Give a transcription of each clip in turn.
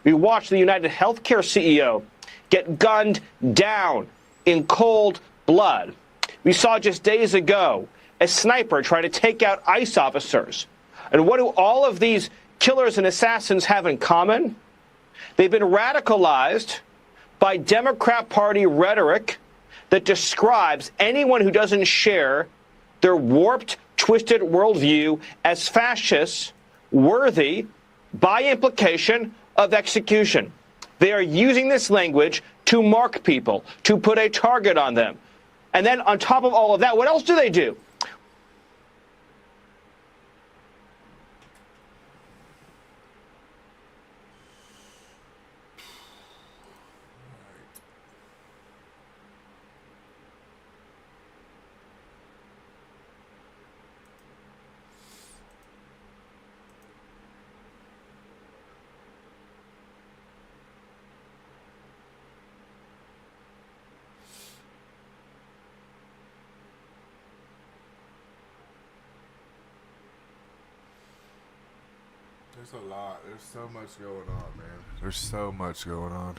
We watched the United Healthcare CEO get gunned down in cold blood. We saw just days ago a sniper try to take out ICE officers. And what do all of these killers and assassins have in common? They've been radicalized by Democrat Party rhetoric that describes anyone who doesn't share their warped, twisted worldview as fascists, worthy, by implication, of execution. They are using this language to mark people, to put a target on them. And then on top of all of that, what else do they do? There's a lot. There's so much going on, man. There's so much going on.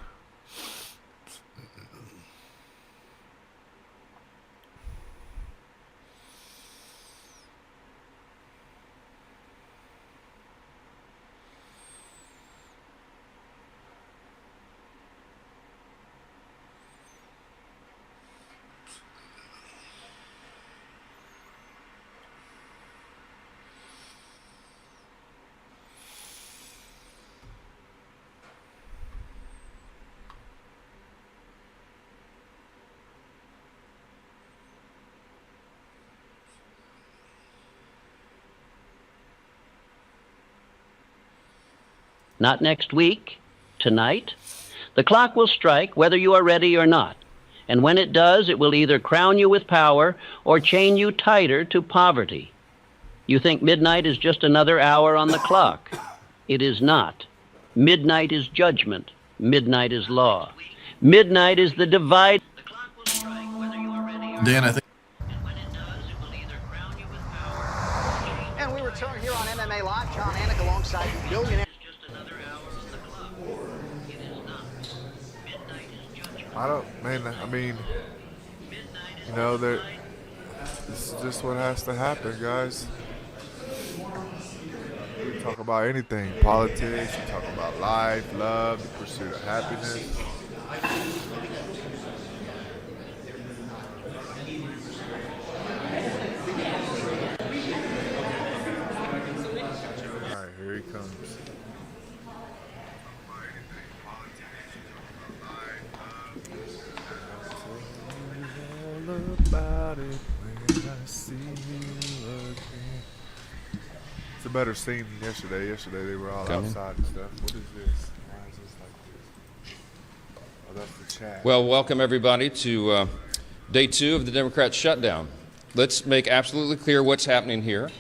Not next week, tonight. The clock will strike whether you are ready or not. And when it does, it will either crown you with power or chain you tighter to poverty. You think midnight is just another hour on the clock. It is not. Midnight is judgment. Midnight is law. Midnight is the divide. The clock will strike whether you are ready or Dan, not. I think. And when it does, it will either crown you with power. And we return here on MMA Live. John Anik alongside billionaire. I mean, you know, this is just what has to happen, guys. We talk about anything, politics, we talk about life, love, the pursuit of happiness. All right, here he comes. About it when I see you again. It's a better scene than yesterday. Yesterday they were all outside and stuff. What is this? Why is this like this? Oh, that's the chat. Well, welcome everybody to day 2 of the Democrat shutdown. Let's make absolutely clear what's happening here.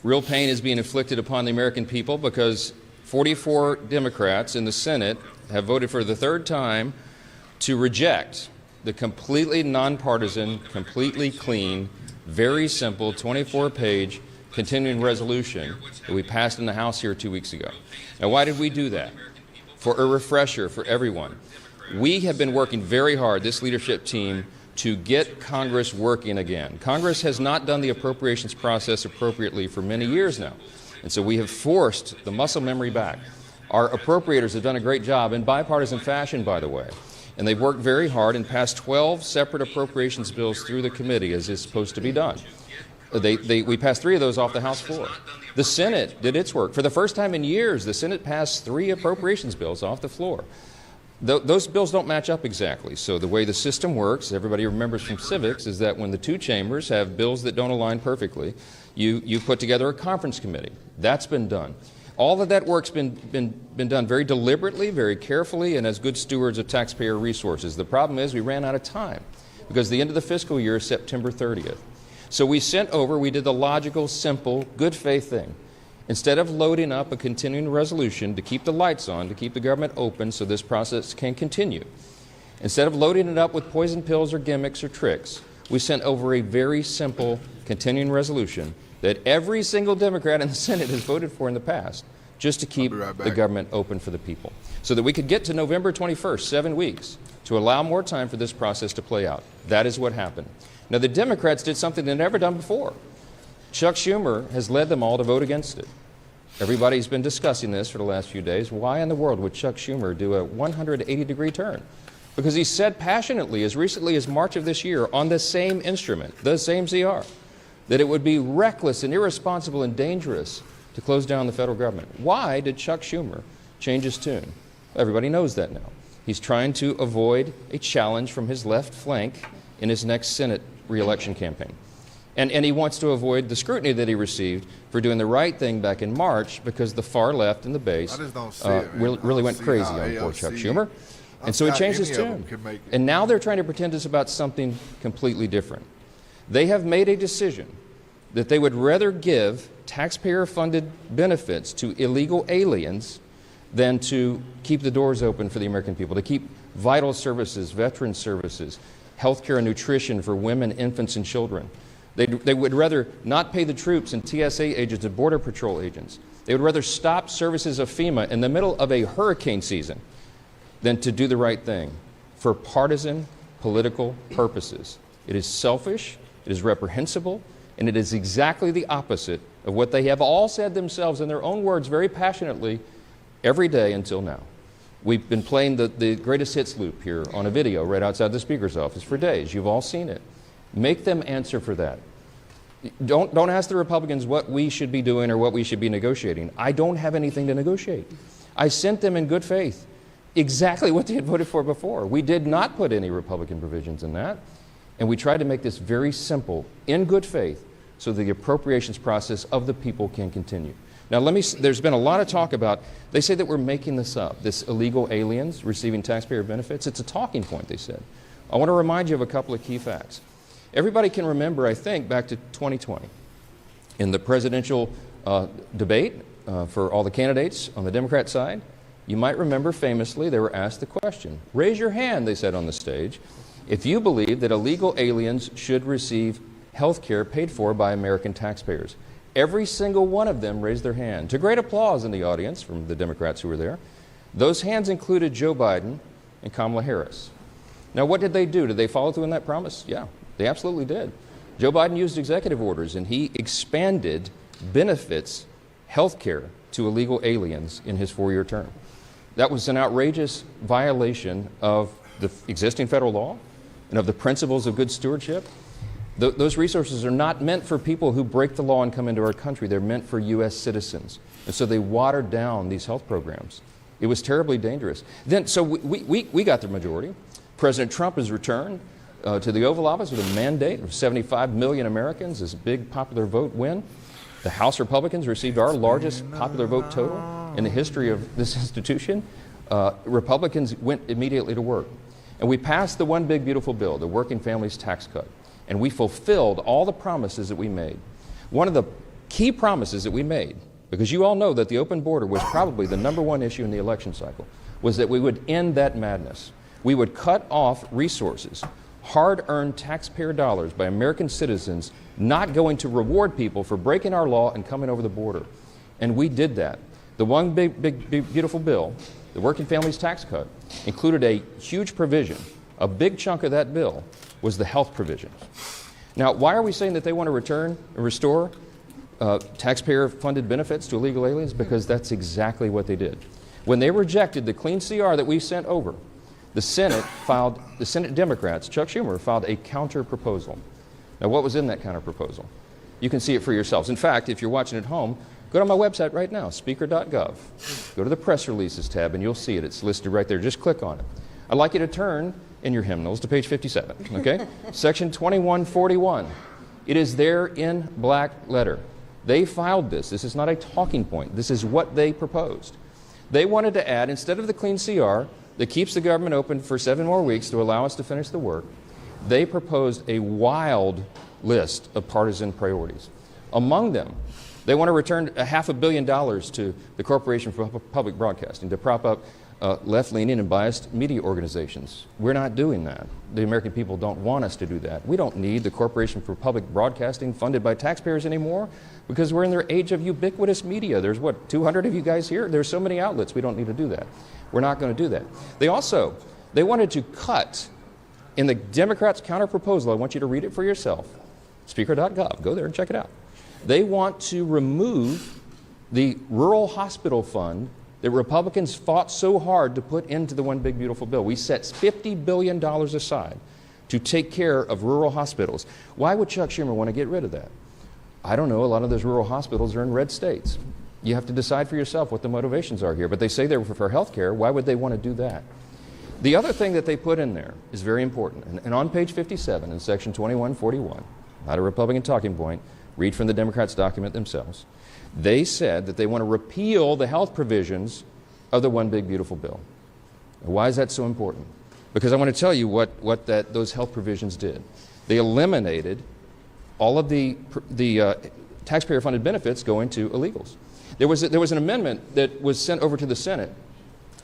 Real pain is being inflicted upon the American people because 44 Democrats in the Senate have voted for the 3rd time to reject the completely nonpartisan, completely clean, very simple 24-page continuing resolution that we passed in the House here 2 weeks ago. Now, why did we do that? For a refresher for everyone. We have been working very hard, this leadership team, to get Congress working again. Congress has not done the appropriations process appropriately for many years now. And so we have forced the muscle memory back. Our appropriators have done a great job in bipartisan fashion, by the way. And they've worked very hard and passed 12 separate appropriations bills through the committee as is supposed to be done. We passed 3 of those off the House floor. The Senate did its work. For the first time in years, the Senate passed 3 appropriations bills off the floor. Those bills don't match up exactly. So the way the system works, everybody remembers from civics, is that when the 2 chambers have bills that don't align perfectly, you put together a conference committee. That's been done. All of that work's been done very deliberately, very carefully, and as good stewards of taxpayer resources. The problem is we ran out of time because the end of the fiscal year is September 30th. So we did the logical, simple, good faith thing. Instead of loading up a continuing resolution to keep the lights on, to keep the government open so this process can continue, instead of loading it up with poison pills or gimmicks or tricks, we sent over a very simple continuing resolution that every single Democrat in the Senate has voted for in the past just to keep right the back. government open for the people, so that we could get to November 21st, 7 weeks, to allow more time for this process to play out. That is what happened. Now, the Democrats did something they've never done before. Chuck Schumer has led them all to vote against it. Everybody's been discussing this for the last few days. Why in the world would Chuck Schumer do a 180-degree turn? Because he said passionately, as recently as March of this year, on the same instrument, the same CR, that it would be reckless and irresponsible and dangerous to close down the federal government. Why did Chuck Schumer change his tune? Everybody knows that now. He's trying to avoid a challenge from his left flank in his next Senate re-election campaign. And he wants to avoid the scrutiny that he received for doing the right thing back in March, because the far left and the base I just don't see it, man. really I went don't see crazy how on poor AOC Chuck Schumer. And so he changed his any of them tune. can make it. And now they're trying to pretend it's about something completely different. They have made a decision that they would rather give taxpayer-funded benefits to illegal aliens than to keep the doors open for the American people, to keep vital services, veteran services, health care and nutrition for women, infants, and children. They would rather not pay the troops and TSA agents and Border Patrol agents. They would rather stop services of FEMA in the middle of a hurricane season than to do the right thing for partisan political purposes. It is selfish, it is reprehensible, and it is exactly the opposite of what they have all said themselves in their own words very passionately every day until now. We've been playing the greatest hits loop here on a video right outside the Speaker's office for days. You've all seen it. Make them answer for that. Don't ask the Republicans what we should be doing or what we should be negotiating. I don't have anything to negotiate. I sent them in good faith exactly what they had voted for before. We did not put any Republican provisions in that, and we tried to make this very simple, in good faith, so the appropriations process of the people can continue. Now, there's been a lot of talk about, they say that we're making this up, this illegal aliens receiving taxpayer benefits. It's a talking point, they said. I want to remind you of a couple of key facts. Everybody can remember, I think, back to 2020. In the presidential debate for all the candidates on the Democrat side, you might remember famously they were asked the question, raise your hand, they said on the stage, if you believe that illegal aliens should receive health care paid for by American taxpayers. Every single one of them raised their hand, to great applause in the audience from the Democrats who were there. Those hands included Joe Biden and Kamala Harris. Now, what did they do? Did they follow through on that promise? Yeah, they absolutely did. Joe Biden used executive orders, and he expanded benefits, health care, to illegal aliens in his 4-year term. That was an outrageous violation of the existing federal law and of the principles of good stewardship. Those resources are not meant for people who break the law and come into our country. They're meant for U.S. citizens. And so they watered down these health programs. It was terribly dangerous. So we got the majority. President Trump has returned to the Oval Office with a mandate of 75 million Americans, this big popular vote win. The House Republicans received our largest popular vote total in the history of this institution. Republicans went immediately to work. And we passed the one big beautiful bill, the Working Families Tax Cut. And we fulfilled all the promises that we made. One of the key promises that we made, because you all know that the open border was probably the #1 issue in the election cycle, was that we would end that madness. We would cut off resources, hard-earned taxpayer dollars by American citizens not going to reward people for breaking our law and coming over the border. And we did that. The one big beautiful bill, the Working Families Tax Cut, included a huge provision. A big chunk of that bill was the health provisions. Now, why are we saying that they want to return and restore taxpayer-funded benefits to illegal aliens? Because that's exactly what they did. When they rejected the clean CR that we sent over, the Senate Democrats, Chuck Schumer, filed a counter-proposal. Now, what was in that counter-proposal? You can see it for yourselves. In fact, if you're watching at home, go to my website right now, speaker.gov. Go to the press releases tab and you'll see it. It's listed right there. Just click on it. I'd like you to turn in your hymnals to page 57, okay? Section 2141. It is there in black letter. They filed this. This is not a talking point. This is what they proposed. They wanted to add, instead of the clean CR that keeps the government open for 7 more weeks to allow us to finish the work, they proposed a wild list of partisan priorities. Among them, they want to return $500 million to the Corporation for Public Broadcasting to prop up left-leaning and biased media organizations. We're not doing that. The American people don't want us to do that. We don't need the Corporation for Public Broadcasting funded by taxpayers anymore because we're in their age of ubiquitous media. There's, what, 200 of you guys here? There's so many outlets. We don't need to do that. We're not going to do that. They wanted to cut, in the Democrats' counterproposal, I want you to read it for yourself, speaker.gov, go there and check it out. They want to remove the rural hospital fund that Republicans fought so hard to put into the One Big Beautiful Bill. We set $50 billion aside to take care of rural hospitals. Why would Chuck Schumer want to get rid of that? I don't know. A lot of those rural hospitals are in red states. You have to decide for yourself what the motivations are here. But they say they're for health care. Why would they want to do that? The other thing that they put in there is very important. And on page 57 in section 2141, not a Republican talking point, read from the Democrats' document themselves. They said that they want to repeal the health provisions of the One Big Beautiful Bill. Now, why is that so important? Because I want to tell you what those health provisions did. They eliminated all of the taxpayer-funded benefits going to illegals. There was an amendment that was sent over to the Senate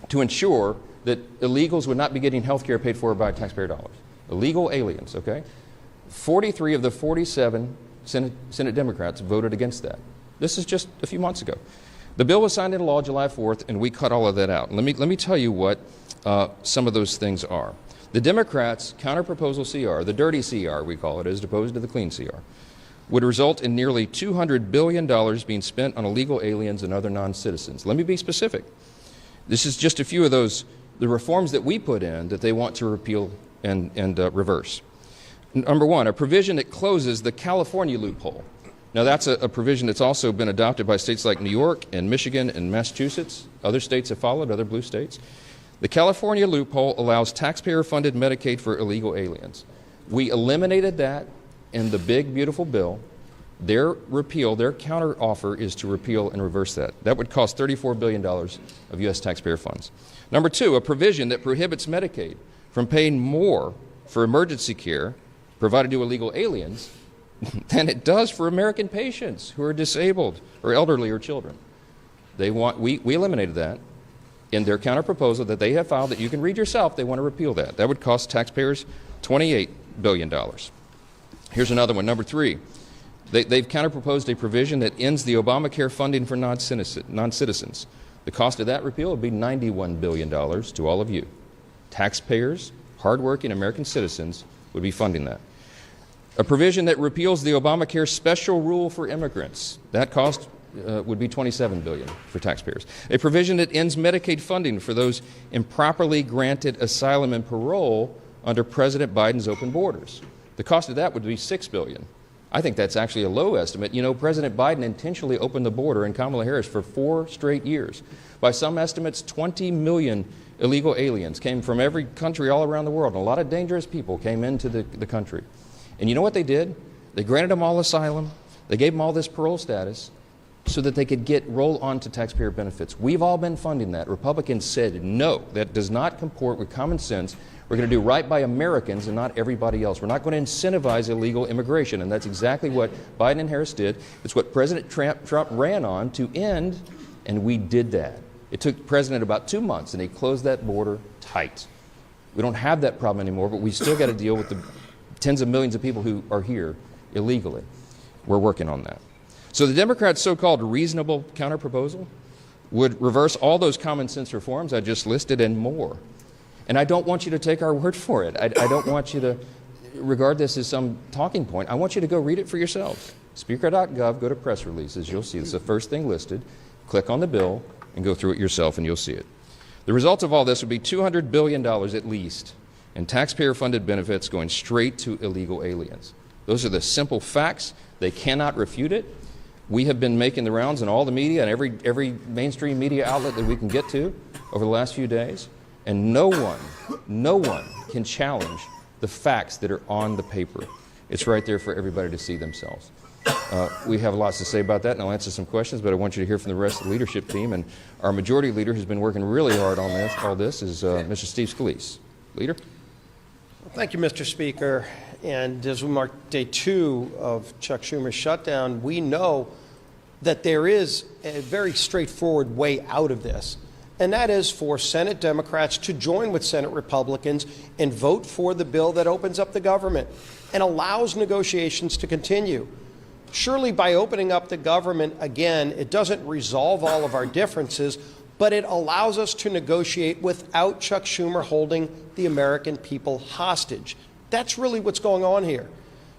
to ensure that illegals would not be getting health care paid for by taxpayer dollars. Illegal aliens, okay? 43 of the 47 Senate Democrats voted against that. This is just a few months ago. The bill was signed into law July 4th, and we cut all of that out. Let me tell you what some of those things are. The Democrats' counterproposal CR, the dirty CR we call it, as opposed to the clean CR, would result in nearly $200 billion being spent on illegal aliens and other non-citizens. Let me be specific. This is just a few of those, the reforms that we put in that they want to repeal and reverse. Number one, a provision that closes the California loophole. Now, that's a provision that's also been adopted by states like New York and Michigan and Massachusetts. Other states have followed, other blue states. The California loophole allows taxpayer-funded Medicaid for illegal aliens. We eliminated that in the big, beautiful bill. Their repeal, their counteroffer is to repeal and reverse that. That would cost $34 billion of U.S. taxpayer funds. Number two, a provision that prohibits Medicaid from paying more for emergency care provided to illegal aliens than it does for American patients who are disabled or elderly or children. We eliminated that in their counterproposal that they have filed that you can read yourself. They want to repeal that. That would cost taxpayers $28 billion. Here's another one. Number three, they've counterproposed a provision that ends the Obamacare funding for non-citizens. The cost of that repeal would be $91 billion to all of you. Taxpayers, hardworking American citizens would be funding that. A provision that repeals the Obamacare special rule for immigrants. That cost would be $27 billion for taxpayers. A provision that ends Medicaid funding for those improperly granted asylum and parole under President Biden's open borders. The cost of that would be $6 billion. I think that's actually a low estimate. You know, President Biden intentionally opened the border and Kamala Harris for 4 straight years. By some estimates, 20 million illegal aliens came from every country all around the world, and a lot of dangerous people came into the country. And you know what they did? They granted them all asylum. They gave them all this parole status so that they could roll on to taxpayer benefits. We've all been funding that. Republicans said, no, that does not comport with common sense. We're going to do right by Americans and not everybody else. We're not going to incentivize illegal immigration. And that's exactly what Biden and Harris did. It's what President Trump ran on to end, and we did that. It took the president about 2 months, and he closed that border tight. We don't have that problem anymore, but we still got to deal with the tens of millions of people who are here illegally. We're working on that. So the Democrats' so-called reasonable counterproposal would reverse all those common sense reforms I just listed and more. And I don't want you to take our word for it. I don't want you to regard this as some talking point. I want you to go read it for yourselves. Speaker.gov, go to press releases. You'll see it's the first thing listed. Click on the bill and go through it yourself and you'll see it. The result of all this would be $200 billion at least in taxpayer-funded benefits going straight to illegal aliens. Those are the simple facts. They cannot refute it. We have been making the rounds in all the media and every mainstream media outlet that we can get to over the last few days, and no one can challenge the facts that are on the paper. It's right there for everybody to see themselves. We have lots to say about that, and I'll answer some questions, but I want you to hear from the rest of the leadership team. And our majority leader who's been working really hard on all this is Mr. Steve Scalise. Leader? Thank you, Mr. Speaker. And as we mark day 2 of Chuck Schumer's shutdown, we know that there is a very straightforward way out of this. and that is for Senate Democrats to join with Senate Republicans and vote for the bill that opens up the government and allows negotiations to continue. Surely by opening up the government again, it doesn't resolve all of our differences, but it allows us to negotiate without Chuck Schumer holding the American people hostage. That's really what's going on here.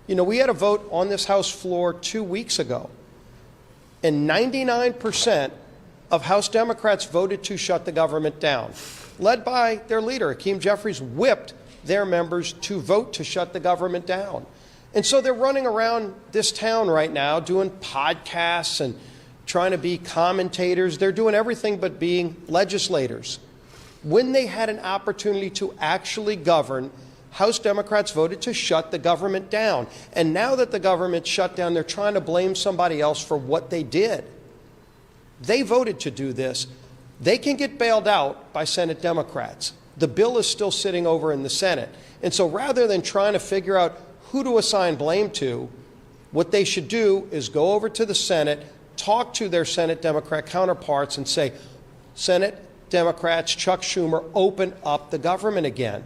You know, we had a vote on this House floor 2 weeks ago, and 99% of House Democrats voted to shut the government down. Led by their leader, Hakeem Jeffries, whipped their members to vote to shut the government down. And so they're running around this town right now doing podcasts and trying to be commentators. They're doing everything but being legislators. When they had an opportunity to actually govern, House Democrats voted to shut the government down. And now that the government's shut down, they're trying to blame somebody else for what they did. They voted to do this. They can get bailed out by Senate Democrats. The bill is still sitting over in the Senate. And so rather than trying to figure out who to assign blame to, what they should do is go over to the Senate, talk to their Senate Democrat counterparts and say, Senate Democrats, Chuck Schumer, open up the government again.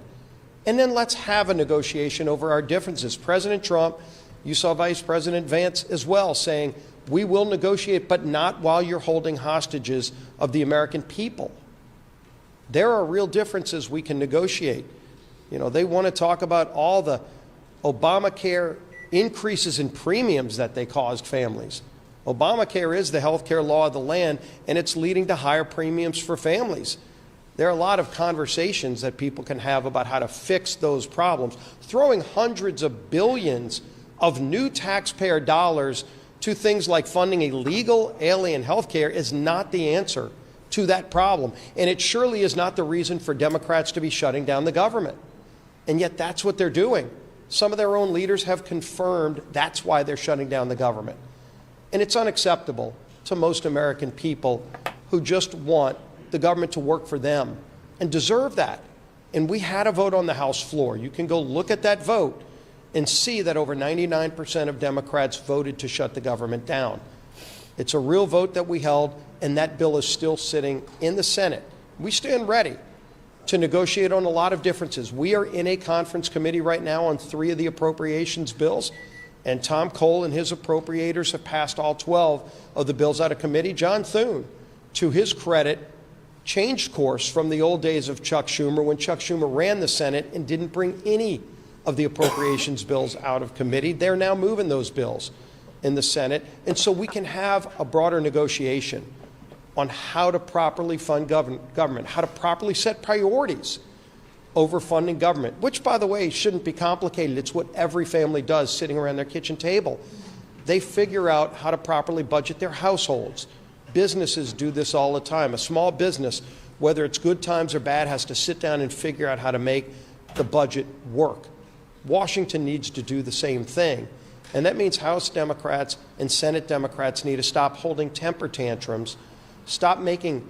And then let's have a negotiation over our differences. President Trump, you saw Vice President Vance as well saying, we will negotiate, but not while you're holding hostages of the American people. There are real differences we can negotiate. You know, they want to talk about all the Obamacare increases in premiums that they caused families. Obamacare is the health care law of the land, and it's leading to higher premiums for families. There are a lot of conversations that people can have about how to fix those problems. Throwing hundreds of billions of new taxpayer dollars to things like funding illegal alien health care is not the answer to that problem. And it surely is not the reason for Democrats to be shutting down the government. And yet that's what they're doing. Some of their own leaders have confirmed that's why they're shutting down the government. And it's unacceptable to most American people who just want the government to work for them and deserve that. And we had a vote on the House floor. You can go look at that vote and see that over 99% of Democrats voted to shut the government down. It's a real vote that we held, and that bill is still sitting in the Senate. We stand ready to negotiate on a lot of differences. We are in a conference committee right now on 3 of the appropriations bills, and Tom Cole and his appropriators have passed all 12 of the bills out of committee. John Thune, to his credit, changed course from the old days of Chuck Schumer when Chuck Schumer ran the Senate and didn't bring any of the appropriations bills out of committee. They're now moving those bills in the Senate, and so we can have a broader negotiation on how to properly fund government, how to properly set priorities over funding government, which, by the way, shouldn't be complicated. It's what every family does sitting around their kitchen table. They figure out how to properly budget their households. Businesses do this all the time. A small business, whether it's good times or bad, has to sit down and figure out how to make the budget work. Washington needs to do the same thing. And that means House Democrats and Senate Democrats need to stop holding temper tantrums, stop making $1.5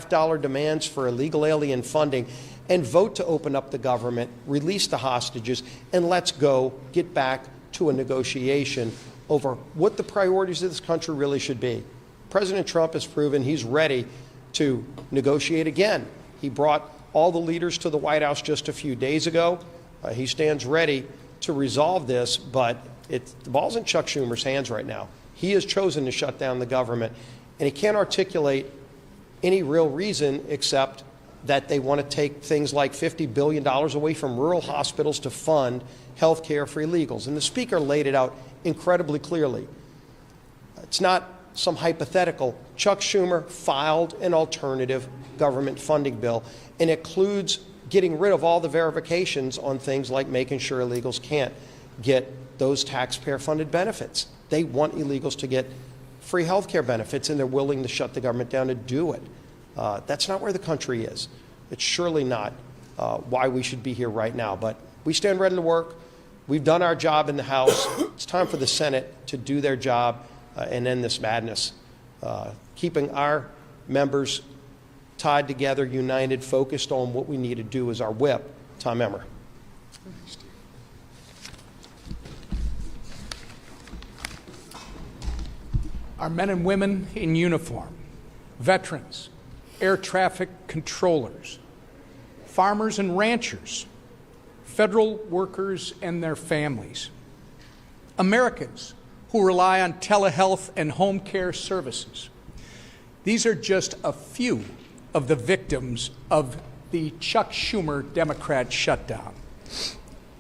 trillion demands for illegal alien funding, and vote to open up the government, release the hostages, and let's go get back to a negotiation over what the priorities of this country really should be. President Trump has proven he's ready to negotiate again. He brought all the leaders to the White House just a few days ago. He stands ready to resolve this, but the ball's in Chuck Schumer's hands right now. He has chosen to shut down the government, and he can't articulate any real reason except that they want to take things like $50 billion away from rural hospitals to fund health care for illegals. And the Speaker laid it out incredibly clearly. It's not some hypothetical. Chuck Schumer filed an alternative government funding bill, and it includes getting rid of all the verifications on things like making sure illegals can't get those taxpayer-funded benefits. They want illegals to get free health care benefits, and they're willing to shut the government down to do it. That's not where the country is. It's surely not why we should be here right now. But we stand ready to work. We've done our job in the House. It's time for the Senate to do their job and end this madness. Keeping our members tied together, united, focused on what we need to do as our whip. Tom Emmer. Our men and women in uniform, veterans, air traffic controllers, farmers and ranchers, federal workers and their families, Americans who rely on telehealth and home care services. These are just a few of the victims of the Chuck Schumer Democrat shutdown.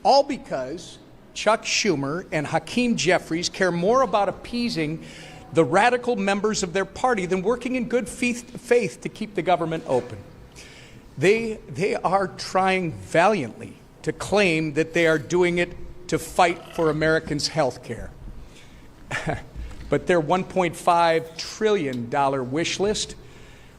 All because Chuck Schumer and Hakeem Jeffries care more about appeasing the radical members of their party than working in good faith to keep the government open. They are trying valiantly to claim that they are doing it to fight for Americans' health care. But their $1.5 trillion wish list,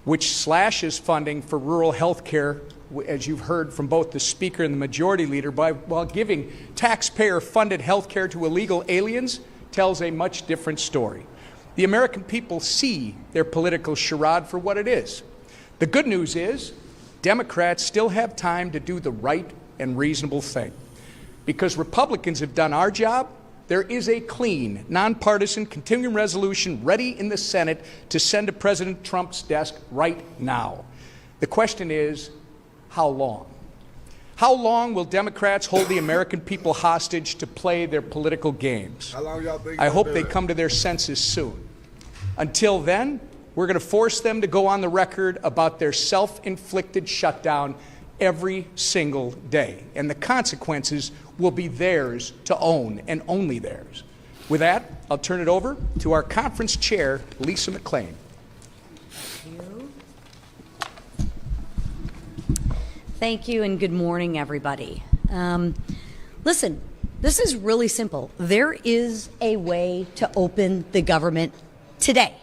which slashes funding for rural health care, as you've heard from both the Speaker and the Majority Leader, while giving taxpayer-funded health care to illegal aliens, tells a much different story. The American people see their political charade for what it is. The good news is Democrats still have time to do the right and reasonable thing. Because Republicans have done our job, there is a clean, nonpartisan continuing resolution ready in the Senate to send to President Trump's desk right now. The question is, how long? How long will Democrats hold the American people hostage to play their political games? How long y'all think I hope they'll they do it? come to their senses soon. Until then, we're going to force them to go on the record about their self-inflicted shutdown every single day. And the consequences will be theirs to own, and only theirs. With that, I'll turn it over to our conference chair, Lisa McClain. Thank you, and good morning, everybody. Listen, this is really simple. There is a way to open the government today.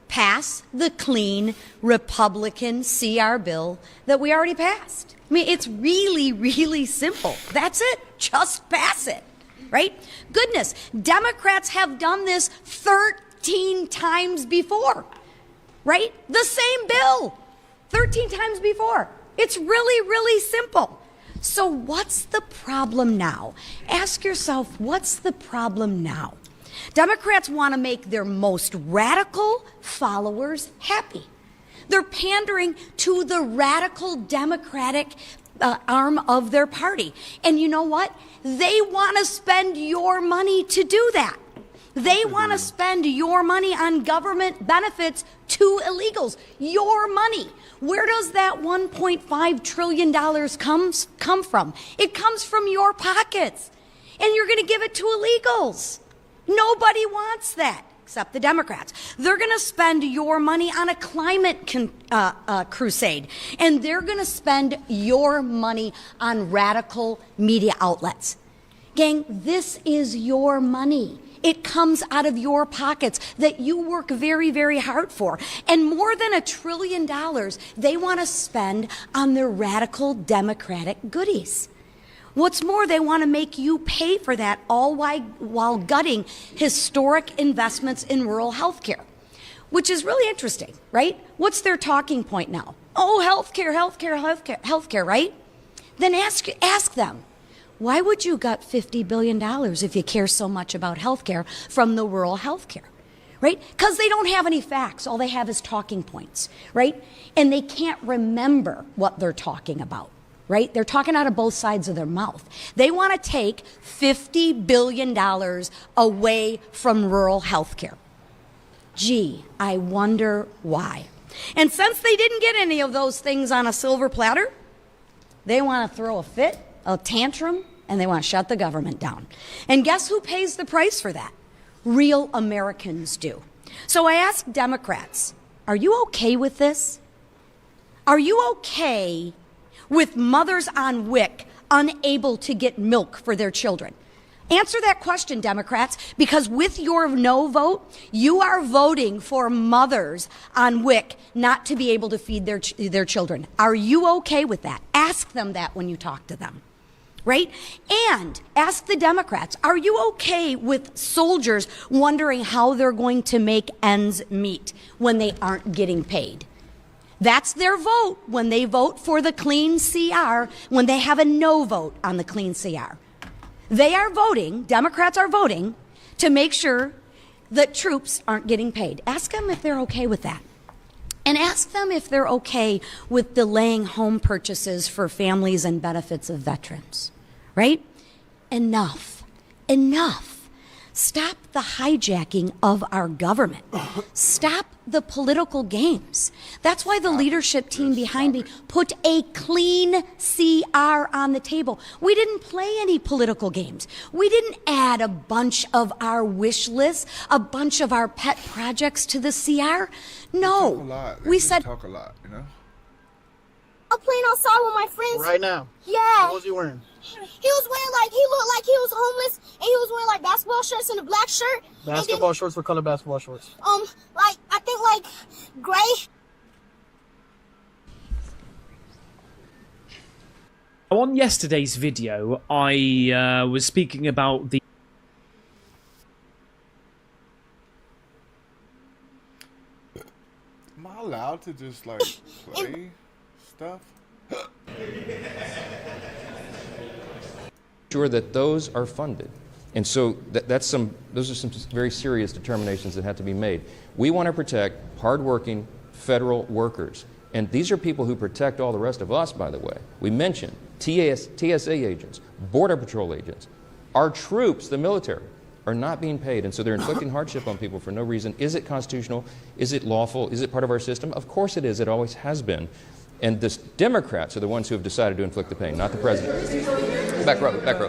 Pass the clean Republican CR bill that we already passed. I mean, it's really, really simple. That's it. Just pass it, right? Goodness, Democrats have done this 13 times before, right? The same bill, 13 times before. It's really, really simple. So what's the problem now? Ask yourself, what's the problem now? Democrats want to make their most radical followers happy. They're pandering to the radical Democratic arm of their party. And you know what? They want to spend your money to do that. They want to spend your money on government benefits to illegals. Your money. Where does that $1.5 trillion come from? It comes from your pockets. And you're going to give it to illegals. Nobody wants that, except the Democrats. They're going to spend your money on a climate crusade, and they're going to spend your money on radical media outlets. Gang, this is your money. It comes out of your pockets that you work very, very hard for. And more than $1 trillion they want to spend on their radical Democratic goodies. What's more, they want to make you pay for that all while gutting historic investments in rural health care, which is really interesting, right? What's their talking point now? Oh, health care, right? Then ask them, why would you gut $50 billion if you care so much about health care from the rural health care, right? Because they don't have any facts. All they have is talking points, right? And they can't remember what they're talking about. Right? They're talking out of both sides of their mouth. They want to take $50 billion away from rural health care. Gee, I wonder why. And since they didn't get any of those things on a silver platter, they want to throw a fit, a tantrum, and they want to shut the government down. And guess who pays the price for that? Real Americans do. So I ask Democrats, are you okay with this? Are you okay with mothers on WIC unable to get milk for their children? Answer that question, Democrats, because with your no vote, you are voting for mothers on WIC not to be able to feed their children. Are you okay with that? Ask them that when you talk to them, right? And ask the Democrats, are you okay with soldiers wondering how they're going to make ends meet when they aren't getting paid? That's their vote when they vote for the clean CR, when they have a no vote on the clean CR. They are voting, Democrats are voting, to make sure that troops aren't getting paid. Ask them if they're okay with that. and ask them if they're okay with delaying home purchases for families and benefits of veterans, right? Enough. Enough. Stop the hijacking of our government. Stop the political games. That's why the leadership team behind me put a clean CR on the table. We didn't play any political games. We didn't add a bunch of our wish lists, a bunch of our pet projects to the CR. No, we said talk a lot, you know. I'm playing outside with my friends. Right now? Yeah. What was he wearing? He was wearing he looked like he was homeless, and he was wearing basketball shorts and a black shirt. Basketball shorts? What color basketball shorts? I think gray. On yesterday's video, I was speaking about the... Am I allowed to just play stuff? Sure that those are funded. And so those are some very serious determinations that have to be made. We want to protect hardworking federal workers. And these are people who protect all the rest of us, by the way. We mentioned TSA agents, Border Patrol agents. Our troops, the military, are not being paid, and so they're inflicting hardship on people for no reason. Is it constitutional? Is it lawful? Is it part of our system? Of course it is. It always has been. And the Democrats are the ones who have decided to inflict the pain, not the president. Back row, back row.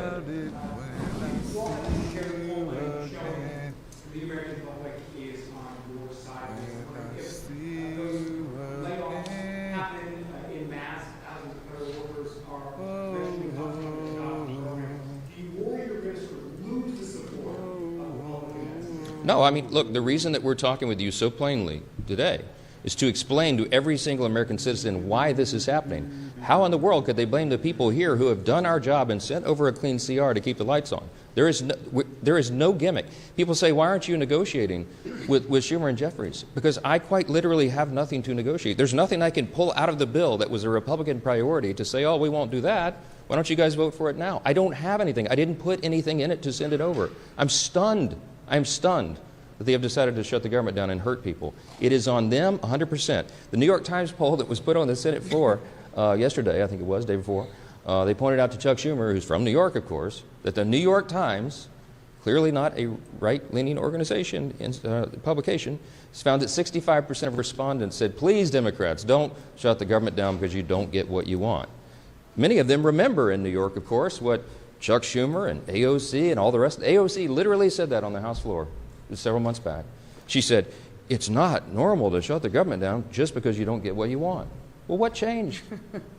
The American public is on your side. If layoffs happen in mass, thousands of federal workers are eventually concentrated in the jobs program, do you worry you're going to sort of lose the support of Republicans? No, I mean, look, the reason that we're talking with you so plainly today is to explain to every single American citizen why this is happening. How in the world could they blame the people here who have done our job and sent over a clean CR to keep the lights on? There is no gimmick. People say, why aren't you negotiating with Schumer and Jeffries? Because I quite literally have nothing to negotiate. There's nothing I can pull out of the bill that was a Republican priority to say, oh, we won't do that. Why don't you guys vote for it now? I don't have anything. I didn't put anything in it to send it over. I'm stunned. I'm stunned that they have decided to shut the government down and hurt people. It is on them 100%. The New York Times poll that was put on the Senate floor yesterday, I think it was, day before, they pointed out to Chuck Schumer, who's from New York, of course, that the New York Times, clearly not a right-leaning organization, publication, has found that 65% of respondents said, please, Democrats, don't shut the government down because you don't get what you want. Many of them remember in New York, of course, what Chuck Schumer and AOC and all the rest. AOC literally said that on the House floor several months back. She said, it's not normal to shut the government down just because you don't get what you want. Well, what changed?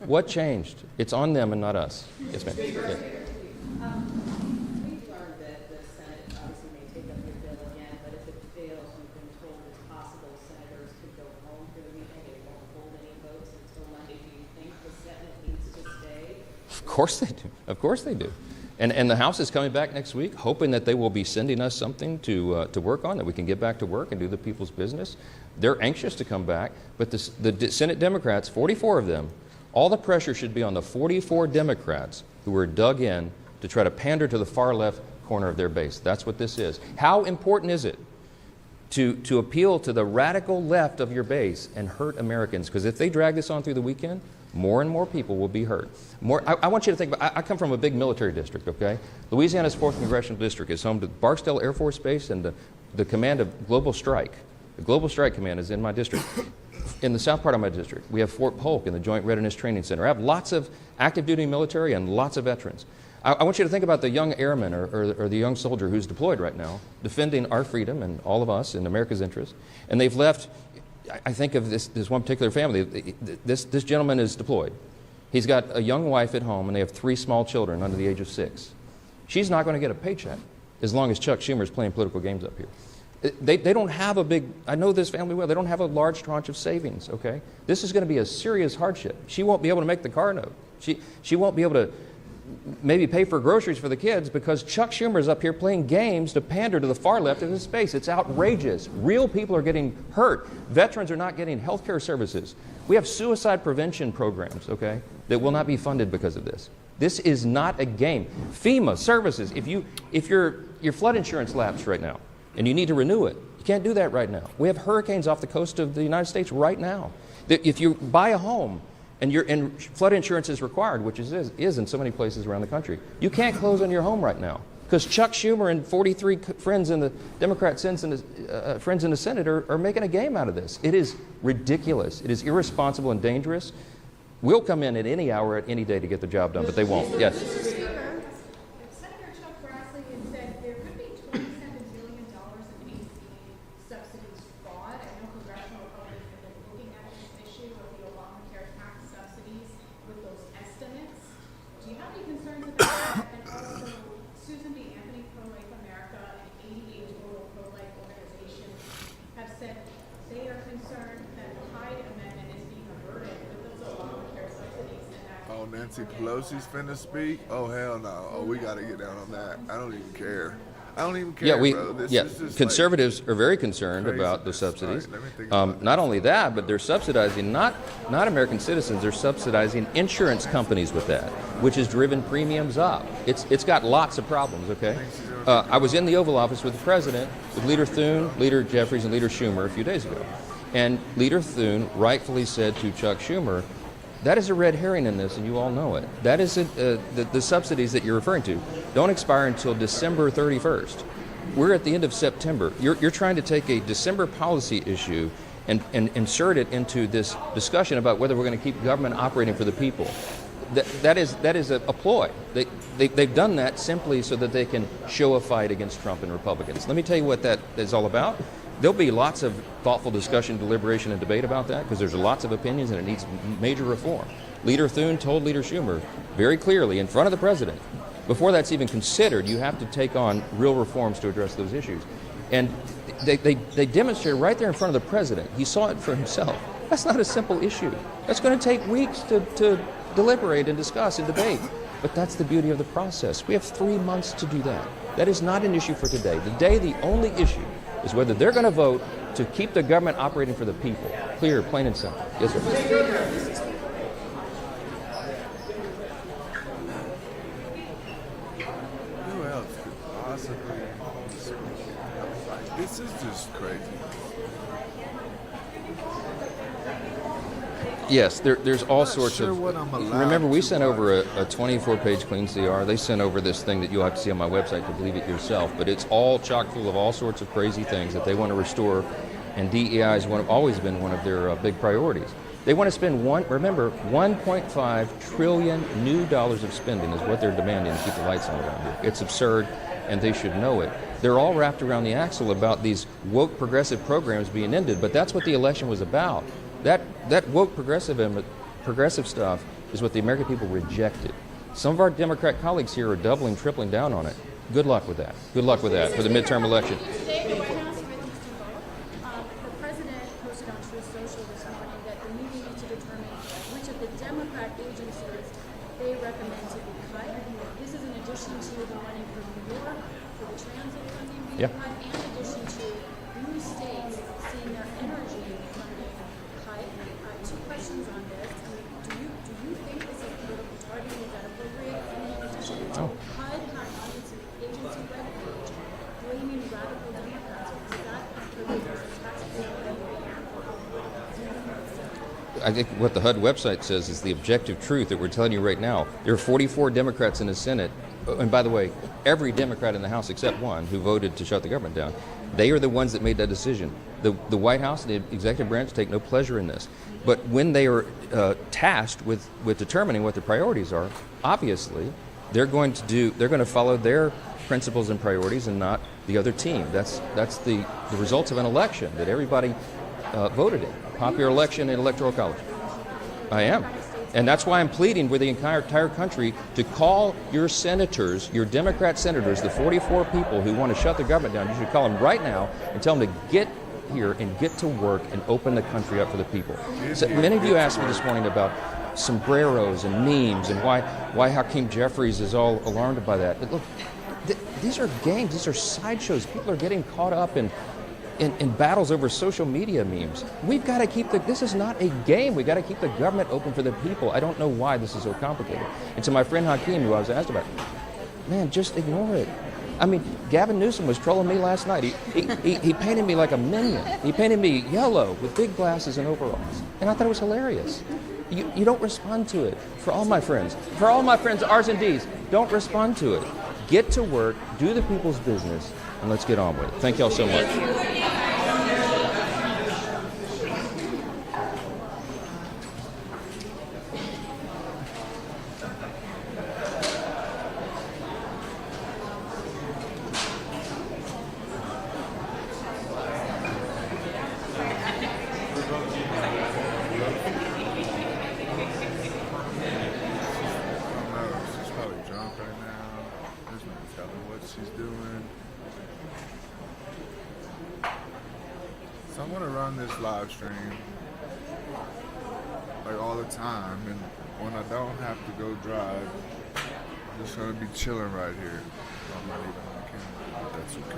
What changed? It's on them and not us. Yes, ma'am. Yeah. We've learned that the Senate obviously may take up your bill again, but if it fails, we've been told it's possible senators could go home for the weekend. They won't hold any votes until Monday. Do you think the Senate needs to stay? Of course they do. Of course they do. And the House is coming back next week, hoping that they will be sending us something to work on, that we can get back to work and do the people's business. They're anxious to come back, but the Senate Democrats, 44 of them, all the pressure should be on the 44 Democrats who were dug in to try to pander to the far left corner of their base. That's what this is. How important is it to appeal to the radical left of your base and hurt Americans? Because if they drag this on through the weekend, more and more people will be hurt. I want you to think about, I come from a big military district, okay? Louisiana's 4th Congressional District is home to Barksdale Air Force Base and the command of Global Strike. The Global Strike Command is in my district. In the south part of my district, we have Fort Polk in the Joint Readiness Training Center. I have lots of active duty military and lots of veterans. I want you to think about the young airman or the young soldier who's deployed right now, defending our freedom and all of us in America's interest. And they've left, I think of this one particular family. This gentleman is deployed. He's got a young wife at home, and they have 3 small children under the age of 6. She's not going to get a paycheck as long as Chuck Schumer is playing political games up here. They don't have a big, I know this family well, they don't have a large tranche of savings, okay? This is going to be a serious hardship. She won't be able to make the car note. She won't be able to maybe pay for groceries for the kids because Chuck Schumer is up here playing games to pander to the far left of his space. It's outrageous. Real people are getting hurt. Veterans are not getting health care services. We have suicide prevention programs, okay, that will not be funded because of this. This is not a game. FEMA services, if your flood insurance lapsed right now and you need to renew it, You can't do that right now. We have hurricanes off the coast of the United States right now. If you buy a home and flood insurance is required, which is in so many places around the country, you can't close on your home right now because Chuck Schumer and 43 friends in the Democrat friends in the Senate are making a game out of this. It is ridiculous. It is irresponsible and dangerous. We'll come in at any hour, at any day to get the job done, but they won't. Yes. Nancy Pelosi's finna speak? Oh, hell no. Oh, we got to get down on that. I don't even care. I don't even care, bro. This conservatives are very concerned about the subsidies. Right, not only that, but they're subsidizing not American citizens. They're subsidizing insurance companies with that, which has driven premiums up. It's got lots of problems. Okay, I was in the Oval Office with the president, with Leader Thune, Leader Jeffries, and Leader Schumer a few days ago, and Leader Thune rightfully said to Chuck Schumer, that is a red herring in this, and you all know it. That is the subsidies that you're referring to don't expire until December 31st. We're at the end of September. You're trying to take a December policy issue and insert it into this discussion about whether we're going to keep government operating for the people. That is a ploy. They've done that simply so that they can show a fight against Trump and Republicans. Let me tell you what that is all about. There'll be lots of thoughtful discussion, deliberation, and debate about that because there's lots of opinions and it needs major reform. Leader Thune told Leader Schumer very clearly in front of the president, before that's even considered, you have to take on real reforms to address those issues. And they demonstrated right there in front of the president. He saw it for himself. That's not a simple issue. That's going to take weeks to deliberate and discuss and debate. But that's the beauty of the process. We have 3 months to do that. That is not an issue for today. Today, the only issue is whether they're going to vote to keep the government operating for the people. Clear, plain and simple. Yes, sir. Who else could possibly speak? This is just crazy. Yes, there's all sorts of. Remember, we sent over a 24-page clean CR. They sent over this thing that you'll have to see on my website to believe it yourself. But it's all chock full of all sorts of crazy things that they want to restore, and DEI has always been one of their big priorities. They want to spend $1.5 trillion new dollars of spending is what they're demanding to keep the lights on around here. It's absurd, and they should know it. They're all wrapped around the axle about these woke progressive programs being ended, but that's what the election was about. That woke progressive stuff is what the American people rejected. Some of our Democrat colleagues here are doubling, tripling down on it. Good luck with that. Good luck with that for the midterm election. Today, the White House released a vote. The president posted on Truth Social this morning that the meeting needs to determine which of the Democrat agencies they recommend to be cut. This is in addition to the money from New York for the transit funding being cut, and in addition to blue states seeing their energy funding cut. Two questions on this. Do you think this is political targeting? Is that appropriate? And in addition to HUD has on its agency webpage blaming radical Democrats. Is that appropriate as a taxpayer? I think what the HUD website says is the objective truth that we're telling you right now. There are 44 Democrats in the Senate, and by the way, every Democrat in the House except one who voted to shut the government down. They are the ones that made that decision. The White House and the executive branch take no pleasure in this. But when they are tasked with determining what their priorities are, obviously they're going to follow their principles and priorities and not the other team. That's the results of an election that everybody voted in. Popular election in Electoral College. I am. And that's why I'm pleading with the entire country to call your senators, your Democrat senators, the 44 people who want to shut the government down. You should call them right now and tell them to get here and get to work and open the country up for the people. So many of you asked me this morning about sombreros and memes and why Hakeem Jeffries is all alarmed by that. But look, these are games. These are sideshows. People are getting caught up in battles over social media memes. We've got to keep this is not a game. We've got to keep the government open for the people. I don't know why this is so complicated. And to my friend Hakeem, who I was asked about, man, just ignore it. I mean, Gavin Newsom was trolling me last night. He painted me like a minion. He painted me yellow with big glasses and overalls. And I thought it was hilarious. You don't respond to it. For all my friends, R's and D's, don't respond to it. Get to work, do the people's business, and let's get on with it. Thank y'all so much. So I'm gonna run this live stream like all the time, and when I don't have to go drive, I'm just gonna be chilling right here. I'm not even on camera, but that's okay.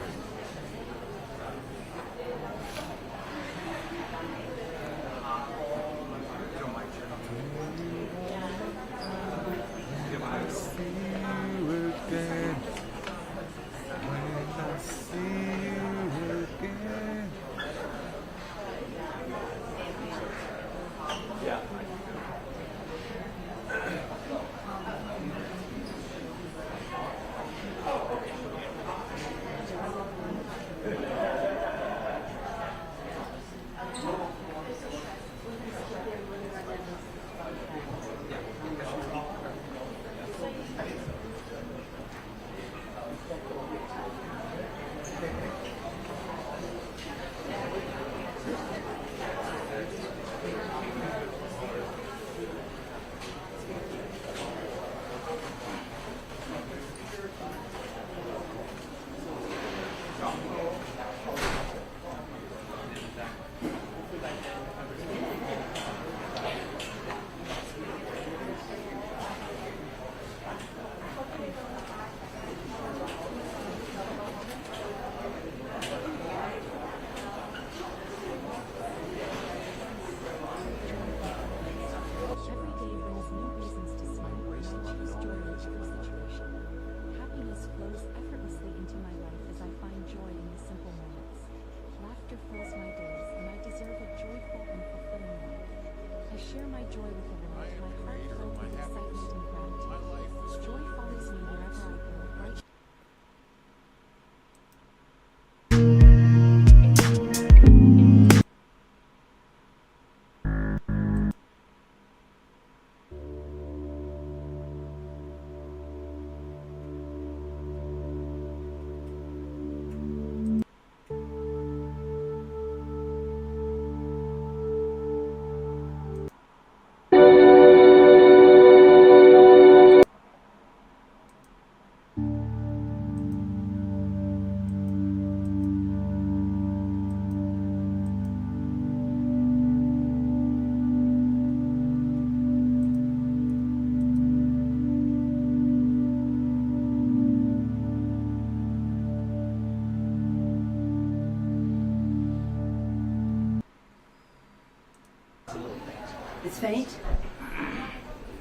It's faint?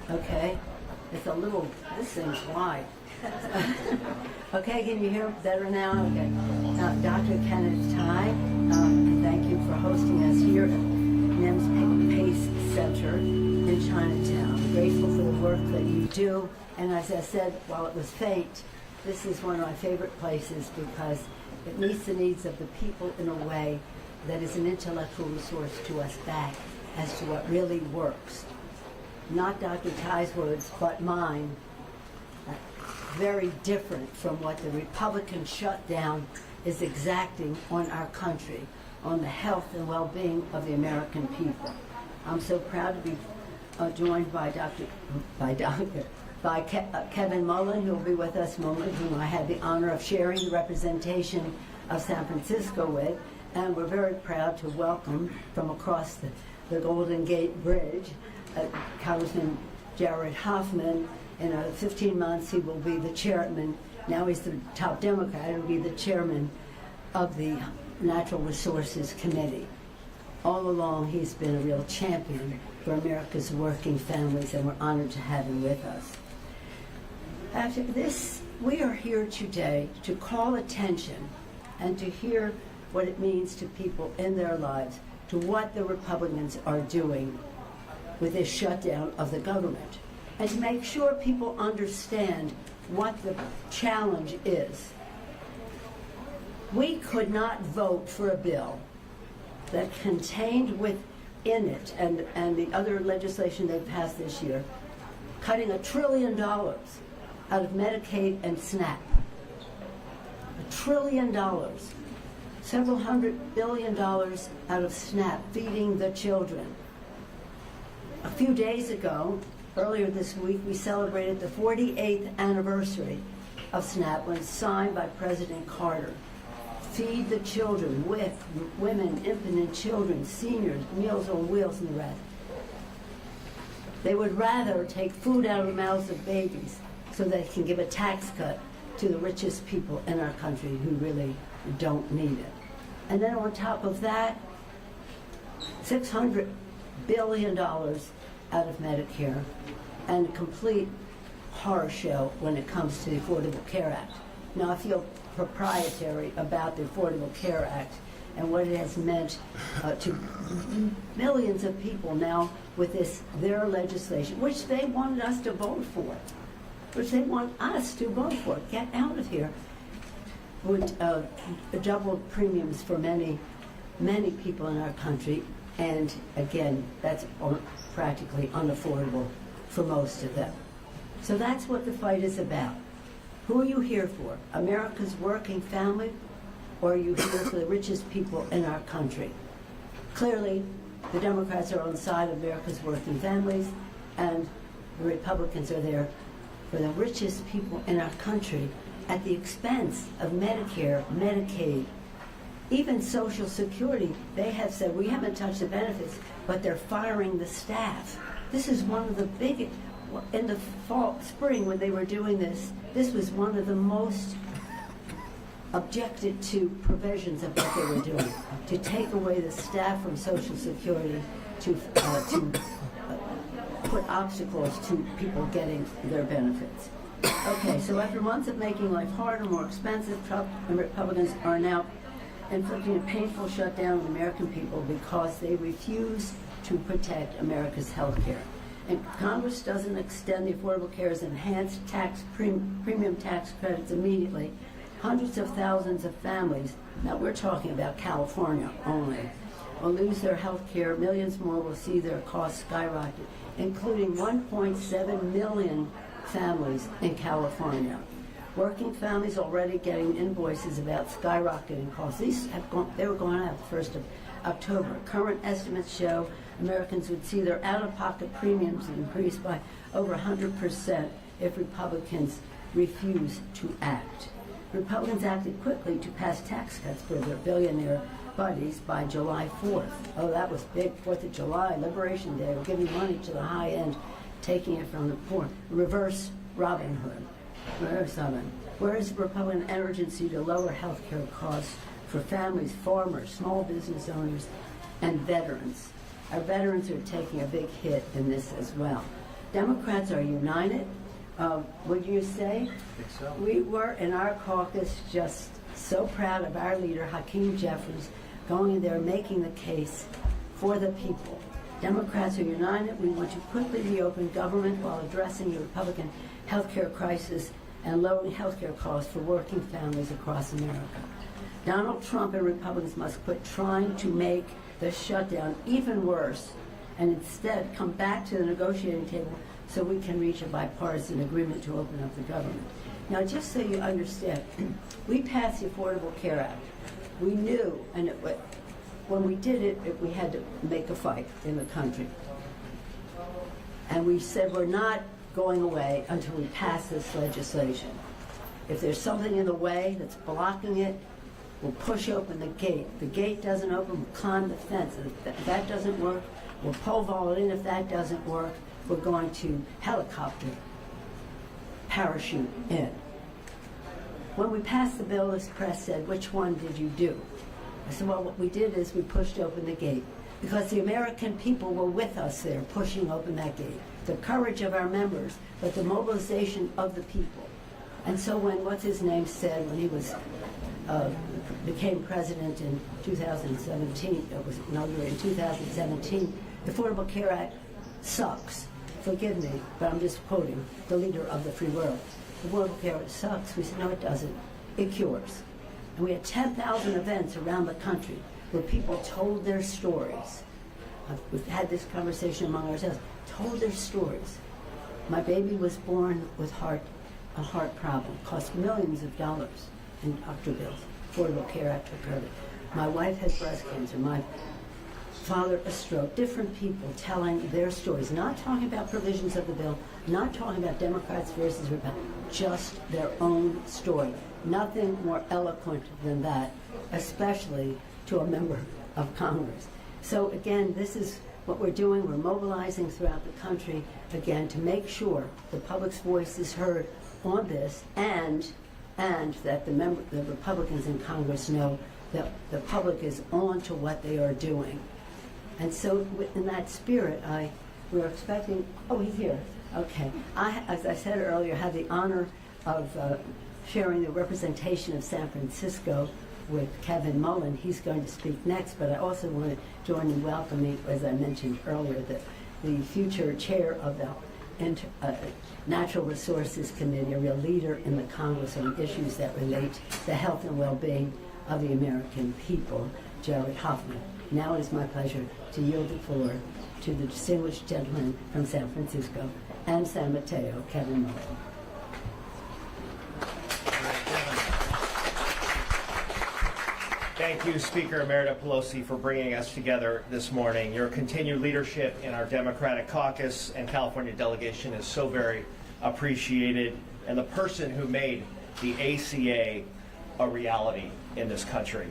Okay. It's a little, this thing's wide. Okay, can you hear better now? Okay. Dr. Kenneth Tai, thank you for hosting us here at NEM's PACE Center in Chinatown. I'm grateful for the work that you do. And as I said, while it was faint, this is one of my favorite places because it meets the needs of the people in a way that is an intellectual resource to us back as to what really works. Not Dr. Tai's words, but mine. Very different from what the Republican shutdown is exacting on our country, on the health and well-being of the American people. I'm so proud to be joined by Kevin Mullen, who will be with us momentarily, whom I had the honor of sharing the representation of San Francisco with, and we're very proud to welcome from across the Golden Gate Bridge, Congressman Jared Hoffman. In 15 months, he will be the chairman. Now he's the top Democrat. He'll be the chairman of the Natural Resources Committee. All along, he's been a real champion for America's working families, and we're honored to have him with us. After this, we are here today to call attention and to hear what it means to people in their lives, to what the Republicans are doing with this shutdown of the government, and to make sure people understand what the challenge is. We could not vote for a bill that contained within it, and the other legislation they've passed this year, cutting $1 trillion out of Medicaid and SNAP. $1 trillion. Several $100 billion out of SNAP, feeding the children. A few days ago, earlier this week, we celebrated the 48th anniversary of SNAP when signed by President Carter. Feed the children, with women, infant children, seniors, Meals on Wheels, and the rest. They would rather take food out of the mouths of babies so they can give a tax cut to the richest people in our country who really don't need it. And then on top of that, $600 billion out of Medicare, and a complete horror show when it comes to the Affordable Care Act. Now, I feel proprietary about the Affordable Care Act and what it has meant to millions of people now with their legislation, which they wanted us to vote for, Get out of here. Would double premiums for many, many people in our country, and again, that's practically unaffordable for most of them. So that's what the fight is about. Who are you here for? America's working family, or are you here for the richest people in our country? Clearly, the Democrats are on the side of America's working families, and the Republicans are there for the richest people in our country at the expense of Medicare, Medicaid, even Social Security. They have said, we haven't touched the benefits, but they're firing the staff. This is one of the biggest, in the spring when they were doing this was one of the most objected to provisions of what they were doing, to take away the staff from Social Security, to put obstacles to people getting their benefits. Okay, so after months of making life harder, more expensive, Trump and Republicans are now inflicting a painful shutdown on the American people because they refuse to protect America's health care. And Congress doesn't extend the Affordable Care's enhanced premium tax credits immediately. Hundreds of thousands of families, now we're talking about California only, will lose their health care. Millions more will see their costs skyrocket, including 1.7 million families in California. Working families already getting invoices about skyrocketing costs. They were going out the 1st of October. Current estimates show Americans would see their out-of-pocket premiums increase by over 100% if Republicans refuse to act. Republicans acted quickly to pass tax cuts for their billionaire buddies by July 4th. Oh, that was big. 4th of July, Liberation Day. We're giving money to the high end, taking it from the poor. Reverse Robin Hood. Where is the Republican urgency to lower health care costs for families, farmers, small business owners, and veterans? Our veterans are taking a big hit in this as well. Democrats are united. Would you say? I think so. We were in our caucus just so proud of our leader, Hakeem Jeffries, going in there making the case for the people. Democrats are united. We want to quickly reopen government while addressing the Republican health care crisis and lowering health care costs for working families across America. Donald Trump and Republicans must quit trying to make the shutdown even worse and instead come back to the negotiating table so we can reach a bipartisan agreement to open up the government. Now, just so you understand, we passed the Affordable Care Act. We knew, and when we did it, we had to make a fight in the country. And we said we're not going away until we pass this legislation. If there's something in the way that's blocking it, we'll push open the gate. If the gate doesn't open, we'll climb the fence. If that doesn't work, we'll pole vault in. If that doesn't work, we're going to helicopter parachute in. When we passed the bill, this press said, which one did you do? I said, well, what we did is we pushed open the gate because the American people were with us there pushing open that gate. the courage of our members, but the mobilization of the people. And so when what's-his-name said, when he was became president in 2017, was inaugurated in 2017, the Affordable Care Act sucks. Forgive me, but I'm just quoting the leader of the free world. The Affordable Care Act sucks. We said, no, it doesn't. It cures. And we had 10,000 events around the country where people told their stories. We've had this conversation among ourselves. Told their stories. My baby was born with a heart problem. Cost millions of dollars in doctor bills. Affordable Care Act took care of it. My wife had breast cancer. My father a stroke. Different people telling their stories. Not talking about provisions of the bill. Not talking about Democrats versus Republicans. Just their own story. Nothing more eloquent than that, especially to a member of Congress. So again, this is what we're doing. We're mobilizing throughout the country, again, to make sure the public's voice is heard on this, and that the Republicans in Congress know that the public is on to what they are doing. And so in that spirit, we're expecting, oh, he's here. Okay. As I said earlier, had the honor of sharing the representation of San Francisco with Kevin Mullen. He's going to speak next, but I also want to join in welcoming, as I mentioned earlier, the future chair of the Natural Resources Committee, a real leader in the Congress on issues that relate to the health and well-being of the American people, Jared Hoffman. Now it is my pleasure to yield the floor to the distinguished gentleman from San Francisco and San Mateo, Kevin Mullen. Thank you, Speaker Emerita Pelosi, for bringing us together this morning. Your continued leadership in our Democratic caucus and California delegation is so very appreciated, and the person who made the ACA a reality in this country.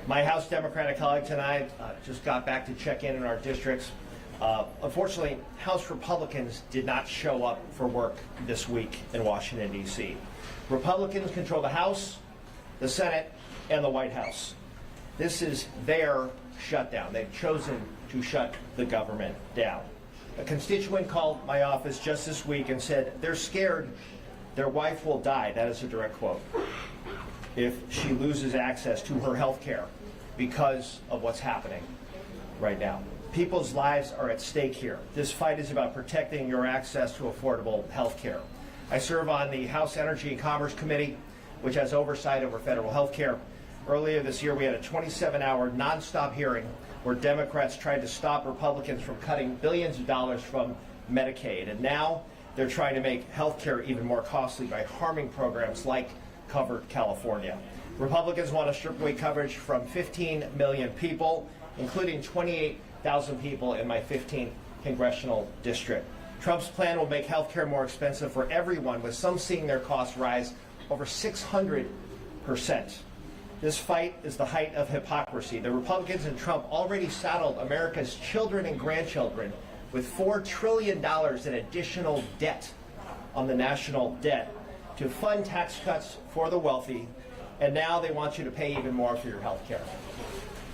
My House Democratic colleagues and I just got back to check in our districts. Unfortunately, House Republicans did not show up for work this week in Washington, D.C. Republicans control the House, the Senate, and the White House. This is their shutdown. They've chosen to shut the government down. A constituent called my office just this week and said they're scared their wife will die, that is a direct quote, if she loses access to her health care because of what's happening right now. People's lives are at stake here. This fight is about protecting your access to affordable health care. I serve on the House Energy and Commerce Committee, which has oversight over federal health care. Earlier this year, we had a 27-hour nonstop hearing where Democrats tried to stop Republicans from cutting billions of dollars from Medicaid. And now they're trying to make health care even more costly by harming programs like Covered California. Republicans want to strip away coverage from 15 million people, including 28,000 people in my 15th congressional district. Trump's plan will make health care more expensive for everyone, with some seeing their costs rise over 600%. This fight is the height of hypocrisy. The Republicans and Trump already saddled America's children and grandchildren with $4 trillion in additional debt on the national debt to fund tax cuts for the wealthy, and now they want you to pay even more for your health care.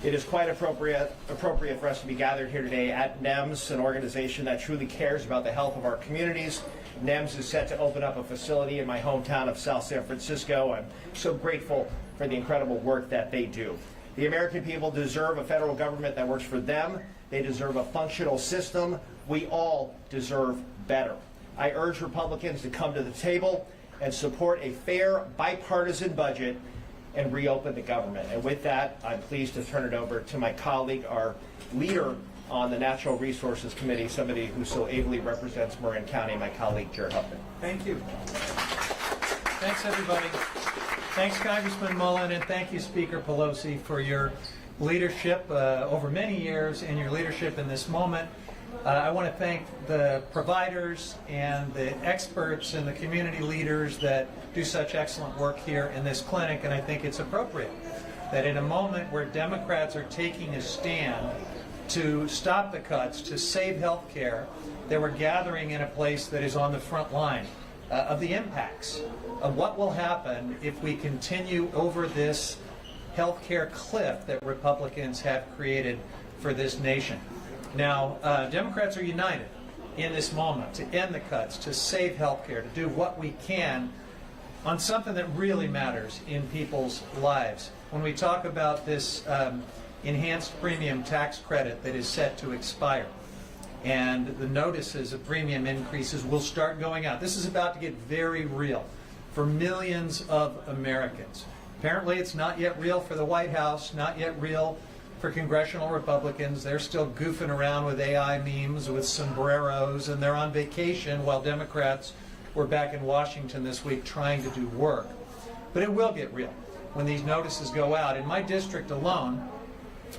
It is quite appropriate for us to be gathered here today at NEMS, an organization that truly cares about the health of our communities. NEMS is set to open up a facility in my hometown of South San Francisco. I'm so grateful for the incredible work that they do. The American people deserve a federal government that works for them. They deserve a functional system. We all deserve better. I urge Republicans to come to the table and support a fair, bipartisan budget and reopen the government. And with that, I'm pleased to turn it over to my colleague, our leader on the Natural Resources Committee, somebody who so ably represents Marin County, my colleague, Jared Huffman. Thank you. Thanks, everybody. Thanks, Congressman Mullen, and thank you, Speaker Pelosi, for your leadership over many years and your leadership in this moment. I want to thank the providers and the experts and the community leaders that do such excellent work here in this clinic, and I think it's appropriate that in a moment where Democrats are taking a stand to stop the cuts, to save health care, that we're gathering in a place that is on the front line of the impacts of what will happen if we continue over this health care cliff that Republicans have created for this nation. Now, Democrats are united in this moment to end the cuts, to save health care, to do what we can on something that really matters in people's lives. When we talk about this enhanced premium tax credit that is set to expire, and the notices of premium increases will start going out. This is about to get very real for millions of Americans. Apparently it's not yet real for the White House, not yet real for congressional Republicans. They're still goofing around with AI memes with sombreros, and they're on vacation while Democrats were back in Washington this week trying to do work. But it will get real when these notices go out. In my district alone,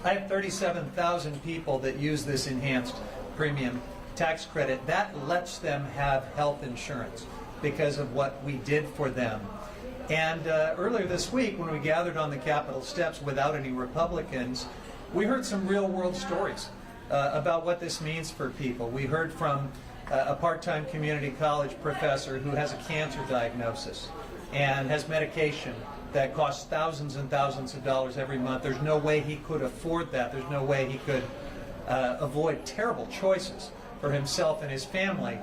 I have 37,000 people that use this enhanced premium tax credit. That lets them have health insurance because of what we did for them. And earlier this week, when we gathered on the Capitol steps without any Republicans, we heard some real-world stories about what this means for people. We heard from a part-time community college professor who has a cancer diagnosis and has medication that costs thousands and thousands of dollars every month. There's no way he could afford that. There's no way he could avoid terrible choices for himself and his family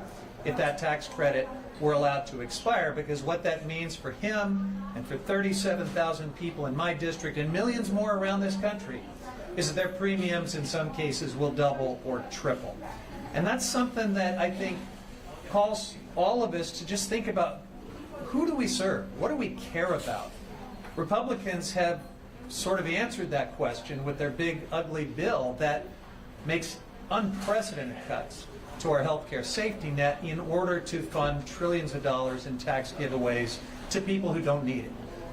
if that tax credit were allowed to expire, because what that means for him and for 37,000 people in my district and millions more around this country is that their premiums in some cases will double or triple. And that's something that I think calls all of us to just think about, who do we serve? What do we care about? Republicans have sort of answered that question with their big ugly bill that makes unprecedented cuts to our healthcare safety net in order to fund trillions of dollars in tax giveaways to people who don't need it,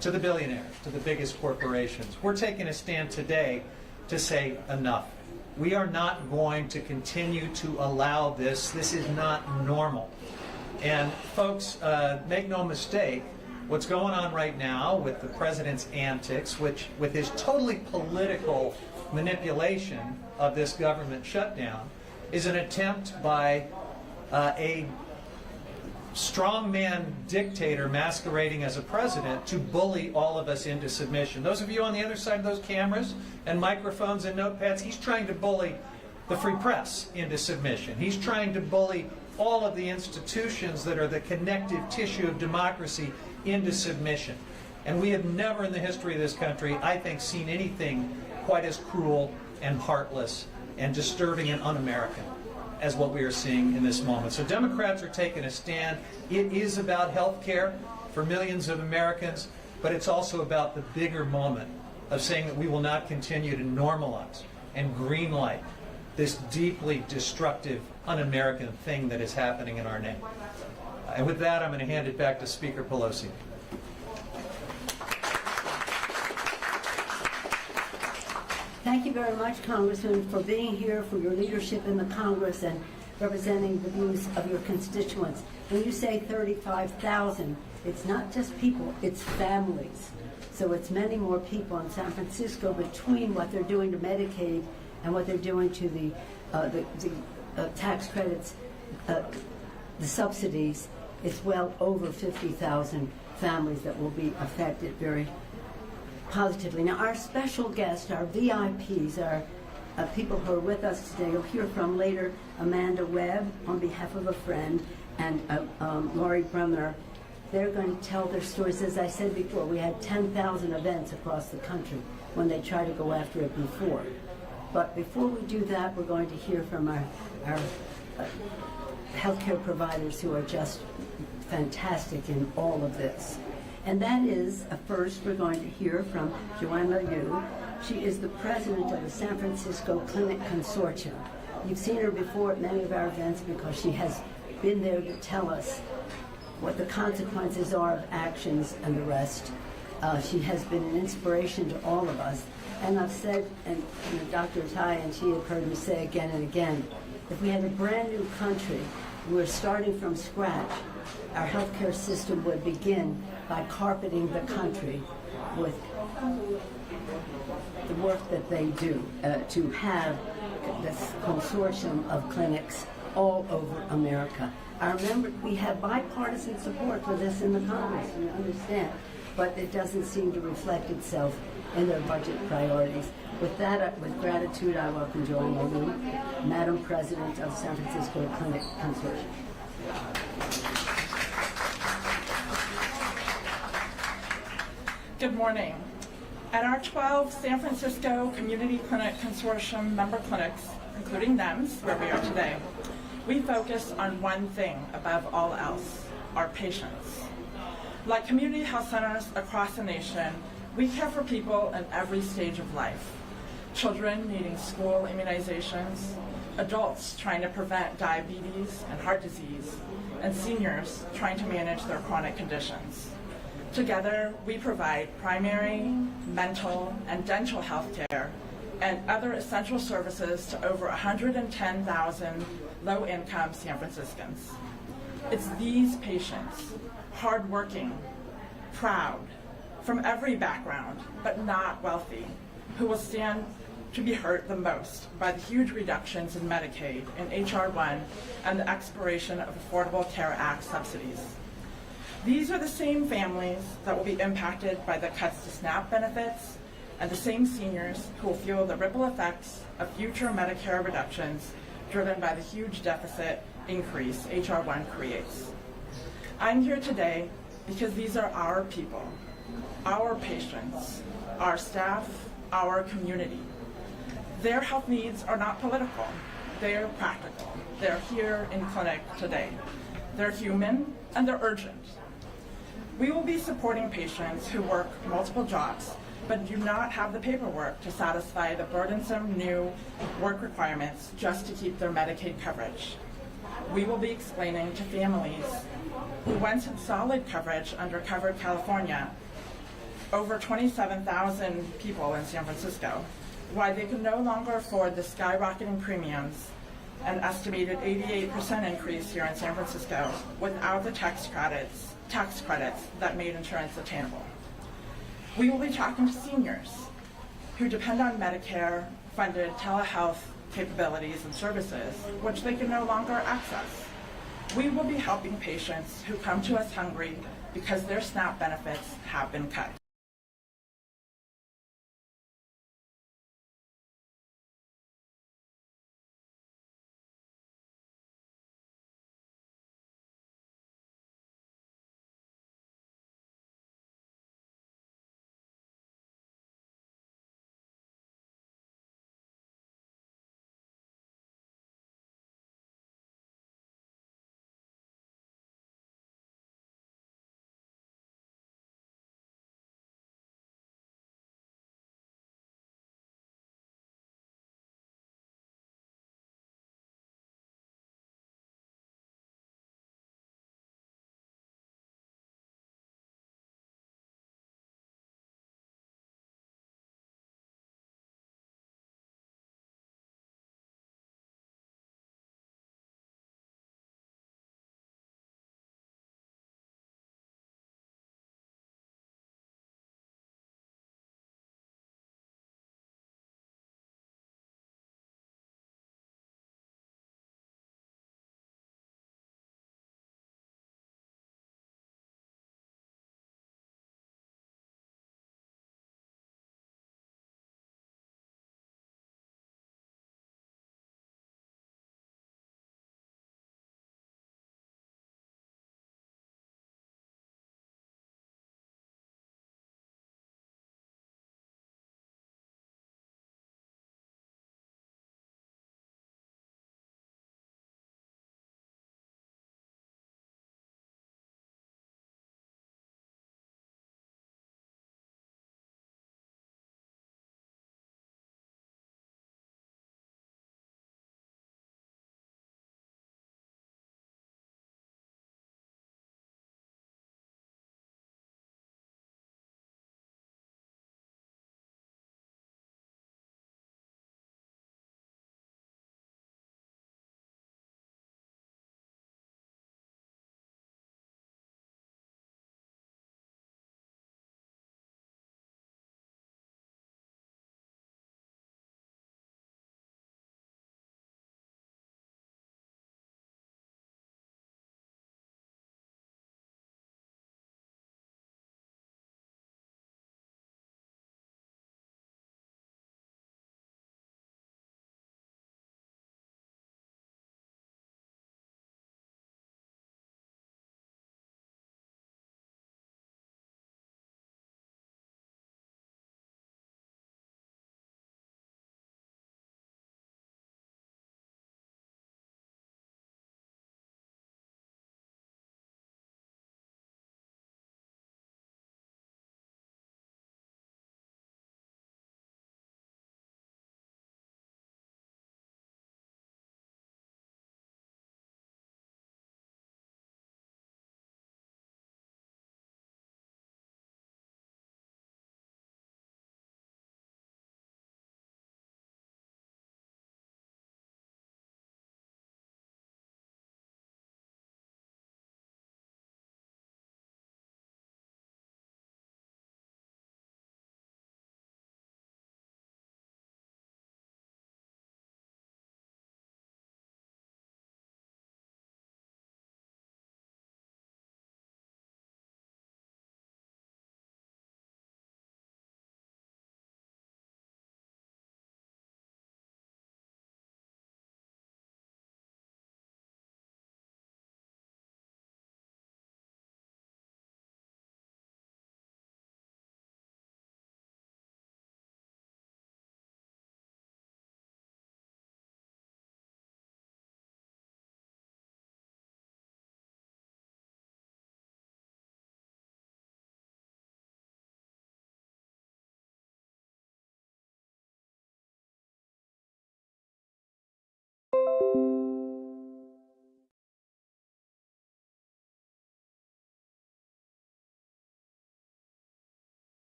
to the billionaires, to the biggest corporations. We're taking a stand today to say enough. We are not going to continue to allow this. This is not normal. And folks, make no mistake, what's going on right now with the president's antics, which with his totally political manipulation of this government shutdown, is an attempt by a strongman dictator masquerading as a president to bully all of us into submission. Those of you on the other side of those cameras and microphones and notepads, he's trying to bully the free press into submission. He's trying to bully all of the institutions that are the connective tissue of democracy into submission. And we have never in the history of this country, I think, seen anything quite as cruel and heartless and disturbing and un-American as what we are seeing in this moment. So Democrats are taking a stand. It is about health care for millions of Americans, but it's also about the bigger moment of saying that we will not continue to normalize and greenlight this deeply destructive, un-American thing that is happening in our name. And with that, I'm going to hand it back to Speaker Pelosi. Thank you very much, Congressman, for being here, for your leadership in the Congress and representing the views of your constituents. When you say 35,000, it's not just people, it's families. So it's many more people in San Francisco between what they're doing to Medicaid and what they're doing to the tax credits, the subsidies. It's well over 50,000 families that will be affected very positively. Now, our special guests, our VIPs, are people who are with us today. You'll hear from later Amanda Webb on behalf of a friend and Laurie Bremner. They're going to tell their stories. As I said before, we had 10,000 events across the country when they tried to go after it before. But before we do that, we're going to hear from our healthcare providers who are just fantastic in all of this. And that is, first, we're going to hear from Joanna Liu. She is the president of the San Francisco Clinic Consortium. You've seen her before at many of our events because she has been there to tell us what the consequences are of actions and the rest. She has been an inspiration to all of us. And I've said, and Dr. Tai and she have heard me say again and again, if we had a brand new country, we're starting from scratch, our healthcare system would begin by carpeting the country with the work that they do to have this consortium of clinics all over America. we have bipartisan support for this in the Congress, you understand, but it doesn't seem to reflect itself in their budget priorities. With that, with gratitude, I welcome Joanne Malou, Madam President of San Francisco Clinic Consortium. Good morning. At our 12 San Francisco Community Clinic Consortium member clinics, including NEMS, where we are today, we focus on one thing above all else, our patients. Like community health centers across the nation, we care for people in every stage of life. Children needing school immunizations, adults trying to prevent diabetes and heart disease, and seniors trying to manage their chronic conditions. Together, we provide primary, mental, and dental health care and other essential services to over 110,000 low-income San Franciscans. It's these patients, hardworking, proud, from every background, but not wealthy, who will stand to be hurt the most by the huge reductions in Medicaid in H.R. 1 and the expiration of Affordable Care Act subsidies. These are the same families that will be impacted by the cuts to SNAP benefits and the same seniors who will feel the ripple effects of future Medicare reductions driven by the huge deficit increase H.R. 1 creates. I'm here today because these are our people, our patients, our staff, our community. Their health needs are not political, they're practical. They're here in clinic today. They're human and they're urgent. We will be supporting patients who work multiple jobs but do not have the paperwork to satisfy the burdensome new work requirements just to keep their Medicaid coverage. We will be explaining to families who once had solid coverage under Covered California, over 27,000 people in San Francisco, why they can no longer afford the skyrocketing premiums, an estimated 88% increase here in San Francisco without the tax credits that made insurance attainable. We will be talking to seniors who depend on Medicare-funded telehealth capabilities and services, which they can no longer access. We will be helping patients who come to us hungry because their SNAP benefits have been cut.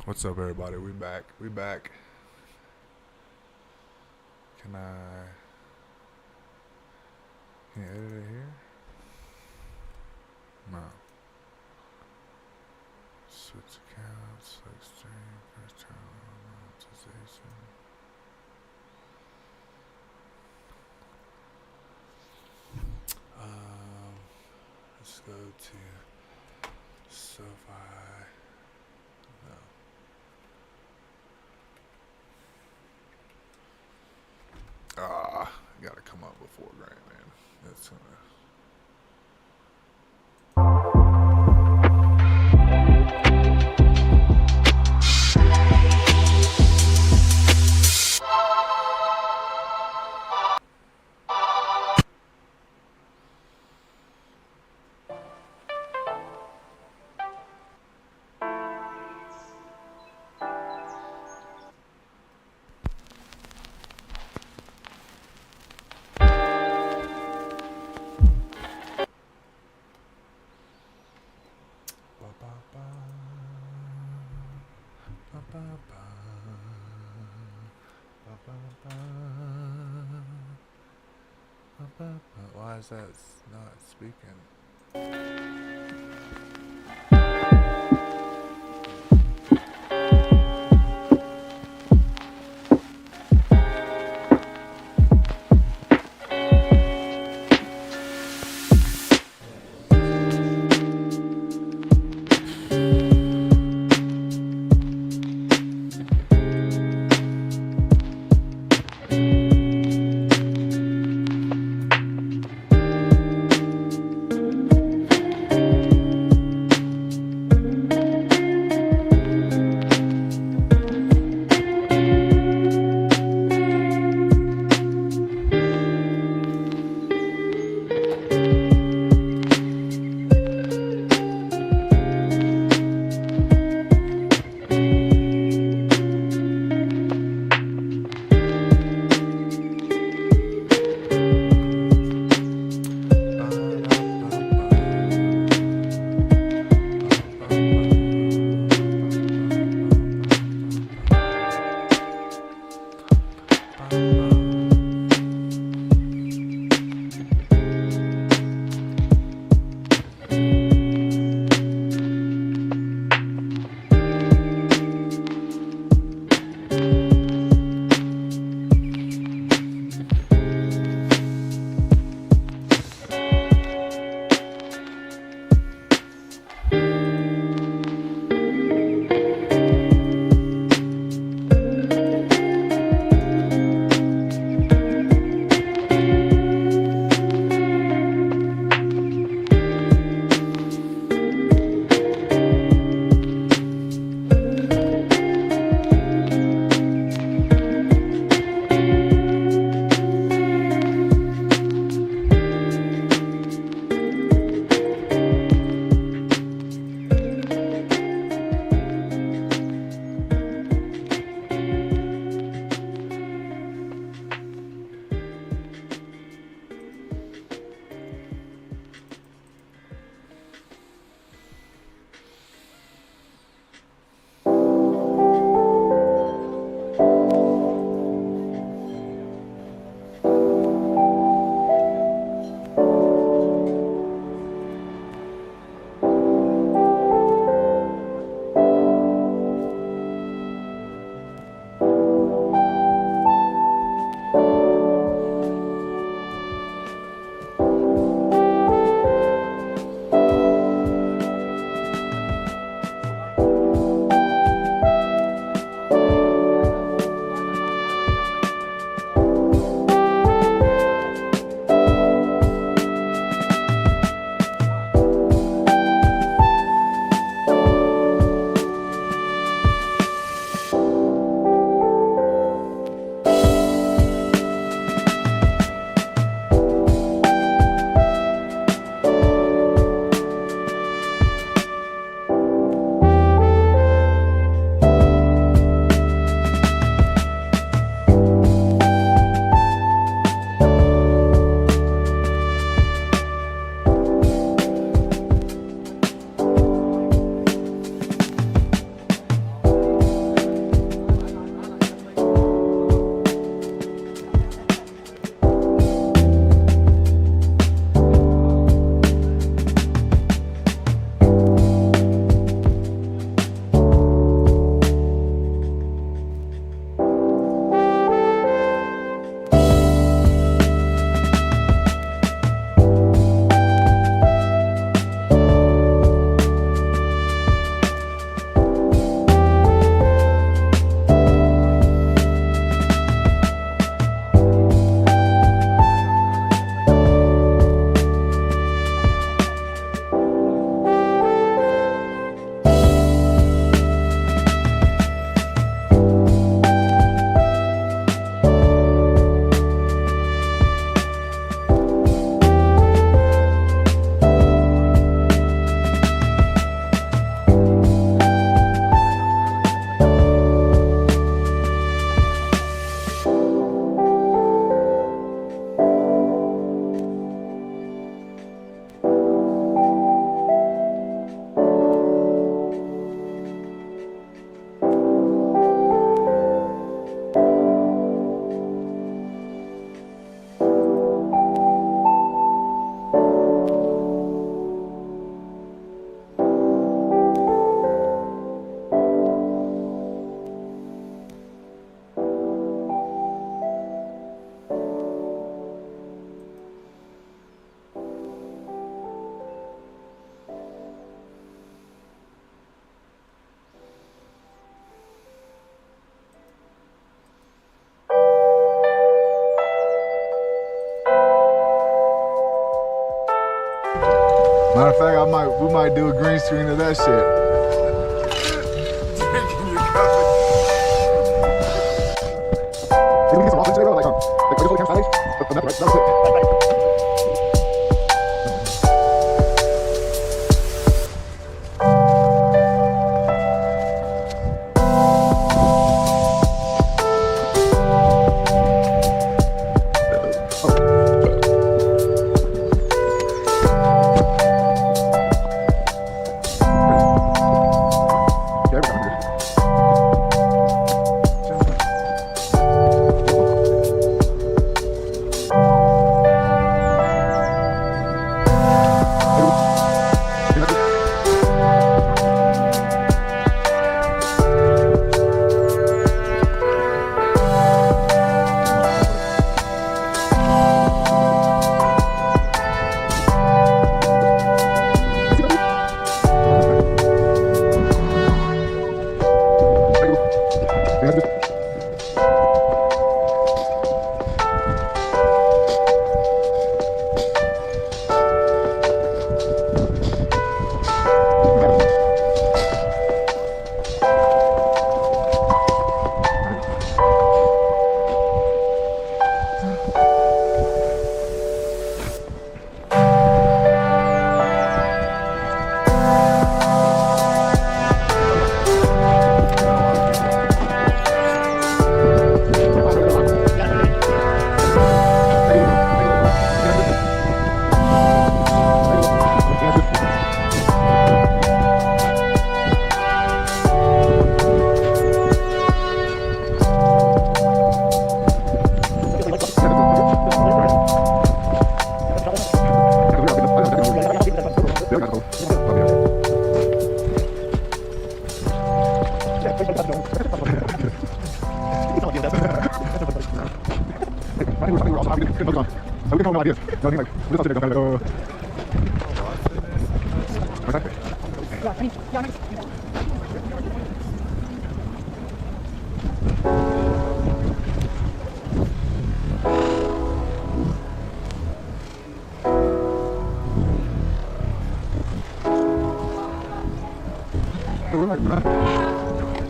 What's up, everybody? We back. We back. Can I edit it here? No. Switch accounts, select stream, first turn on monetization. Let's go to SoFi. No. Gotta come up with $4 grand, man. That's why is that not speaking? Matter of fact, we might do a green screen of that shit.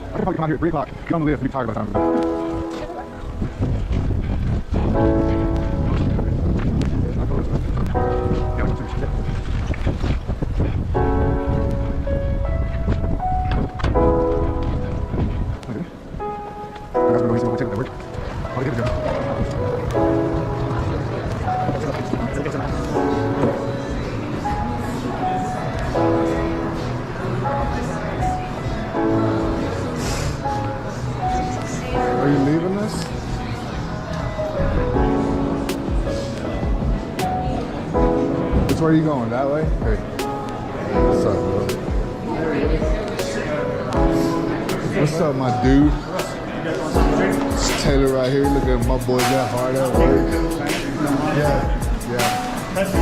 I can probably come out here at 3 o'clock. Get on the list and be tired by the time. Are you leaving us? Which way are you going? That way? Hey. What's up, bro? What's up, my dude? It's Taylor right here. Look at my boy got hard at work. Yeah. That's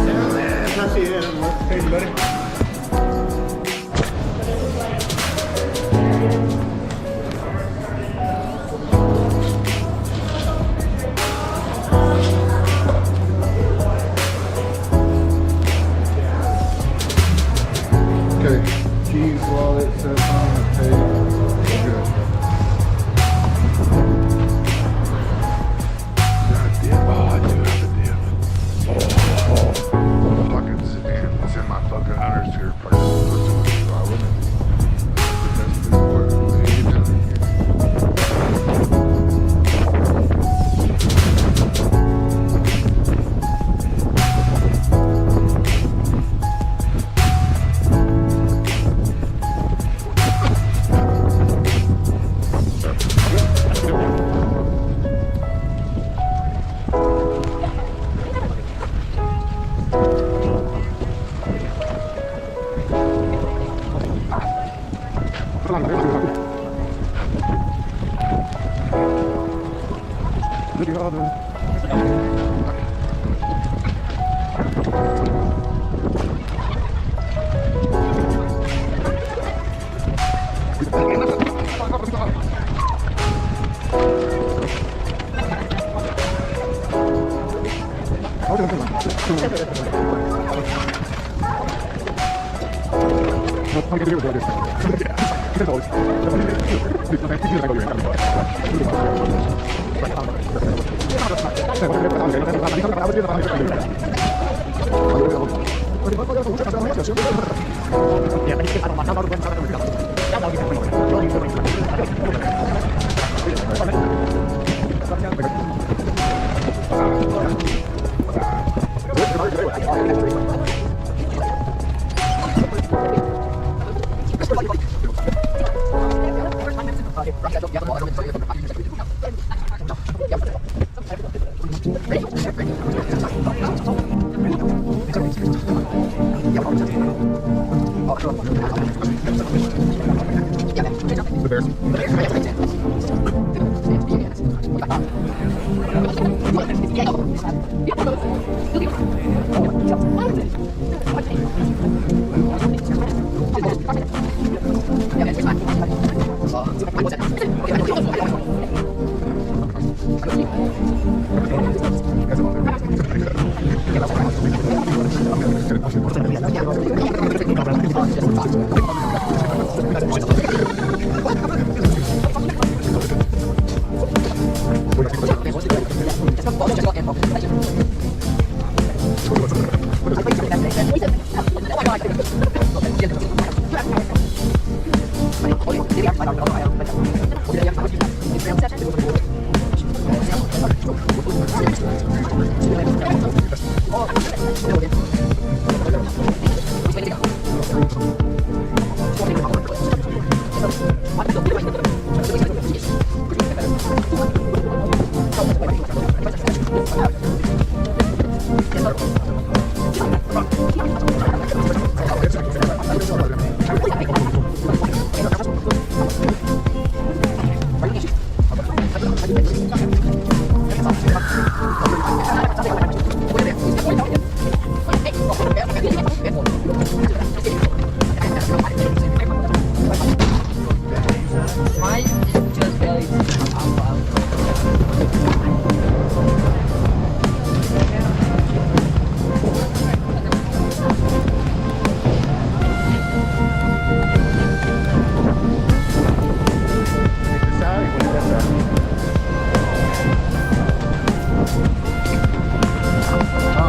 it. Hey, buddy. Keys, wallet, cell phone, pay. Good. Oh, I do have a dip. Oh, pockets and it's in my fucking hunter's here. So I wouldn't. That's the part.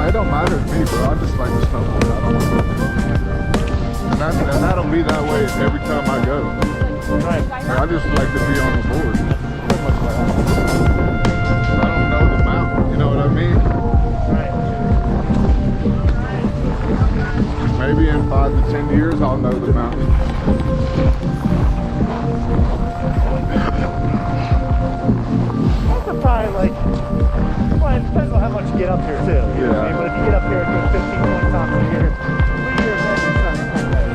It don't matter to me, bro. I just like to snowboard. And that'll be that way every time I go. Right. I just like to be on the board. I don't know the mountain, you know what I mean? Right. Maybe in 5 to 10 years I'll know the mountain. Those are probably like, well, it depends on how much you get up here too. You know what I mean? But if you get up here and do 15, 20 times a year, 3 years in, you're starting to come back.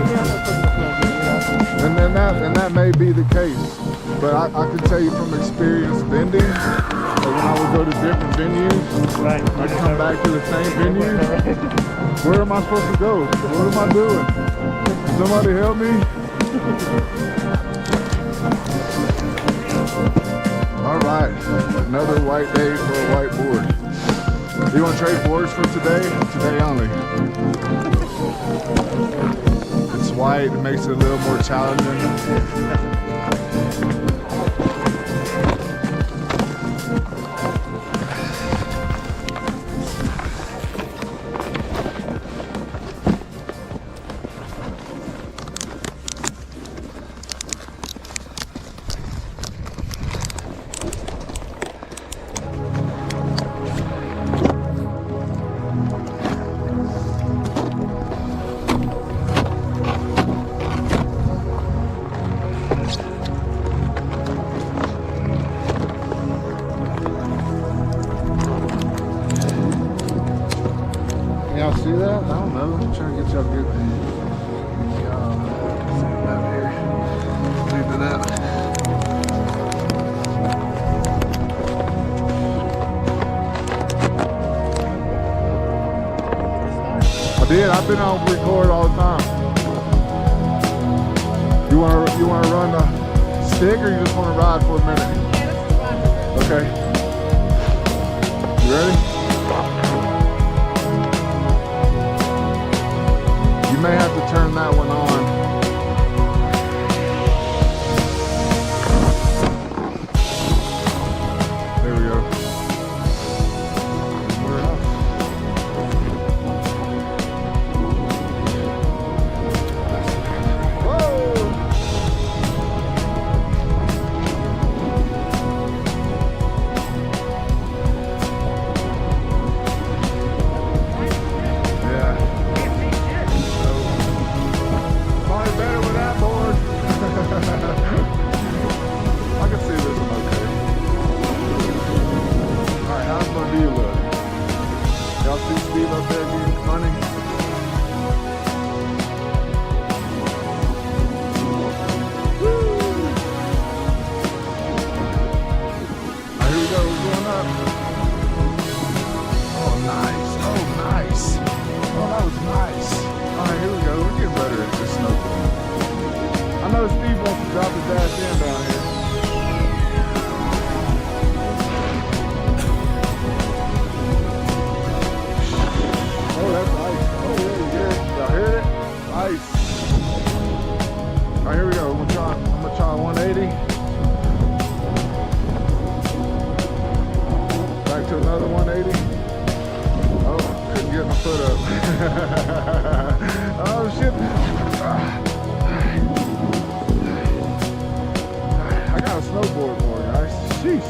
Yeah, that's pretty much what you know. And that may be the case, but I can tell you from experience vending, that when I would go to different venues, right. I'd come back to the same venue. Where am I supposed to go? What am I doing? Somebody help me? All right, another white day for a white board. You want to trade boards for today? Today only. It's white, it makes it a little more challenging. Y'all see that? I don't know. I'm trying to get y'all good. Over here. Leaving that. I did. I've been on record all the time. You wanna run the stick, or you just wanna ride for a minute? Okay. You ready? You may have to turn that one on. get my foot up. Oh shit. I got a snowboard more, guys. Jeez.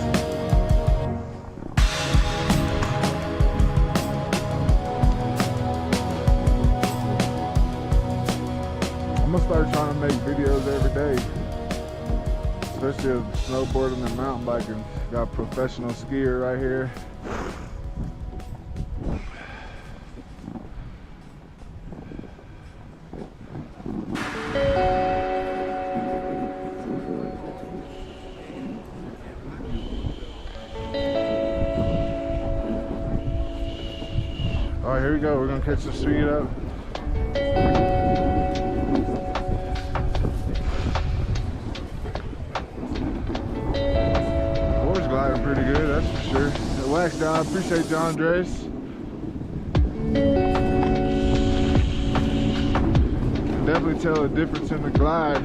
I'm gonna start trying to make videos every day, especially of snowboarding and mountain biking. Got a professional skier right here. All right, here we go. We're gonna catch the speed up. Gliding pretty good, that's for sure. The wax job, appreciate you, Andres. Definitely tell the difference in the glide.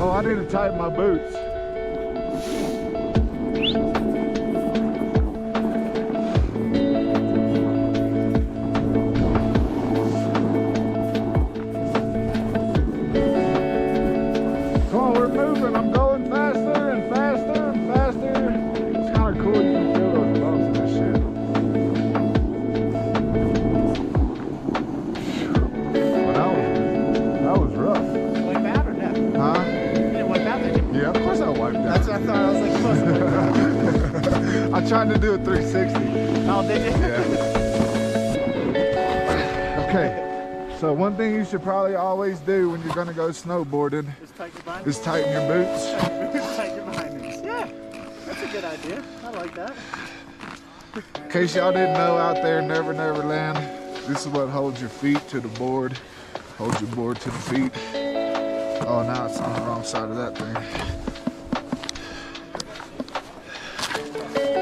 Oh, I need to tighten my boots. Come on, we're moving. I'm going faster and faster and faster. It's kind of cool. You can feel those bumps and this shit. But that was rough. Wipe out or no? Huh? You didn't wipe out, did you? Yeah, of course I wiped out. That's what I thought. I was like, close to wipe out. I tried to do a 360. Oh, did you? Yeah. Okay. So one thing you should probably always do when you're gonna go snowboarding is tighten your boots. Tighten your bindings. Yeah, that's a good idea. I like that. In case y'all didn't know out there, Never Never Land, this is what holds your feet to the board. Hold your board to the feet. Oh, now it's on the wrong side of that thing.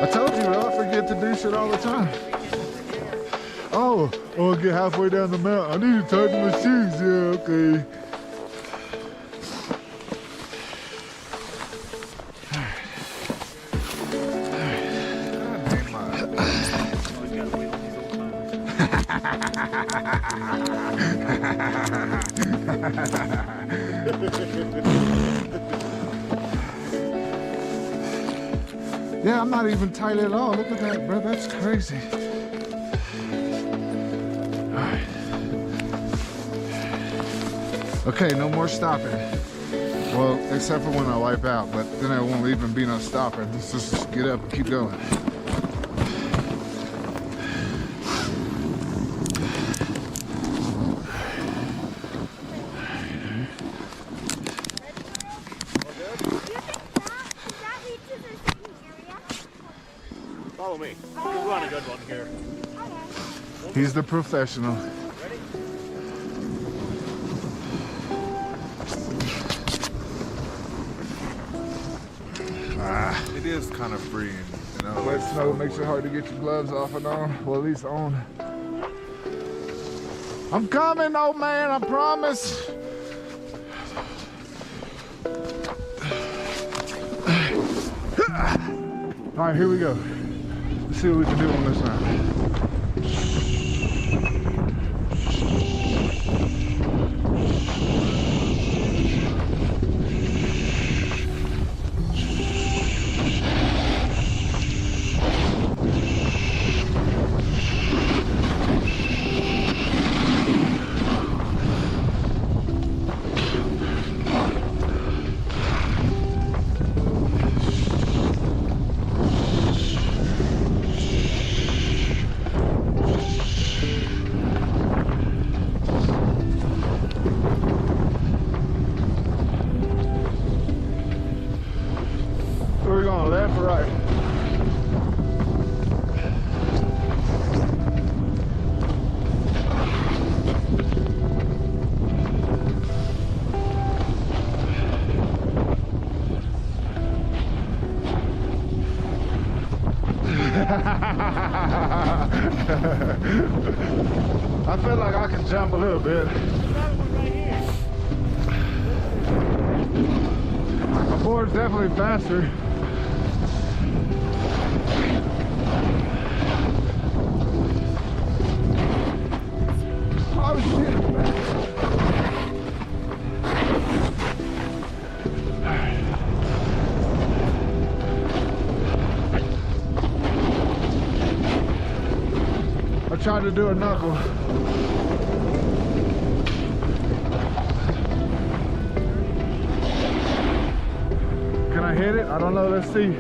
I told you, bro, I forget to do shit all the time. Oh, I'll get halfway down the mountain. I need to tighten my shoes. Yeah, okay. Yeah, I'm not even tight at all. Look at that, bro. That's crazy. All right. Okay, no more stopping. Well, except for when I wipe out, but then there won't even be no stopping. Let's just get up and keep going. Follow me. We'll run a good one here. He's the professional. It is kind of freeing, you know. Wet snow makes it hard to get your gloves off and on. Well, at least on. I'm coming, old man, I promise. All right, here we go. Let's see what we can do on this round. We're going left or right? I feel like I can jump a little bit. My board's definitely faster. Oh shit! I tried to do a knuckle. Can I hit it? I don't know. Let's see.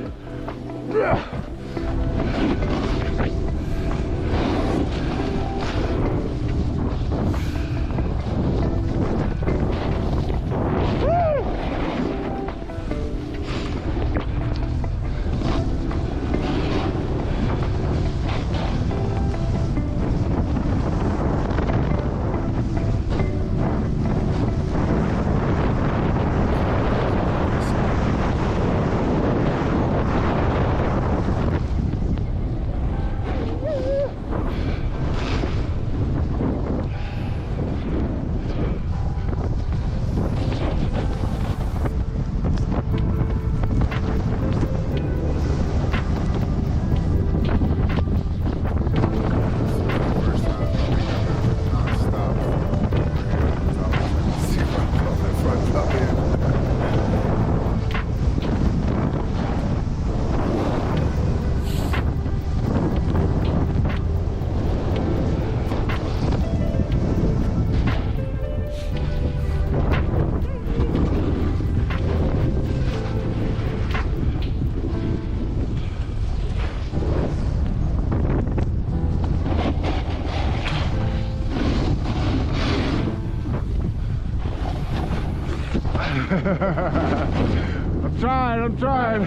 I'm trying.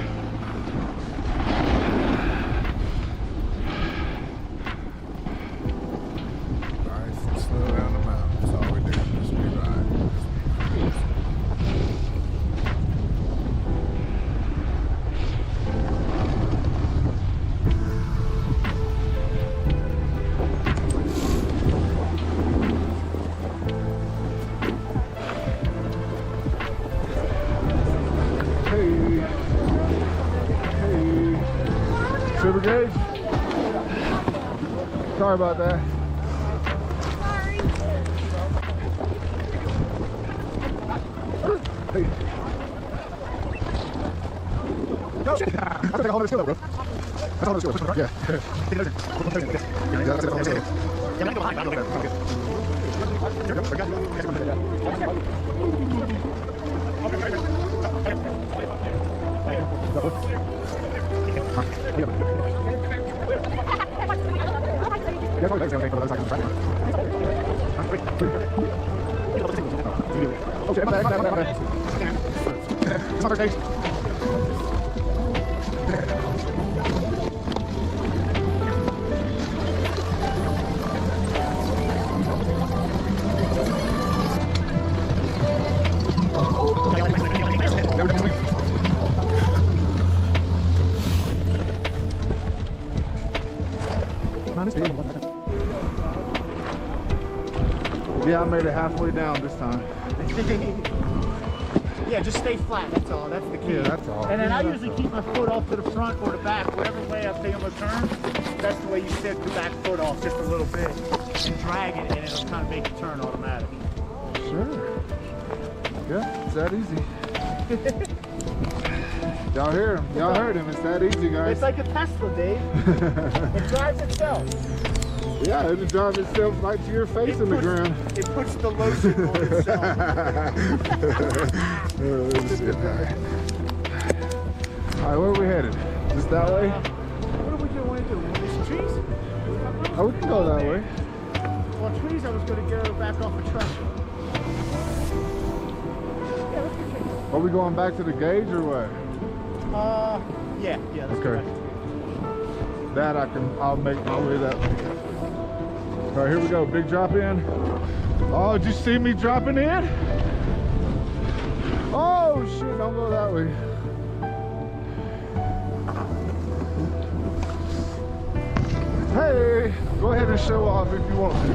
Nice and slow down the mountain. That's all we do. Just be riding. Super gauge. Sorry about that. Hey. Go. That's like a whole other skill, bro. That's a whole other skill. Yeah. Yeah, that's a whole other skill. Yeah, I'm gonna go behind. I'm gonna go there. Here we Okay, my bad. It's not first Yeah, I made it halfway down this time. Yeah, just stay flat, that's all. That's the key. Yeah, that's all. And then I usually keep my foot off to the front or the back. Whatever way I'm taking my turn, that's the way you sit the back foot off just a little bit. And drag it, and it'll kind of make the turn automatic. Sure. Yeah, it's that easy. Y'all hear him. Y'all heard him. It's that easy, guys. It's like a Tesla, Dave. It drives itself. Yeah, it'll drive itself right to your face in the ground. It puts the lotion on itself. Oh, shit. All right, where are we headed? Just that way? What do we want to do? These trees? Oh, we can go that way. Well, trees, I was going to go back off a truck. Yeah, let's go trees. Are we going back to the gauge or what? Yeah, that's okay. That I'll make my way that way. All right, here we go. Big drop in. Oh, did you see me dropping in? Oh shit! Don't go that way. Hey, go ahead and show off if you want to.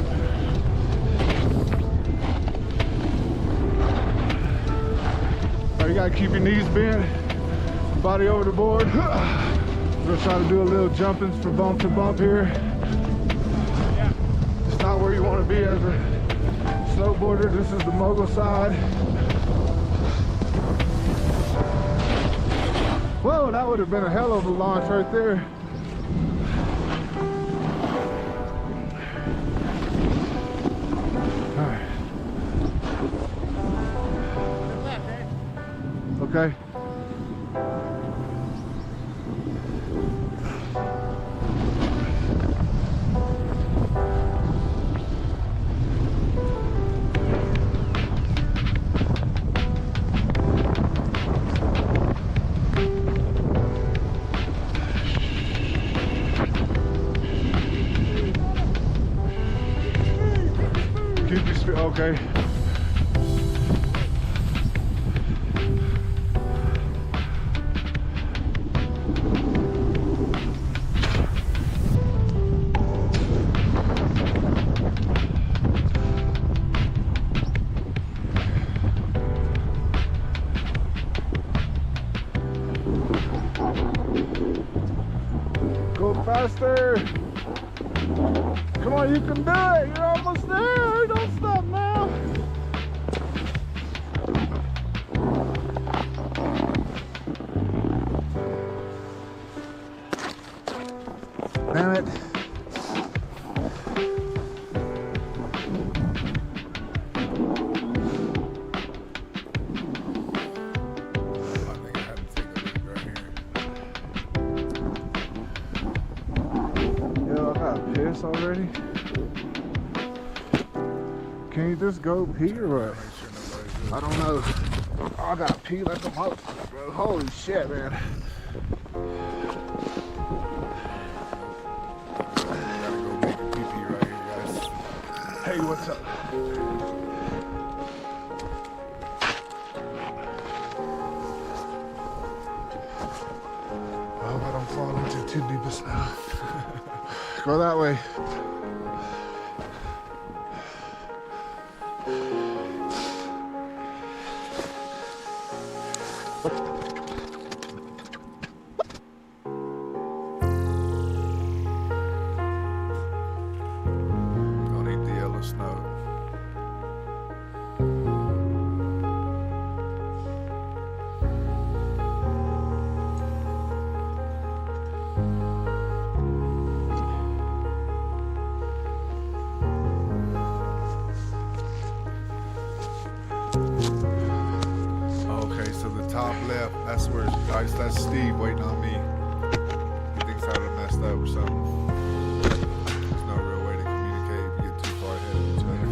All right, you gotta keep your knees bent, body over the board. We're gonna try to do a little jumping from bump to bump here. It's not where you want to be as a snowboarder. This is the mogul side. Whoa, that would have been a hell of a launch right there. Okay. Keep your speed. Okay. Go faster. Come on, you can do it. You're almost there. Don't stop now. Damn it. Piss already? Can you just go pee or what? I don't know. Oh, I gotta pee like a motherfucker, bro. Holy shit, man. Gotta go make a pee-pee right here, guys. Hey, what's up? I hope I don't fall into too deep a snow. Go that way. Don't eat the yellow snow. Okay, so the top left, that's where, guys, that's Steve waiting on me. He thinks I done messed up or something. There's no real way to communicate if you get too far ahead of each other.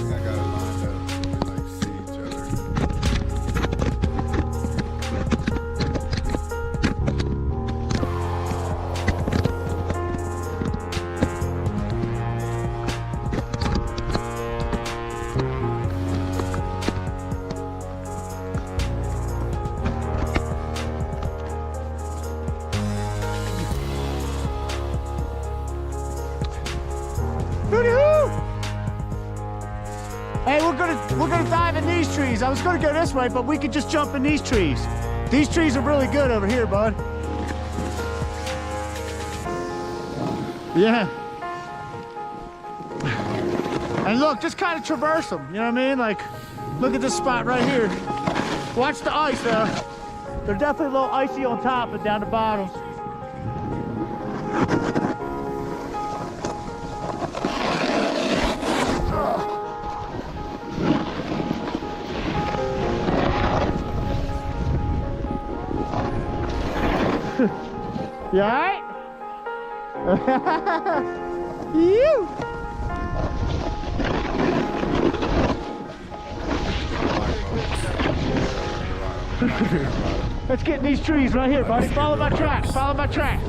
I got it lined up so we like see each other. Hey, we're gonna dive in these trees. I was gonna go this way, but we could just jump in these trees. These trees are really good over here, bud. Yeah. And look, just kind of traverse them. You know what I mean? Like, look at this spot right here. Watch the ice, though. They're definitely a little icy on top and down the bottom. You alright? You. Let's get in these trees right here, buddy. Follow my track. Follow my track.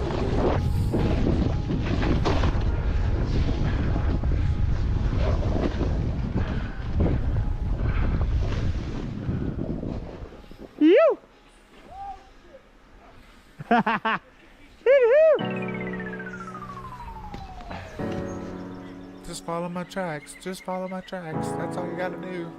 You. Just follow my tracks. Just follow my tracks. That's all you gotta do.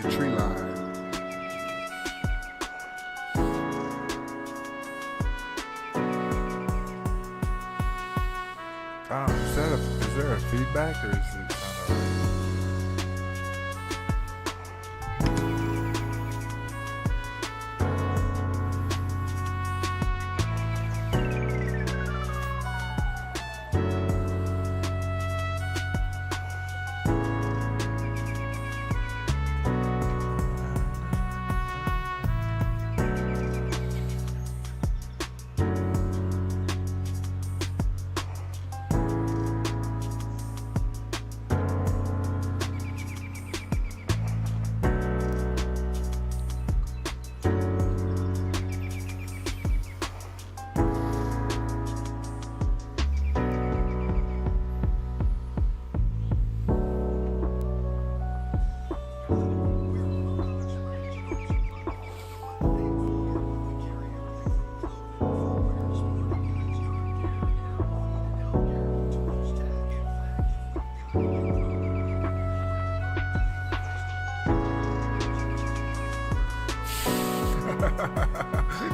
The tree line. Is there a feedback or is it kind of?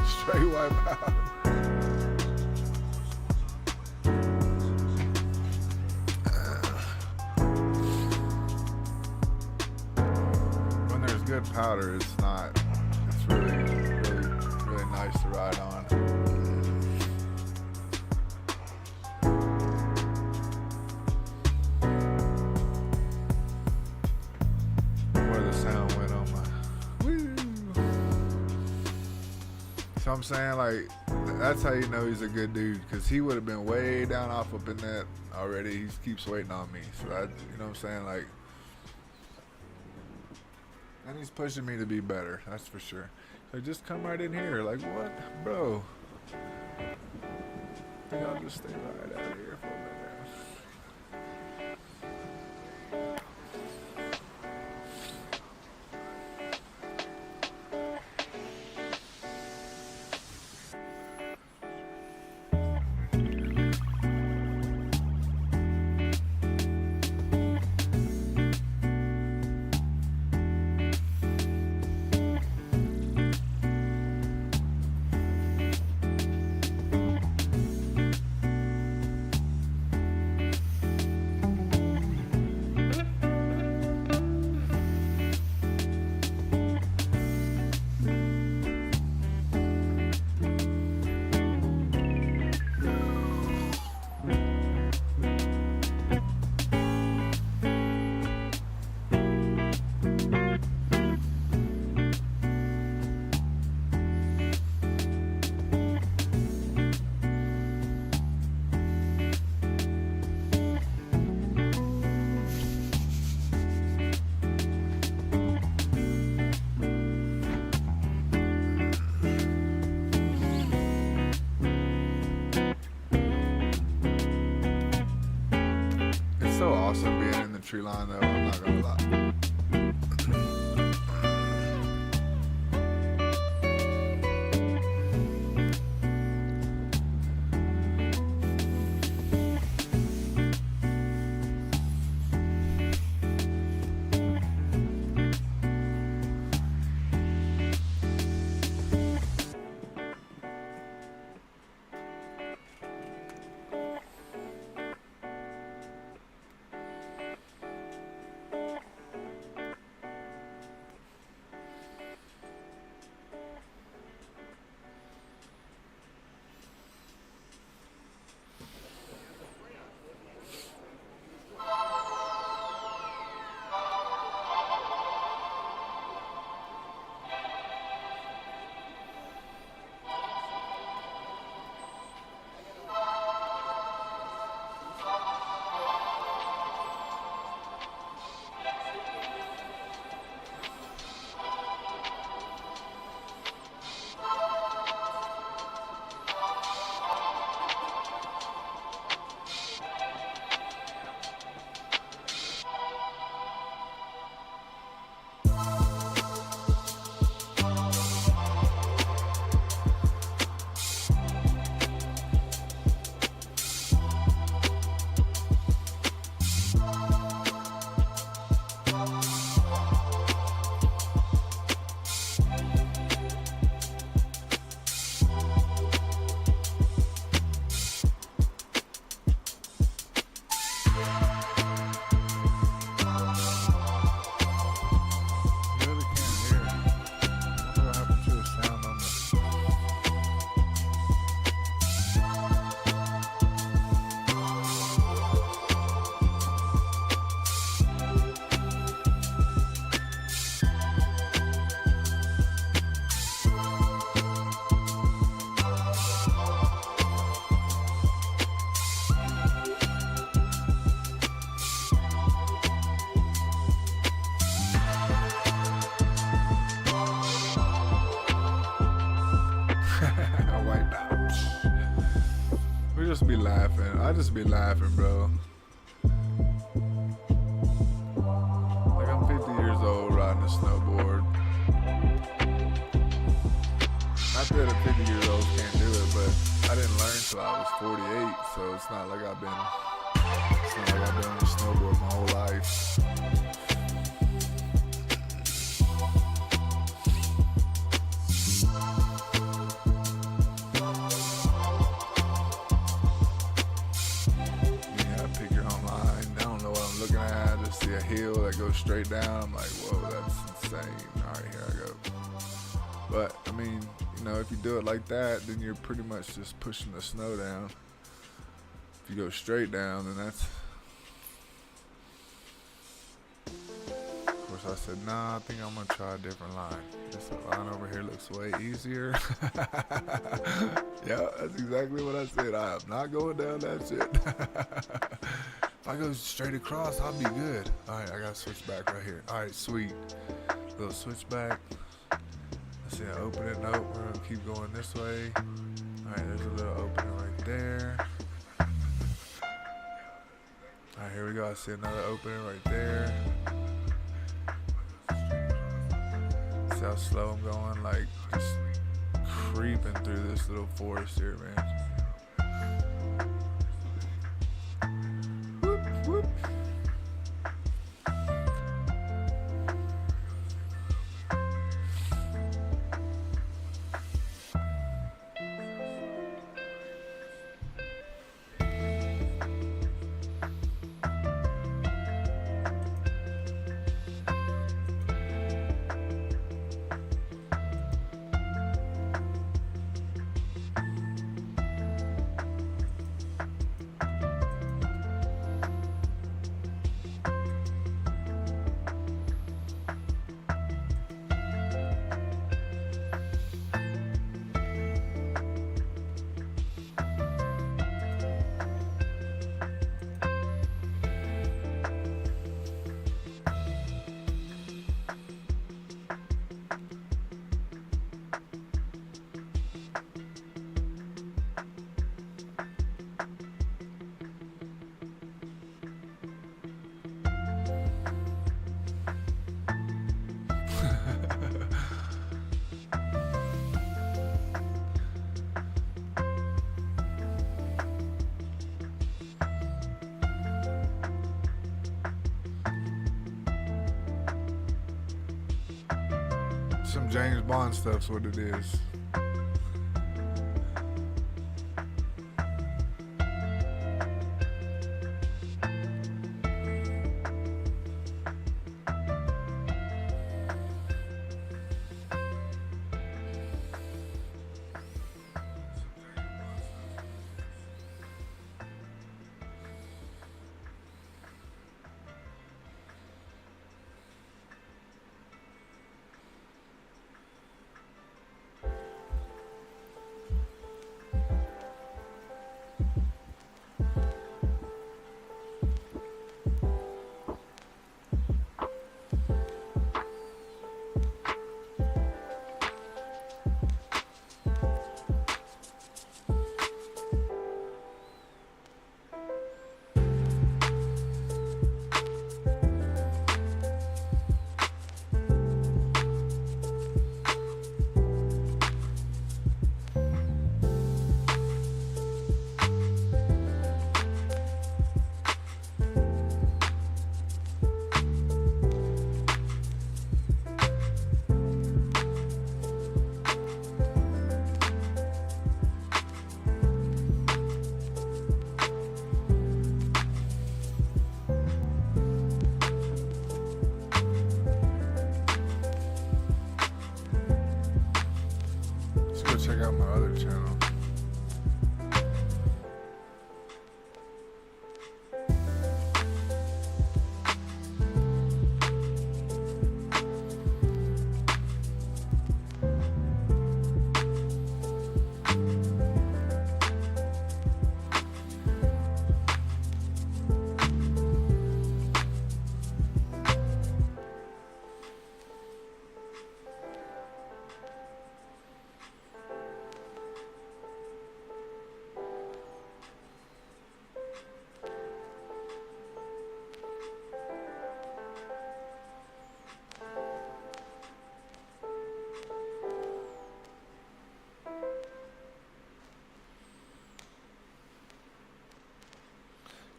Straight wipe out. When there's good powder, it's really nice to ride on. Where the sound went on my woo. So I'm saying, like, that's how you know he's a good dude, because he would have been way down off up in that already. He keeps waiting on me. So you know what I'm saying, like, and he's pushing me to be better, that's for sure. So just come right in here, like, what, bro? I think I'll just stay right out here for a minute. So awesome being in the tree line, though, I'm not gonna lie. laughing. I just be laughing, bro. Like I'm 50 years old riding a snowboard. Not that a 50-year-old can't do it, but I didn't learn till I was 48, so it's not like I've been on a snowboard my whole life. You gotta pick your own line. I don't know what I'm looking at. I just see a hill that goes straight down. I'm like, whoa, that's insane. All right, here I go. But I mean, you know, if you do it like that, then you're pretty much just pushing the snow down. If you go straight down, then that's... Of course, I said, nah, I think I'm gonna try a different line. This line over here looks way easier. Yeah, that's exactly what I said. I am not going down that shit. If I go straight across, I'll be good. All right, I gotta switch back right here. All right, sweet. Little switch back. See, I open it. Nope, we're gonna keep going this way. All right, there's a little opening right there. All right, here we go. I see another opening right there. See how slow I'm going? Like, just creeping through this little forest here, man. Whoop, whoop. Some James Bond stuff's what it is.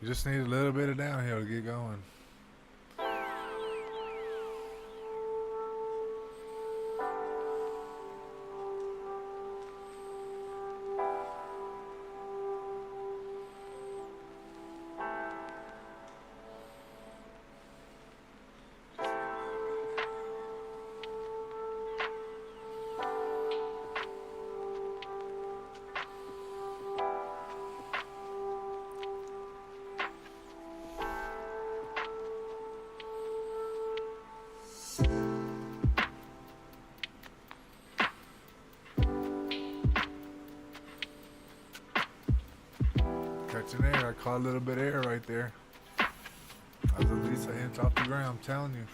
You just need a little bit of downhill to get going. Catching air, I caught a little bit of air right there. I was at least an inch off the ground, I'm telling you.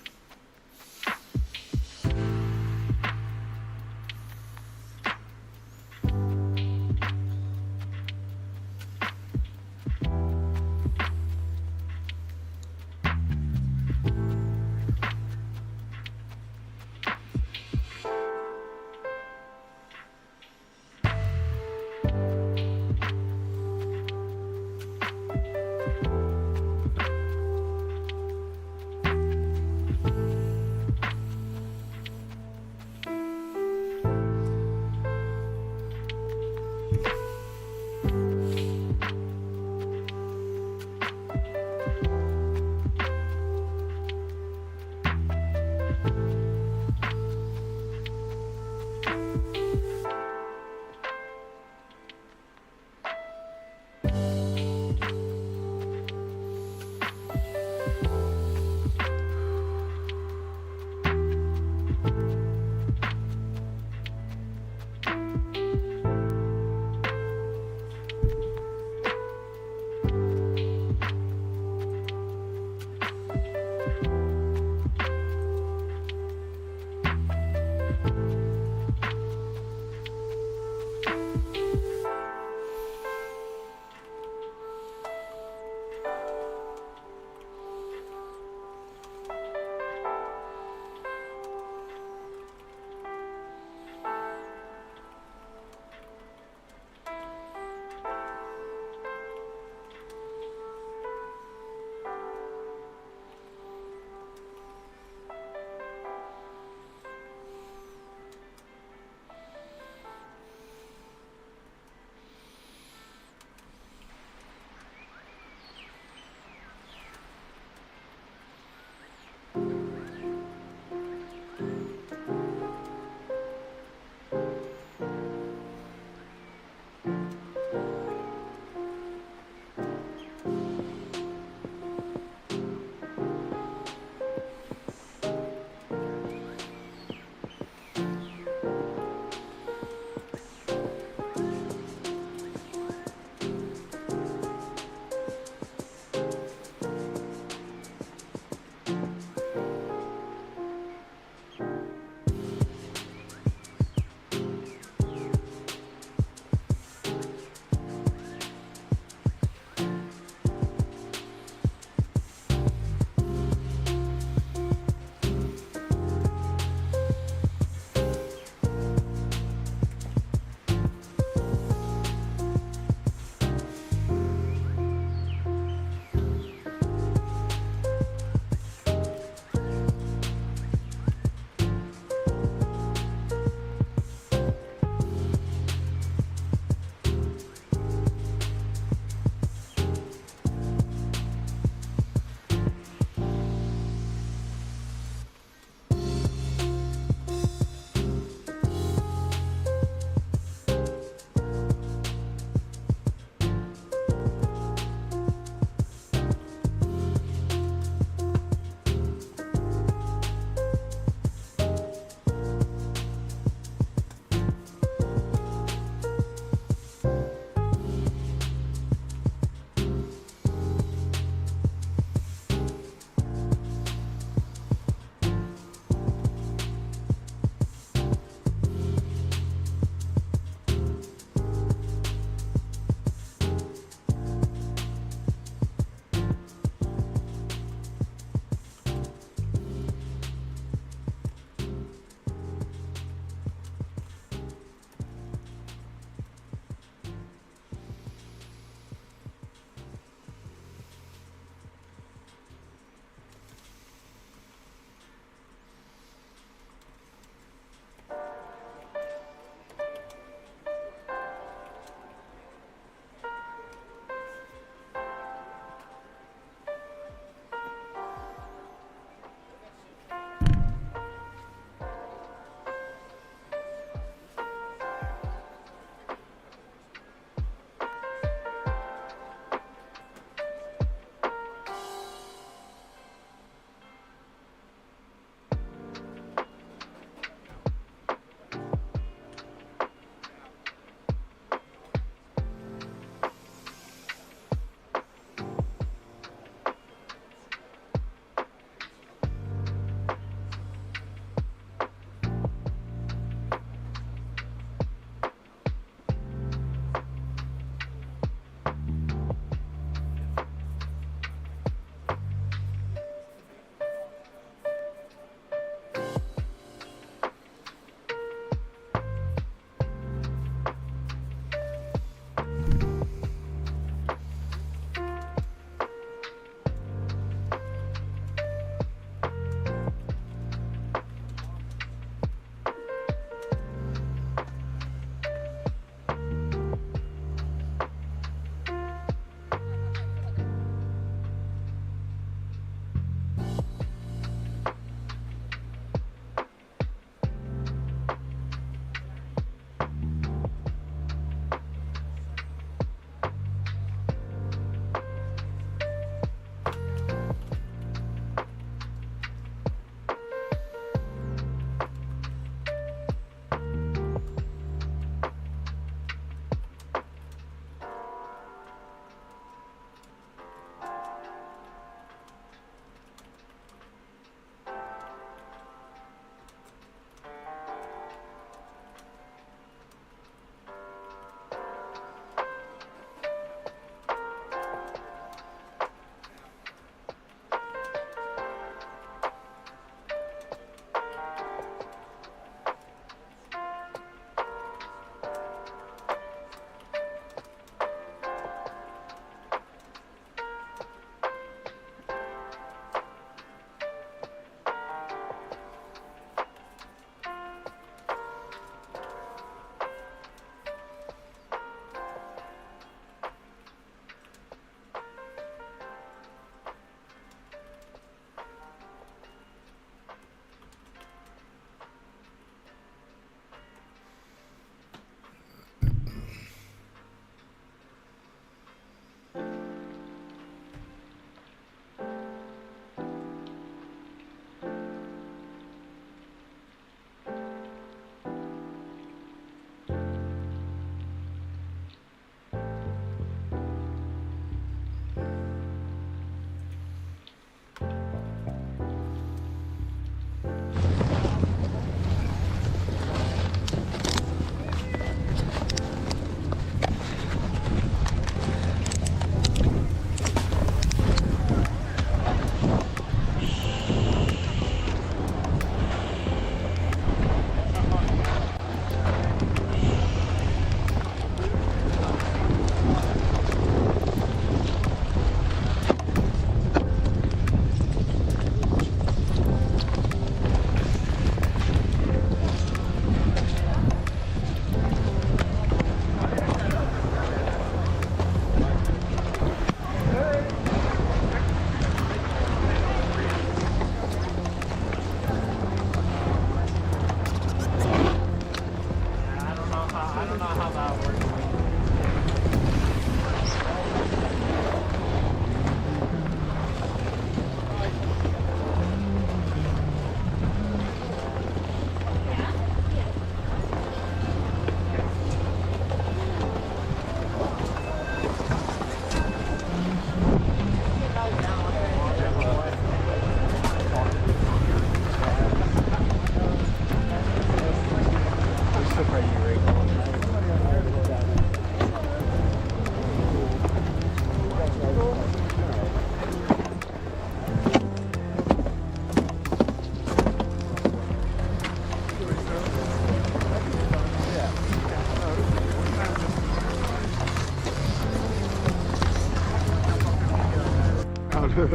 Tony,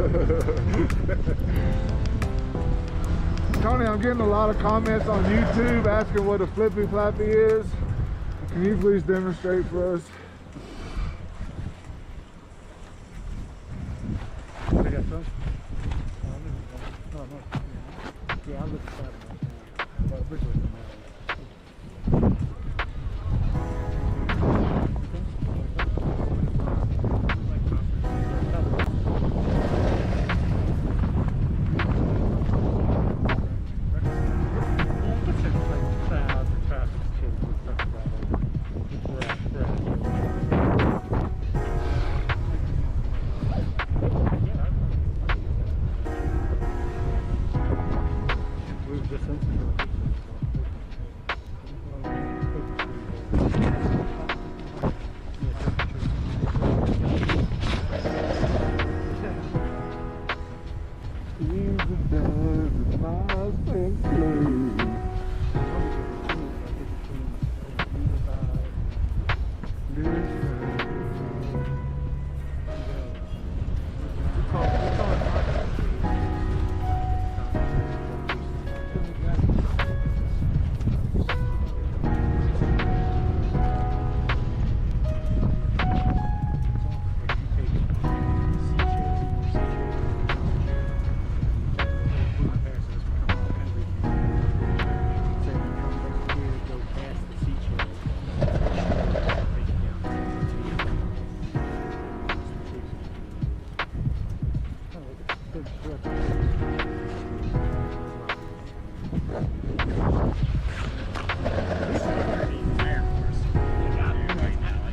I'm getting a lot of comments on YouTube asking what a flippy flappy is. Can you please demonstrate for us? Yeah, I'll look at that.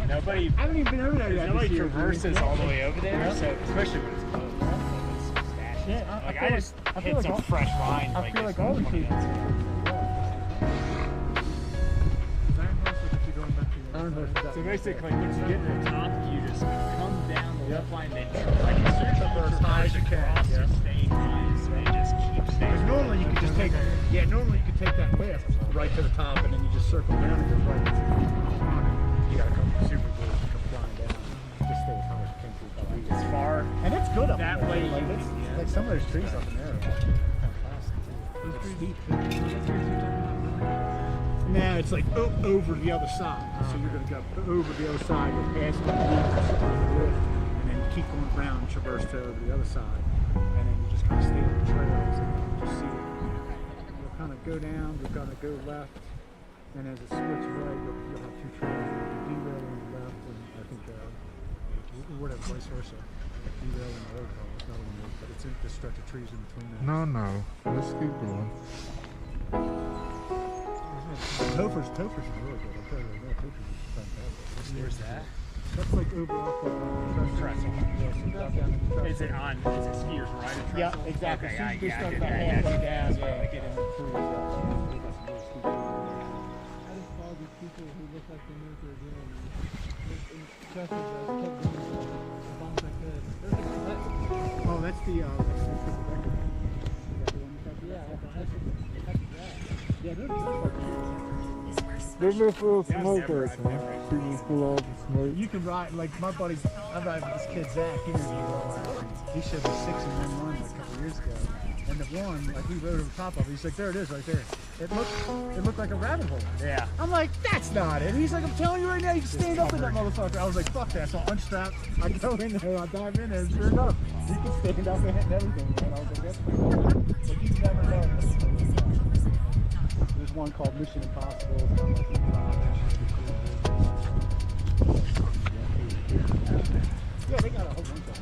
Nobody. I haven't even been over there yet. Nobody traverses all the way over there, so especially when it's closed. Yeah, like I just hit some fresh line. I feel like all the kids. So basically, once you get to the top, you just come down the left line, then like as soon as you traverse across, you stay high, so you just keep staying. Because normally you could just take, normally you could take that lift right to the top, and then you just circle down and go right. You gotta come super good, come flying down, just stay as high as you can through the top. As far, and it's good up that there. Way. Like some of those trees up in there are fantastic too. Those trees deep. Now it's like over the other side. So you're going to go over the other side, go past the lift, and then keep going around, traverse to over the other side. And then you just kind of stay on the trails and you just see it. You'll kind of go down, you'll kind of go left, and as it switches right, you'll have two trails. You'll derail on the left, and I think, whatever, vice versa. Derail on the road, it's not on the road, but it's in the stretch of trees in between there. No, let's keep going. Topher's is really good. I'll tell you right now, Topher's is fantastic. Where's that? That's like over off Trestle. Yeah, so down in Trestle. Is it skiers right at Trestle? Yeah, exactly. Okay, as soon as they start about halfway down, get in the trees. They got some real steep areas. I just saw these people who look like they know what they're doing. In Trestle, kept doing the bombs like this. Oh, that's the triple decker. Yeah, they're no full smokers, man. People pull off the smoke. You can ride, like my buddy's, I ride with this kid Zach. He showed me 6 in one run like a couple years ago. And the one, like we rode over the top of it, he's like, there it is right there. It looked like a rabbit hole. Yeah. I'm like, that's not it. He's like, I'm telling you right now, you can stand up in that motherfucker. I was like, fuck that. So I unstrap, I go in there, I dive in there, and sure enough, you can stand up in it and everything, man. I was like, that's pretty cool. But you never know. There's one called Mission Impossible. Yeah, they got a whole bunch of them.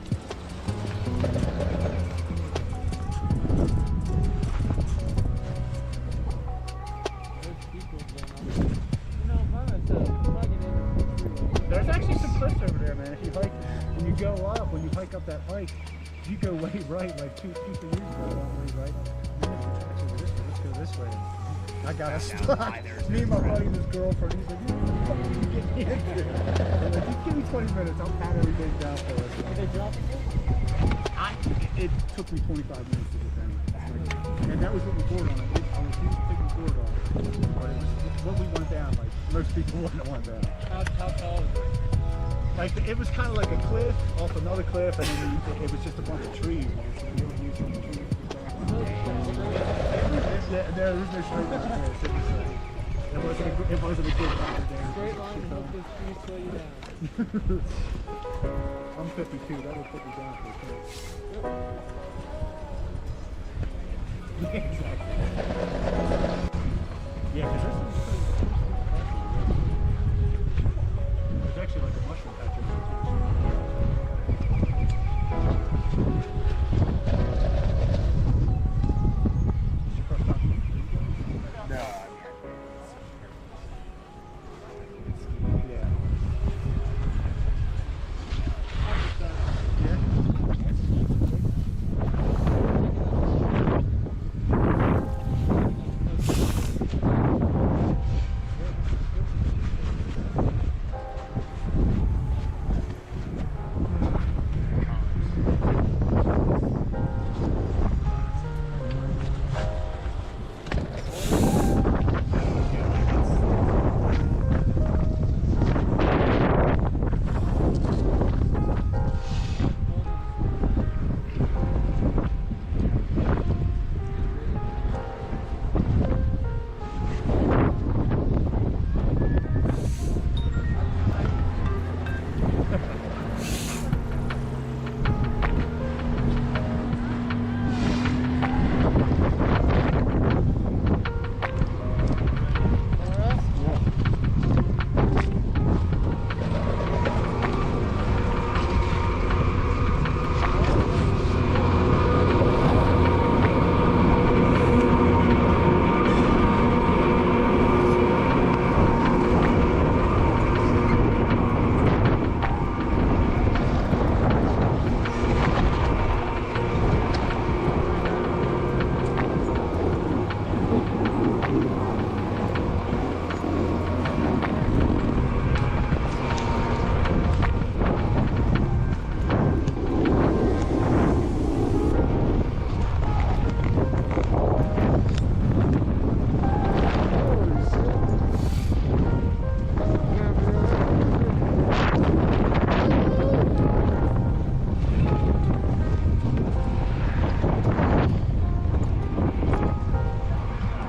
There's actually some cliffs over there, man. If you hike, when you go up, when you hike up that hike, you go way right, like 2 years ago, way right. Let's go this way. I got us stuck. Me and my buddy and his girlfriend, he's like, what are you getting me into? I'm like, just give me 20 minutes, I'll pat everything down for us. Did they drop it? It took me 25 minutes to get down. And that was what we poured on it. I was taking poured on it. But it was, when we went down, like, most people wouldn't have went down. How tall is it? Like it was kind of like a cliff off another cliff, and then it was just a bunch of trees. Yeah, there was no straight line there. It wasn't a good line there. Straight line and hope those trees slow you down. I'm 52. That would put me down for sure. Exactly. Yeah, because there's actually like a mushroom patch over there. No.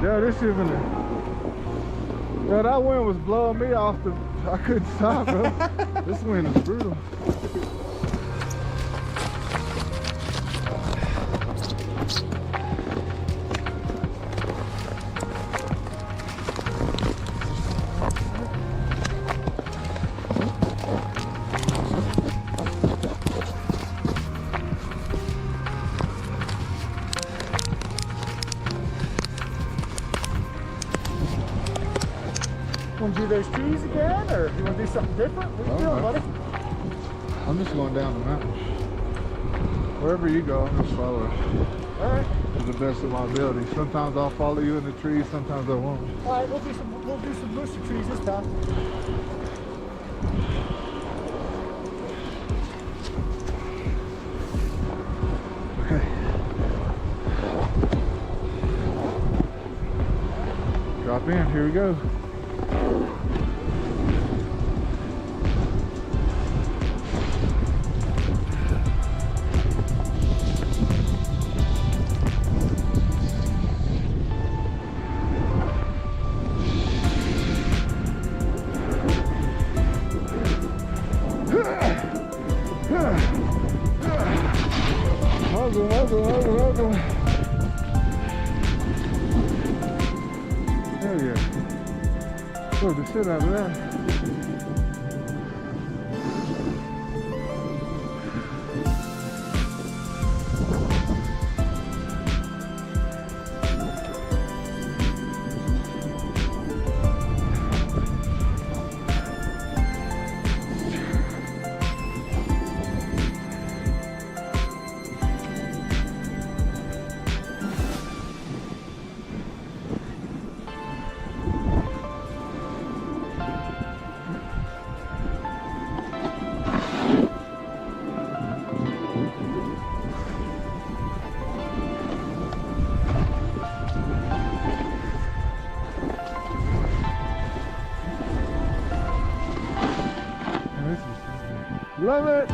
Yeah, this shit been. Yeah, that wind was blowing me off the. I couldn't stop, bro. This wind is brutal. Want to do those trees again, or you want to do something different? What are you doing, buddy? I'm just going down the mountain. Wherever you go, I'm just following. All right. To the best of my ability. Sometimes I'll follow you in the trees, sometimes I won't. All right, we'll do some booster trees this time. Okay. Drop in. Here we go. Welcome. Hell yeah. Love the shit out of that. Love it.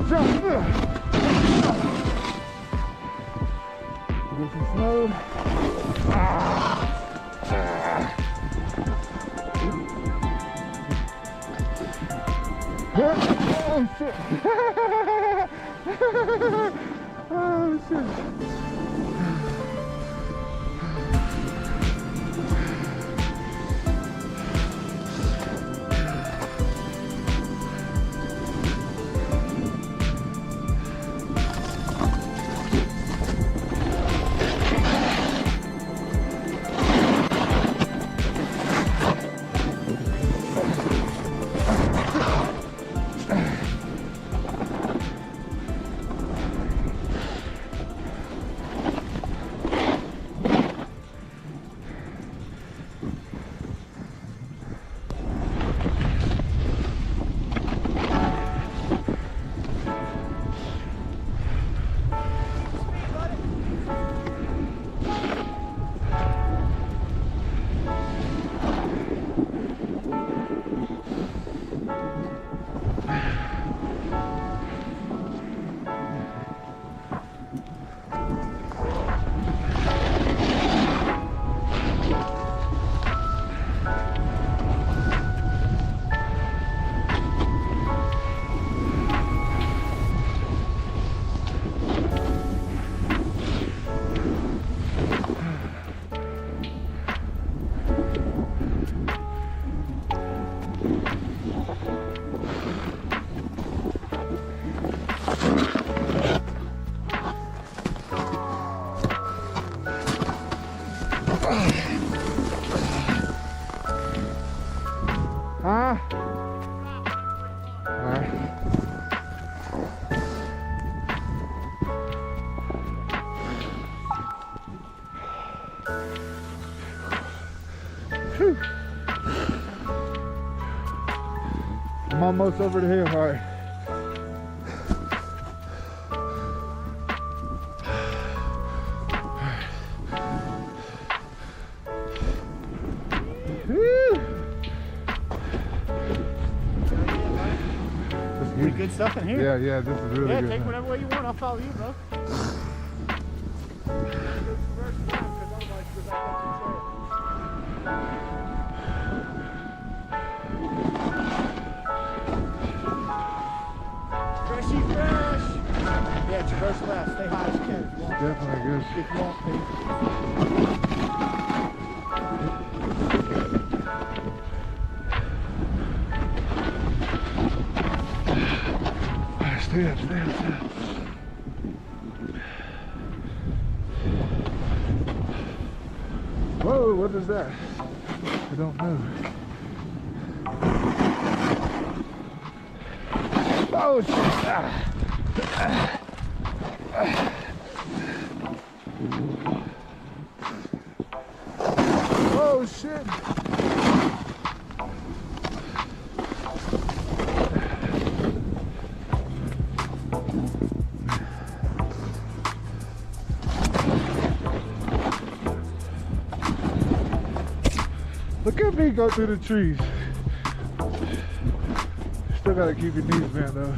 Jump. Get some snow. Oh shit. Oh shit. I'm almost over the hill, all right. Pretty good stuff in here. Yeah, this is really good. Yeah, take whatever way you want. I'll follow you, bro. Freshy fresh. Yeah, traverse left. Stay high as you can if you want. Definitely good. If you want, please. Stay up, stay up, stay up. Whoa, what is that? I don't know. Oh shit! Oh shit! Look at me go through the trees. Still gotta keep your knees bent though.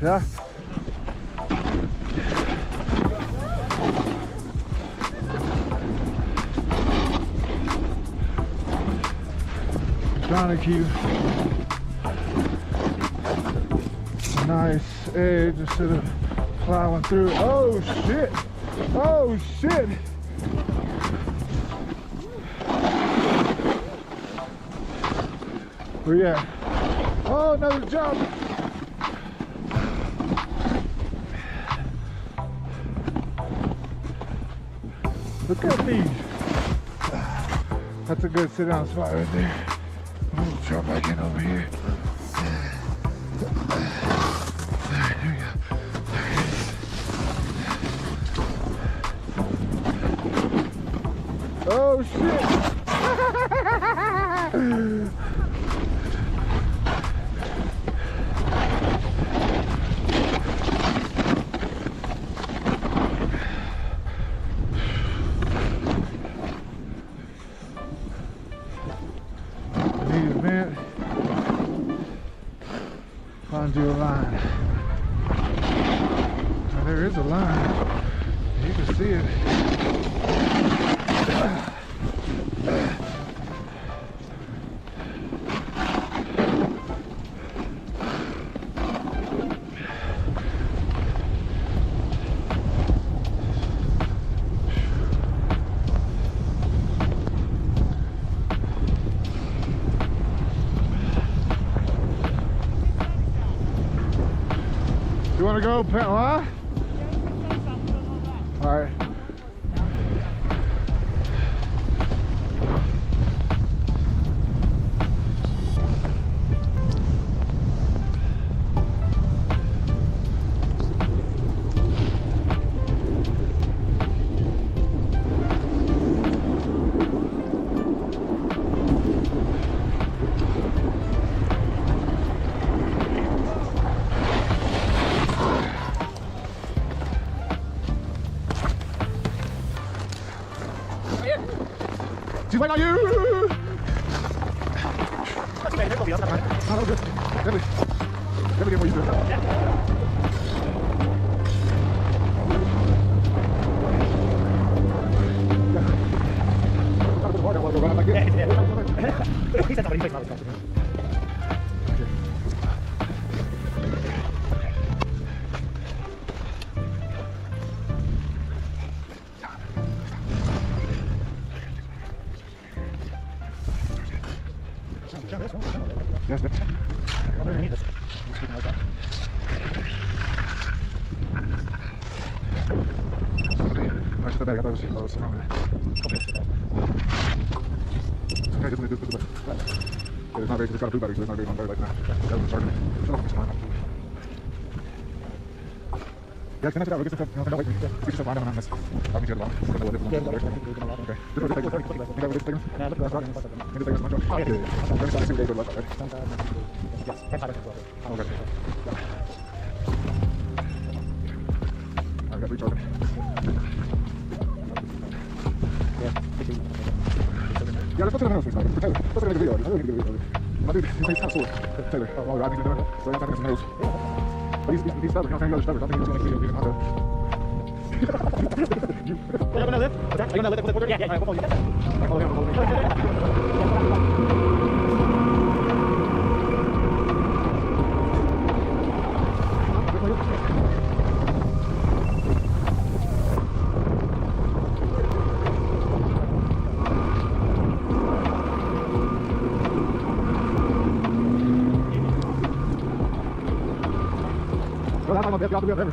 Yeah? Trying to keep a nice edge instead of plowing through. Oh shit! Oh shit! Where you at? Oh, another jump! Look at me! That's a good sit-down spot right there. I'm gonna jump back in over here. There we go. Oh shit! you a line. Now, there is a line. You can see it. You want to go, huh? All right. She's waiting on you! Let me get more used to it. He said somebody, yes, yes. I'm going to need this. I'm speaking like that. I should have back. I thought it was wrong. Okay, just need this. It's not very, it's got a blue battery, so it's not very long battery like that. That was charging. Yeah, can I sit out? We can sit out. No, wait. We just have line on this. I'll meet you at the bottom. I'm going to live along. Okay. This is the thing. You got this thing? Yeah, look at that. Maybe take this one. Oh, yeah. Let me see what they go left, right? Yes. Oh, okay. I got recharging. Yeah, let's go to the nose. For Taylor. Let's go to the video. I really need to get a video. My dude, he's kind of sore. Taylor. Oh, I think he's doing it. So I'm taking his nose. But he's stubborn. He's not stubborn. I think he's going to make a video. He's not Are you going to live? What's that? Are you going to live with the? Yeah. All right, we'll follow you. All right, follow him. I'll be up there.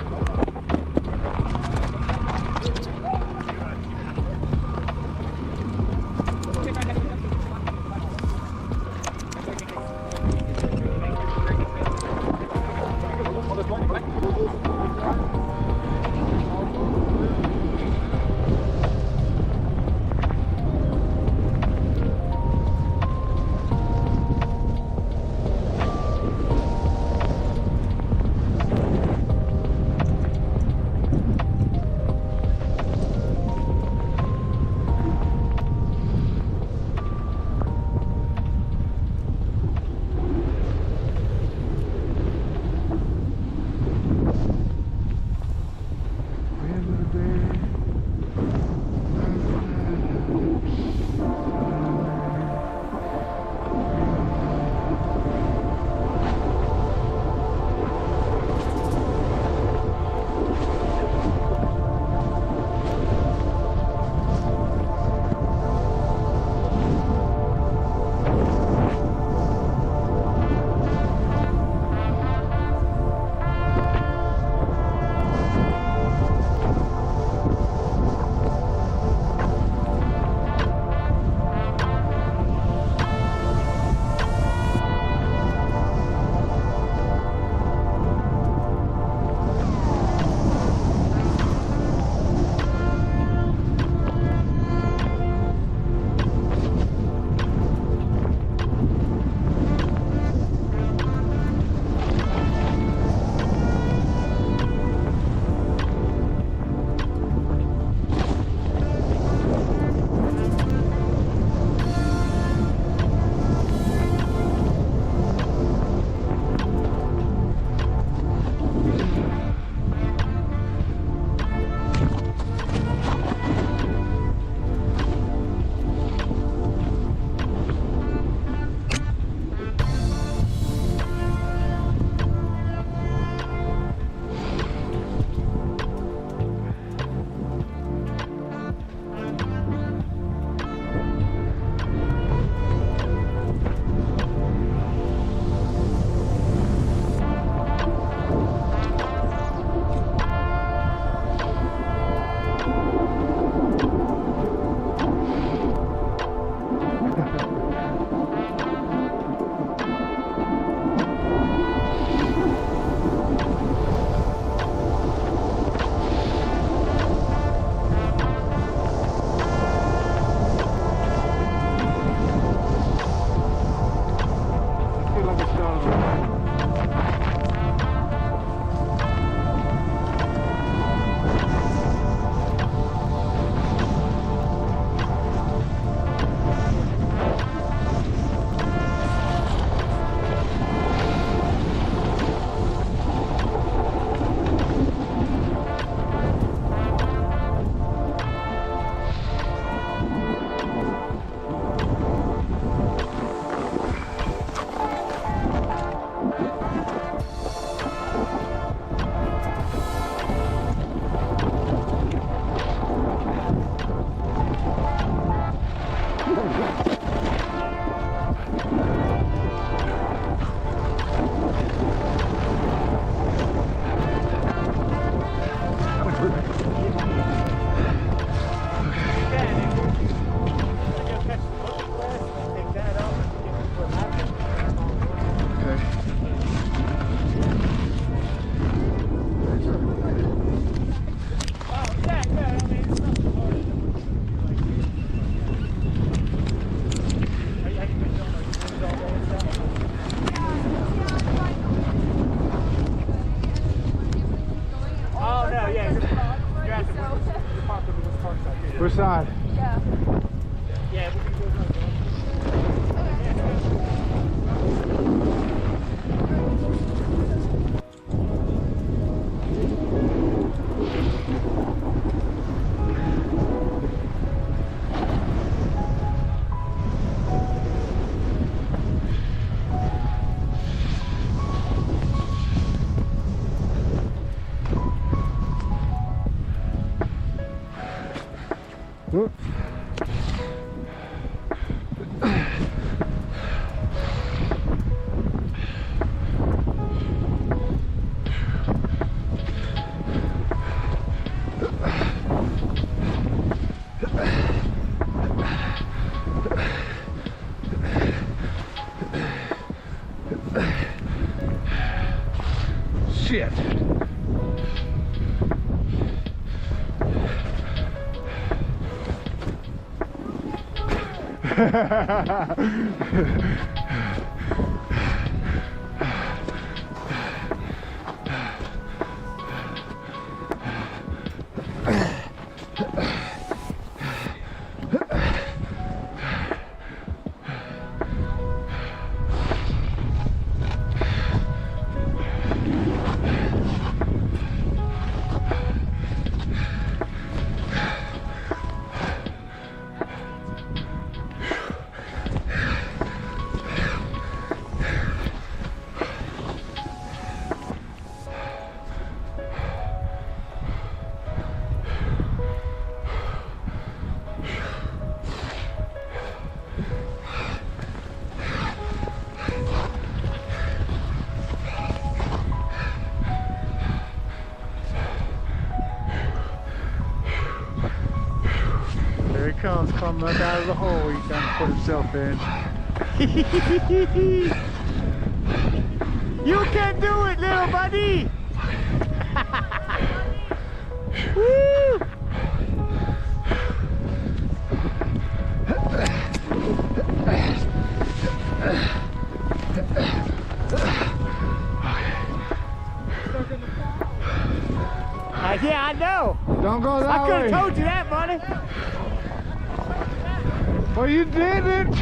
Yeah, we can go around. Shit. There he comes, coming up out of the hole he's trying to put himself in. You can do it, little buddy! Woo! Yeah, I know. Don't go that way. I could have told you that, buddy. Well, you didn't.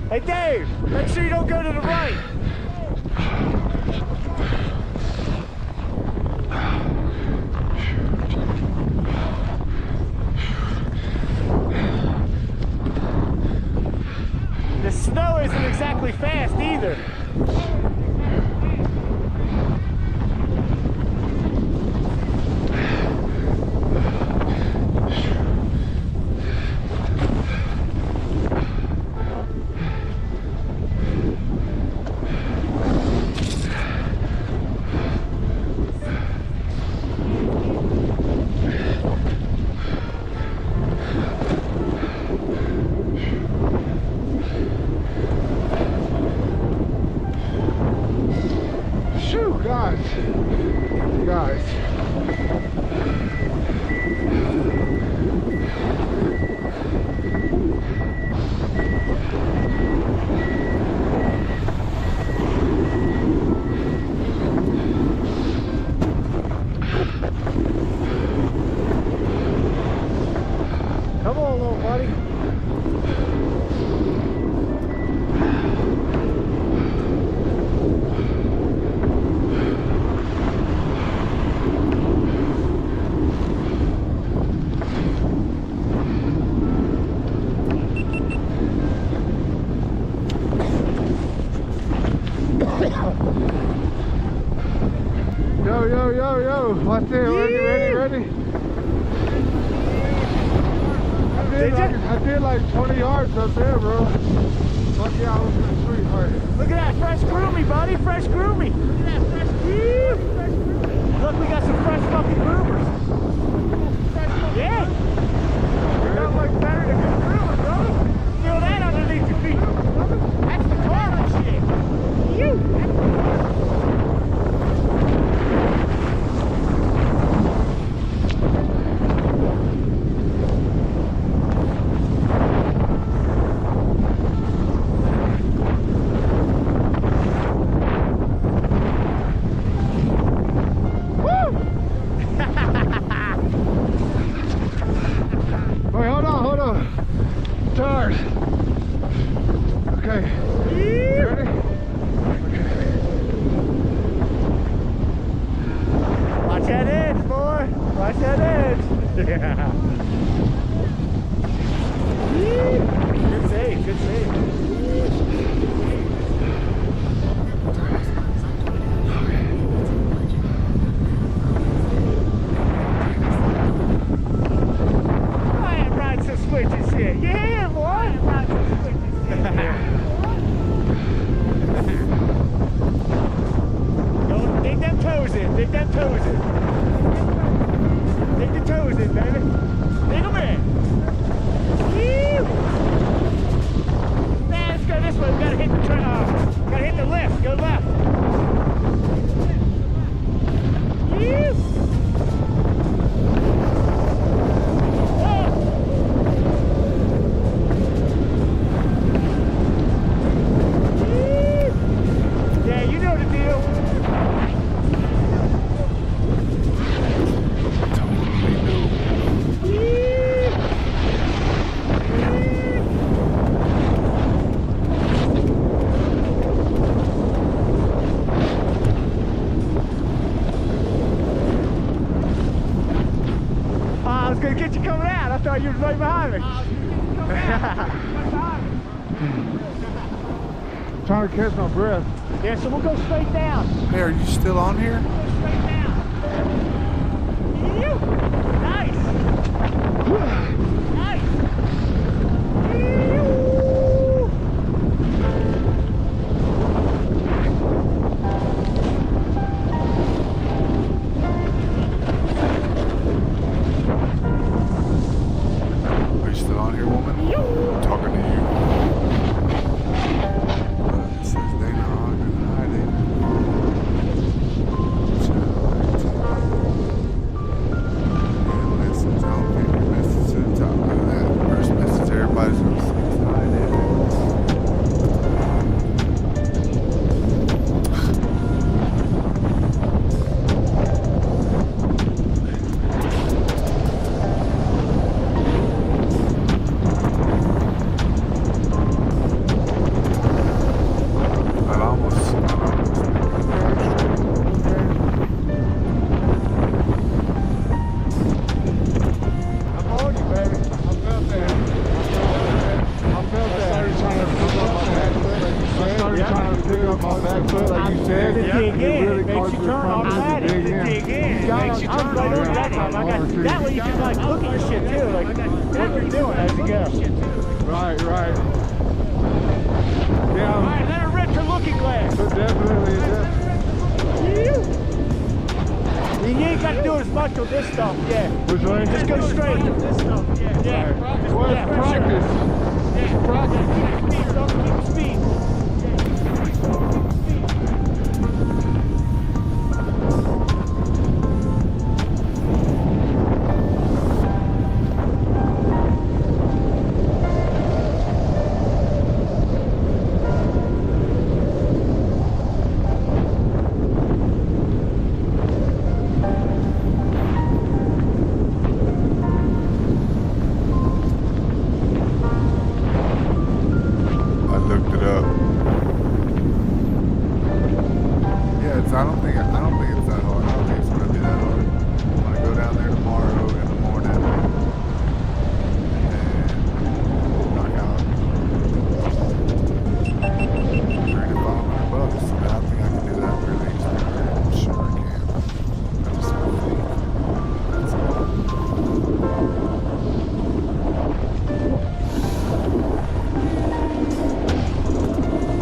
Hey, Dave, make sure you don't go to the right. The snow isn't exactly fast either. Guys. Come on, little buddy. Yo, watch it, ready. I did like 20 yards up there, bro. Fuck yeah, I was pretty sweet. All right. Look at that, fresh groomy, buddy, fresh groomy. Look at that, fresh groomy. Look, we got some fresh fucking groomers. Yeah. Don't look better than good groomers, bro. Feel that underneath your feet. That's the car shit. You. tired. Okay. Ready? Watch that edge, boy. Watch that edge. Yeah. Good save, good save. Ride some switch and shit. Yeah, boy. Ride some switch and shit. Don't dig them toes in. Dig them toes in. Dig the toes in, baby. Dig them in. Woo! Man, let's go this way. We gotta hit the gotta hit the left. Go left. Woo! Yeah, you know the deal. I was gonna get you coming out. I thought you was right behind me. Trying to catch my breath. Yeah, so we'll go straight down. Hey, are you still on here? Straight down. Nice. Nice. Are you still on here, woman? I'm talking to you. It says Dana Ogden hiding. And listen, don't get your message to the top. Look at that. First message everybody's gonna see is hiding. That almost I'm on you, baby. I felt that. I felt that. I started trying to pick up my back foot like you said. I started trying to pick up my back foot like you said. Dig It in. really Makes caused you me turn problems to automatic. dig in. Dig in. Makes you turn right over that time. That way you can like look at your shit too. Like what you're doing as you go. Right, right. Yeah. Alright, let her rip her looking glass. Definitely. You ain't got to do as much with this stuff, yeah. Which way? Just go straight. This stuff, yeah. Yeah. Well, it's practice. Yeah. Practice. Keep the speed. I looked it up. Yeah, I don't think it's that hard. I don't think it's gonna be that hard. I'm gonna go down there tomorrow in the morning and knock out $300 to $500. I think I can do that really easily. I'm sure I can. I just have faith. That's all.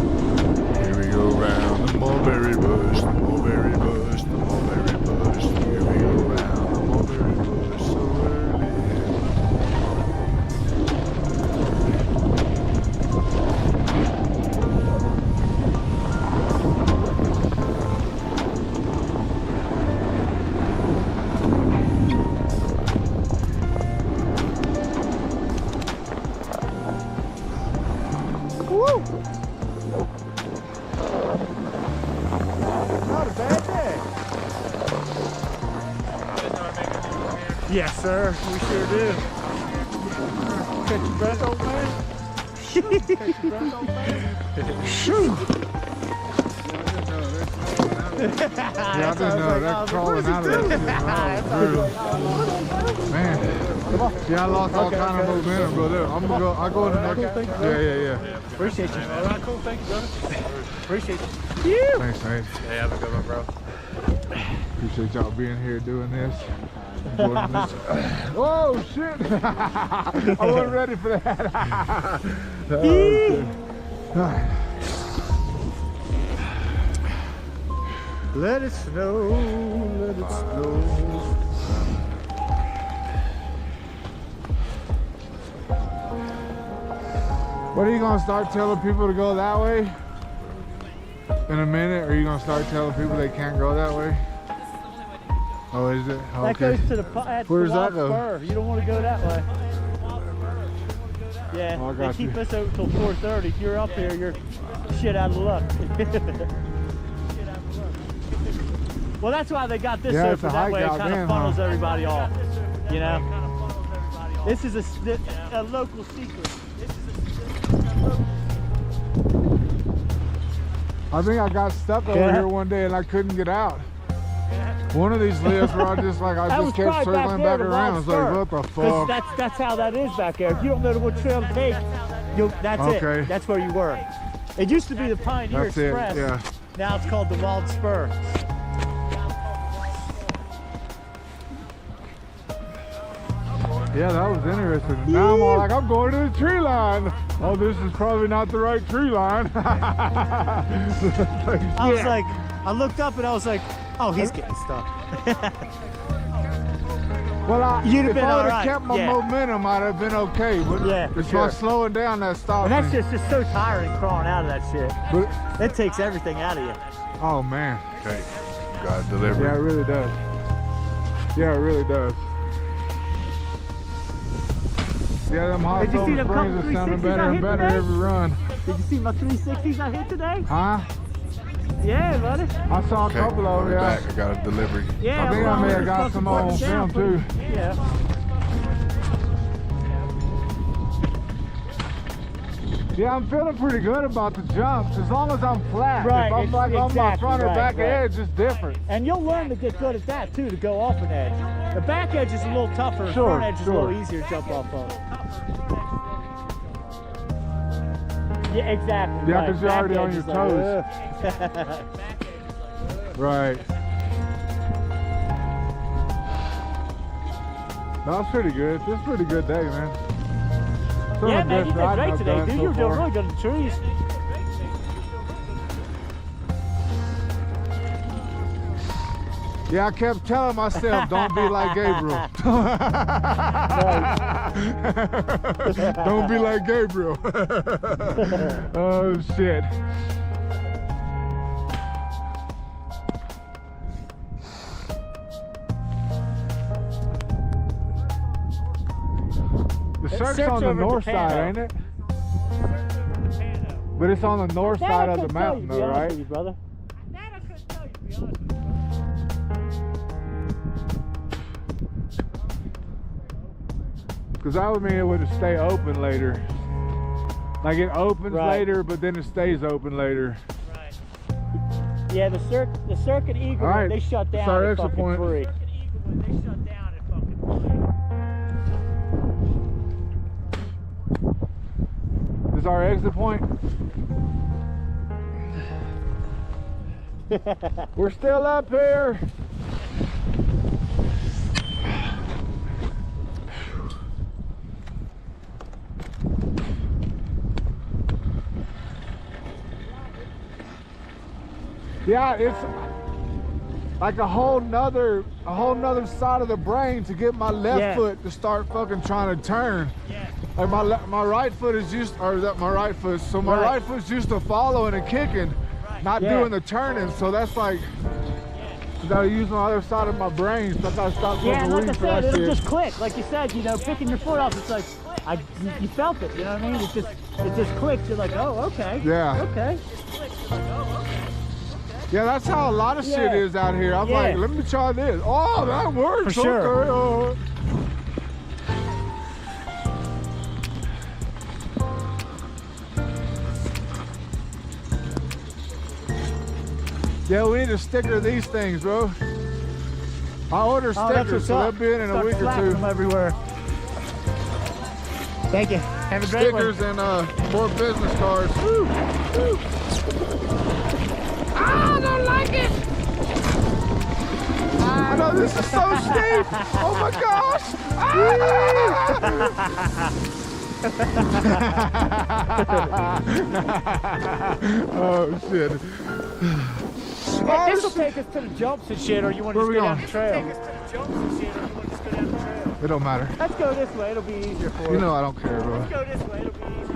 Here we go round the mulberry bush, the mulberry bush, the mulberry bush. Here we go round the mulberry bush so early in Woo! Not a bad day. Yes, sir. We sure do. Catch your breath, old man. Yeah, I didn't know. They're crawling out of that shit. Man. Yeah, I lost all kind of momentum, brother. I'm gonna go. I'll go in the next. Yeah. Appreciate you. All right, cool. Thank you, brother. Appreciate you. Thanks, mate. Hey, have a good one, bro. Appreciate y'all being here doing this. Oh shit! I wasn't ready for that. Oh, shit. Let it snow, let it snow. What are you gonna start telling people to go that way? In a minute, or are you gonna start telling people they can't go that way? Oh, is it? Okay. That goes to the Where does that Wild go? Spur. You don't want to go that way. Yeah, Oh, I they got keep you. us open till 4:30. If you're up here, you're shit out of luck. Well, that's why they got this Yeah, it's open. a That hike way it out kind then, of funnels huh? everybody off. You know? This is a local secret. I think I got stuck over here one day and I couldn't get out. One of these lifts where I just like, I That just was kept probably circling there, back the around. I Wild was like, Spur. what the 'Cause fuck? That's how that is back there. If you don't know what trail to take, that's Okay. it. That's where you were. It used to be the Pioneer That's it, Express. yeah. Now it's called the Wild Spur. Yeah, that was interesting. Now I'm all like, I'm going to the tree line. Oh, this is probably not the right tree line. I was like, I looked up and I was like, oh, he's getting stuck. Well, You'd have if been I all would right, have kept my yeah. momentum, I'd have been okay. But Yeah, for it's sure. my slowing down that stopped And that's me. just so tiring crawling out of that shit. But, It takes everything out of you. oh man. Okay. God deliver. Yeah, it really does. Yeah, it really does. Yeah, them hot Did you see Silver them couple Springs are sounding 360s better I and hit better today? every run. Did you see my 360s I hit today? Huh? Yeah, buddy. I saw a couple of them. Yeah. I got a delivery. Yeah, I think I may have got some on film too. Yeah. Yeah, I'm feeling pretty good about the jumps as long as I'm flat. Right, If I'm like on my exactly, front or right, back right. edge, it's different. And you'll learn to get good at that too, to go off an edge. The back edge is a little tougher, Sure, front edge is a sure. little easier to jump off of. Yeah, exactly. Yeah, right. 'cause you're Back already on edge your is like, toes. Right. That was pretty good. This is a pretty good day, man. Some yeah, of the man, best you did riding great I've today, done dude. so You were doing far. really good in the trees. Yeah, I kept telling myself, don't be like Gabriel. Don't be like Gabriel. Oh, shit. The circ's Circ's on the over at north Japano. side, ain't it? But it's on the north That side I of the couldn't tell you, mountain, to be though, honest right? with you, brother. That I couldn't tell you, to be honest with you. Because that would mean it would stay open later. Like it opens Right. later, but then it stays open later. Yeah, the Circuit Eagle, All right, they shut down that's our at exit fucking point. 3. This is our exit point. We're still up here. Yeah, it's like a whole nother side of the brain to get my left foot to start fucking trying to turn. Like my right foot is used, or that my right foot. So my right foot's used to following and kicking, not doing the turning. So that's like, I gotta use my other side of my brain. So I gotta stop Yeah, fucking and like I reading for said, that it'll shit. just click. Like you said, you know, picking your foot off, it's like, you felt it, you know what I mean? It just clicks. You're like, oh, okay. Yeah. Okay. Yeah, that's how a lot of shit Yeah. is out here. I'm Yeah. like, let me try this. Oh, that works. For sure. Okay. Oh. Yeah, we need to sticker these things, bro. I order stickers, so they'll be in a week or two. Them everywhere. Thank you. Have a great Stickers one. and 4 business cards. Woo! Woo! I don't like it. I know this is so steep. Oh my gosh! Oh shit! This will take us to the jumps and shit, or you want to just go down the trail? Take us to the jumps and shit, or you want to just go down the trail? It don't matter. Let's go this way. It'll be easier for us. You know I don't care, bro. Let's go this way. It'll be easier.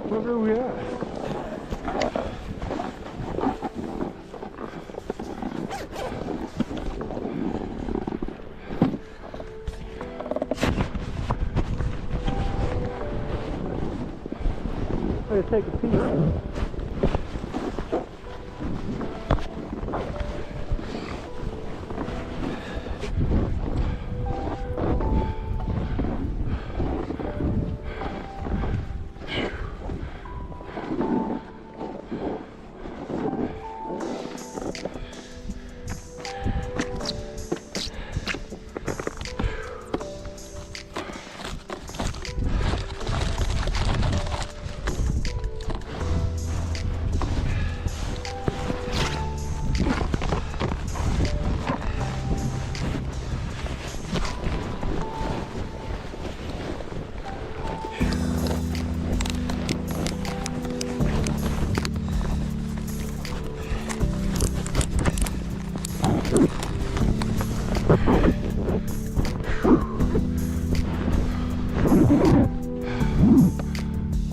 Where are we at? Let's take a peek.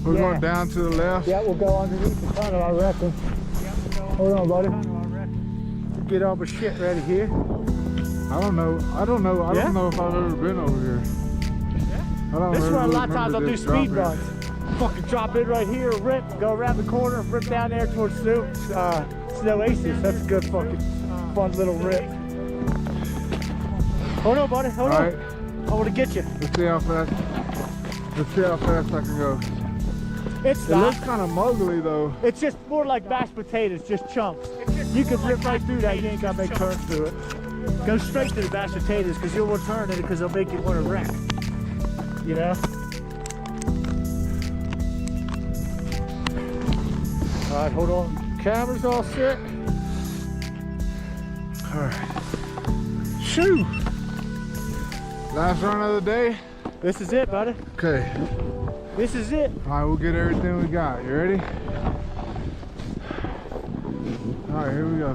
We're going down to the left. Yeah, we'll go underneath the tunnel, I reckon. Hold on, buddy. Get all the shit ready here. I don't know if I've ever been over here. This is where a lot of times I'll do speed runs. Fucking drop in right here, rip, go around the corner, rip down there towards Snow Aces. That's a good fucking fun little rip. Hold on, buddy, hold on. I want to get you. Let's see how fast I can go. It looks kind of muggly though. It's just more like mashed potatoes, just chunks. You can rip right through that, you ain't got to make turns through it. Go straight to the mashed potatoes because you'll return it because they'll make you want to wreck. You know? All right, hold on. Camera's all set. All right. Shoo! Last run of the day. This is it, buddy. Okay. This is it. All right, we'll get everything we got. You ready? All right, here we go.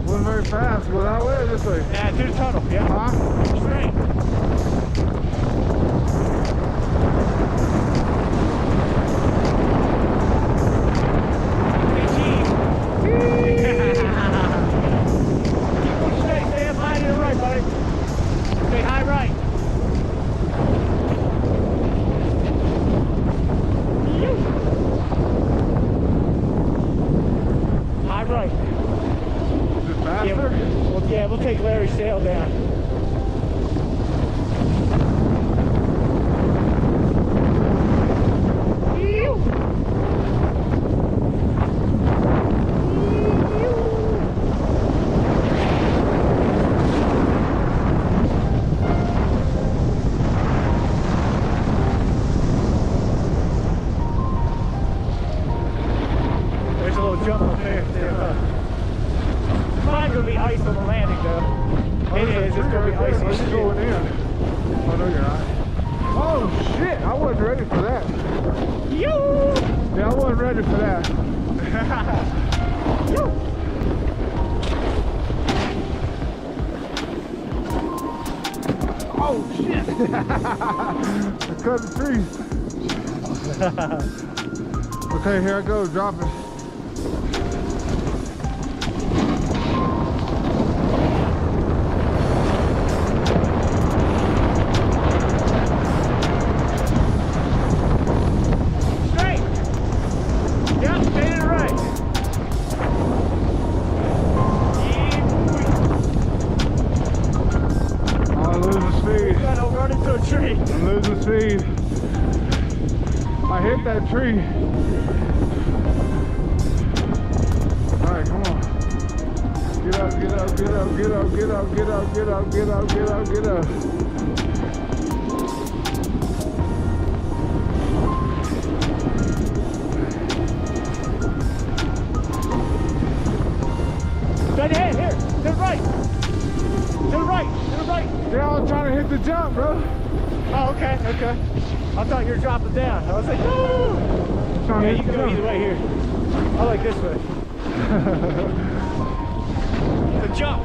Wasn't very fast. Go that way or this way? Yeah, through the tunnel. Yeah. Huh? Straight. Stay up high to the right, buddy. Stay high right. Well, yeah, we'll take Larry's sail down. There's a little jump up there. It's not going to be ice on the landing, though. It is. It's going to be icy. It's going in. Oh, no, you're not. Oh, shit. I wasn't ready for that. Yeah, I wasn't ready for that. Oh, shit. I cut the tree. Okay, here I go. Drop it. I'm losing speed. I hit that tree. Alright, come on. Get up, get up, get up, get up, get up, get up, get up, get up, get up, get up. Straight ahead, here, to the right. To the right, to the right. Yeah, I was trying to hit the jump, bro. Oh, okay, okay. I thought you were dropping down. I was like, no. Yeah, you can go either way here. I like this way. The jump.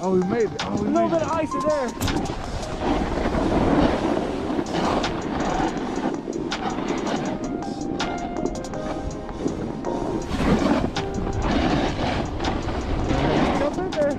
Oh, we made it. Oh, we a little bit of ice in there. Jump in there.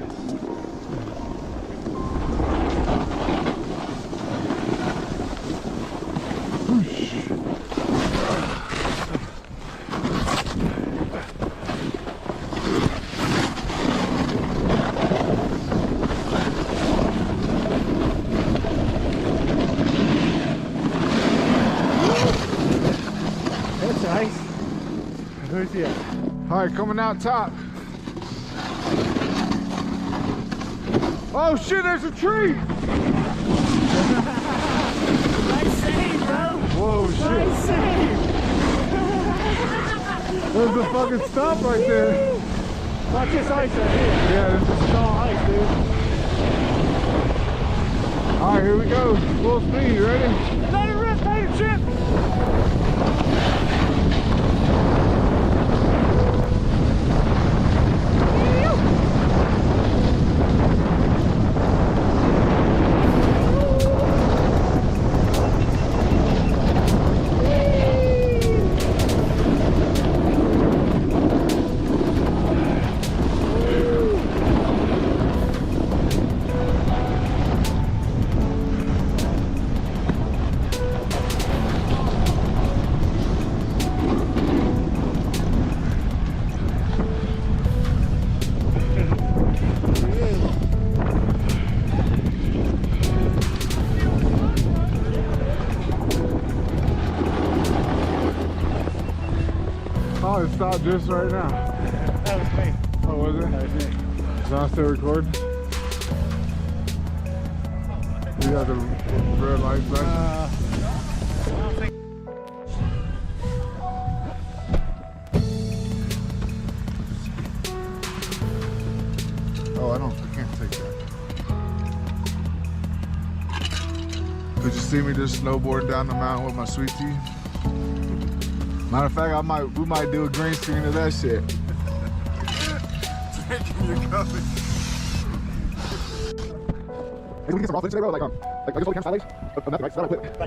Who's here? All right, coming out top. Oh shit, there's a tree! Nice save, bro. Whoa, shit. Nice save. There's the fucking stump right there. Watch this ice right here. Yeah, This is all ice, dude. All right, here we go. Full speed, ready? Let it rip, let it chip. Oh, it stopped just right now. That was me. Oh, was it? That was me. Is that still recording? You got the red light back? I don't think. Oh, I can't take that. Could you see me just snowboarding down the mountain with my sweet tea? Matter of fact, we might do a green screen of that shit. thinking you're coming. Hey, we get some raw footage today, bro? Like just all the cameras sideways? Nothing, right? So that'll quit.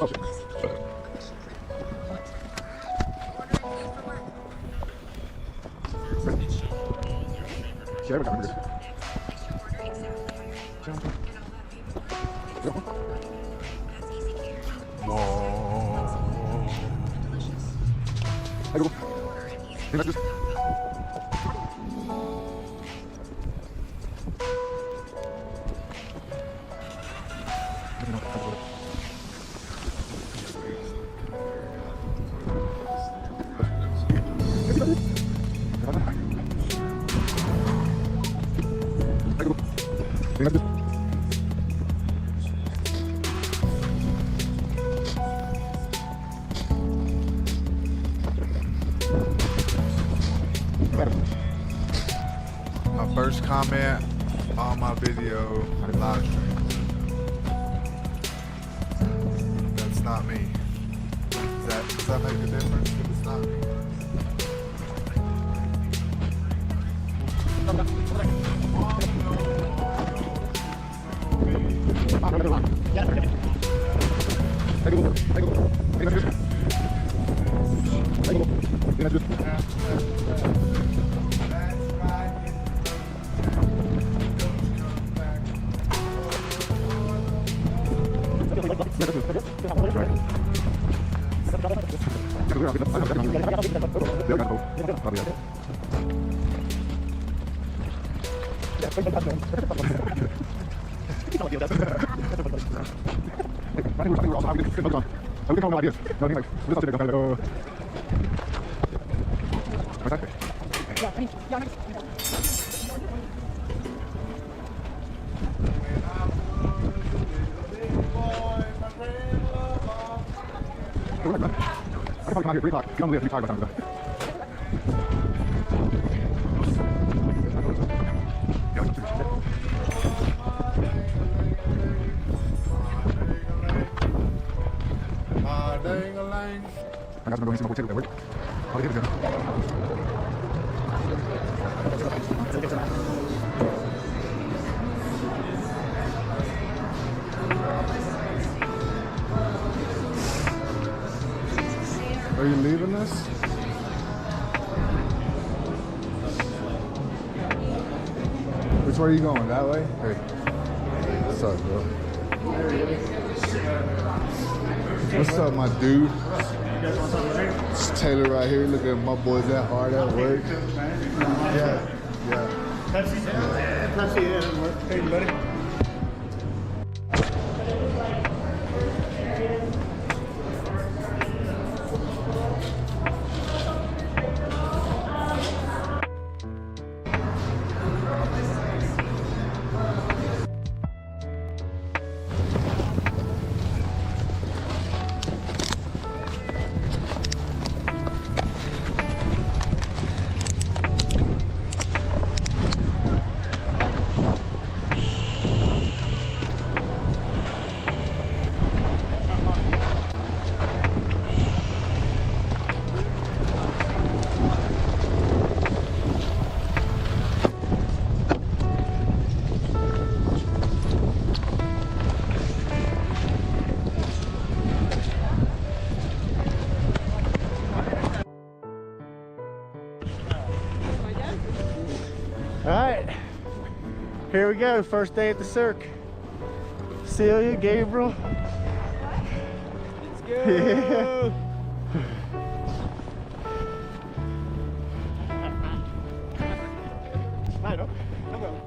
Oh, shit. Yeah, we got it. No. Hey, Google. Hey, let's just... My first comment on my video live stream. That's not me. Does that make a difference if it's not me? I can probably come out here at 3 o'clock. You only have to be tired by the time of the day. I got to go and see my boy Taylor at work. Oh, they hit it Are you leaving us? Which way are you going? That way? Hey. What's up, bro? What's up, my dude? It's Taylor right here. Look at my boys that hard at work. Yeah. Pepsi at work. Hey, buddy. Alright, here we go, first day at the Cirque. Celia, Gabriel. Let's go! Yeah. I know, I'm going.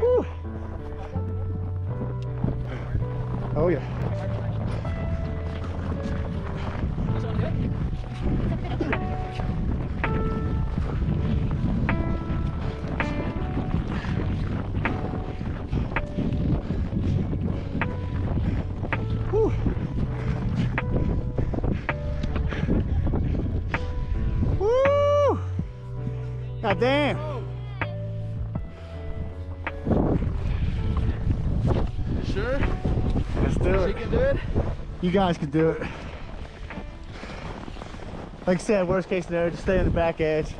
Woo. Oh yeah. God damn. You sure? Let's do it. She can do it? You guys can do it. Like I said, worst case scenario, just stay on the back edge.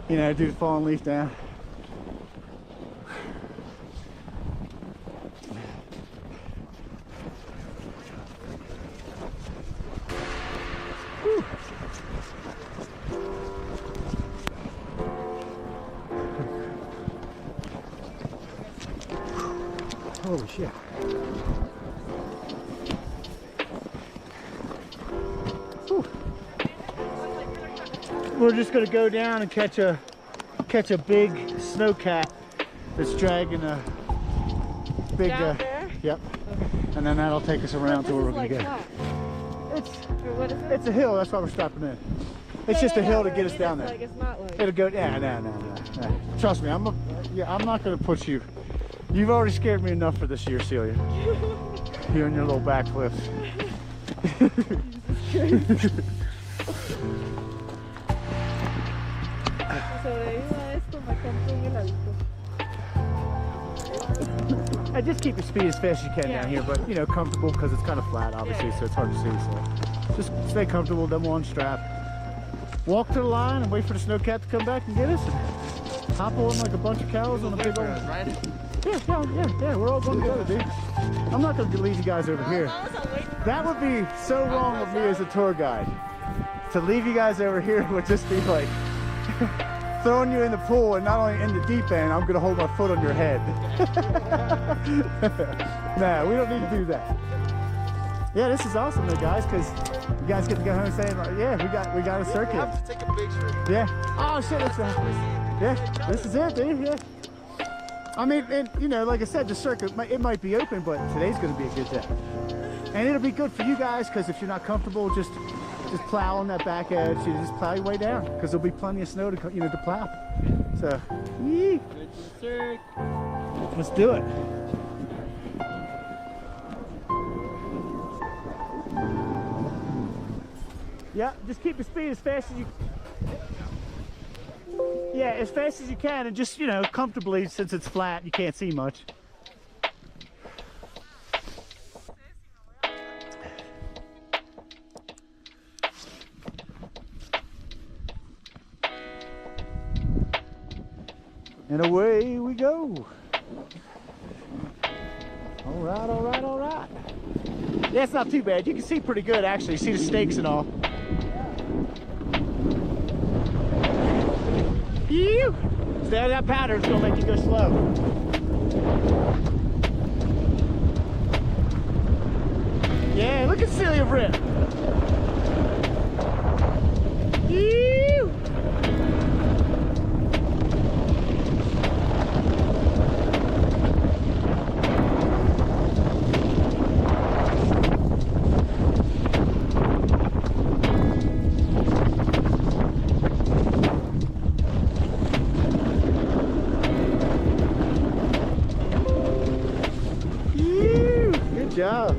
You know, do the falling leaf down. Whew. Holy shit. Whew. We're just gonna go down and catch a big snowcat that's dragging a big Down there? Yep. And then that'll take us around to where we're gonna go. It's a hill, that's why we're stopping in. It's just a hill to get us down there. Like, it's not like... It'll go, no. Trust me, I'm not gonna push you. You've already scared me enough for this year, Celia. You and your little backflips. I just keep your speed as fast as you can down here, but you know, comfortable because it's kind of flat, obviously, so it's hard to see. So just stay comfortable, then we'll unstrap. Walk to the line and wait for the snowcat to come back and get us. And hop on like a bunch of cows on a big old. Yeah, we're all going together, dude. I'm not going to leave you guys over here. That would be so wrong of me as a tour guide. To leave you guys over here would just be like throwing you in the pool, and not only in the deep end, I'm going to hold my foot on your head. Nah, we don't need to do that. Yeah, this is awesome though, guys, because you guys get to go home saying, like, yeah, we got a circuit. We have to take a picture. Yeah. Oh shit, that's right. Yeah, this is it, dude. Yeah. I mean, and you know, like I said, the circuit, it might be open, but today's going to be a good day. And it'll be good for you guys, because if you're not comfortable, just plow on that back edge. You just plow your way down, because there'll be plenty of snow to to plow. So, yee. Let's do it. Yeah, just keep the speed as fast as you. Yeah, as fast as you can, and just, you know, comfortably, since it's flat, you can't see much. And away we go. All right. Yeah, it's not too bad. You can see pretty good, actually. You see the stakes and all. Ew. Stay on that powder, it's gonna make you go slow. Yeah, look at Celia rip. Ew. Good job.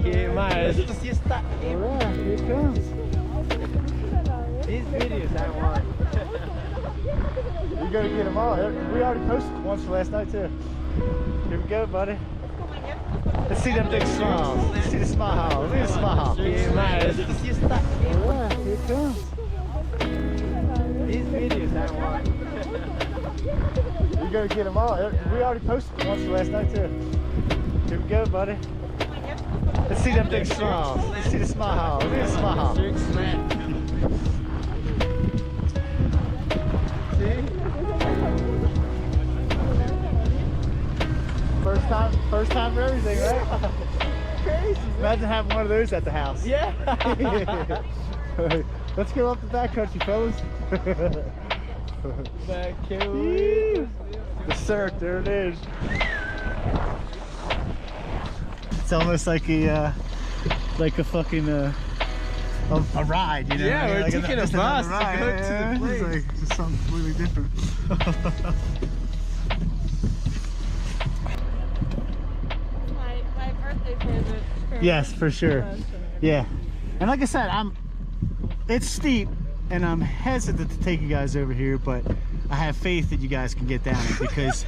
Que mais? Você está em... Alright, here it comes. These videos I want. You gotta get them all. We already posted once for last night too. Here we go, buddy. Let's see them big smiles. Let's see the smile. Look at the smile. Que mais? Você está em... Alright, here it comes. These videos I want. You gotta get them all. We already posted once for last night too. Here we go, buddy. Let's see them big smiles. Let's see the smile. Look at the smile. First time for everything, right? Crazy. Imagine having one of those at the house. Yeah. Let's go up the backcountry, fellas. Backcountry. The cirque, there it is. It's almost like a fucking a ride, you know? Yeah, we're taking a bus to go to the place. It's like just something completely different. My birthday present. Yes, for sure. Yeah. And like I said, it's steep and I'm hesitant to take you guys over here, but I have faith that you guys can get down it because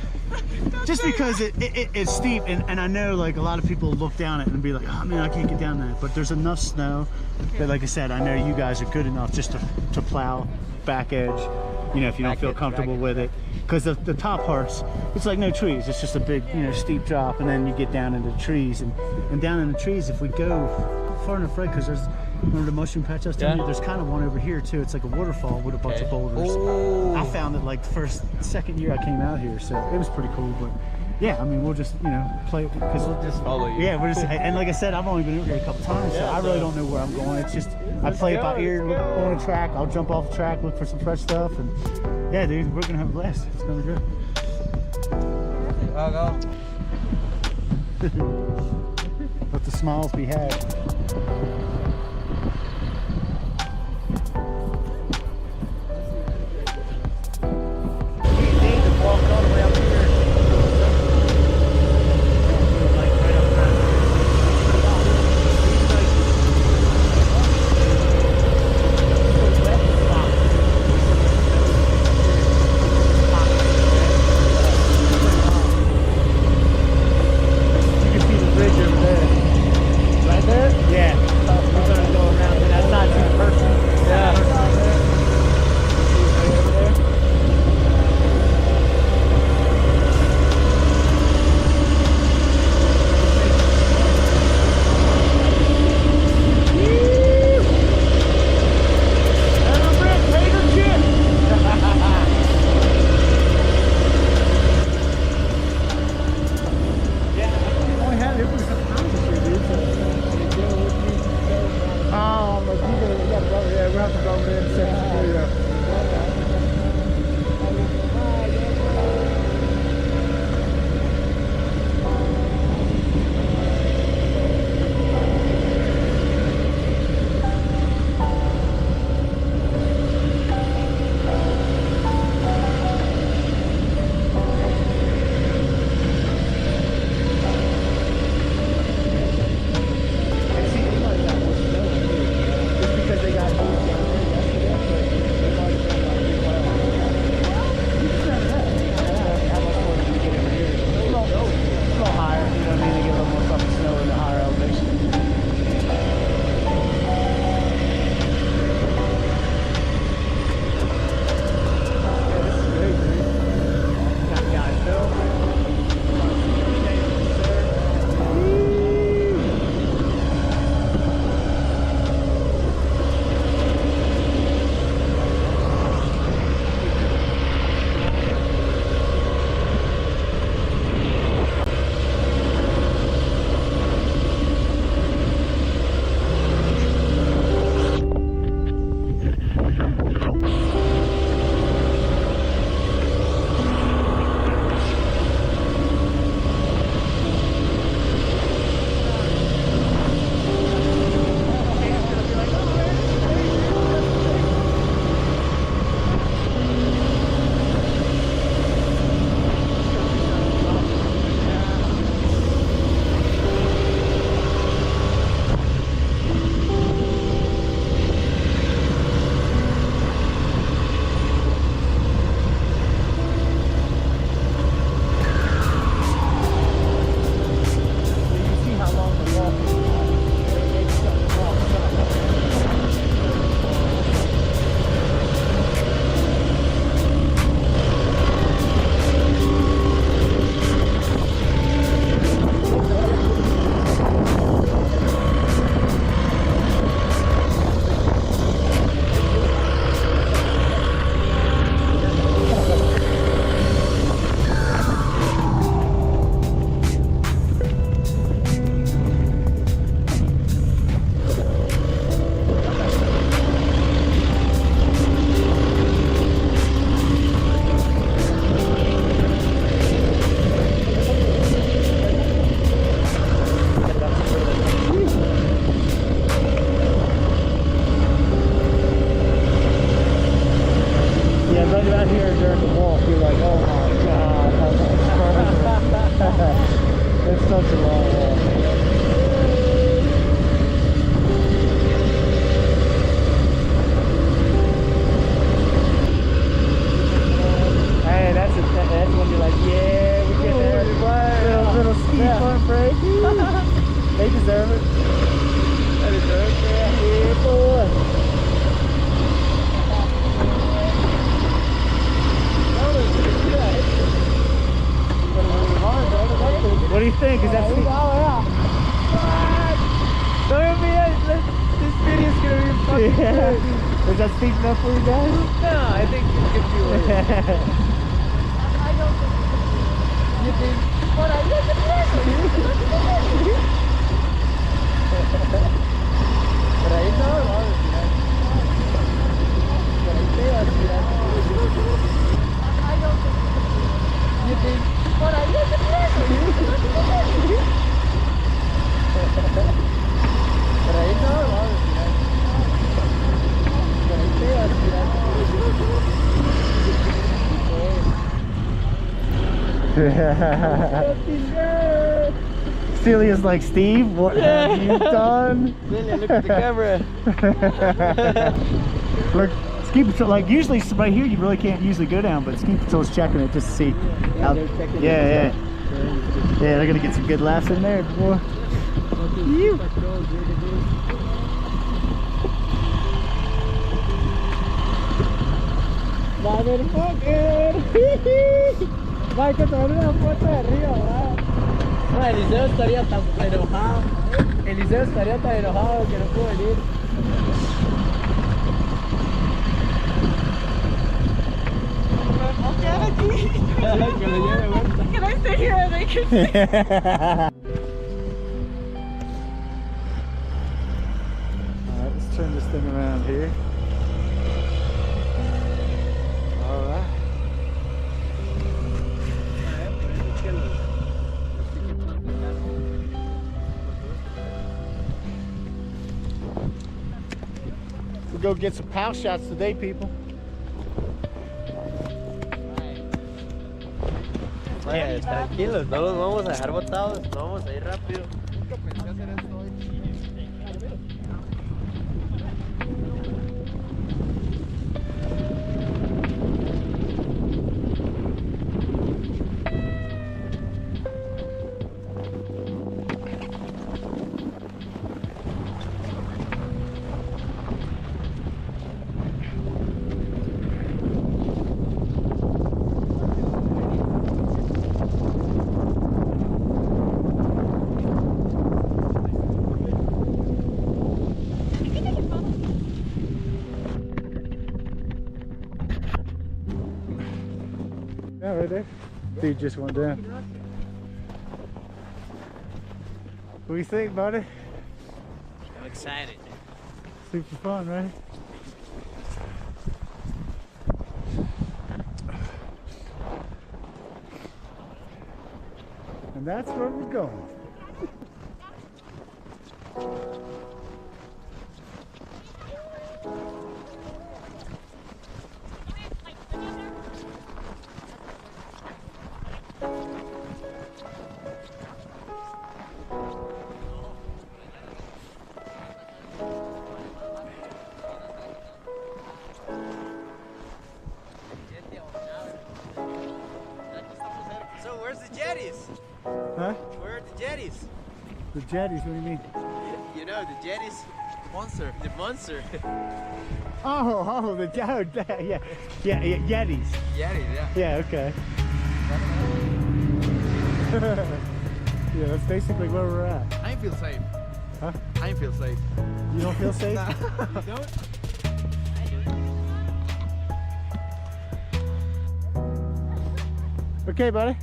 because it's steep and I know like a lot of people look down it and be like, oh man, I can't get down that, but there's enough snow that, like I said, I know you guys are good enough just to plow back edge, you know, if you don't feel comfortable with it, because the top parts, it's like no trees, it's just a big, you know, steep drop, and then you get down into the trees, and down in the trees, if we go far enough right, because there's, remember the mushroom patch I was telling you? There's kind of one over here too. It's like a waterfall with a bunch of boulders. I found it like second year I came out here, so it was pretty cool. But yeah, I mean, we'll just, you know, play, because we'll just follow you. Yeah, we're just, and like I said, I've only been over here a couple times, so I really don't know where I'm going. It's just, I play it by ear, look on the track, I'll jump off the track, look for some fresh stuff, and yeah, dude, we're gonna have a blast. It's gonna be good. I'll go. Let the smiles be had. Right there? Yeah. Is that steep enough for you guys? No, I think it could be worse. I don't think you think, but I look at this. But I know, but I say I don't think you think, but I look at this. But I know, Celia's like, Steve, what have you done? Celia, look at the camera. Look, ski patrol, like usually right here you really can't usually go down, but ski patrol's checking it just to see. Yeah, they're checking yeah. Yeah, they're gonna get some good laughs in there, boy. You. Motherfucker. Va, que tomar una foto de arriba, ¿verdad? No, Eliseo estaría tan enojado. Eliseo estaría tan enojado que no pudo venir. Que lo lleve vuelta. Can I stay here and they can see? Alright, let's turn this thing around here. Alright. We'll go get some pow shots today, people. Vaya, tranquilos, no los vamos a dejar botados, no vamos a ir rápido. Nunca pensé hacer esto hoy. Yeah, right there. Dude just went down. What do you think, buddy? I'm excited. Super fun, right? And that's where we're going. So where's the jetties? Huh? Where are the jetties? The jetties, what do you mean? You know, the jetties. Monster. The monster. Oh, the yeah, Yetis. Jetties, yeah. Yeah, okay. Yeah, that's basically where we're at. I ain't feel safe. Huh? I ain't feel safe. You don't feel safe? Nah. You don't? Okay, buddy.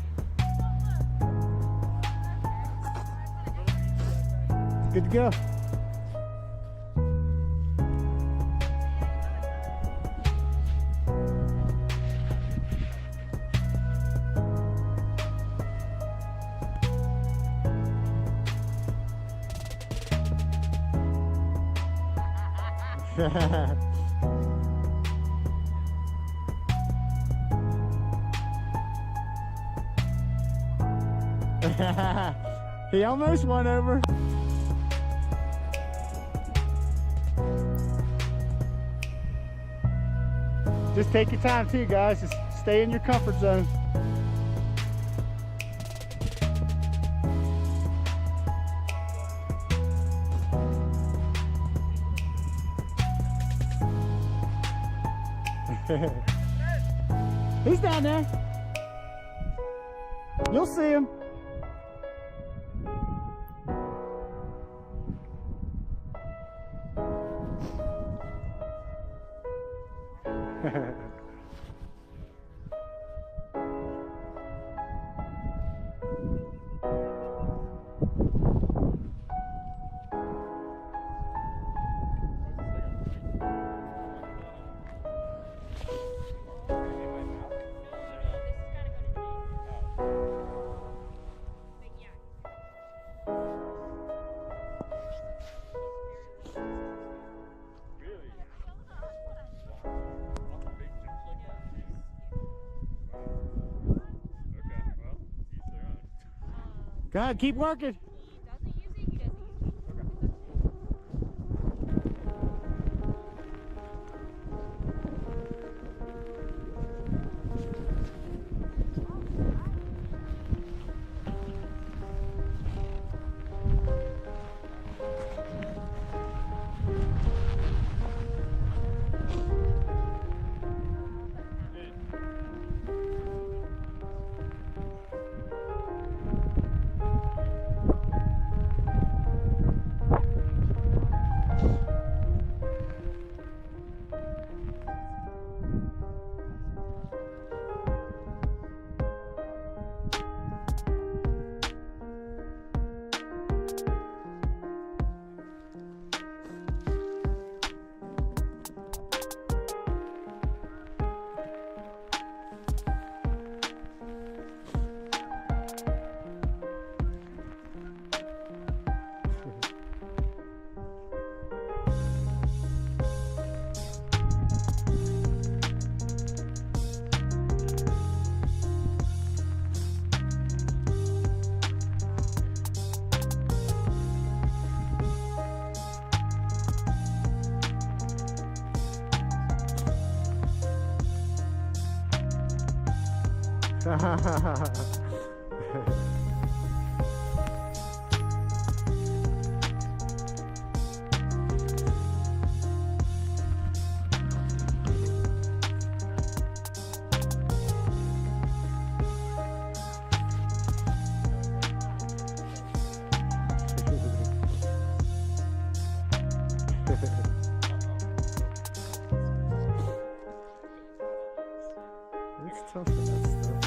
Good to go. He almost went over. Just take your time too, guys. Just stay in your comfort zone. He's down there. You'll see him. Go ahead, keep working. It's tough for that stuff.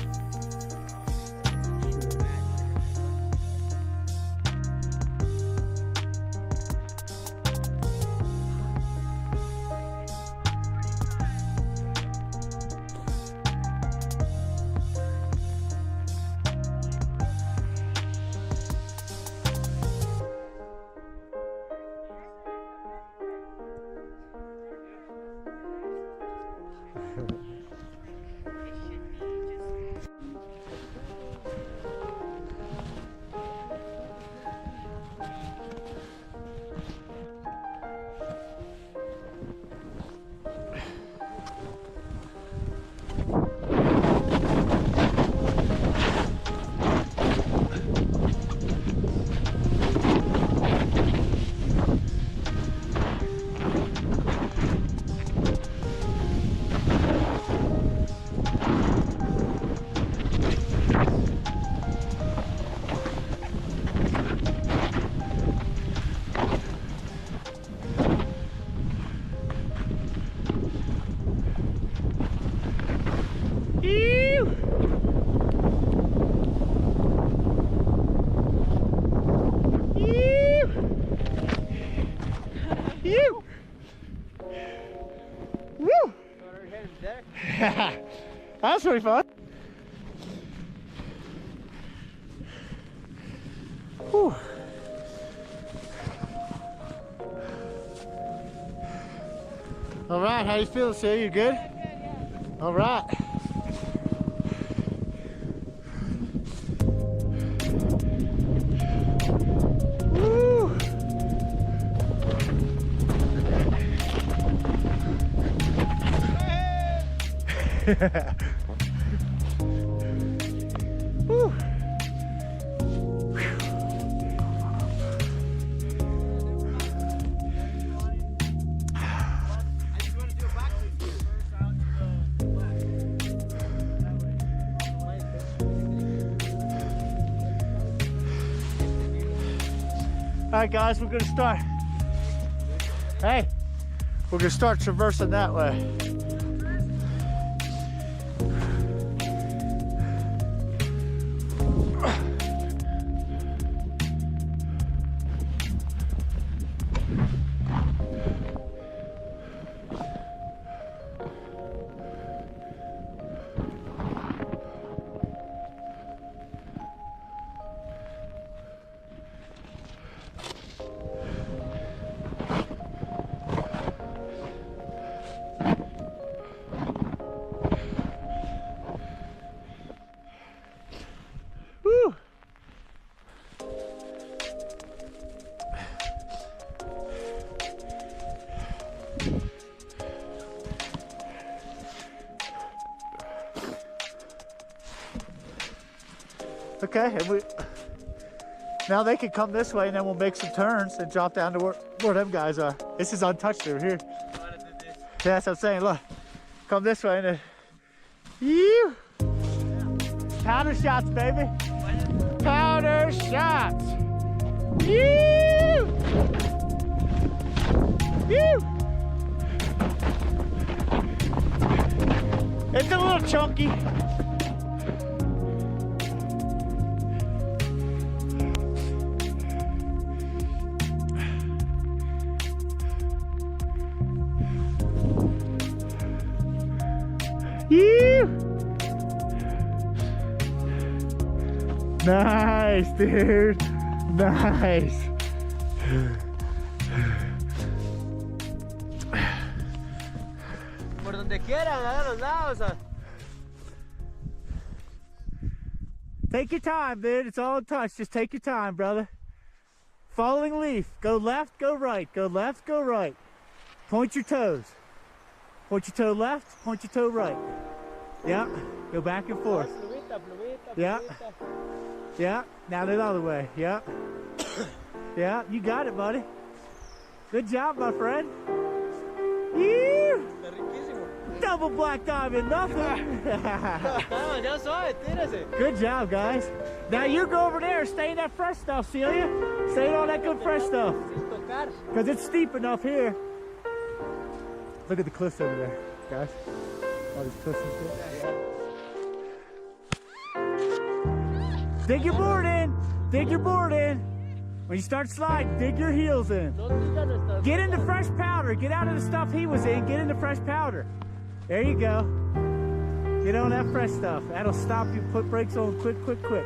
That's pretty fun. Whew. All right, how you feeling, Sue? You good? Yeah. All right. Woo. Woo. All right, guys, we're gonna start. Hey, we're gonna start traversing that way. okay. And now they can come this way, and then we'll make some turns and drop down to where them guys are. This is untouched over here. Yeah, that's what I'm saying. Look, come this way, and then you powder shots, baby. Powder shots. You. It's a little chunky. Nice, dude. Nice. Por donde quiera, a los lados. Take your time, dude. It's all in touch. Just take your time, brother. Following leaf. Go left, go right. Go left, go right. Point your toes. Point your toe left, point your toe right. Yeah. Go back and forth. Yeah. Yeah. Now the other way. Yeah. Yeah. You got it, buddy. Good job, my friend. Yeah. Double black diamond, nothing. Good job, guys. Now you go over there, stay in that fresh stuff, Celia. Stay in all that good fresh stuff. Because it's steep enough here. Look at the cliffs over there, guys. All these cliffs and shit. Dig your board in. Dig your board in. When you start sliding, dig your heels in. Get into fresh powder. Get out of the stuff he was in. Get into fresh powder. There you go. Get on that fresh stuff. That'll stop you. Put brakes on quick, quick, quick.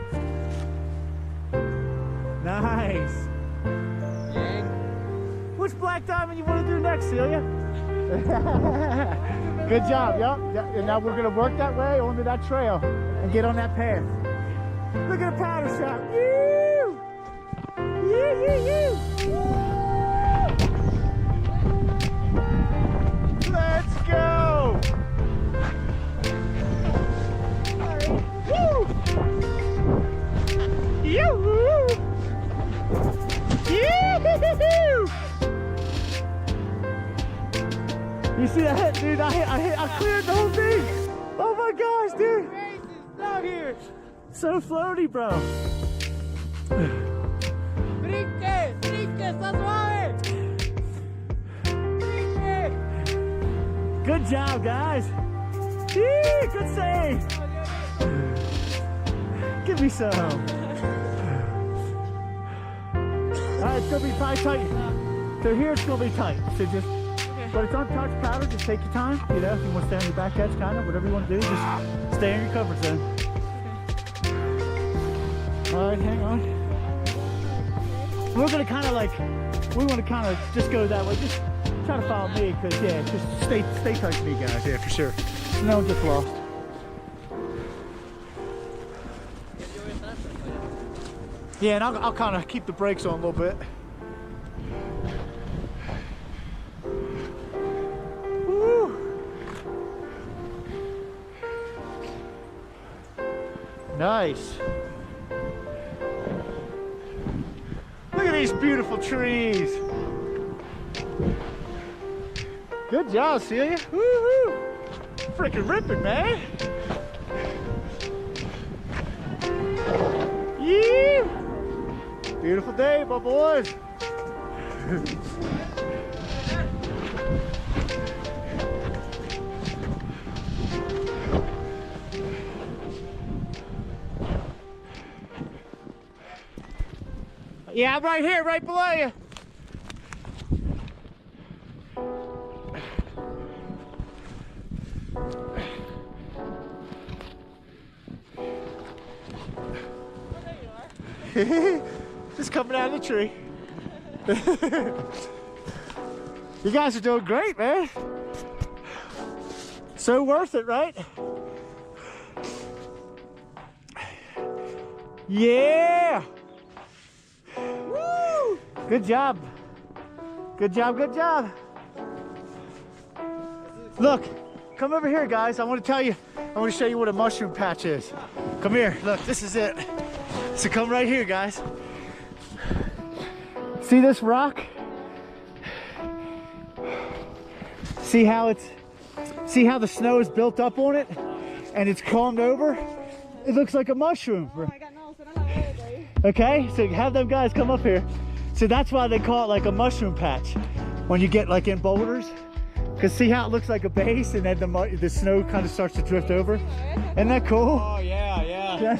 Nice. Which black diamond you want to do next, Celia? Good job, yep. And now we're gonna work that way onto that trail and get on that path. Look at the powder shot. You! Let's go! Woo! Yoo-hoo! Yoo-hoo! You see that, dude? I cleared the whole thing. Oh my gosh, dude! Out here, so floaty, bro. Brinque, está suave. Brinque. Good job, guys. Yee, good save. Give me some. All right, it's gonna be probably tight. So here it's gonna be tight. So just. But it's untouched powder, just take your time, you know, if you want to stay on your back edge, kind of, whatever you want to do, just stay in your comfort zone. Okay. All right, hang on. We're going to kind of like, we want to kind of just go that way, just try to follow me, because, yeah, just stay tight to me, guys, yeah, for sure. No one gets lost. Yeah, and I'll kind of keep the brakes on a little bit. Nice. Look at these beautiful trees. Good job, Celia. Woo-hoo. Freaking ripping, man. Yeah. Beautiful day, my boys. Yeah, I'm right here, right below you. Just coming out of the tree. You guys are doing great, man. So worth it, right? Yeah. Woo! Good job. Good job, good job. Look, come over here, guys. I want to tell you, I want to show you what a mushroom patch is. Come here, look, this is it. So come right here, guys. See this rock? See how the snow is built up on it and it's calmed over? It looks like a mushroom. Okay, so have them guys come up here. So that's why they call it like a mushroom patch when you get like in boulders. Because see how it looks like a base and then the snow kind of starts to drift over? Isn't that cool? Oh, yeah, yeah.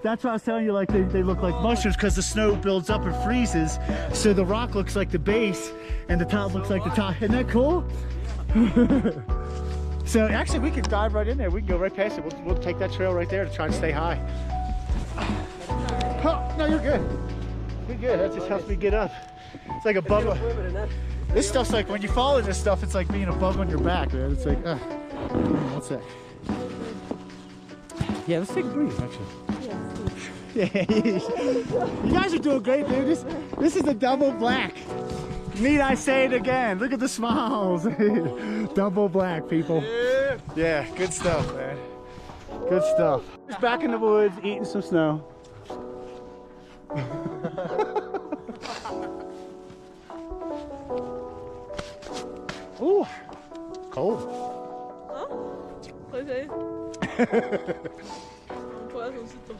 That's why I was telling you, like they look like mushrooms because the snow builds up and freezes. So the rock looks like the base and the top looks like the top. Isn't that cool? So actually we can dive right in there. We can go right past it. We'll take that trail right there to try and stay high. Oh, no, you're good. You're good. That just helps me get up. It's like a bug. This stuff's like, when you fall in this stuff, it's like being a bug on your back, man. It's like, what's that? Yeah, let's take a breathe, actually. Yeah, you guys are doing great, dude. This is the double black. Need I say it again? Look at the smiles. Double black, people. Yeah, good stuff, man. Good stuff. Just back in the woods, eating some snow. Ooh, cold. Pues ahí. Un corazoncito.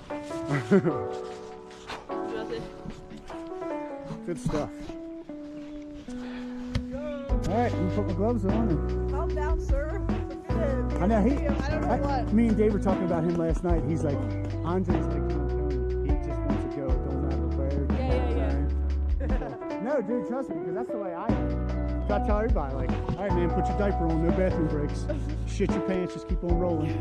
Good stuff. All right, let me put my gloves on. And... Calm down, sir. I know, I don't know what. me and Dave were talking about him last night. He's like, Andre's like, he just wants to go. It don't matter where. Yeah. No, dude, trust me, because that's the way I am. So I tell everybody, like, all right, man, put your diaper on, no bathroom breaks. Shit your pants, just keep on rolling.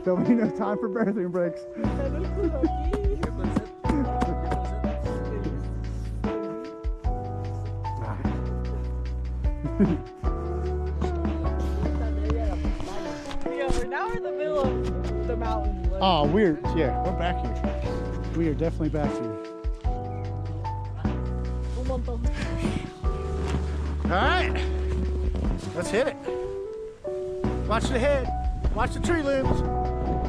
There'll be no time for bathroom breaks. Yeah, now we're in the middle of the mountain. Oh, we're back here. We are definitely back here. All right, let's hit it. Watch the head, watch the tree limbs.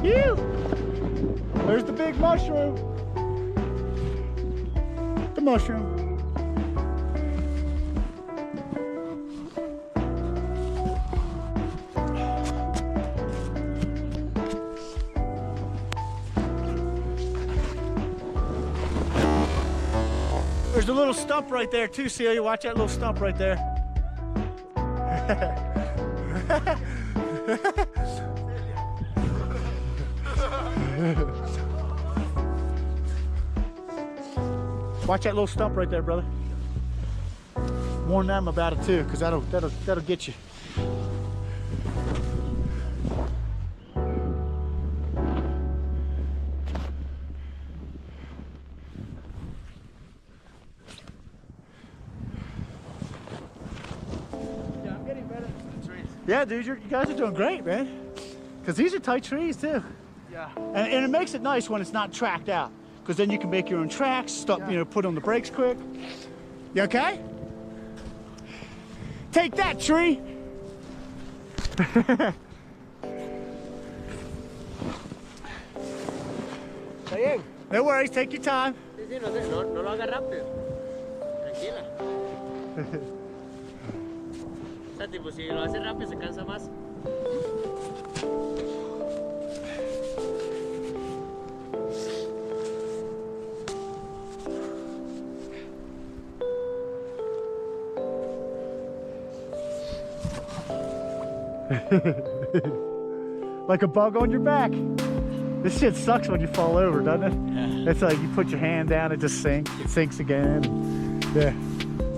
Ew! There's the big mushroom. The mushroom. There's a little stump right there too, Celia. Watch that little stump right there. Watch that little stump right there, brother. Warn them about it too, because that'll get you. Yeah, dude, you guys are doing great, man. Because these are tight trees, too. Yeah. And it makes it nice when it's not tracked out. Because then you can make your own tracks, stop, put on the brakes quick. You okay? Take that, tree! ¿Está bien? No worries, take your time. Sí, sí, no lo haga rápido. Tranquila. O sea, tipo, si lo hace rápido se cansa más. Like a bug on your back. This shit sucks when you fall over, doesn't it? Yeah. It's like you put your hand down, it just sinks. It sinks again. Yeah.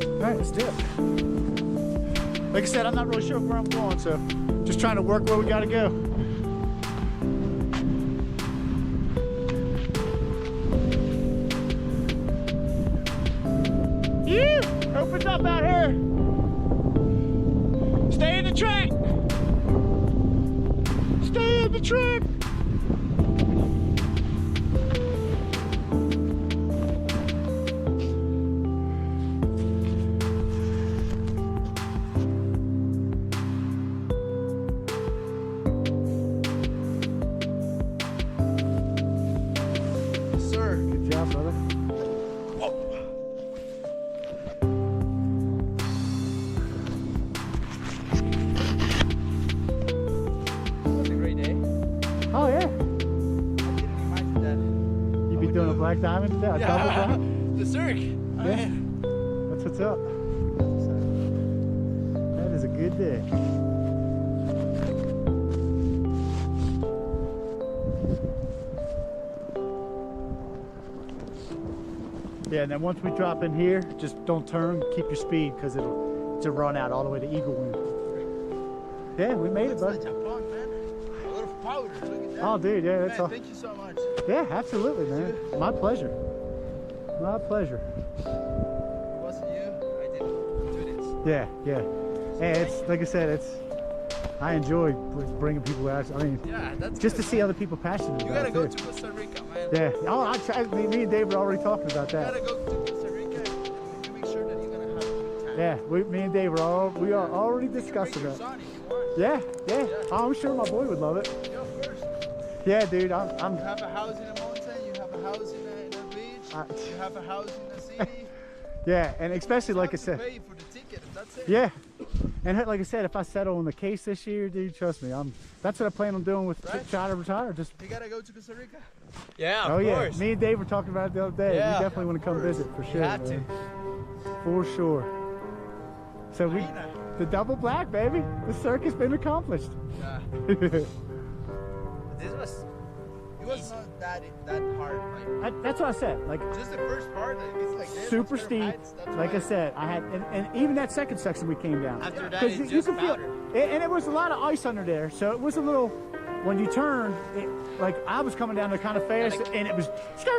All right, let's do it. Like I said, I'm not really sure where I'm going, so just trying to work where we gotta go. Yeah, opens up out here. Stay in the track. Stay in the track. black diamond? Yeah, double black? The Cirque. Yeah. That's what's up. That is a good day. Yeah, and then once we drop in here, just don't turn, keep your speed, because it's a run out all the way to Eagle Wind. Yeah, we made it, bud. Japan, man. A little powder. Look at that. Oh, dude, yeah, that's man, all. Thank you so much. Yeah, absolutely, man. My pleasure. My pleasure. If it wasn't you, I didn't do this. Yeah, yeah. Hey, it's like I said, I enjoy bringing people out. I mean, Yeah, that's just good, to see other people passionate You about gotta it go too. to Costa Rica, man. Yeah. Oh, me and Dave were already talking about You that. gotta go to Costa Rica and you make sure that you're gonna have a good time. Yeah, me and Dave we are already discussing Your that. son, if you want. Yeah. Oh, I'm sure my boy would love it. Yeah, of course. Yeah, dude, I'm You have a house in a mountain, you have a house in a beach, you have a house in a city. yeah, and especially like I You said. pay for the ticket, that's it. Yeah. And like I said, if I settle on the case this year, dude, trust me, that's what I plan on doing with Try to Retire. Just You gotta go to Costa Rica. Yeah, oh yeah, me and Dave were talking about it the other day. Yeah, We definitely want to come visit for sure. have to. man. For sure. So the double black, baby. The circus been accomplished. Yeah. It was not that hard. Like, That's what I said. Like just the first part, like, it's like this. super instead of steep. heights, that's Like why. I said, I had, and even that second section we came down. After that, 'Cause it's you just can feel, powder. and it was a lot of ice under there, so it was a little. When you turn, like I was coming down there kind of fast, and it was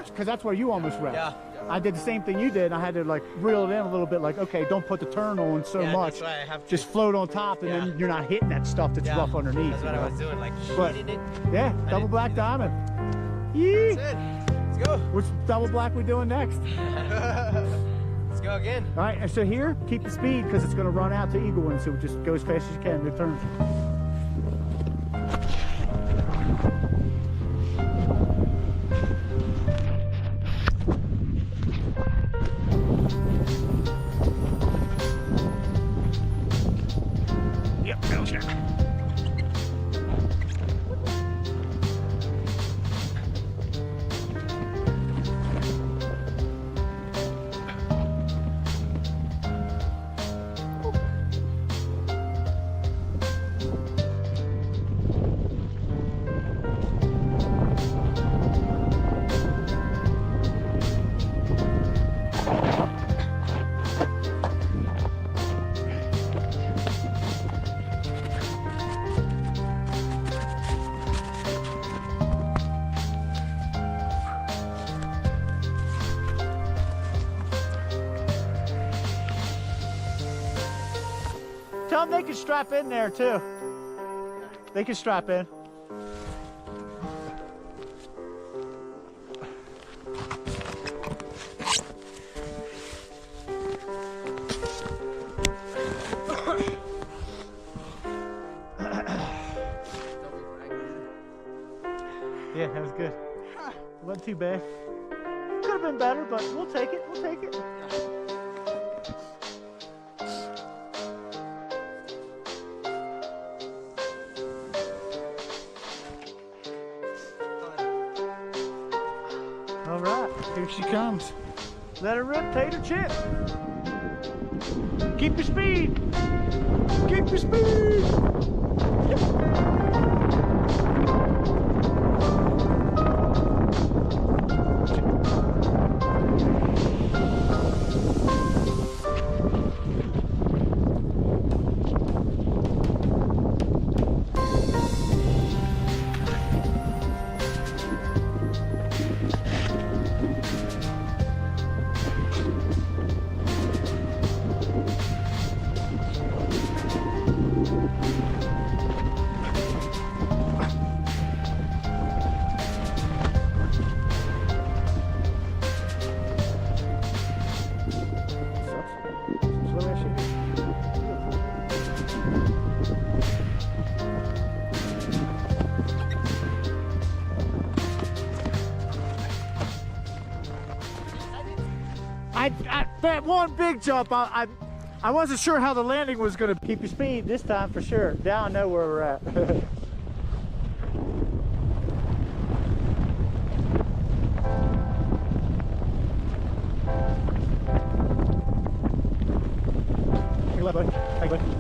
because that's where you almost wrecked. Yeah. I did the same thing you did. I had to like reel it in a little bit, like okay, don't put the turn on so Yeah, much. that's why I have to. Just float on top, and then you're not hitting that stuff that's rough underneath. That's what you I know? was doing, like But hitting it. yeah, double black diamond. Yee. That's it. Let's go. Which double black we doing next? Let's go again. All right, and so here, keep the speed because it's going to run out to Eagle Wind, so just go as fast as you can. Mid turn. Yep, okay. Tell them they can strap in there too. They can strap in. Yeah, that was good. Wasn't too bad. Could have been better, but we'll take it. We'll take it. All right, here she comes. Let her rip, tater chip. Keep your speed. Keep your speed. That one big jump, I wasn't sure how the landing was going to keep your speed this time for sure. Now I know where we're at. your left, buddy. Thank you, buddy.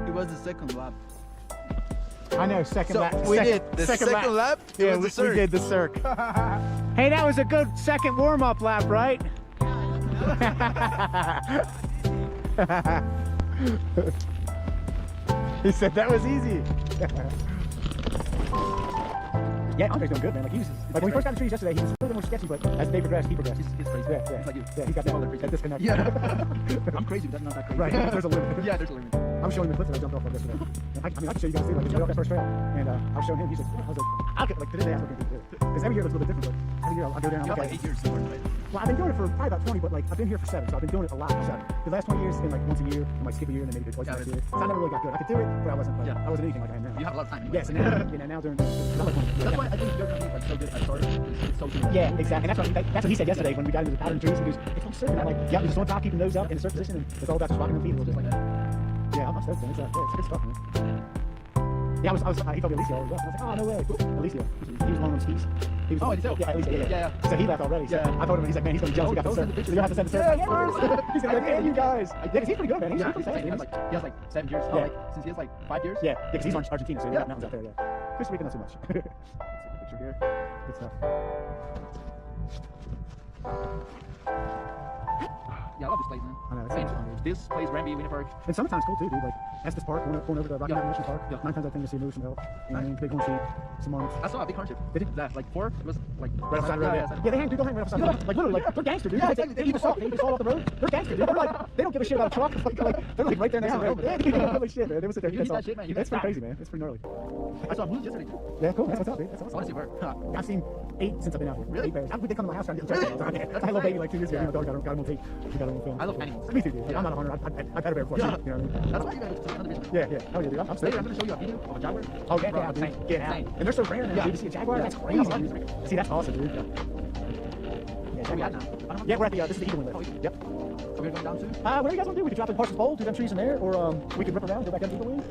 It was the second lap. I know, second So lap. we did the second lap? It Yeah, was the we circ. did the circ. Hey, that was a good second warm-up lap, right? He said that was easy. Yeah, Andre's doing good, man. Like he was, like when we first got the trees yesterday, he was a little bit more sketchy, but as the day progressed, he progressed. He's crazy. Yeah, yeah. He's like you. Yeah, he's got that disconnect. Yeah. I'm crazy, but that's not that crazy. Right, there's a limit. Yeah, there's a limit. I was showing him the clip that I jumped off of yesterday. And I mean, I can show you guys too, like, it's right off that first trail. And I was showing him, he's like, I was like, I'll get, like, today I was looking to do it. Because every year it looks a little bit different, but every year I'll go down and You I'll have look like at 8 it. years to work, right? Well, I've been doing it for probably about 20, but like, I've been here for 7, so I've been doing it a lot for 7. The last 20 years has been like once a year, I might skip a year and then maybe do it twice next year. So I never really got good. I could do it, but I wasn't like, I wasn't anything like I am now. You have a lot of time. Yes, and now, you know, now during, not like when, That's why I think your company is like so good at starting. It's so good. yeah, exactly. And that's what he said yesterday when we got into the pattern trees. He goes, it's like surfing. I'm like, yeah, you're just on top, keeping those up in a certain position, and it's all about just rocking them feet a little bit. Yeah, I'm stoked, man. It's good stuff, man. Yeah, he told me Alicia already left. I was like, oh, no way. Alicia. He was one of them skis. He was yeah, Alicia, yeah. So he left already. So I told him, he's like, man, he's going to be jealous. We got to send. So you'll have to send the surf. Yeah, he's like, man, you guys. Yeah, because he's pretty good, man. He's pretty fast. He has like 7 years. Yeah. Like, since he has like 5 years. Yeah, because he's from Argentina, so he's got mountains out there, yeah. Costa Rica, not so much. Let's take a picture here. Good stuff. Yeah, I love this place, man. I know, it's I mean, so fun, dude. this place, Granby, Winter Park. And summertime's cool too, dude. Like Estes Park, going over to Rocky Mountain National Park. Yeah. 9 times I think to see a moose, some elk, and big horn sheep, some marmots. I saw a big hardship. Did you? That, like 4, it was like Right off the side of the road. Yeah, they hang, dude. Don't hang right off the side of the road. Like literally, like they're gangster, dude. Yeah, They eat the salt. They eat the salt off the road. They're gangster, dude. They're like, they don't give a shit about a truck. Like they're like right there next to the road. Yeah, holy shit, man. They would sit there. You need that shit, man. It's pretty crazy, man. It's pretty gnarly. I saw moose yesterday too. Yeah, cool. That's what's up, dude. That's I want to awesome. see a bird. I've seen 8 since I've been out here. Really? 8 bears. They come to my house trying to get the I had a little baby like 2 years ago. My dog got him on tape. She got him on film. I love animals. Me too, dude. Like, I'm not a hunter. I've had a bear before. Yeah. You know what I mean? That's why you guys took another video. Yeah, yeah. Oh yeah, dude. I'm Later, stoked. I'm going to show you a video of a jaguar. Oh, get Bro, out, dude. insane. Get out. Insane. And they're so rare now, Yeah. dude. To see a jaguar, Yeah. that's Yeah, crazy. I love it. See, that's awesome, dude. Yeah. Yeah, Where we at now? yeah, we're at the, this is the Eagle Inlet. Oh, Eagle. Yep. Are we going down too? Whatever you guys want to do, we could drop in Parsons Bowl, do them trees in there, or we could rip around, go back up to the wing.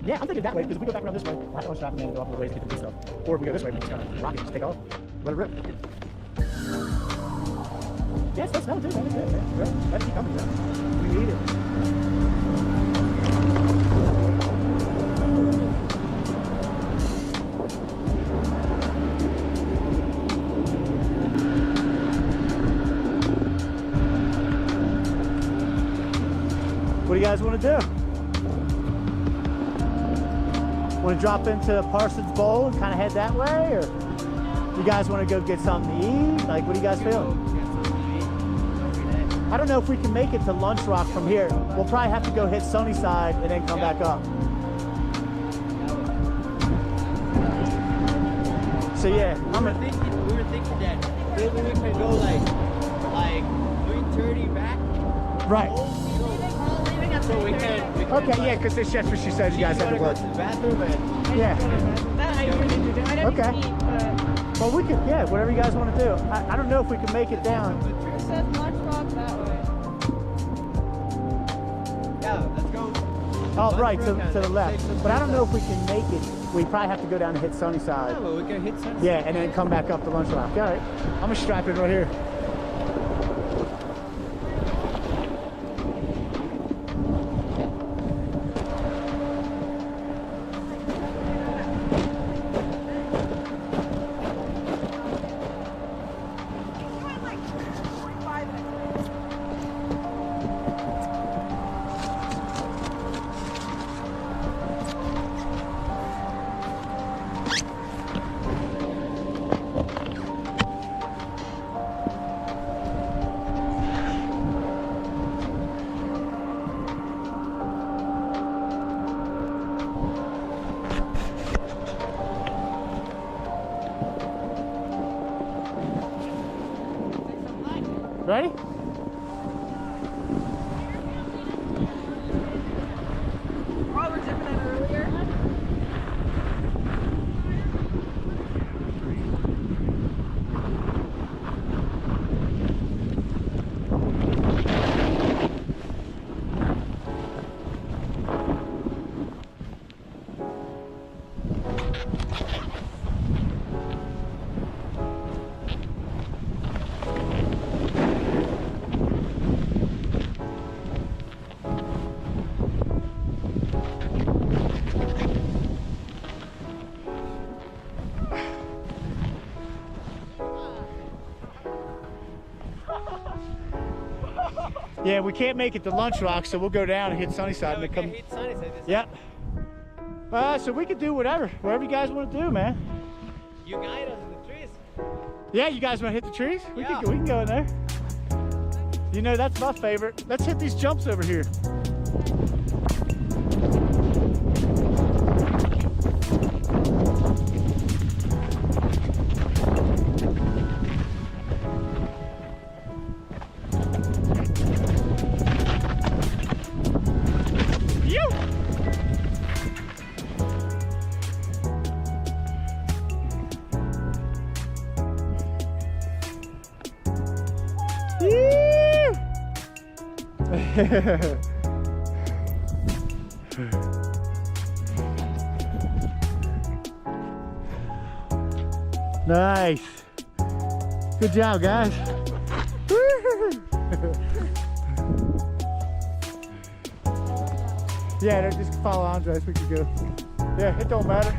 Yeah, I'm thinking that way, because if we go back around this way, we'll have to unstrap and then go up a little ways to get the good stuff. Or if we go this way, we just kind of rock it, just take off, let it rip. Yeah, it's smelling too, man. It's good, man. Let it keep coming, man. We need it. What do you guys want to do? Want to drop into Parsons Bowl and kind of head that way, or you guys want to go get something to eat? Like, what are you guys feeling? I don't know if we can make it to Lunch Rock from here. We'll probably have to go hit Sunnyside and then come back up. So yeah, We were thinking that maybe we could go like 3:30 back. Right. So we can. Okay, yeah, because that's just what she said. You guys had to work. Go to the bathroom and. Yeah. That I usually do. I don't Okay. eat, but Well, we could, yeah, whatever you guys want to do. I don't know if we can make it down. it says Lunch Rock that way. Yeah, let's go. Oh, right, to the left. But I don't know if we can make it. We probably have to go down and hit Sunnyside. Yeah, but we can hit Sunnyside. Yeah, and then come back up to Lunch Rock. All right. I'm going to strap in right here. Ready? Oh, we're jumping in earlier. Yeah, we can't make it to Lunch Rock, so we'll go down and hit Sunnyside. We can't hit Sunnyside this Yep. So we can do whatever you guys want to do, man. You guide us in the trees. Yeah, you guys want to hit the trees? We Yeah. can go in there. You know, that's my favorite. Let's hit these jumps over here. Nice. Good job, guys. Yeah, just follow Andres. We can go. Yeah, it don't matter.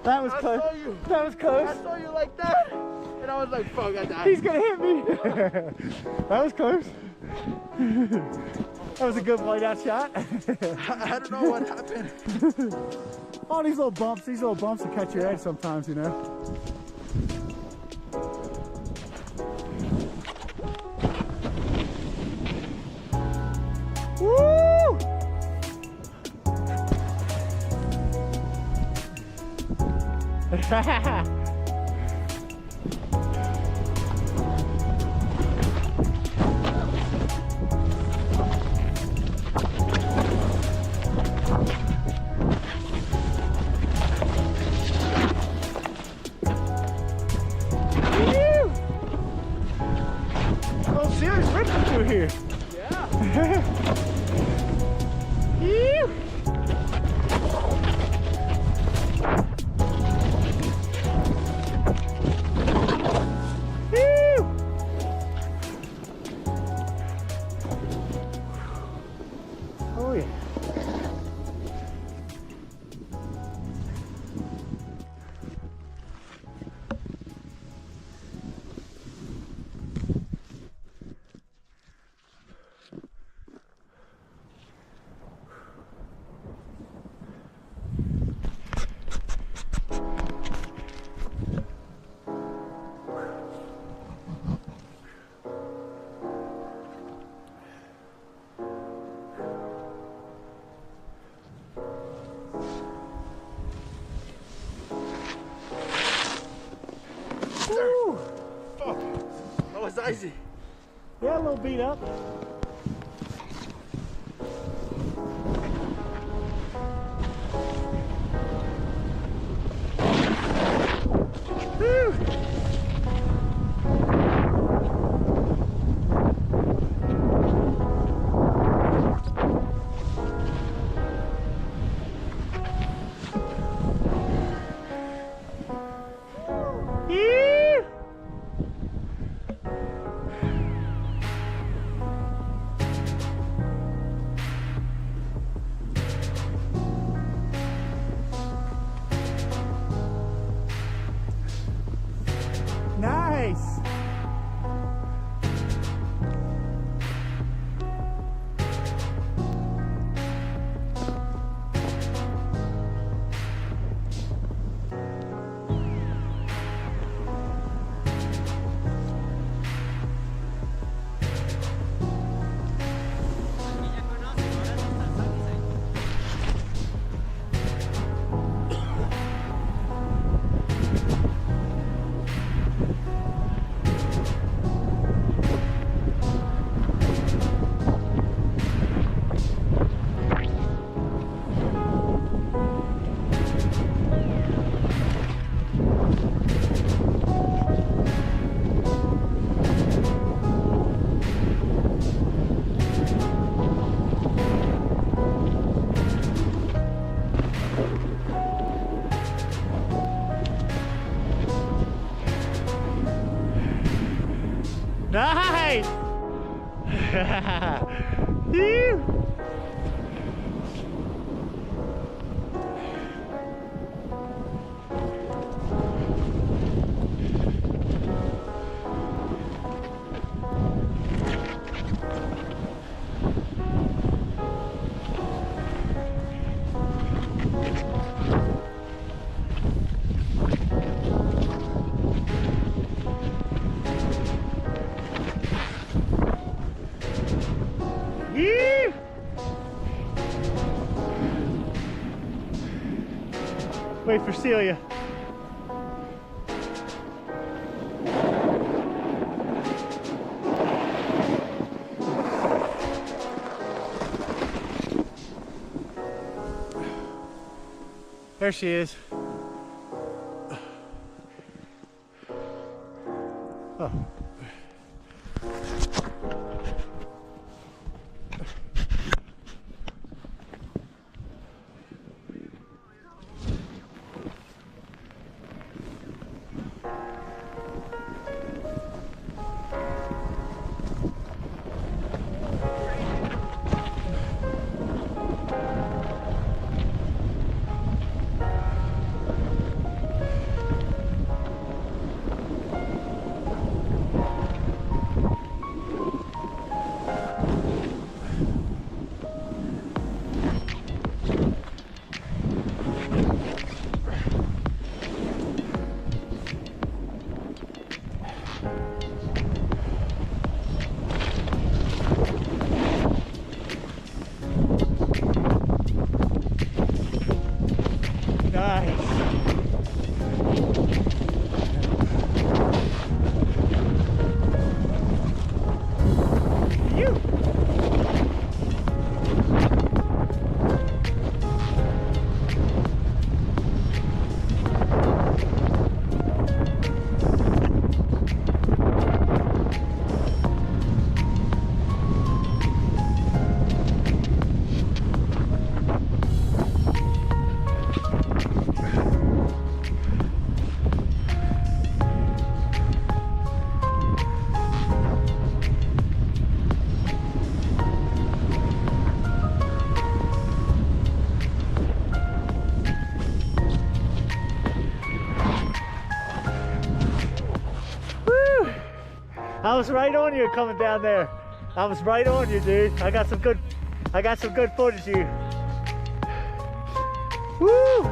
That was close. That was close. I saw you like that, and I was like, fuck, I died. He's gonna hit me. That was close. That was a good white out shot. I don't know what happened. All these little bumps will catch your head sometimes, you know. Woo! Oh, serious ripping through here. Yeah. Oh yeah. Woo! Fuck. That was icy. Yeah, a little beat up. Woo! right. Woo. Yee! Wait for Celia. There she is. Oh. I was right on you coming down there. I was right on you, dude. I got some good footage of you. Woo!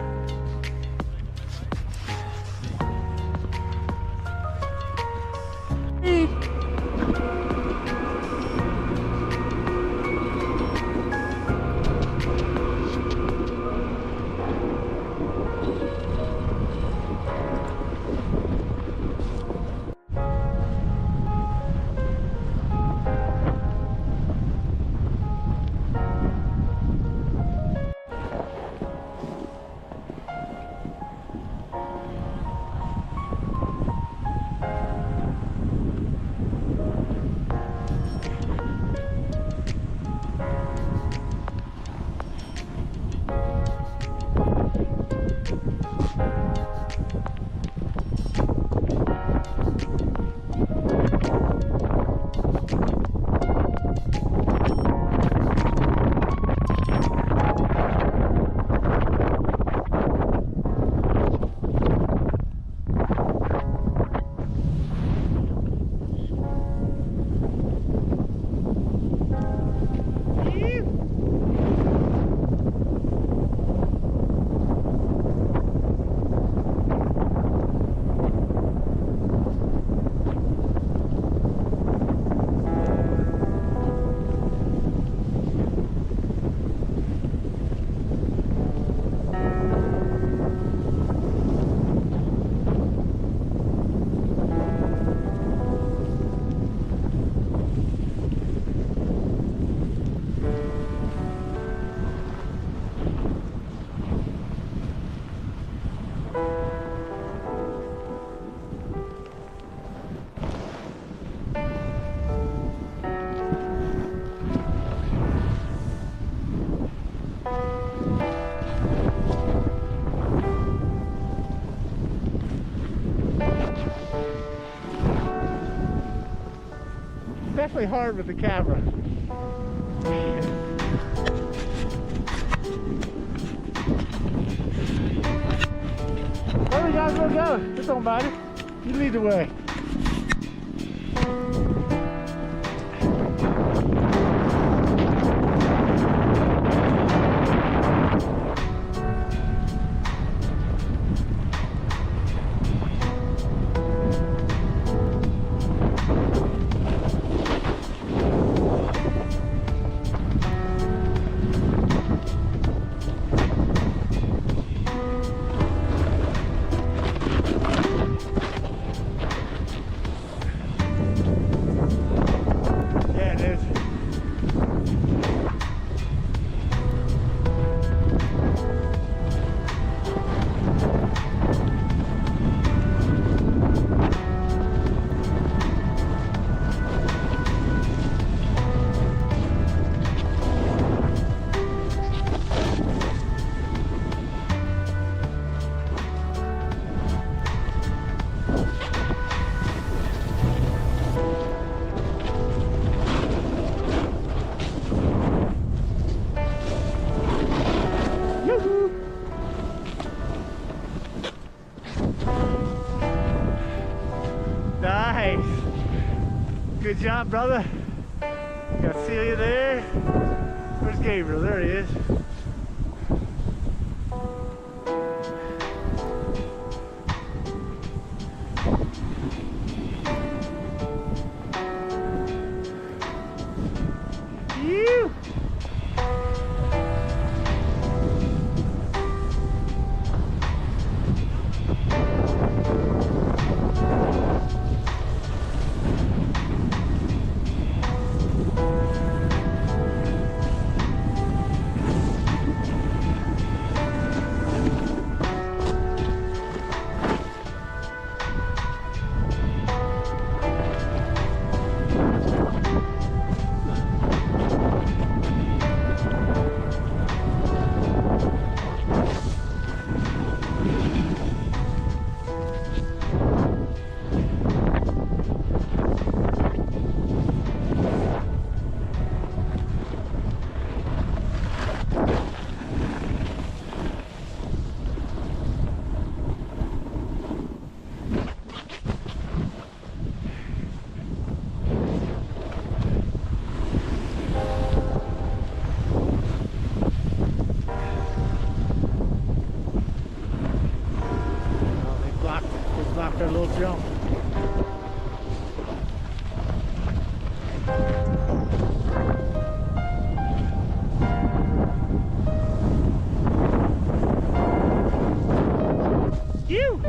definitely hard with the camera. Where we guys gonna go? It don't matter. You lead the way. Nice. Good job, brother. Got Celia there. Where's Gabriel? There he is. You. Blocked our little jump. You.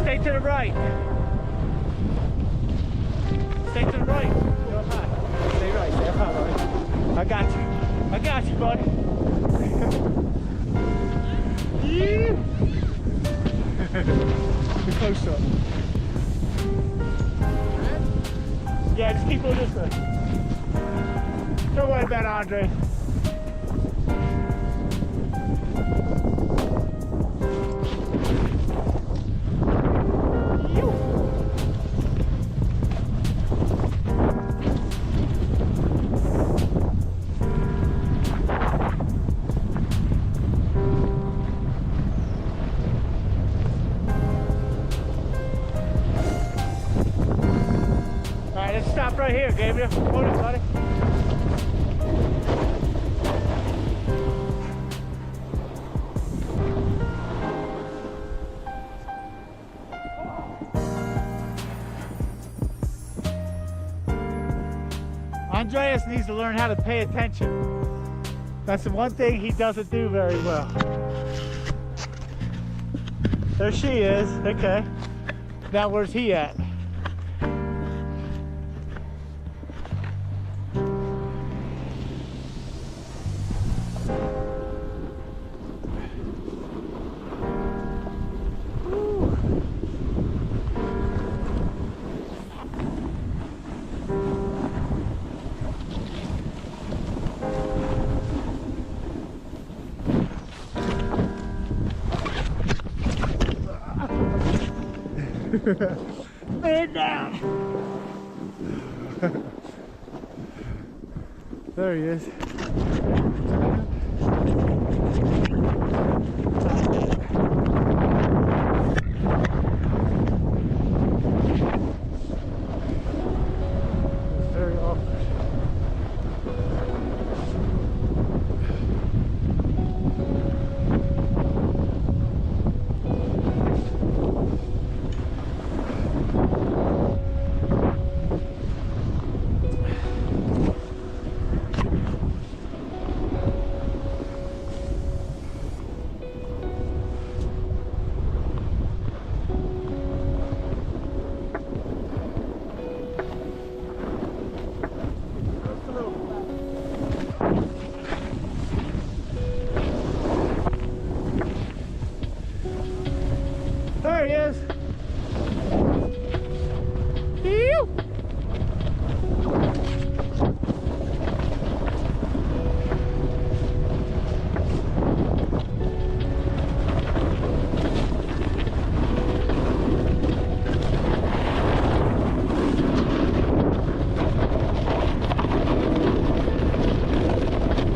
Stay to the right. Stay to the right. Go up high. Stay right. Stay up high, buddy. I got you. I got you, buddy. Yeah. The close up. Yeah, just keep going this way. Don't worry about Andre. Let's stop right here, Gabriel. Hold it, buddy. Andreas needs to learn how to pay attention. That's the one thing he doesn't do very well. There she is. Okay. Now where's he at? Man down. There he is. Very awkward. There he is. Ew.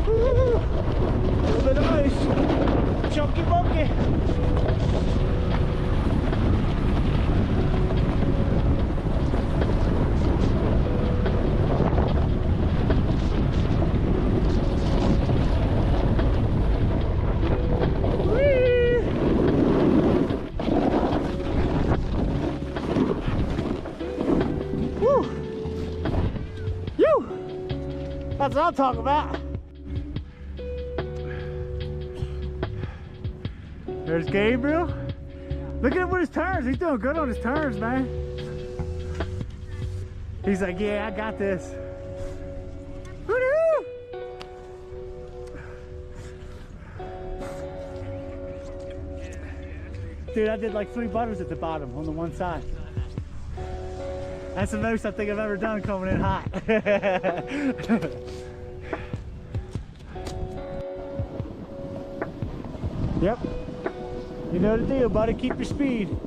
A little bit of ice. Chunky bunky. That's what I'm talking about. There's Gabriel. Look at him with his turns. He's doing good on his turns, man. He's like, yeah, I got this. Woo-hoo! Dude, I did like 3 butters at the bottom on the one side. That's the most I think I've ever done coming in hot. Yep. You know the deal, buddy. Keep your speed.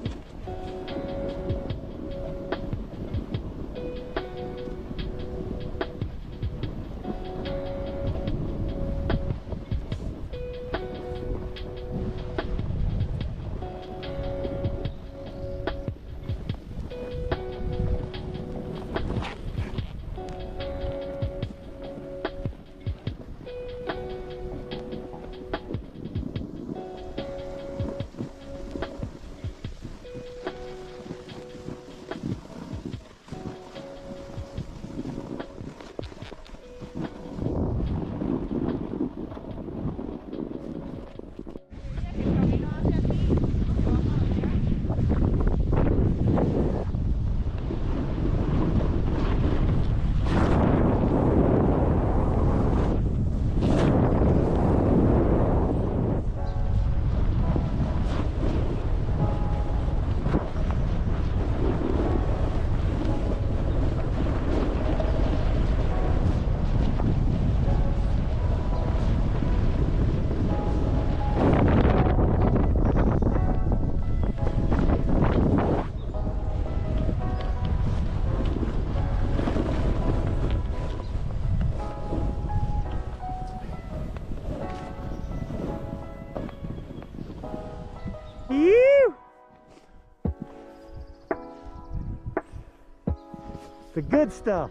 The good stuff.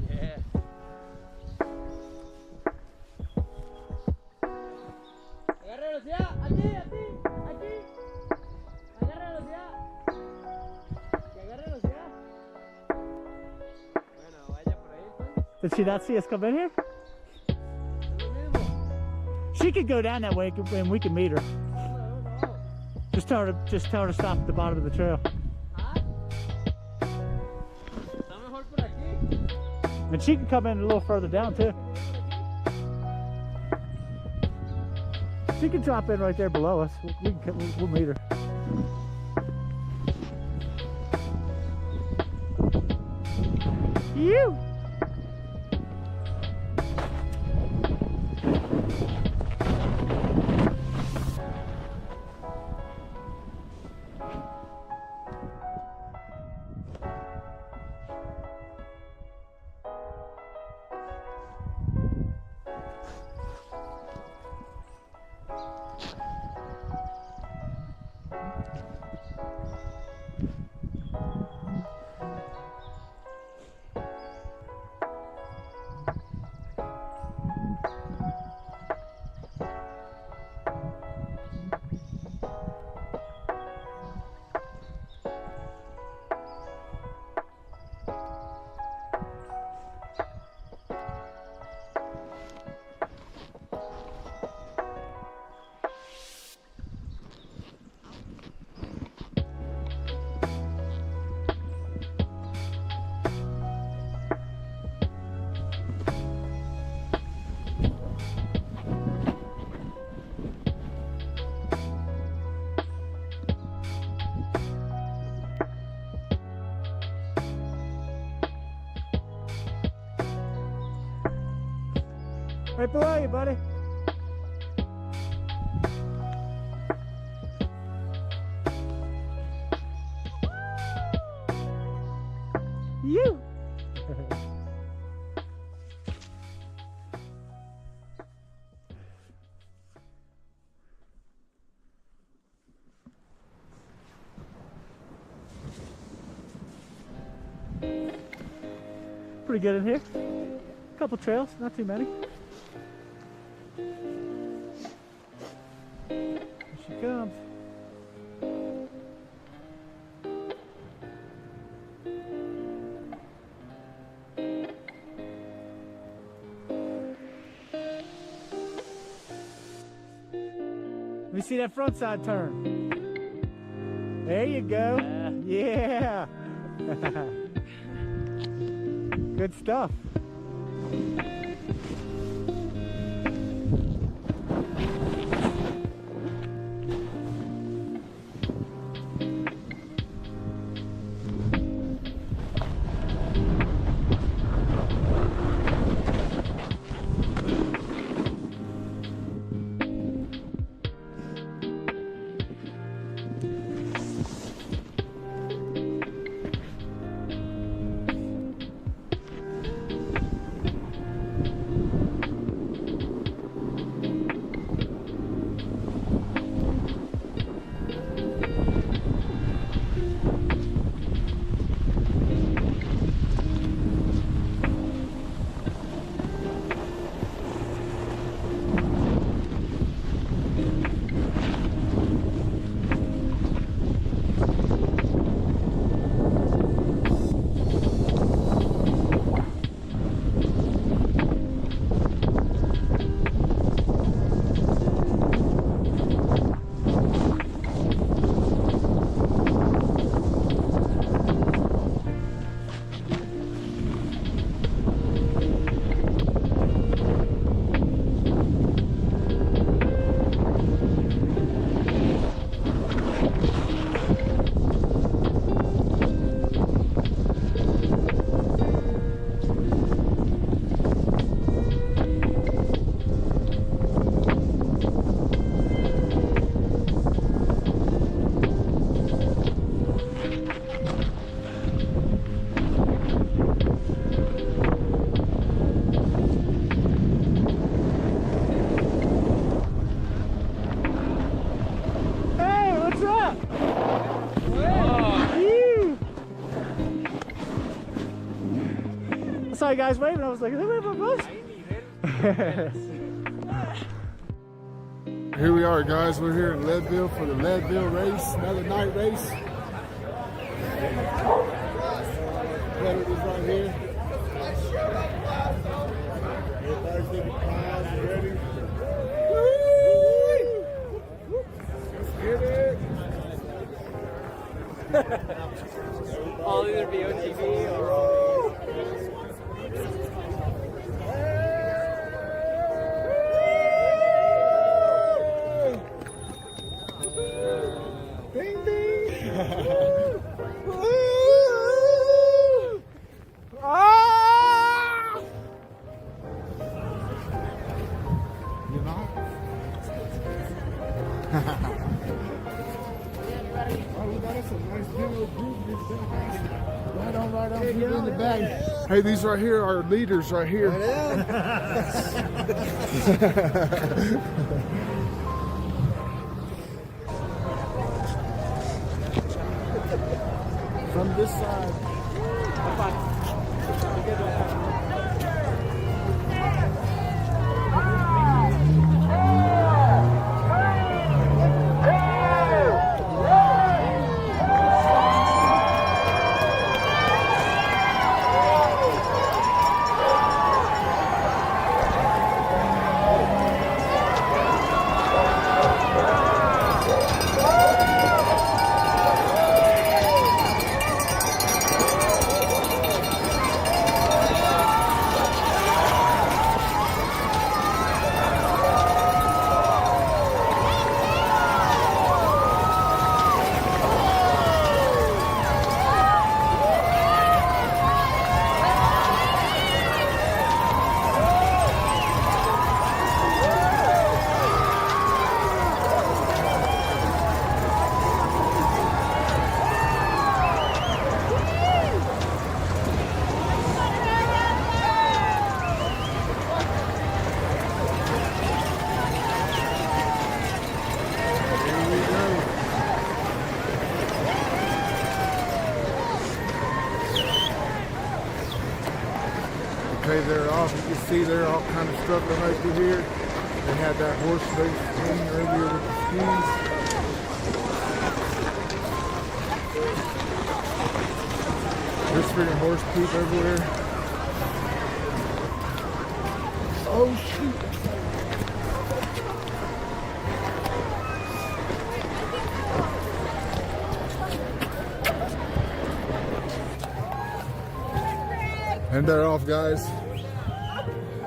Yeah. Agárralos ya, aquí, aquí, aquí. Agárralos ya. Que agárralos ya. Bueno, vaya por ahí, pues. Did she not see us come in here? She could go down that way and we can meet her. Just tell her to stop at the bottom of the trail. And she can come in a little further down too. She can drop in right there below us. We'll meet her. You. Right below you, buddy. You. Pretty good in here. Couple trails, not too many. Here she comes. Let me see that front side turn. There you go. Yeah. Good stuff. I saw you guys waving. I was like, is that waving my bus? Here we are, guys. We're here in Leadville for the Leadville race, another night race. Competitors right here. Everybody's looking fine, ready. Let's get it. I'll either be OTV or Ding ding! Ah! You're not? Oh, we got us a nice little group. Right on, people in the back. Hey, these right here are leaders right here. From this side. Okay, they're off. You can see they're all kind of struggling right through here. They had that horse race thing earlier with the skis. There's freaking horse poop everywhere. Oh shoot. And they're off, guys.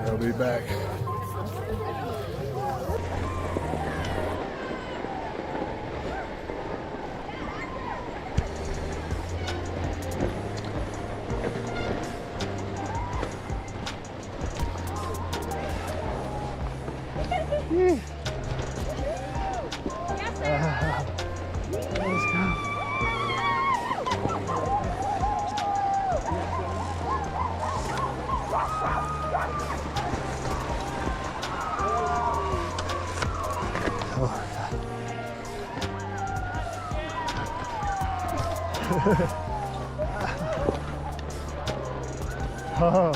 They'll be back. Let's go. Oh.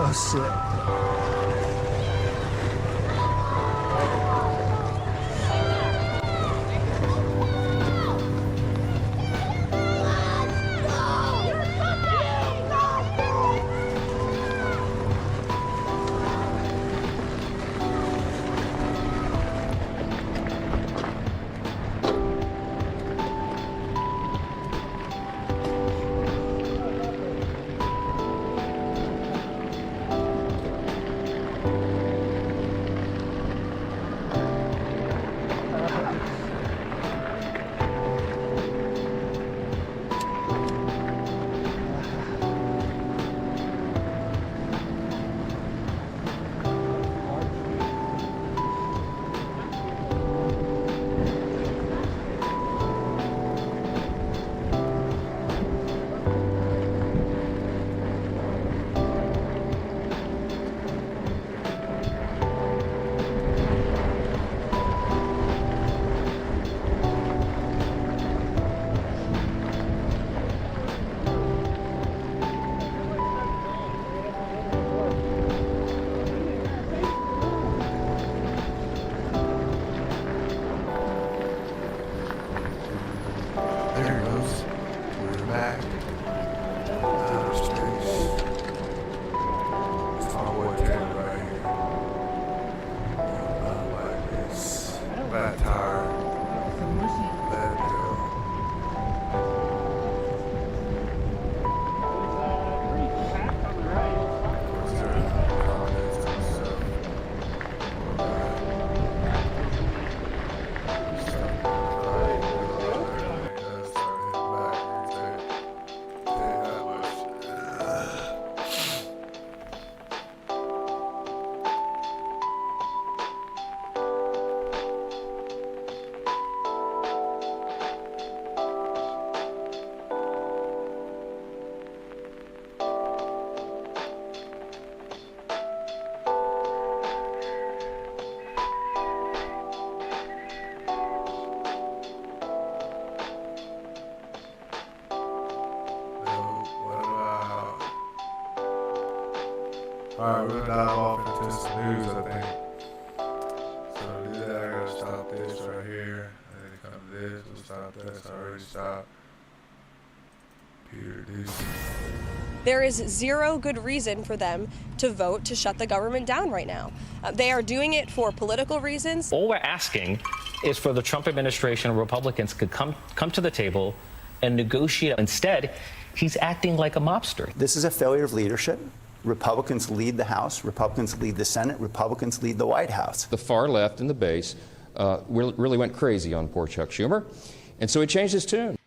Oh shit. There it goes. We're back. Outer space. It's all what you're right here. Not like this. Bad tire. Let it go. Alright, we're gonna dive off into some news, I think. So start this right here, and then it comes to this, we'll stop that, it's already stopped. Peter Ducey. There is zero good reason for them to vote to shut the government down right now. They are doing it for political reasons. All we're asking is for the Trump administration and Republicans to come to the table and negotiate. Instead, he's acting like a mobster. This is a failure of leadership. Republicans lead the House, Republicans lead the Senate, Republicans lead the White House. The far left and the base really went crazy on poor Chuck Schumer, and so he changed his tune.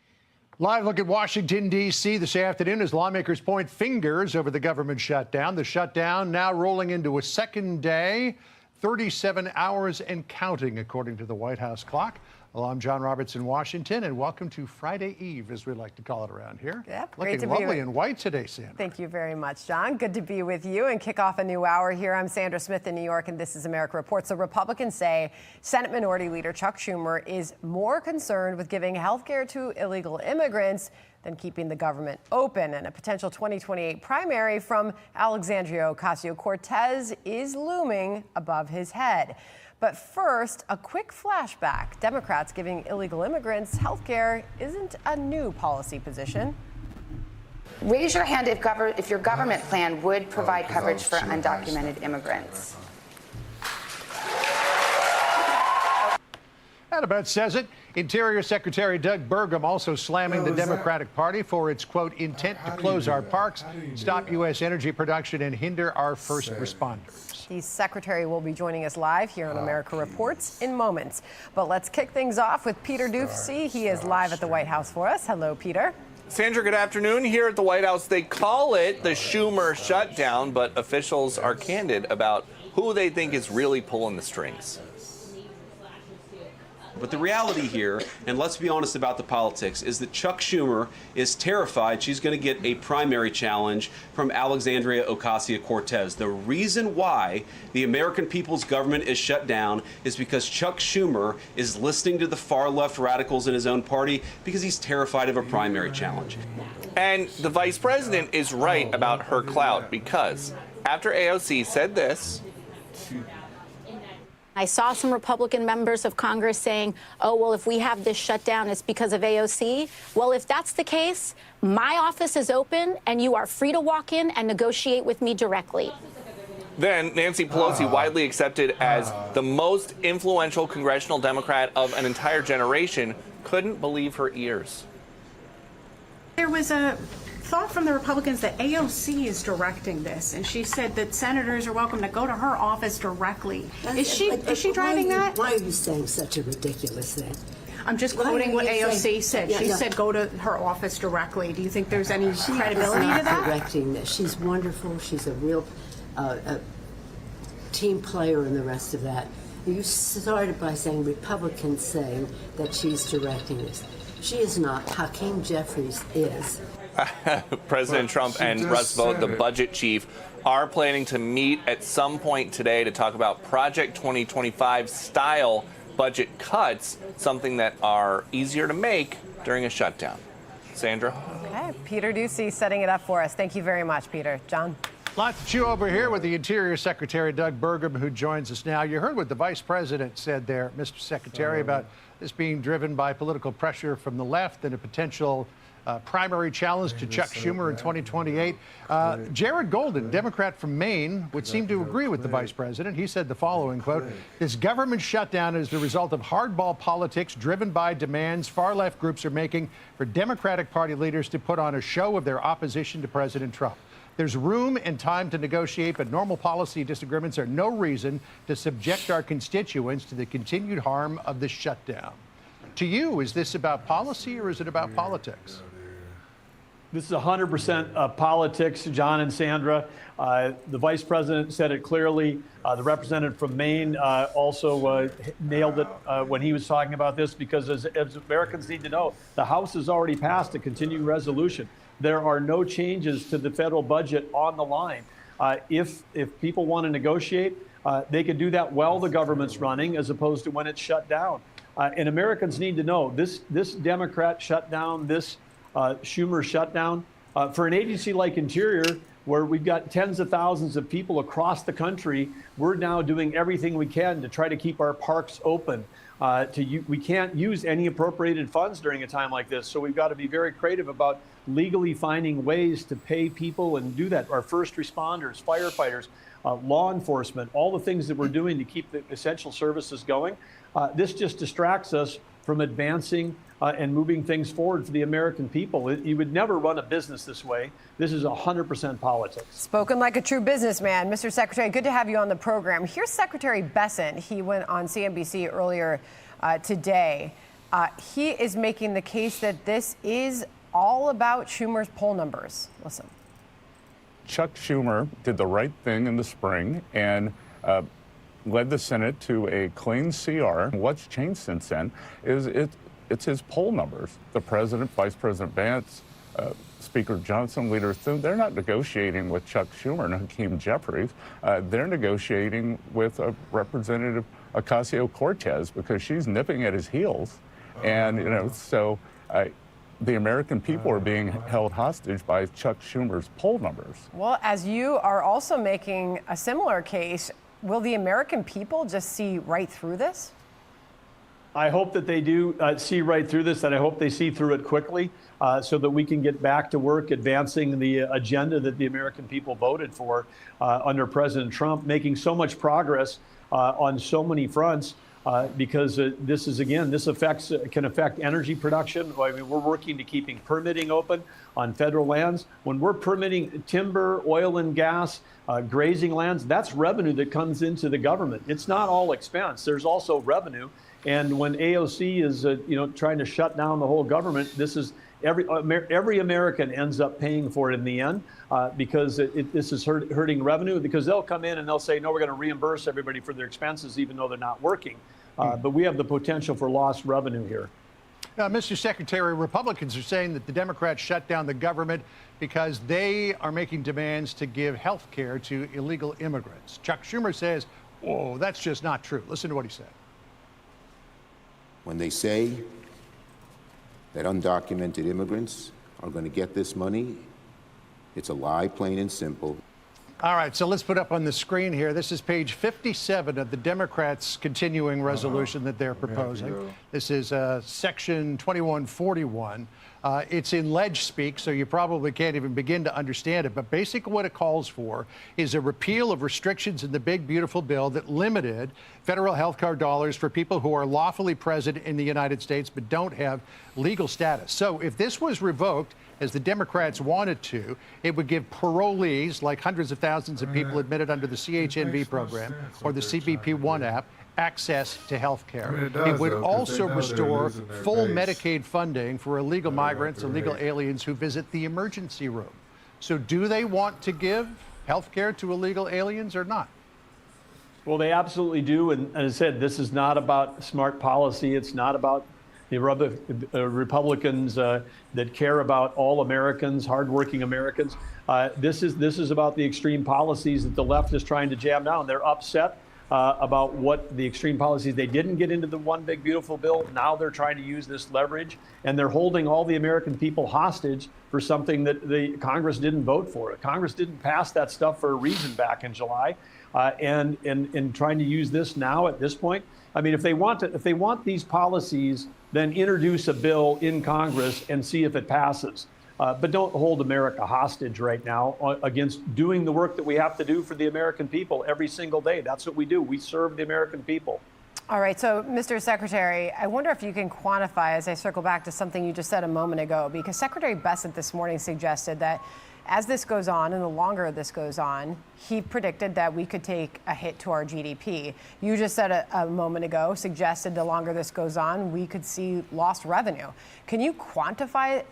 Live look at Washington, D.C. this afternoon as lawmakers point fingers over the government shutdown. The shutdown now rolling into a second day, 37 hours and counting, according to the White House clock. Well, I'm John Roberts in Washington, and welcome to Friday Eve, as we like to call it around here. Yep, looking lovely in white today, Sandra. Thank you very much, John. Good to be with you and kick off a new hour here. I'm Sandra Smith in New York, and this is America Reports. The Republicans say Senate Minority Leader Chuck Schumer is more concerned with giving health care to illegal immigrants than keeping the government open. And a potential 2028 primary from Alexandria Ocasio-Cortez is looming above his head. But first, a quick flashback. Democrats giving illegal immigrants health care isn't a new policy position. Raise your hand if your government plan would provide coverage for undocumented immigrants. That about says it. Interior Secretary Doug Burgum also slamming the Democratic Party for its, quote, intent to close our parks, stop U.S. energy production, and hinder our first responders. The secretary will be joining us live here on America Reports in moments. But let's kick things off with Peter Ducey. He is live at the White House for us. Hello, Peter. Sandra, good afternoon. Here at the White House, they call it the Schumer shutdown, but officials are candid about who they think is really pulling the strings. But the reality here, and let's be honest about the politics, is that Chuck Schumer is terrified she's going to get a primary challenge from Alexandria Ocasio-Cortez. The reason why the American people's government is shut down is because Chuck Schumer is listening to the far-left radicals in his own party because he's terrified of a primary challenge. And the vice president is right about her clout because after AOC said this, I saw some Republican members of Congress saying, oh, well, if we have this shutdown, it's because of AOC. Well, if that's the case, my office is open and you are free to walk in and negotiate with me directly. Then Nancy Pelosi, widely accepted as the most influential congressional Democrat of an entire generation, couldn't believe her ears. There was a thought from the Republicans that AOC is directing this, and she said that senators are welcome to go to her office directly. Is she driving that? Why are you saying such a ridiculous thing? I'm just quoting what AOC said. She said go to her office directly. Do you think there's any credibility to that? Correcting this. She's wonderful. She's a real team player and the rest of that. You started by saying Republicans saying that she's directing this. She is not. Hakeem Jeffries is. President Trump and Russ Vought, the budget chief, are planning to meet at some point today to talk about Project 2025 style budget cuts, something that are easier to make during a shutdown. Sandra? Okay, Peter Ducey setting it up for us. Thank you very much, Peter. John? Lots to chew over here with the Interior Secretary Doug Burgum, who joins us now. You heard what the Vice President said there, Mr. Secretary, about this being driven by political pressure from the left and a potential primary challenge to Chuck Schumer in 2028. Jared Golden, Democrat from Maine, would seem to agree with the Vice President. He said the following, quote, this government shutdown is the result of hardball politics driven by demands far-left groups are making for Democratic Party leaders to put on a show of their opposition to President Trump. There's room and time to negotiate, but normal policy disagreements are no reason to subject our constituents to the continued harm of the shutdown. To you, is this about policy or is it about politics? This is 100% politics, John and Sandra. The Vice President said it clearly. The representative from Maine also nailed it when he was talking about this, because as Americans need to know, the House has already passed a continuing resolution. There are no changes to the federal budget on the line. If people want to negotiate, they can do that while the government's running as opposed to when it's shut down. And Americans need to know this Democrat shutdown, this Schumer shutdown, for an agency like Interior, where we've got tens of thousands of people across the country. We're now doing everything we can to try to keep our parks open. We can't use any appropriated funds during a time like this, so we've got to be very creative about legally finding ways to pay people and do that. Our first responders, firefighters, law enforcement, all the things that we're doing to keep the essential services going. This just distracts us from advancing and moving things forward for the American people. You would never run a business this way. This is 100% politics. Spoken like a true businessman. Mr. Secretary, good to have you on the program. Here's Secretary Bessent. He went on CNBC earlier today. He is making the case that this is all about Schumer's poll numbers. Listen. Chuck Schumer did the right thing in the spring and led the Senate to a clean CR. What's changed since then is it's his poll numbers. The president, Vice President Vance, Speaker Johnson, Leader Thune, they're not negotiating with Chuck Schumer and Hakeem Jeffries. They're negotiating with Representative Ocasio-Cortez because she's nipping at his heels. And, so the American people are being held hostage by Chuck Schumer's poll numbers. Well, as you are also making a similar case, will the American people just see right through this? I hope that they do see right through this, and I hope they see through it quickly so that we can get back to work advancing the agenda that the American people voted for under President Trump, making so much progress on so many fronts. Because this can affect energy production. I mean, we're working to keeping permitting open on federal lands. When we're permitting timber, oil and gas, grazing lands, that's revenue that comes into the government. It's not all expense. There's also revenue. And when AOC is, trying to shut down the whole government, this is every American ends up paying for it in the end because this is hurting revenue, because they'll come in and they'll say, no, we're going to reimburse everybody for their expenses, even though they're not working. But we have the potential for lost revenue here. Mr. Secretary, Republicans are saying that the Democrats shut down the government because they are making demands to give health care to illegal immigrants. Chuck Schumer says, whoa, that's just not true. Listen to what he said. When they say that undocumented immigrants are going to get this money, it's a lie, plain and simple. All right, so let's put up on the screen here. This is page 57 of the Democrats' continuing resolution that they're proposing. This is section 2141. It's in ledge speak, so you probably can't even begin to understand it. But basically what it calls for is a repeal of restrictions in the big, beautiful bill that limited federal health care dollars for people who are lawfully present in the United States but don't have legal status. So if this was revoked, as the Democrats wanted to, it would give parolees, like hundreds of thousands of people admitted under the CHNV program or the CBP One app, access to health care. It would also restore full Medicaid funding for illegal migrants, illegal aliens who visit the emergency room. So do they want to give health care to illegal aliens or not? Well, they absolutely do. And as I said, this is not about smart policy. It's not about the Republicans that care about all Americans, hardworking Americans. This is about the extreme policies that the left is trying to jam down. They're upset about what the extreme policies they didn't get into the one big beautiful bill. Now they're trying to use this leverage, and they're holding all the American people hostage for something that the Congress didn't vote for. Congress didn't pass that stuff for a reason back in July, and trying to use this now at this point. I mean, if they want these policies, then introduce a bill in Congress and see if it passes. But don't hold America hostage right now against doing the work that we have to do for the American people every single day. That's what we do. We serve the American people. All right. So, Mr. Secretary, I wonder if you can quantify, as I circle back to something you just said a moment ago, because Secretary Bessent this morning suggested that as this goes on and the longer this goes on, he predicted that we could take a hit to our GDP. You just said a moment ago, suggested the longer this goes on, we could see lost revenue. Can you quantify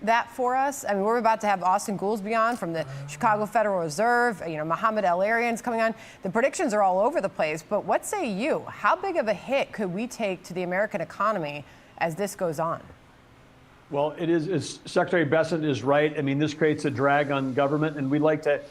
that for us? I mean, we're about to have Austin Goolsbee on from the Chicago Federal Reserve, Mohammed El-Arian's coming on. The predictions are all over the place, but what say you? How big of a hit could we take to the American economy as this goes on? Well, Secretary Bessent is right. I mean, this creates a drag on government, and we'd like to,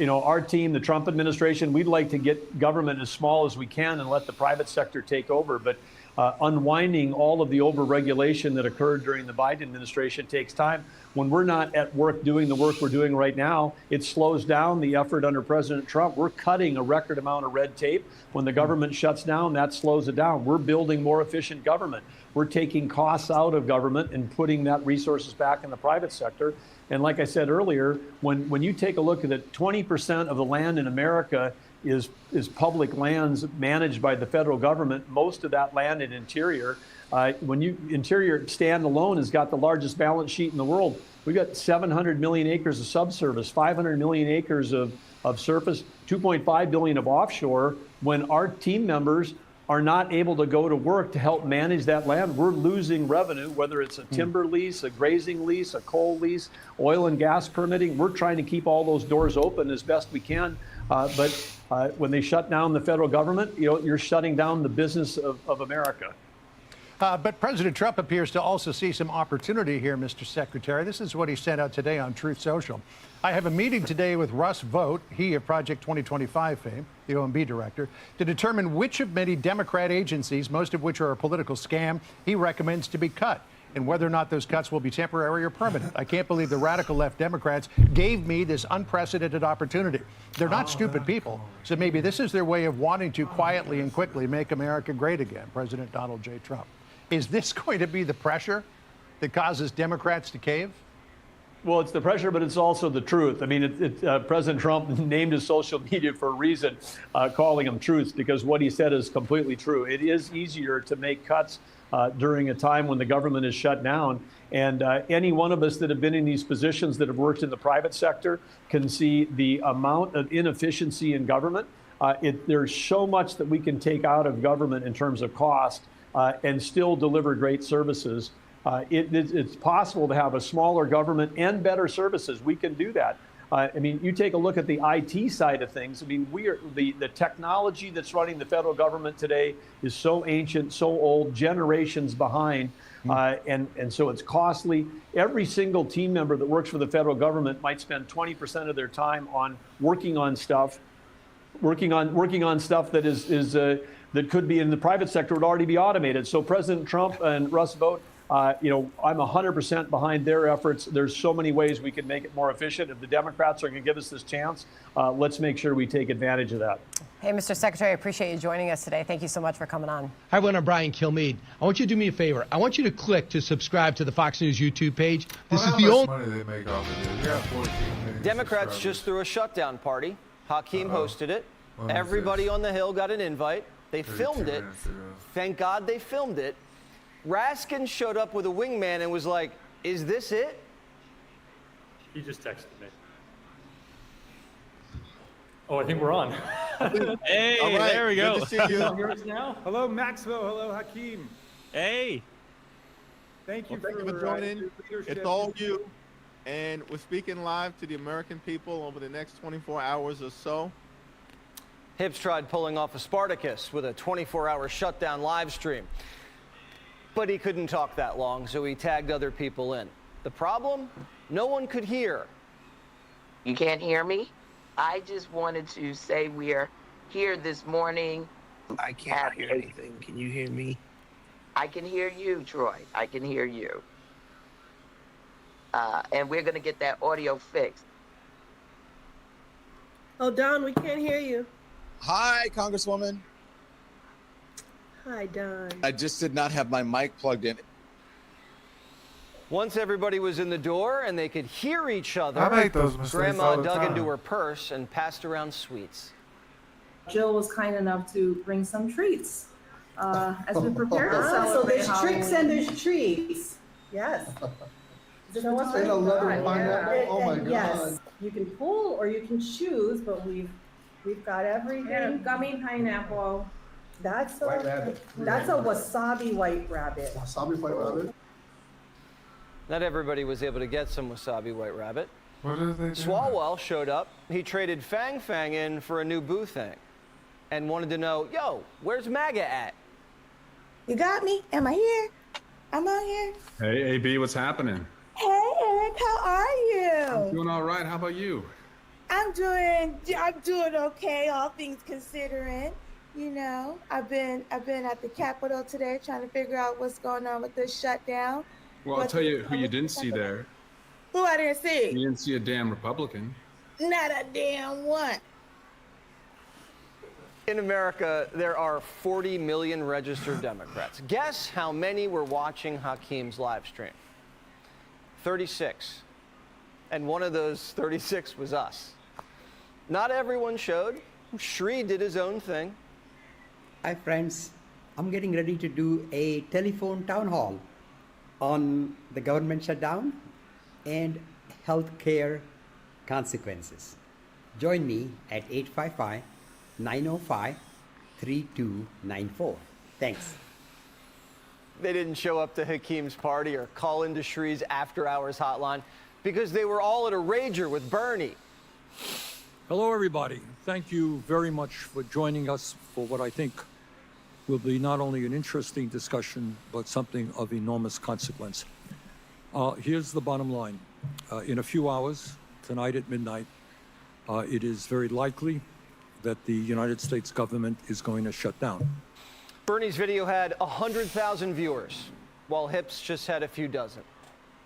our team, the Trump administration, we'd like to get government as small as we can and let the private sector take over. But unwinding all of the overregulation that occurred during the Biden administration takes time. When we're not at work doing the work we're doing right now, it slows down the effort under President Trump. We're cutting a record amount of red tape. When the government shuts down, that slows it down. We're building more efficient government. We're taking costs out of government and putting that resources back in the private sector. And like I said earlier, when you take a look at it, 20% of the land in America is public lands managed by the federal government. Most of that land in Interior, Interior standalone has got the largest balance sheet in the world. We've got 700 million acres of subsurface, 500 million acres of surface, 2.5 billion of offshore. When our team members are not able to go to work to help manage that land, we're losing revenue, whether it's a timber lease, a grazing lease, a coal lease, oil and gas permitting. We're trying to keep all those doors open as best we can. But when they shut down the federal government, you're shutting down the business of America. But President Trump appears to also see some opportunity here, Mr. Secretary. This is what he sent out today on Truth Social. I have a meeting today with Russ Vought, he of Project 2025 fame, the OMB director, to determine which of many Democrat agencies, most of which are a political scam, he recommends to be cut, and whether or not those cuts will be temporary or permanent. I can't believe the radical left Democrats gave me this unprecedented opportunity. They're not stupid people, so maybe this is their way of wanting to quietly and quickly make America great again, President Donald J. Trump. Is this going to be the pressure that causes Democrats to cave? Well, it's the pressure, but it's also the truth. I mean, President Trump named his social media for a reason, calling them truths, because what he said is completely true. It is easier to make cuts during a time when the government is shut down. And any one of us that have been in these positions that have worked in the private sector can see the amount of inefficiency in government. There's so much that we can take out of government in terms of cost and still deliver great services. It's possible to have a smaller government and better services. We can do that. I mean, you take a look at the IT side of things. I mean, the technology that's running the federal government today is so ancient, so old, generations behind, and so it's costly. Every single team member that works for the federal government might spend 20% of their time on working on stuff that that could be in the private sector, would already be automated. So President Trump and Russ Vought, I'm 100% behind their efforts. There's so many ways we can make it more efficient. If the Democrats are going to give us this chance, let's make sure we take advantage of that. Hey, Mr. Secretary, I appreciate you joining us today. Thank you so much for coming on. Hi, everyone. I'm Brian Kilmeade. I want you to do me a favor. I want you to click to subscribe to the Fox News YouTube page. This is the only money they make off of it. Yeah, 14 million Democrats just threw a shutdown party. Hakeem hosted it. Everybody on the Hill got an invite. They filmed it. Thank God they filmed it. Raskin showed up with a wingman and was like, "Is this it?" He just texted me. Oh, I think we're on. Hey, all right, there we go. good to see you. Yours now? Hello, Maxwell. Hello, Hakeem. Hey. Thank you, Thank you for joining. It's all you. And we're speaking live to the American people over the next 24 hours or so. Hibbs tried pulling off a Spartacus with a 24-hour shutdown live stream. But he couldn't talk that long, so he tagged other people in. The problem? No one could hear. You can't hear me? I just wanted to say we are here this morning. I can't hear anything. Can you hear me? I can hear you, Troy. I can hear you. And we're going to get that audio fixed. Oh, Don, we can't hear you. Hi, Congresswoman. Hi, Don. I just did not have my mic plugged in. Once everybody was in the door and they could hear each other, I make those mistakes Grandma all the dug time. into her purse and passed around sweets. Jill was kind enough to bring some treats as we prepare to So celebrate there's tricks Halloween. and there's treats. Yes. Show us Say what the you letter got. pineapple? Oh my Yes, God. you can pull or you can choose, but we've got everything. Yeah, Gummy pineapple. That's a White rabbit. that's a wasabi white rabbit. Wasabi white rabbit? Not everybody was able to get some wasabi white rabbit. What did they do? Swalwell showed up. He traded Fang Fang in for a new boo thing and wanted to know, yo, where's MAGA at? You got me? Am I here? I'm on here. Hey, AB, what's happening? Hey, Eric, how are you? I'm doing all right. How about you? I'm doing okay, all things considering. You know, I've been at the Capitol today trying to figure out what's going on with this shutdown. Well, I'll tell you who you didn't see there. Who I didn't see? You didn't see a damn Republican. Not a damn one. In America, there are 40 million registered Democrats. Guess how many were watching Hakeem's live stream? 36. And one of those 36 was us. Not everyone showed. Shri did his own thing. Hi friends, I'm getting ready to do a telephone town hall on the government shutdown and healthcare consequences. Join me at 855-905-3294. Thanks. They didn't show up to Hakeem's party or call into Shri's after-hours hotline because they were all at a rager with Bernie. Hello, everybody. Thank you very much for joining us for what I think will be not only an interesting discussion, but something of enormous consequence. Here's the bottom line. In a few hours, tonight at midnight, it is very likely that the United States government is going to shut down. Bernie's video had 100,000 viewers, while Hips just had a few dozen.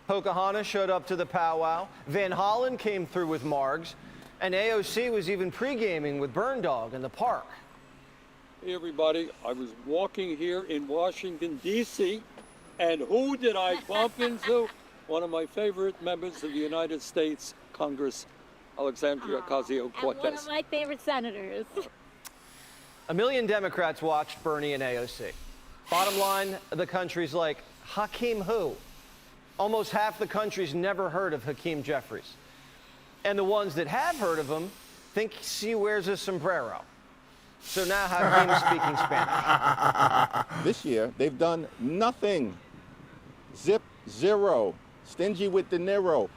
Pocahontas showed up to the powwow, Van Hollen came through with Margs, and AOC was even pre-gaming with Burn Dog in the park. Hey, everybody. I was walking here in Washington, D.C., and who did I bump into? One of my favorite members of the United States Congress, Alexandria Ocasio-Cortez. And one of my favorite senators. A million Democrats watched Bernie and AOC. Bottom line, the country's like, Hakeem who? Almost half the country's never heard of Hakeem Jeffries. And the ones that have heard of him think he wears a sombrero. So now Hakeem's speaking Spanish. This year, they've done nothing. Zip, zero. Stingy with De Niro.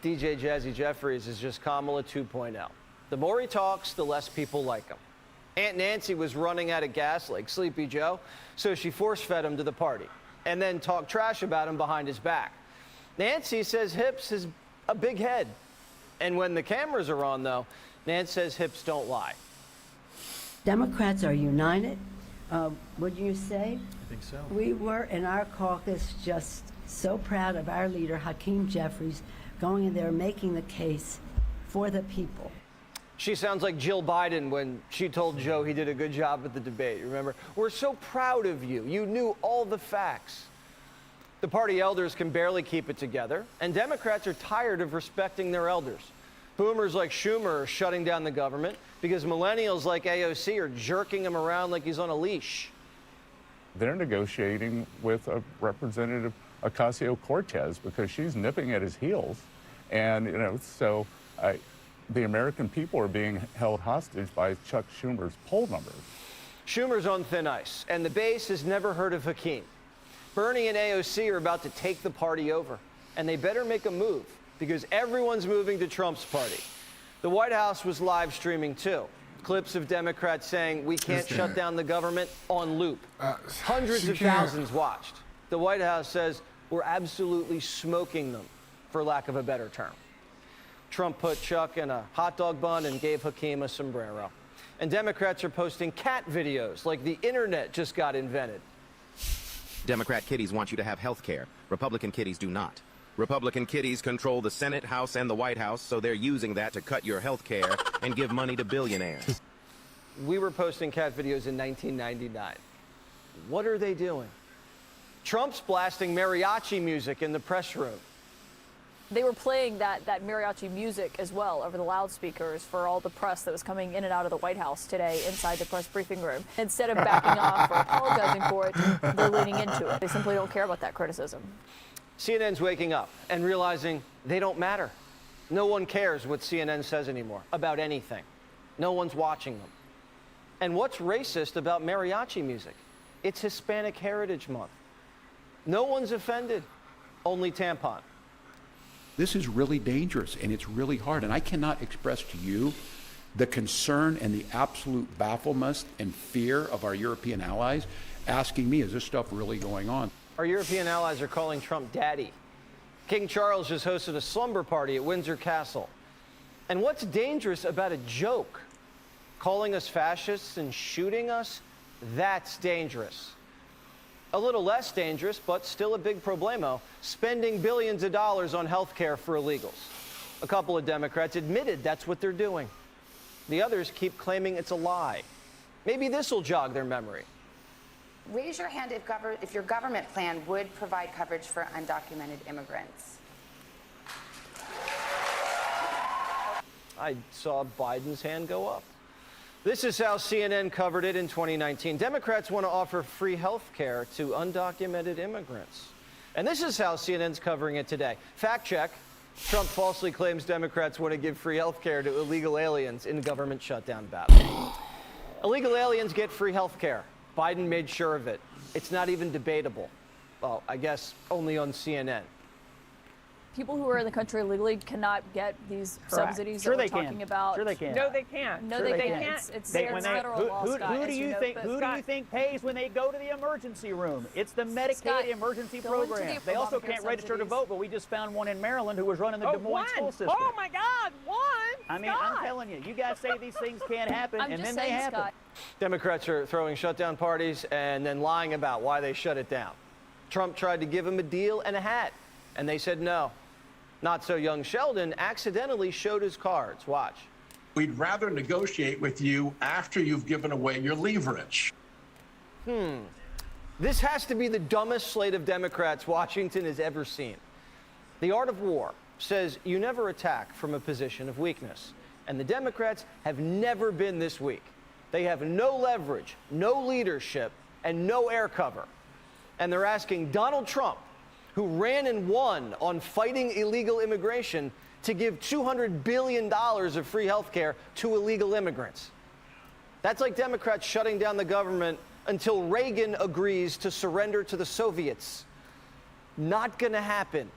DJ Jazzy Jeffries is just Kamala 2.0. The more he talks, the less people like him. Aunt Nancy was running out of gas like Sleepy Joe, so she force-fed him to the party and then talked trash about him behind his back. Nancy says Hips has a big head. And when the cameras are on, though, Nancy says Hips don't lie. Democrats are united, wouldn't you say? I think so. We were in our caucus just so proud of our leader, Hakeem Jeffries, going in there making the case for the people. She sounds like Jill Biden when she told Joe he did a good job at the debate. Remember, we're so proud of you. You knew all the facts. The party elders can barely keep it together, and Democrats are tired of respecting their elders. Boomers like Schumer are shutting down the government because millennials like AOC are jerking him around like he's on a leash. They're negotiating with a Representative Ocasio-Cortez because she's nipping at his heels. And, you know, so the American people are being held hostage by Chuck Schumer's poll numbers. Schumer's on thin ice, and the base has never heard of Hakeem. Bernie and AOC are about to take the party over, and they better make a move because everyone's moving to Trump's party. The White House was live streaming too. Clips of Democrats saying we can't shut down the government on loop. Hundreds of thousands watched. The White House says we're absolutely smoking them, for lack of a better term. Trump put Chuck in a hot dog bun and gave Hakeem a sombrero. And Democrats are posting cat videos like the internet just got invented. Democrat kiddies want you to have health care. Republican kiddies do not. Republican kiddies control the Senate, House, and the White House, so they're using that to cut your health care and give money to billionaires. We were posting cat videos in 1999. What are they doing? Trump's blasting mariachi music in the press room. They were playing that mariachi music as well over the loudspeakers for all the press that was coming in and out of the White House today inside the press briefing room. Instead of backing off or apologizing for it, they're leaning into it. They simply don't care about that criticism. CNN's waking up and realizing they don't matter. No one cares what CNN says anymore about anything. No one's watching them. And what's racist about mariachi music? It's Hispanic Heritage Month. No one's offended, only tampon. This is really dangerous and it's really hard. And I cannot express to you the concern and the absolute bafflement and fear of our European allies asking me, is this stuff really going on? Our European allies are calling Trump daddy. King Charles just hosted a slumber party at Windsor Castle. And what's dangerous about a joke? calling us fascists and shooting us, that's dangerous. A little less dangerous, but still a big problemo, spending billions of dollars on health care for illegals. A couple of Democrats admitted that's what they're doing. The others keep claiming it's a lie. Maybe this will jog their memory. Raise your hand if your government plan would provide coverage for undocumented immigrants. I saw Biden's hand go up. This is how CNN covered it in 2019. Democrats want to offer free health care to undocumented immigrants. And this is how CNN's covering it today. Fact check. Trump falsely claims Democrats want to give free health care to illegal aliens in government shutdown battle. Illegal aliens get free health care. Biden made sure of it. It's not even debatable. Well, I guess only on CNN. People who are in the country illegally cannot get these subsidies that we're talking about. Sure they can. No, they can't. No, Sure they can't. can't. It's When they- federal law, Scott, who as do you know, think? but Who do you think pays when they go to the emergency room? It's the Medicaid Scott, emergency go into the program. They also Obamacare can't register to subsidies. vote, but we just found one in Maryland who was running the Des Moines one? school system. Oh my God, one! I mean, I'm telling you, you guys say these things can't happen, I'm and just then they saying, happen. Scott. Democrats are throwing shutdown parties and then lying about why they shut it down. Trump tried to give them a deal and a hat, and they said no. Not so young Sheldon accidentally showed his cards. Watch. We'd rather negotiate with you after you've given away your leverage. This has to be the dumbest slate of Democrats Washington has ever seen. The Art of War says you never attack from a position of weakness. And the Democrats have never been this weak. They have no leverage, no leadership, and no air cover. And they're asking Donald Trump, who ran and won on fighting illegal immigration, to give $200 billion of free health care to illegal immigrants. That's like Democrats shutting down the government until Reagan agrees to surrender to the Soviets. Not gonna happen.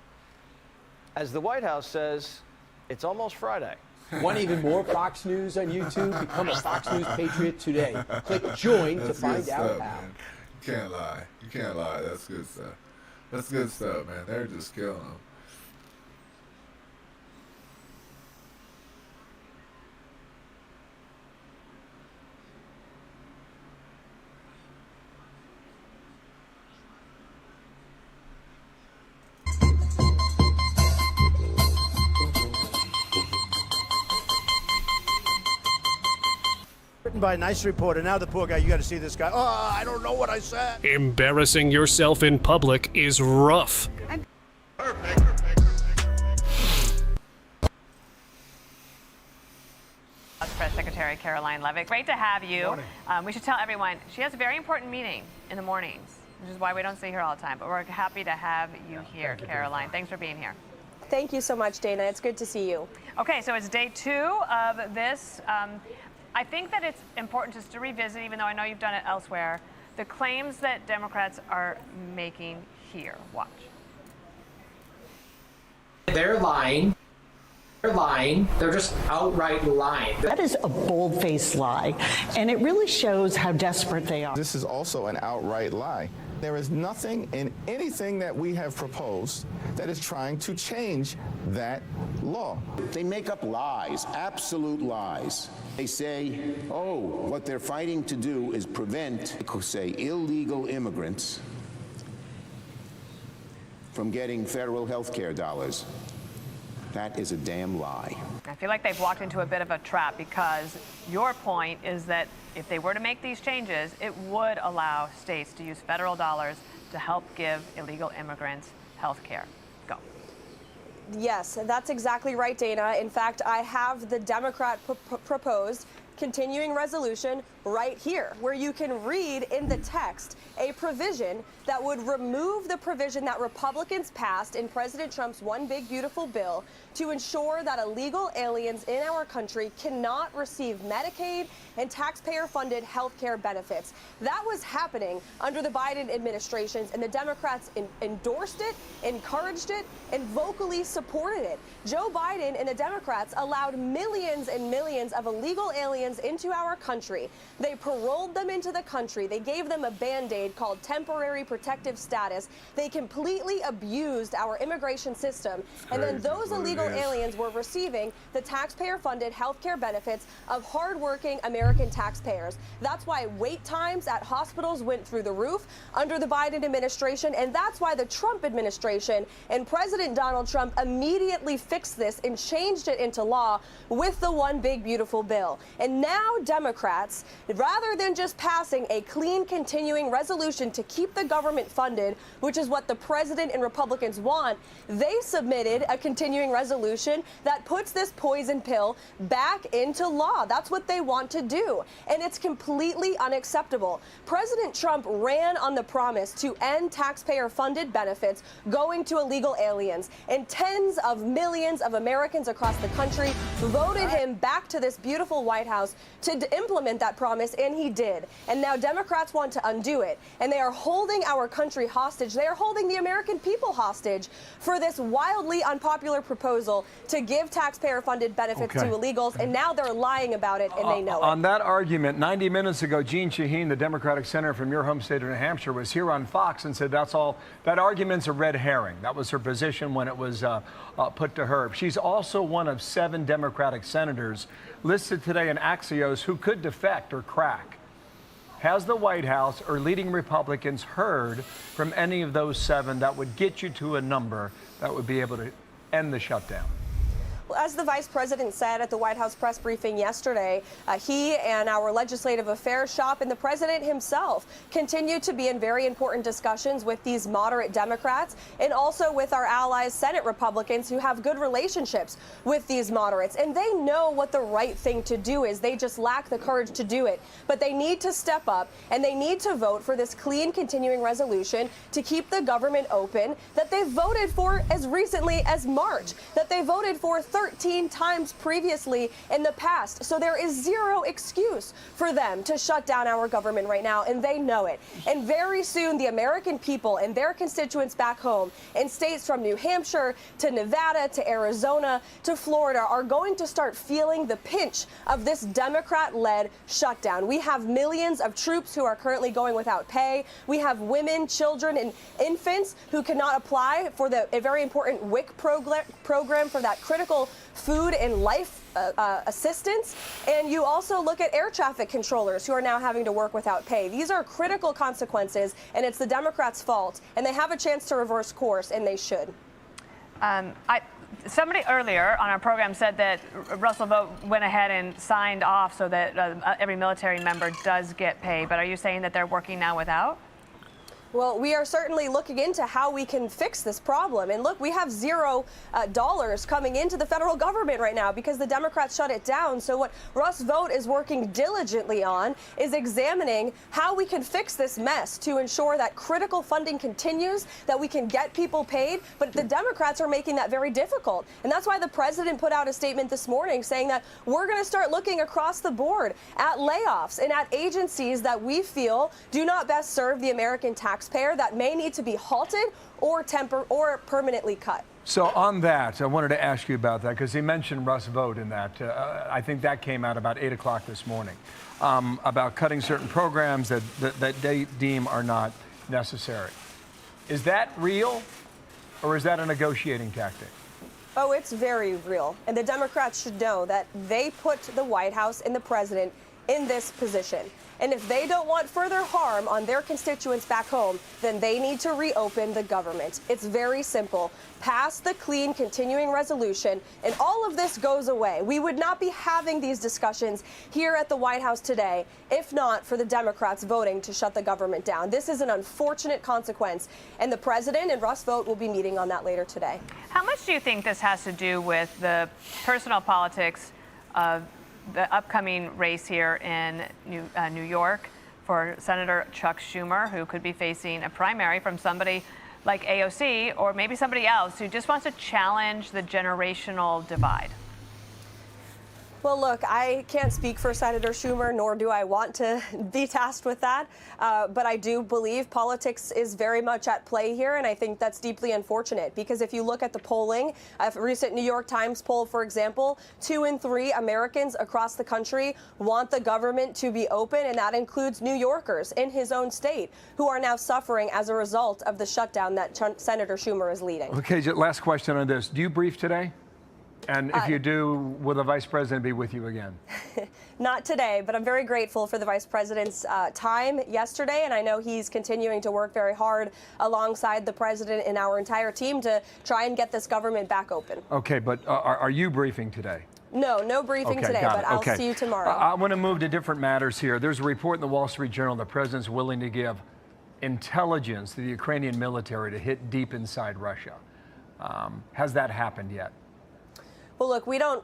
As the White House says, it's almost Friday. Want even more Fox News on YouTube? Become a Fox News Patriot today. Click join to find out how. Man. You can't lie. You can't lie. That's good stuff. That's good stuff, man. They're just killing them. Written by a nice reporter. Now the poor guy, you got to see this guy. Oh, I don't know what I said. Embarrassing yourself in public is rough. Press Secretary Caroline Levick, great to have you. We should tell everyone she has a very important meeting in the mornings, which is why we don't see her all the time. But we're happy to have you here, Caroline. Thanks for being here. Thank you so much, Dana. It's good to see you. Okay, so it's day 2 of this. I think that it's important just to revisit, even though I know you've done it elsewhere, the claims that Democrats are making here. Watch. They're lying. They're lying. They're just outright lying. That is a bold-faced lie, and it really shows how desperate they are. This is also an outright lie. There is nothing in anything that we have proposed that is trying to change that law. They make up lies, absolute lies. They say, oh, what they're fighting to do is prevent, say, illegal immigrants from getting federal health care dollars. That is a damn lie. I feel like they've walked into a bit of a trap because your point is that if they were to make these changes, it would allow states to use federal dollars to help give illegal immigrants health care. Go. Yes, that's exactly right, Dana. In fact, I have the Democrat proposed continuing resolution right here, where you can read in the text a provision that would remove the provision that Republicans passed in President Trump's One Big Beautiful Bill to ensure that illegal aliens in our country cannot receive Medicaid and taxpayer-funded health care benefits. That was happening under the Biden administrations, and the Democrats endorsed it, encouraged it, and vocally supported it. Joe Biden and the Democrats allowed millions and millions of illegal aliens aliens into our country. They paroled them into the country. They gave them a Band-Aid called temporary protective status. They completely abused our immigration system. And then those illegal aliens were receiving the taxpayer-funded health care benefits of hardworking American taxpayers. That's why wait times at hospitals went through the roof under the Biden administration, and that's why the Trump administration and President Donald Trump immediately fixed this and changed it into law with the One Big Beautiful Bill. And now Democrats, rather than just passing a clean continuing resolution to keep the government funded, which is what the president and Republicans want, they submitted a continuing resolution that puts this poison pill back into law. That's what they want to do. And it's completely unacceptable. President Trump ran on the promise to end taxpayer-funded benefits going to illegal aliens. And tens of millions of Americans across the country voted him back to this beautiful White House to implement that promise, and he did. And now Democrats want to undo it. And they are holding our country hostage. They are holding the American people hostage for this wildly unpopular proposal to give taxpayer-funded benefits to illegals. And now they're lying about it, and they know it. On that argument, 90 minutes ago, Jeanne Shaheen, the Democratic senator from your home state of New Hampshire, was here on Fox and said that's all, that argument's a red herring. That was her position when it was put to her. She's also one of 7 Democratic senators listed today in Axios who could defect or crack. Has the White House or leading Republicans heard from any of those 7 that would get you to a number that would be able to end the shutdown? Well, as the vice president said at the White House press briefing yesterday, he and our legislative affairs shop and the president himself continue to be in very important discussions with these moderate Democrats and also with our allies, Senate Republicans, who have good relationships with these moderates. And they know what the right thing to do is. They just lack the courage to do it. But they need to step up and they need to vote for this clean continuing resolution to keep the government open that they voted for as recently as March, that they voted for 13 times previously in the past. So there is zero excuse for them to shut down our government right now, and they know it. And very soon, the American people and their constituents back home in states from New Hampshire to Nevada to Arizona to Florida are going to start feeling the pinch of this Democrat-led shutdown. We have millions of troops who are currently going without pay. We have women, children, and infants who cannot apply for a very important WIC program for that critical food and life assistance. And you also look at air traffic controllers who are now having to work without pay. These are critical consequences, and it's the Democrats' fault. And they have a chance to reverse course, and they should. Somebody earlier on our program said that Russell Vogt went ahead and signed off so that every military member does get pay. But are you saying that they're working now without? Well, we are certainly looking into how we can fix this problem. And look, we have $0 coming into the federal government right now because the Democrats shut it down. So what Russ Vogt is working diligently on is examining how we can fix this mess to ensure that critical funding continues, that we can get people paid. But the Democrats are making that very difficult. And that's why the president put out a statement this morning saying that we're going to start looking across the board at layoffs and at agencies that we feel do not best serve the American taxpayer that may need to be halted or permanently cut. So on that, I wanted to ask you about that because he mentioned Russ Vogt in that. I think that came out about 8 o'clock this morning about cutting certain programs that they deem are not necessary. Is that real or is that a negotiating tactic? Oh, it's very real. And the Democrats should know that they put the White House and the president in this position. And if they don't want further harm on their constituents back home, then they need to reopen the government. It's very simple. Pass the clean continuing resolution, and all of this goes away. We would not be having these discussions here at the White House today if not for the Democrats voting to shut the government down. This is an unfortunate consequence, and the president and Russ Vogt will be meeting on that later today. How much do you think this has to do with the personal politics of the upcoming race here in New York for Senator Chuck Schumer, who could be facing a primary from somebody like AOC or maybe somebody else who just wants to challenge the generational divide? Well, look, I can't speak for Senator Schumer, nor do I want to be tasked with that. But I do believe politics is very much at play here, and I think that's deeply unfortunate because if you look at the polling, a recent New York Times poll, for example, 2 in 3 Americans across the country want the government to be open, and that includes New Yorkers in his own state who are now suffering as a result of the shutdown that Senator Schumer is leading. Okay, last question on this. Do you brief today? And if you do, will the vice president be with you again? Not today, but I'm very grateful for the vice president's time yesterday, and I know he's continuing to work very hard alongside the president and our entire team to try and get this government back open. Okay, but are you briefing today? No briefing today, but I'll see you tomorrow. I want to move to different matters here. There's a report in the Wall Street Journal the president's willing to give intelligence to the Ukrainian military to hit deep inside Russia. Has that happened yet? Well, look, we don't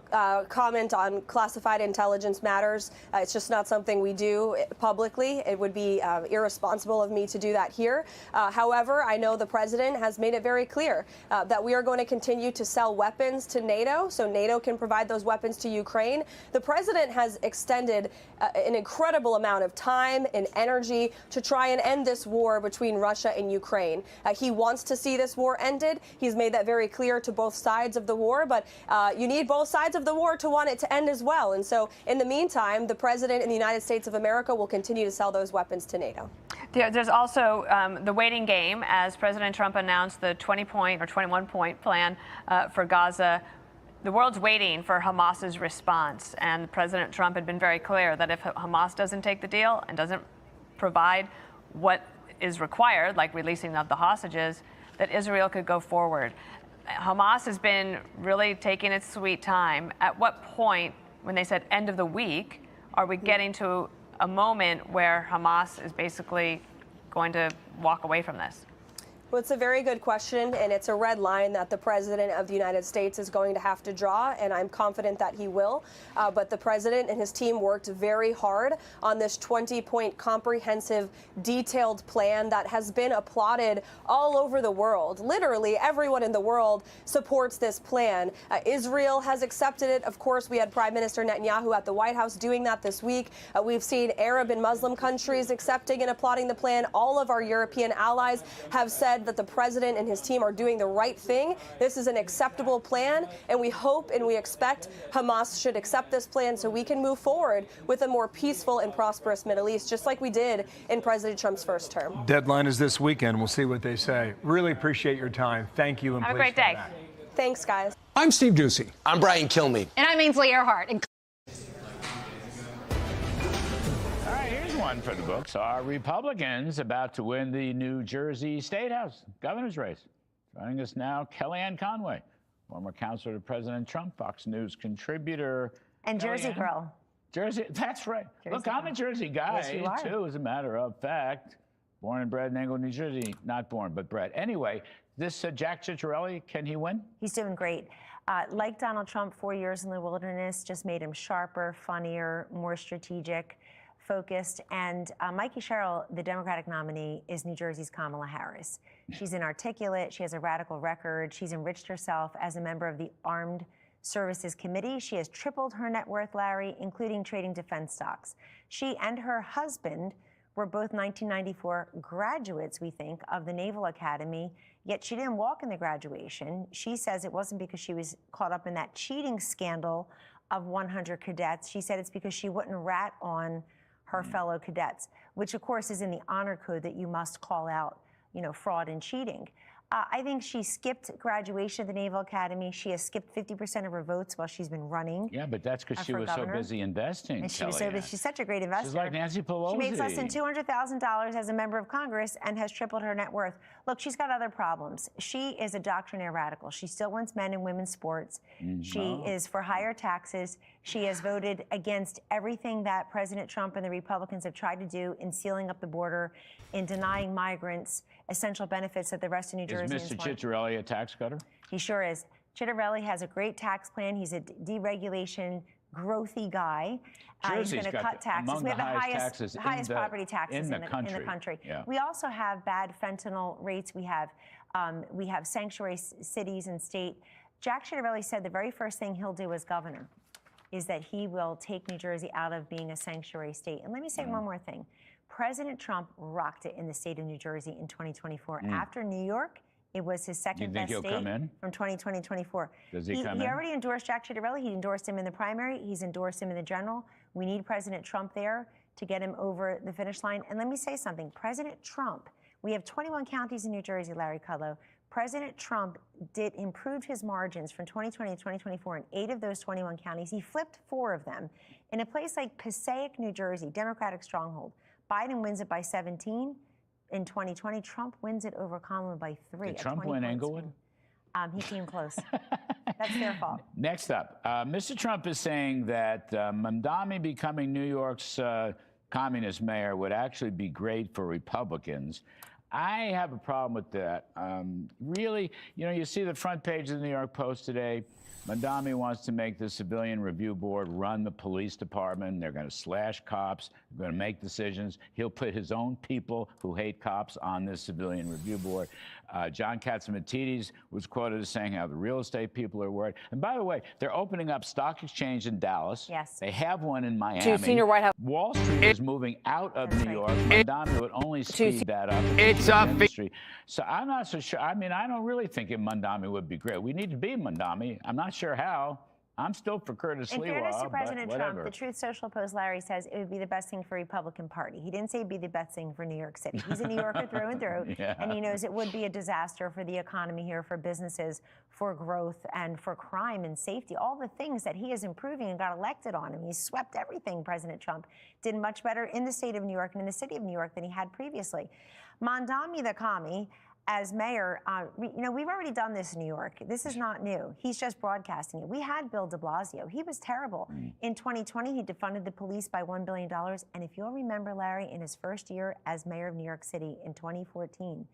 comment on classified intelligence matters. It's just not something we do publicly. It would be irresponsible of me to do that here. However, I know the president has made it very clear that we are going to continue to sell weapons to NATO so NATO can provide those weapons to Ukraine. The president has extended an incredible amount of time and energy to try and end this war between Russia and Ukraine. He wants to see this war ended. He's made that very clear to both sides of the war, but you need both sides of the war to want it to end as well. And so in the meantime, the president in the United States of America will continue to sell those weapons to NATO. There's also the waiting game as President Trump announced the 20-point or 21-point plan for Gaza. The world's waiting for Hamas's response. And President Trump had been very clear that if Hamas doesn't take the deal and doesn't provide what is required, like releasing of the hostages, that Israel could go forward. Hamas has been really taking its sweet time. At what point, when they said end of the week, are we getting to a moment where Hamas is basically going to walk away from this? Well, it's a very good question, and it's a red line that the President of the United States is going to have to draw, and I'm confident that he will. But the President and his team worked very hard on this 20-point comprehensive, detailed plan that has been applauded all over the world. Literally, everyone in the world supports this plan. Israel has accepted it. Of course, we had Prime Minister Netanyahu at the White House doing that this week. We've seen Arab and Muslim countries accepting and applauding the plan. All of our European allies have said that the president and his team are doing the right thing. This is an acceptable plan, and we hope and we expect Hamas should accept this plan so we can move forward with a more peaceful and prosperous Middle East, just like we did in President Trump's first term. Deadline is this weekend. We'll see what they say. Really appreciate your time. Thank you. And have a great day. Thanks, guys. I'm Steve Ducey. I'm Brian Kilmeade. And I'm Ainsley Earhart. All right, here's one for the books. Are Republicans about to win the New Jersey State House governor's race? Joining us now, Kellyanne Conway, former counselor to President Trump, Fox News contributor. And Jersey Kellyanne. girl. Jersey, that's right. Jersey Look, I'm girl. a Jersey guy, Yes, you are. too, as a matter of fact. Born and bred in Englewood, New Jersey. Not born, but bred. Anyway, this Jack Ciattarelli, can he win? He's doing great. Like Donald Trump, 4 years in the wilderness just made him sharper, funnier, more strategic, focused. And Mikey Sherrill, the Democratic nominee, is New Jersey's Kamala Harris. She's inarticulate. She has a radical record. She's enriched herself as a member of the Armed Services Committee. She has tripled her net worth, Larry, including trading defense stocks. She and her husband were both 1994 graduates, we think, of the Naval Academy, yet she didn't walk in the graduation. She says it wasn't because she was caught up in that cheating scandal of 100 cadets. She said it's because she wouldn't rat on her fellow cadets, which of course is in the honor code that you must call out, fraud and cheating. I think she skipped graduation at the Naval Academy. She has skipped 50% of her votes while she's been running. Yeah, but that's because she was so busy investing. And she was so busy. She's such a great investor. She's like Nancy Pelosi. She makes less than $200,000 as a member of Congress and has tripled her net worth. Look, she's got other problems. She is a doctrinaire radical. She still wants men and women's sports. She is for higher taxes. She has voted against everything that President Trump and the Republicans have tried to do in sealing up the border, in denying migrants essential benefits that the rest of New Jersey Is Mr. Ciattarelli a tax cutter? He sure is. Ciattarelli has a great tax plan. He's a deregulation, growthy guy. He's going to cut taxes. We have the highest property taxes in the country. Yeah. We also have bad fentanyl rates. We have sanctuary cities and state. Jack Ciattarelli said the very first thing he'll do as governor is that he will take New Jersey out of being a sanctuary state. And let me say one more thing. President Trump rocked it in the state of New Jersey in 2024. After New York, it was his second best state from 2020 to 24. Does he come in? He already endorsed Jack Ciattarelli. He endorsed him in the primary. He's endorsed him in the general. We need President Trump there to get him over the finish line. And let me say something. President Trump, we have 21 counties in New Jersey, Larry Kudlow. President Trump improved his margins from 2020 to 2024 in 8 of those 21 counties. He flipped 4 of them. In a place like Passaic, New Jersey, Democratic stronghold, Biden wins it by 17. In 2020, Trump wins it over Kamala by 3. Did Trump win Englewood? He came close. That's their fault. Next up, Mr. Trump is saying that Mamdani becoming New York's communist mayor would actually be great for Republicans. I have a problem with that. Really, you see the front page of the New York Post today. Mamdani wants to make the Civilian Review Board run the police department. They're going to slash cops. They're going to make decisions. He'll put his own people who hate cops on this Civilian Review Board. John Catsimatidis was quoted as saying how the real estate people are worried. And by the way, they're opening up stock exchange in Dallas. Yes. They have one in Miami. Two senior White House. Wall Street is moving out of New York. Mamdani would only speed that up. It's a industry. So I'm not so sure. I mean, I don't really think Mamdani would be great. We need to be Mamdani. I'm not sure how. I'm still for Curtis Lewa. In fairness to President but Trump, the Truth Social Post, Larry, says it would be the best thing for Republican Party. He didn't say it'd be the best thing for New York City. He's a New Yorker through and through, and he knows it would be a disaster for the economy here, for businesses, for growth, and for crime and safety. All the things that he is improving and got elected on. I mean, he swept everything, President Trump. Did much better in the state of New York and in the city of New York than he had previously. Mamdani the commie, as mayor, we've already done this in New York. This is not new. He's just broadcasting it. We had Bill de Blasio. He was terrible. In 2020, he defunded the police by $1 billion. And if you'll remember, Larry, in his first year as mayor of New York City in 2014,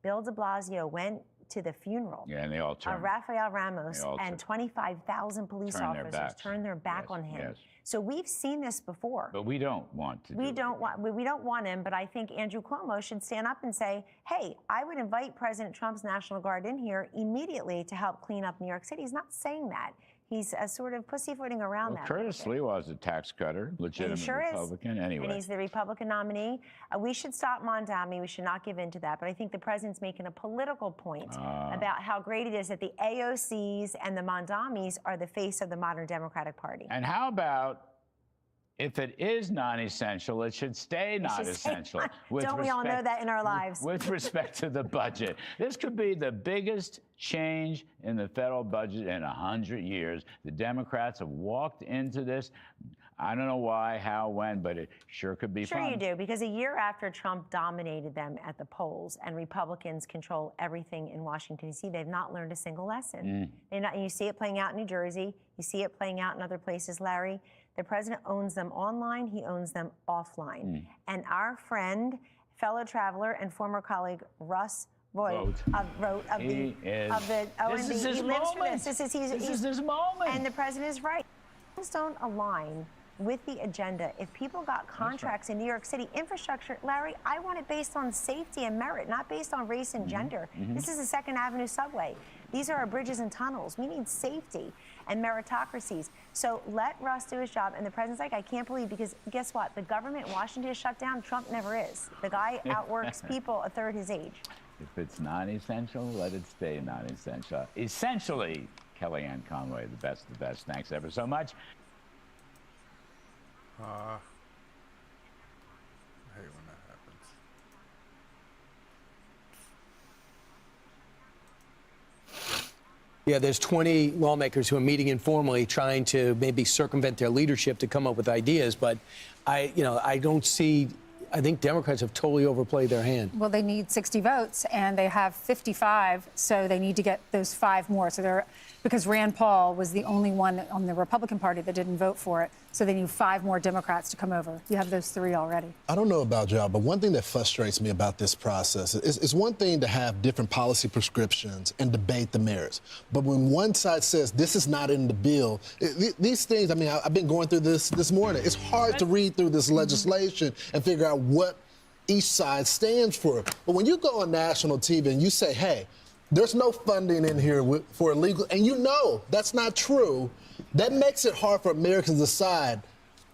Bill de Blasio went to the funeral and they all turned. Of Rafael Ramos, and 25,000 police officers turned their back on him. Yes. So we've seen this before. But we don't want to. We don't want him, but I think Andrew Cuomo should stand up and say, hey, I would invite President Trump's National Guard in here immediately to help clean up New York City. He's not saying that. He's sort of pussyfooting around that. Curtis Lewa is a tax cutter, legitimate Republican. Anyway. And he's the Republican nominee. We should stop Mamdani. We should not give in to that. But I think the president's making a political point about how great it is that the AOCs and the Mamdanis are the face of the modern Democratic Party. And how about if it is non-essential, it should stay non-essential. Don't we all know that in our lives? With respect to the budget. This could be the biggest change in the federal budget in 100 years. The Democrats have walked into this. I don't know why, how, when, but it sure could be fun. Sure you do, because a year after Trump dominated them at the polls and Republicans control everything in Washington, D.C., they've not learned a single lesson. You see it playing out in New Jersey. You see it playing out in other places, Larry. The president owns them online. He owns them offline. And our friend, fellow traveler, and former colleague Russ Vought wrote of the OMB. This is his moment. This is his moment. And the president is right. Things don't align with the agenda. If people got contracts in New York City, infrastructure, Larry, I want it based on safety and merit, not based on race and gender. This is the 2nd Avenue subway. These are our bridges and tunnels. We need safety and meritocracies. So let Russ do his job. And the president's like, I can't believe, because guess what? The government in Washington is shut down. Trump never is. The guy outworks people a third his age. If it's non-essential, let it stay non-essential. Essentially, Kellyanne Conway, the best of the best. Thanks ever so much. I hate when that happens. Yeah, there's 20 lawmakers who are meeting informally, trying to maybe circumvent their leadership to come up with ideas. But I don't see. I think Democrats have totally overplayed their hand. Well, they need 60 votes, and they have 55, so they need to get those 5 more. So because Rand Paul was the only one on the Republican Party that didn't vote for it, so they need 5 more Democrats to come over. You have those 3 already. I don't know about y'all, but one thing that frustrates me about this process is it's one thing to have different policy prescriptions and debate the merits. But when one side says this is not in the bill, these things, I mean, I've been going through this morning. It's hard to read through this legislation and figure out what each side stands for. But when you go on national TV and you say, hey, there's no funding in here for illegal, and you know that's not true, That makes it hard for Americans to decide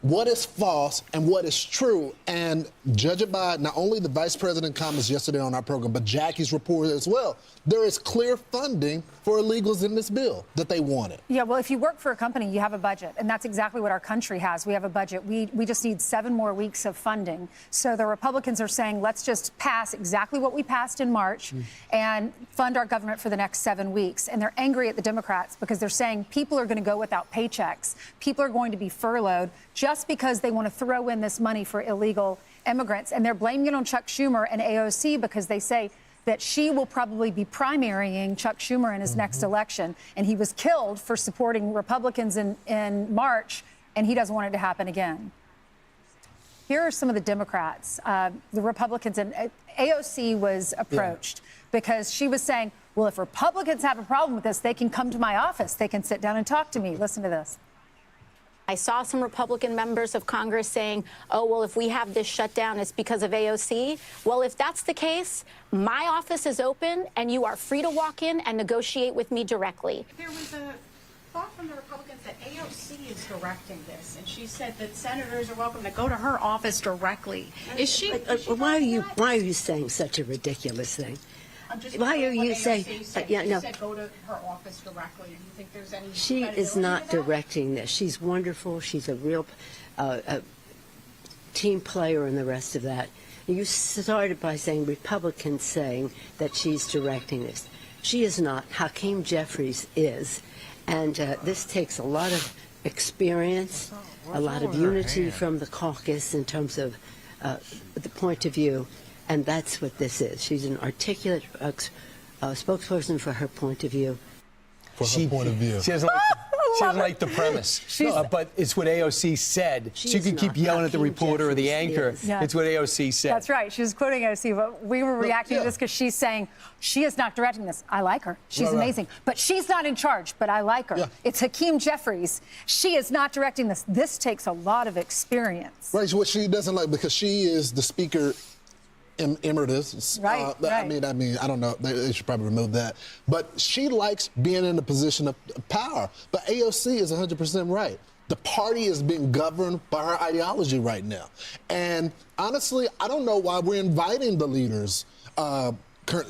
what is false and what is true. And judging by not only the vice president comments yesterday on our program, but Jackie's report as well, there is clear funding for illegals in this bill that they wanted. Yeah, well, if you work for a company, you have a budget, and that's exactly what our country has. We have a budget. We just need 7 more weeks of funding. So the Republicans are saying, let's just pass exactly what we passed in March and fund our government for the next 7 weeks. And they're angry at the Democrats because they're saying people are going to go without paychecks. People are going to be furloughed just because they want to throw in this money for illegal immigrants. And they're blaming it on Chuck Schumer and AOC because they say that she will probably be primarying Chuck Schumer in his next election. And he was killed for supporting Republicans in March, and he doesn't want it to happen again. Here are some of the Democrats, the Republicans, and AOC was approached because she was saying, well, if Republicans have a problem with this, they can come to my office. They can sit down and talk to me. Listen to this. I saw some Republican members of Congress saying, oh, well, if we have this shutdown, it's because of AOC. Well, if that's the case, my office is open and you are free to walk in and negotiate with me directly. There was a thought from the Republicans that AOC is directing this, and she said that senators are welcome to go to her office directly. Is she? Why are you saying such a ridiculous thing? Why are you saying? Yeah, no. Said go to her office directly. Do you think there's any? She is not directing this. She's wonderful. She's a real team player and the rest of that. You started by saying Republicans saying that she's directing this. She is not. Hakeem Jeffries is, and this takes a lot of experience, a lot of unity from the caucus in terms of the point of view. And that's what this is. She's an articulate spokesperson for her point of view. For her point of view. She doesn't like the premise. But it's what AOC said. She so you can keep yelling at the reporter or the anchor. Yeah. It's what AOC said. That's right. She was quoting AOC, but we were reacting to this because she's saying she is not directing this. I like her. She's amazing. But she's not in charge, but I like her. Yeah. It's Hakeem Jeffries. She is not directing this. This takes a lot of experience. Right. What she doesn't like, because she is the speaker emeritus. Right, I mean, I don't know. They should probably remove that. But she likes being in a position of power. But AOC is 100% right. The party is being governed by her ideology right now. And honestly, I don't know why we're inviting the leaders,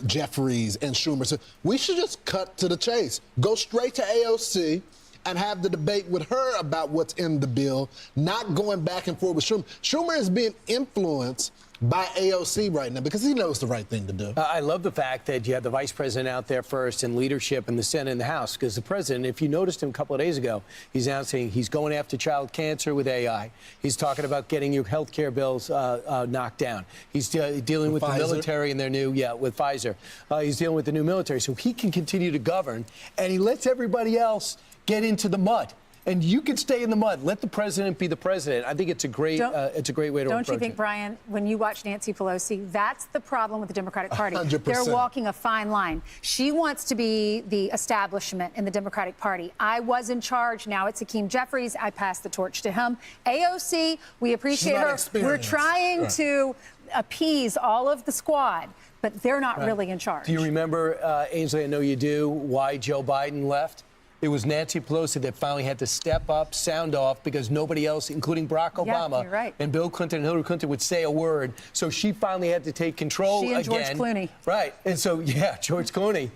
Jeffries and Schumer. So we should just cut to the chase. Go straight to AOC and have the debate with her about what's in the bill, not going back and forth with Schumer. Schumer is being influenced by AOC right now because he knows the right thing to do. I love the fact that you have the vice president out there first and leadership in the Senate and the House, because the president, if you noticed him a couple of days ago, he's announcing he's going after child cancer with AI. He's talking about getting your health care bills knocked down. He's dealing with the military and their new, with Pfizer. He's dealing with the new military, so he can continue to govern, and he lets everybody else get into the mud. And you can stay in the mud. Let the president be the president. I think it's a great way to approach it. Don't you think, Brian, when you watch Nancy Pelosi, that's the problem with the Democratic Party. 100%. They're walking a fine line. She wants to be the establishment in the Democratic Party. I was in charge. Now it's Hakeem Jeffries. I passed the torch to him. AOC, we appreciate her. We're trying to appease all of the squad, but they're not really in charge. Do you remember, Ainsley, I know you do, why Joe Biden left? It was Nancy Pelosi that finally had to step up, sound off, because nobody else, including Barack Obama and Bill Clinton and Hillary Clinton, would say a word. So she finally had to take control again. She and George Clooney. Right. And so, George Clooney.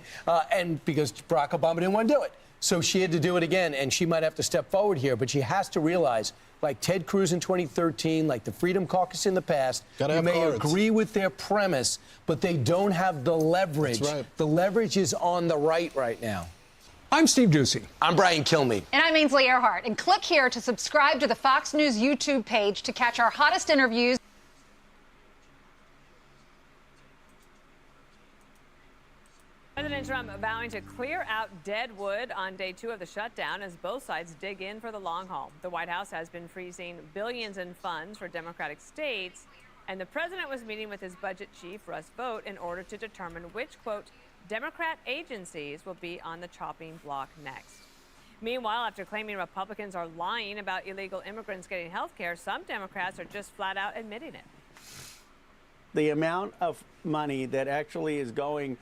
And because Barack Obama didn't want to do it. So she had to do it again, and she might have to step forward here. But she has to realize, like Ted Cruz in 2013, like the Freedom Caucus in the past, you may agree with their premise, but they don't have the leverage. That's right. The leverage is on the right now. I'm Steve Doocy. I'm Brian Kilmeade. And I'm Ainsley Earhart. And click here to subscribe to the Fox News YouTube page to catch our hottest interviews. President Trump vowing to clear out dead wood on day 2 of the shutdown as both sides dig in for the long haul. The White House has been freezing billions in funds for Democratic states, and the president was meeting with his budget chief, Russ Vought, in order to determine which, quote, Democrat agencies will be on the chopping block next. Meanwhile, after claiming Republicans are lying about illegal immigrants getting health care, some Democrats are just flat out admitting it. The amount of money that actually is going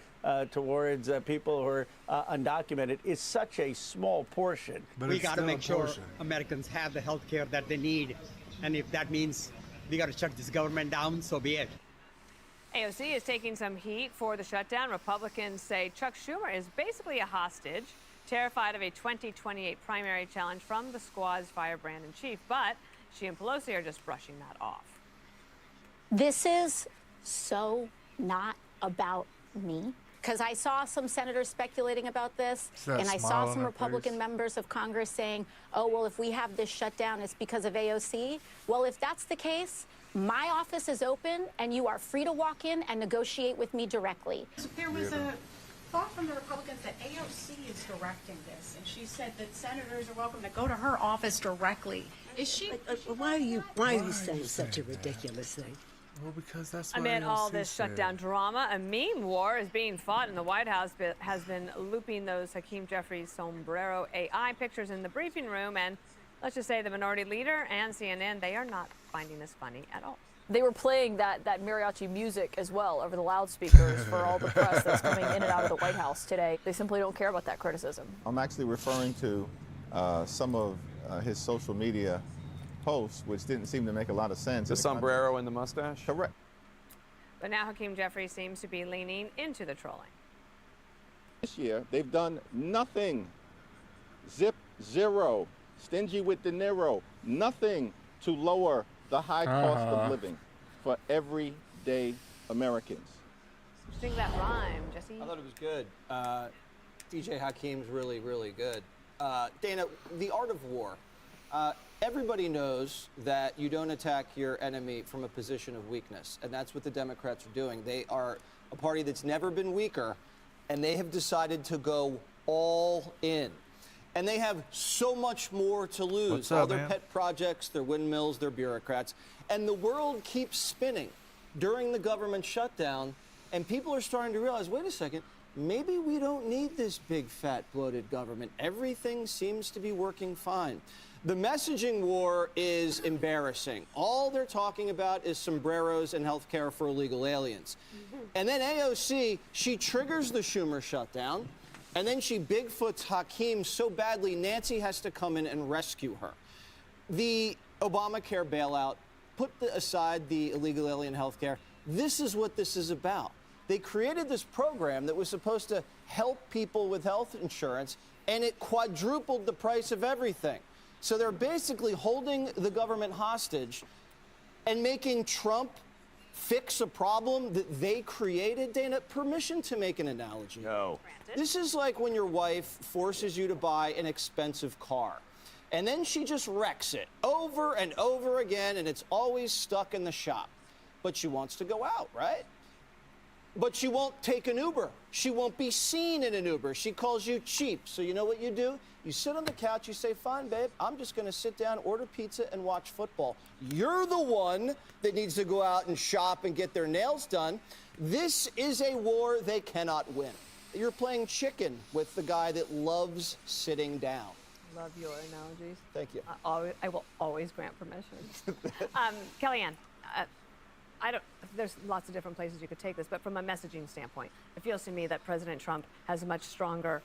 towards people who are undocumented is such a small portion. We got to make sure Americans have the health care that they need. And if that means we got to shut this government down, so be it. AOC is taking some heat for the shutdown. Republicans say Chuck Schumer is basically a hostage, terrified of a 2028 primary challenge from the squad's firebrand in chief. But she and Pelosi are just brushing that off. This is so not about me. Because I saw some senators speculating about this, and I saw some Republican members of Congress saying, oh, well, if we have this shutdown, it's because of AOC. Well, if that's the case, my office is open, and you are free to walk in and negotiate with me directly. There was a thought from the Republicans that AOC is directing this, and she said that senators are welcome to go to her office directly. Is she? Why are you saying such a ridiculous thing? Well, because that's what Amid all AOC this said. shutdown drama, a meme war is being fought in the White House, but has been looping those Hakeem Jeffries sombrero AI pictures in the briefing room. And let's just say the minority leader and CNN, they are not finding this funny at all. They were playing that mariachi music as well over the loudspeakers for all the press that's coming in and out of the White House today. They simply don't care about that criticism. I'm actually referring to some of his social media posts, which didn't seem to make a lot of sense. The sombrero and the mustache? Correct. But now Hakeem Jeffries seems to be leaning into the trolling. This year, they've done nothing. Zero. Stingy with De Niro. Nothing to lower the high cost of living for everyday Americans. Sing that rhyme, Jesse. I thought it was good. DJ Hakeem's really, really good. Dana, the art of war. Everybody knows that you don't attack your enemy from a position of weakness, and that's what the Democrats are doing. They are a party that's never been weaker, and they have decided to go all in. And they have so much more to lose. What's up, all their man? pet projects, their windmills, their bureaucrats. And the world keeps spinning during the government shutdown, and people are starting to realize, wait a second, maybe we don't need this big, fat, bloated government. Everything seems to be working fine. The messaging war is embarrassing. All they're talking about is sombreros and health care for illegal aliens. And then AOC, she triggers the Schumer shutdown, and then she Bigfoots Hakeem so badly, Nancy has to come in and rescue her. The Obamacare bailout, put aside the illegal alien health care. This is what this is about. They created this program that was supposed to help people with health insurance, and it quadrupled the price of everything. So they're basically holding the government hostage and making Trump fix a problem that they created. Dana, permission to make an analogy. No. This is like when your wife forces you to buy an expensive car, and then she just wrecks it over and over again, and it's always stuck in the shop. But she wants to go out, right? But she won't take an Uber. She won't be seen in an Uber. She calls you cheap. So you know what you do? You sit on the couch, you say, fine, babe, I'm just going to sit down, order pizza, and watch football. You're the one that needs to go out and shop and get their nails done. This is a war they cannot win. You're playing chicken with the guy that loves sitting down. Love your analogies. Thank you. I will always grant permission. Kellyanne, there's lots of different places you could take this, but from a messaging standpoint, it feels to me that President Trump has a much stronger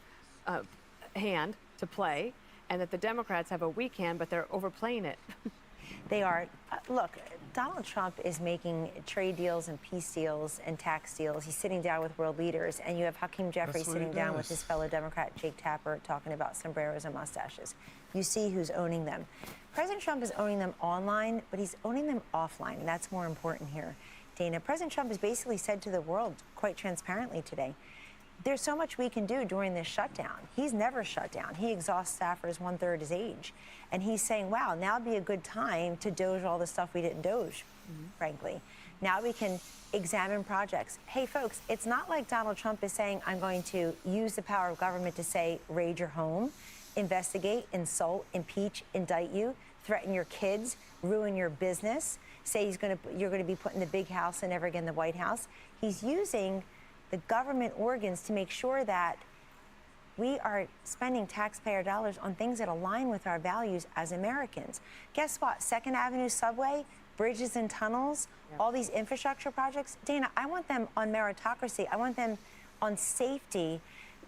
hand to play, and that the Democrats have a weak hand, but they're overplaying it. They are. Look, Donald Trump is making trade deals and peace deals and tax deals. He's sitting down with world leaders, and you have Hakeem Jeffries sitting down with his fellow Democrat Jake Tapper talking about sombreros and mustaches. You see who's owning them. President Trump is owning them online, but he's owning them offline, and that's more important here. Dana, President Trump has basically said to the world quite transparently today, there's so much we can do during this shutdown. He's never shut down. He exhausts staffers 1/3 his age. And he's saying, wow, now would be a good time to doge all the stuff we didn't doge, frankly. Now we can examine projects. Hey, folks, it's not like Donald Trump is saying, I'm going to use the power of government to say, raid your home, investigate, insult, impeach, indict you, threaten your kids, ruin your business, say you're going to be put in the big house and never again the White House. He's using the government organs to make sure that we are spending taxpayer dollars on things that align with our values as Americans. Guess what? 2nd Avenue subway, bridges and tunnels, all these infrastructure projects. Dana, I want them on meritocracy. I want them on safety,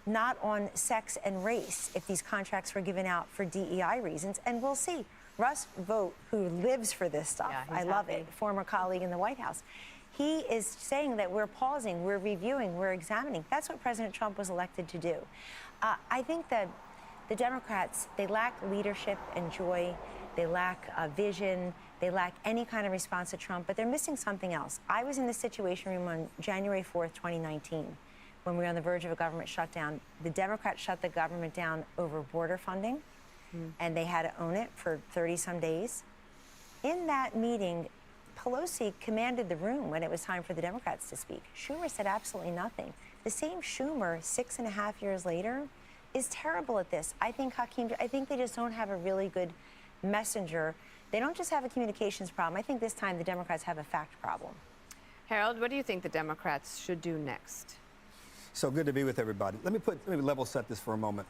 not on sex and race, if these contracts were given out for DEI reasons. And we'll see. Russ Vought, who lives for this stuff, I love it, former colleague in the White House, he is saying that we're pausing, we're reviewing, we're examining. That's what President Trump was elected to do. I think that the Democrats, they lack leadership and joy. They lack vision. They lack any kind of response to Trump, but they're missing something else. I was in the Situation Room on January 4th, 2019, when we were on the verge of a government shutdown. The Democrats shut the government down over border funding, and they had to own it for 30-some days. In that meeting, Pelosi commanded the room when it was time for the Democrats to speak. Schumer said absolutely nothing. The same Schumer, 6.5 years later, is terrible at this. I think they just don't have a really good messenger. They don't just have a communications problem. I think this time the Democrats have a fact problem. Harold, what do you think the Democrats should do next? So good to be with everybody. Let me level set this for a moment.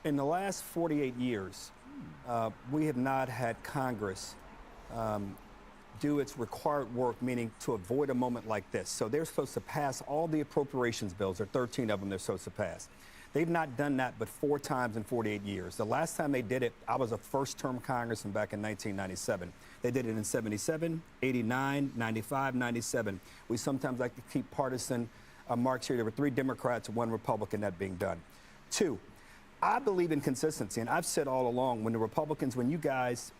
In the last 48 years, we have not had Congress do its required work, meaning to avoid a moment like this. So they're supposed to pass all the appropriations bills. There are 13 of them they're supposed to pass. They've not done that but 4 times in 48 years. The last time they did it, I was a first-term congressman back in 1997. They did it in 77, 89, 95, 97. We sometimes like to keep partisan marks here. There were 3 Democrats, 1 Republican, that being done. 2, I believe in consistency, and I've said all along, when the Republicans, when you guys,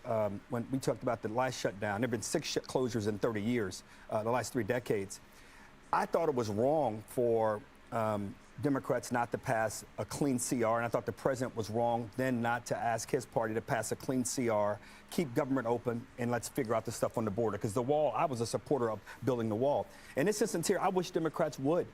when we talked about the last shutdown, there have been 6 closures in 30 years, the last 3 decades. I thought it was wrong for Democrats not to pass a clean CR, and I thought the president was wrong then not to ask his party to pass a clean CR, keep government open, and let's figure out the stuff on the border. Because the wall, I was a supporter of building the wall. In this instance here, I wish Democrats would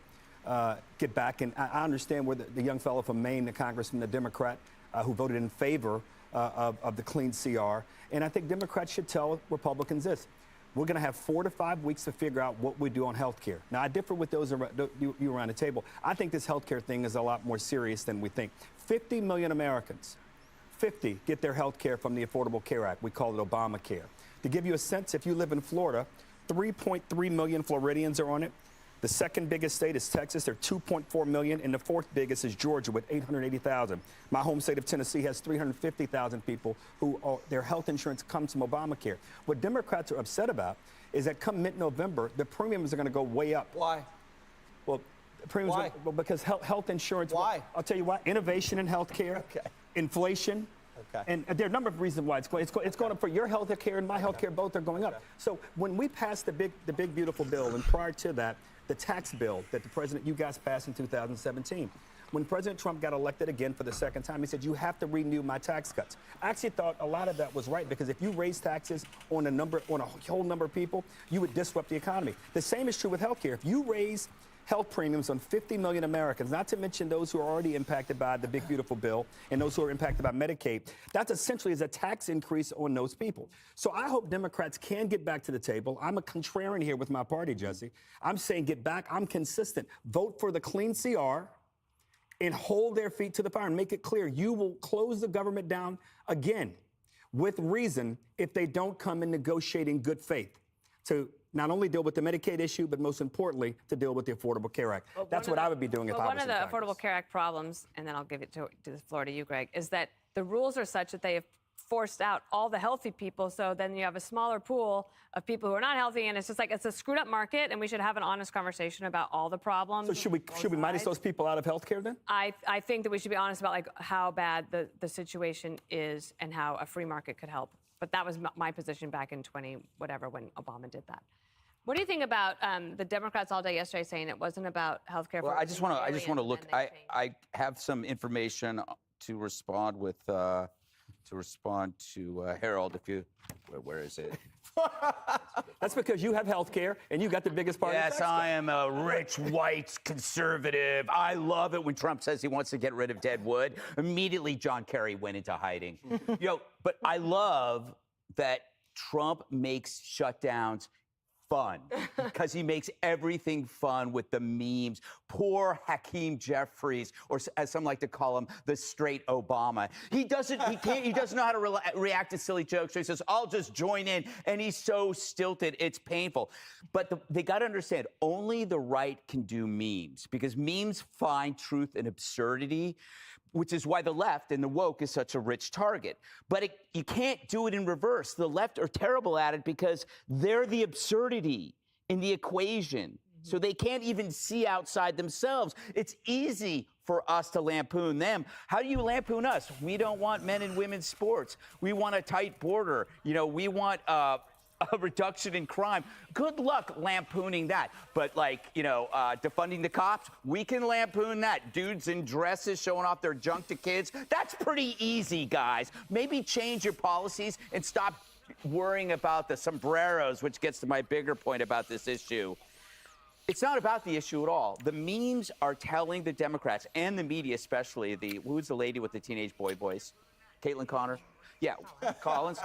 get back, and I understand where the young fellow from Maine, the congressman, the Democrat, who voted in favor of the clean CR, and I think Democrats should tell Republicans this. We're going to have 4 to 5 weeks to figure out what we do on health care. Now, I differ with those you around the table. I think this health care thing is a lot more serious than we think. 50 million Americans, 50, get their health care from the Affordable Care Act. We call it Obamacare. To give you a sense, if you live in Florida, 3.3 million Floridians are on it. The second biggest state is Texas. They're 2.4 million. And the 4th biggest is Georgia with 880,000. My home state of Tennessee has 350,000 people who their health insurance comes from Obamacare. What Democrats are upset about is that come mid-November, the premiums are going to go way up. Why? Well, premiums well, because health insurance. Why? I'll tell you why. Innovation in health care, inflation. Okay. And there are a number of reasons why it's going up for your health care and my health care. Both are going up. So when we passed the big beautiful bill, and prior to that, the tax bill that you guys passed in 2017. When President Trump got elected again for the second time, he said, you have to renew my tax cuts. I actually thought a lot of that was right, because if you raise taxes on a whole number of people, you would disrupt the economy. The same is true with health care. If you raise health premiums on 50 million Americans, not to mention those who are already impacted by the big beautiful bill and those who are impacted by Medicaid, that's essentially a tax increase on those people. So I hope Democrats can get back to the table. I'm a contrarian here with my party, Jesse. I'm saying get back. I'm consistent. Vote for the clean CR and hold their feet to the fire and make it clear you will close the government down again with reason if they don't come in negotiating good faith to not only deal with the Medicaid issue, but most importantly, to deal with the Affordable Care Act. That's what I would be doing if I was in One of the Congress. Affordable Care Act problems, and then I'll give it to the floor to you, Greg, is that the rules are such that they have forced out all the healthy people, so then you have a smaller pool of people who are not healthy, and it's just like it's a screwed up market, and we should have an honest conversation about all the problems. So should we minus those people out of health care then? I think that we should be honest about how bad the situation is and how a free market could help. But that was my position back in whatever when Obama did that. What do you think about the Democrats all day yesterday saying it wasn't about health care? Well, I just want to look. I have some information to respond with. To respond to Harold, where is it? That's because you have health care and you got the biggest part. Yes, I am a rich, white conservative. I love it when Trump says he wants to get rid of Deadwood. Immediately, John Kerry went into hiding. But I love that Trump makes shutdowns fun because he makes everything fun with the memes. Poor Hakeem Jeffries, or as some like to call him, the straight Obama. He doesn't know how to react to silly jokes. So he says, I'll just join in. And he's so stilted, it's painful. But they got to understand, only the right can do memes because memes find truth in absurdity, which is why the left and the woke is such a rich target. But you can't do it in reverse. The left are terrible at it because they're the absurdity in the equation. So they can't even see outside themselves. It's easy for us to lampoon them. How do you lampoon us? We don't want men and women's sports. We want a tight border. You know, we want a reduction in crime. Good luck lampooning that. But like, you know, defunding the cops, we can lampoon that. Dudes in dresses showing off their junk to kids, that's pretty easy, guys. Maybe change your policies and stop worrying about the sombreros, which gets to my bigger point about this issue. It's not about the issue at all. The memes are telling the Democrats and the media, especially who's the lady with the teenage boy voice? Caitlin Connor? Yeah, Collins.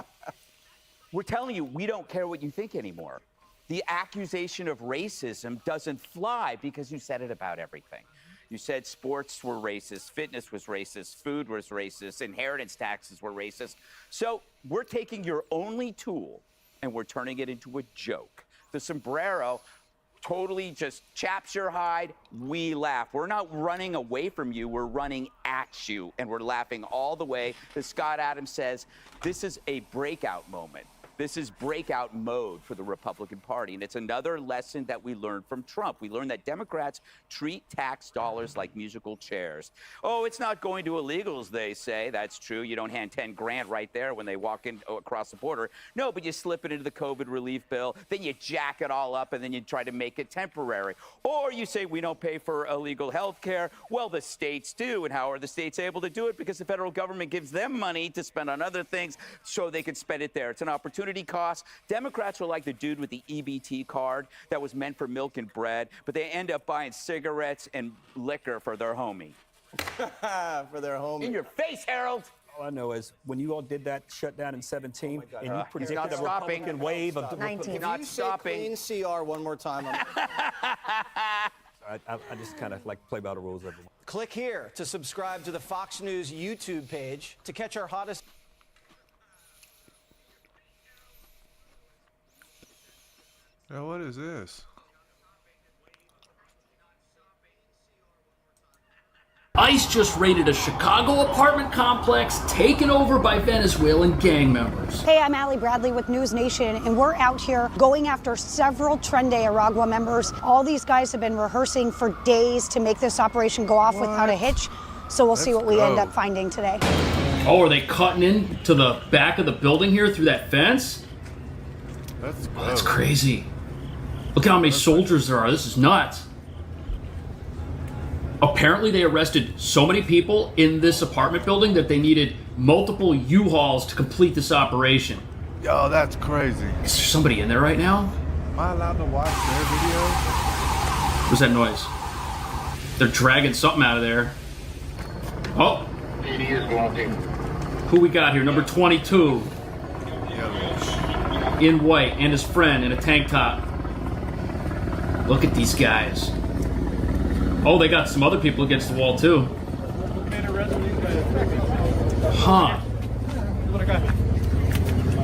We're telling you, we don't care what you think anymore. The accusation of racism doesn't fly because you said it about everything. You said sports were racist, fitness was racist, food was racist, inheritance taxes were racist. So we're taking your only tool and we're turning it into a joke. The sombrero totally just chaps your hide, we laugh. We're not running away from you, we're running at you, and we're laughing all the way. As Scott Adams says, this is a breakout moment. This is breakout mode for the Republican Party, and it's another lesson that we learned from Trump. We learned that Democrats treat tax dollars like musical chairs. Oh, it's not going to illegals, they say. That's true. You don't hand 10 grand right there when they walk in across the border. No, but you slip it into the COVID relief bill, then you jack it all up, and then you try to make it temporary. Or you say we don't pay for illegal health care. Well, the states do, and how are the states able to do it? Because the federal government gives them money to spend on other things so they can spend it there. It's an opportunity costs. Democrats are like the dude with the EBT card that was meant for milk and bread, but they end up buying cigarettes and liquor for their homie. For their homie. In your face, Harold. All I know is when you all did that shutdown in 17, and you He's predicted not a stopping. Republican wave of 19. Not stopping. Clean CR one more time. I just kind of like play by the rules every once. Click here to subscribe to the Fox News YouTube page to catch our hottest. Now, what is this? ICE just raided a Chicago apartment complex taken over by Venezuelan gang members. Hey, I'm Allie Bradley with News Nation, and we're out here going after several Tren de Aragua members. All these guys have been rehearsing for days to make this operation go off without a hitch, so we'll see what we end up finding today. Oh, are they cutting in to the back of the building here through that fence? That's crazy. Look at how many soldiers there are. This is nuts. Apparently, they arrested so many people in this apartment building that they needed multiple U-Hauls to complete this operation. Yo, that's crazy. Is there somebody in there right now? Am I allowed to watch their videos? What's that noise? They're dragging something out of there. Oh. Who we got here? Number 22. In white, and his friend in a tank top. Look at these guys. Oh, they got some other people against the wall, too. Huh.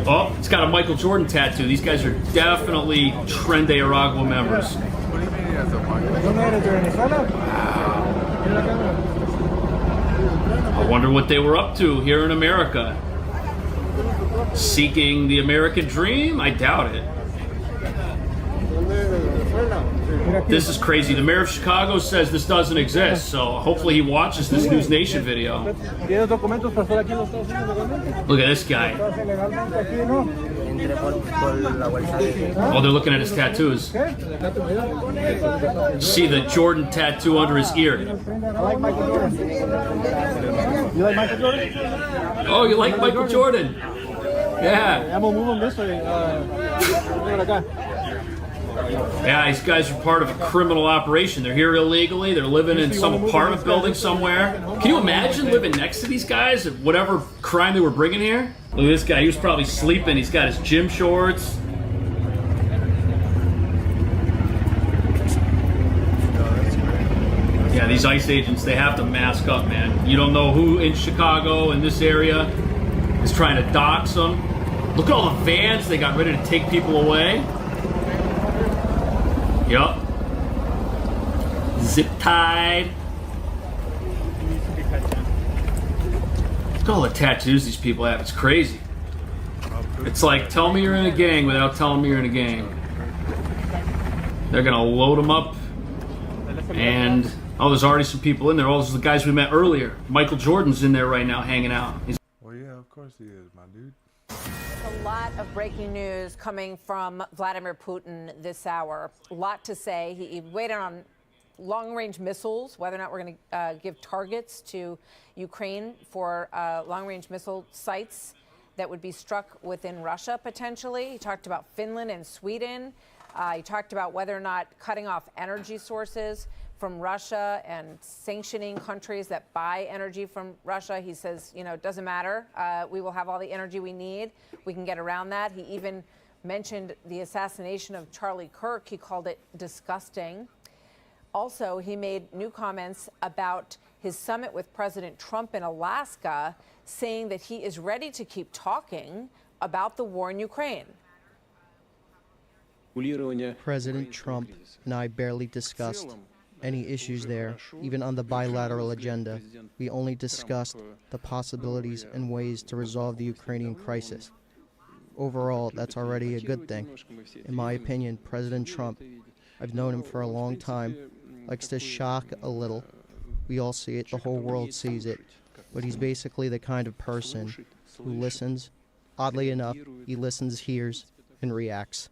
Oh, it's got a Michael Jordan tattoo. These guys are definitely Tren de Aragua members. What do you mean he has a Michael? I wonder what they were up to here in America. Seeking the American dream? I doubt it. This is crazy. The mayor of Chicago says this doesn't exist, so hopefully he watches this News Nation video. Look at this guy. Oh, they're looking at his tattoos. See the Jordan tattoo under his ear. You like Michael Jordan? Oh, you like Michael Jordan? Yeah. I'm gonna move him this way. Yeah, these guys are part of a criminal operation. They're here illegally. They're living in some apartment building somewhere. Can you imagine living next to these guys at whatever crime they were bringing here? Look at this guy. He was probably sleeping. He's got his gym shorts. Yeah, these ICE agents, they have to mask up, man. You don't know who in Chicago, in this area, is trying to dox them. Look at all the vans they got ready to take people away. Yup. Zip tied. Look at all the tattoos these people have. It's crazy. It's like, tell me you're in a gang without telling me you're in a gang. They're gonna load them up, and oh, there's already some people in there. Oh, those are the guys we met earlier. Michael Jordan's in there right now, hanging out. Well, yeah, of course he is, my dude. A lot of breaking news coming from Vladimir Putin this hour. A lot to say. He weighed in on long-range missiles, whether or not we're going to give targets to Ukraine for long-range missile sites that would be struck within Russia, potentially. He talked about Finland and Sweden. He talked about whether or not cutting off energy sources from Russia and sanctioning countries that buy energy from Russia. He says, you know, it doesn't matter. We will have all the energy we need. We can get around that. He even mentioned the assassination of Charlie Kirk. He called it disgusting. Also, he made new comments about his summit with President Trump in Alaska, saying that he is ready to keep talking about the war in Ukraine. President Trump and I barely discussed any issues there, even on the bilateral agenda. We only discussed the possibilities and ways to resolve the Ukrainian crisis. Overall, that's already a good thing. In my opinion, President Trump, I've known him for a long time, likes to shock a little. We all see it, the whole world sees it. But he's basically the kind of person who listens. Oddly enough, he listens, hears, and reacts.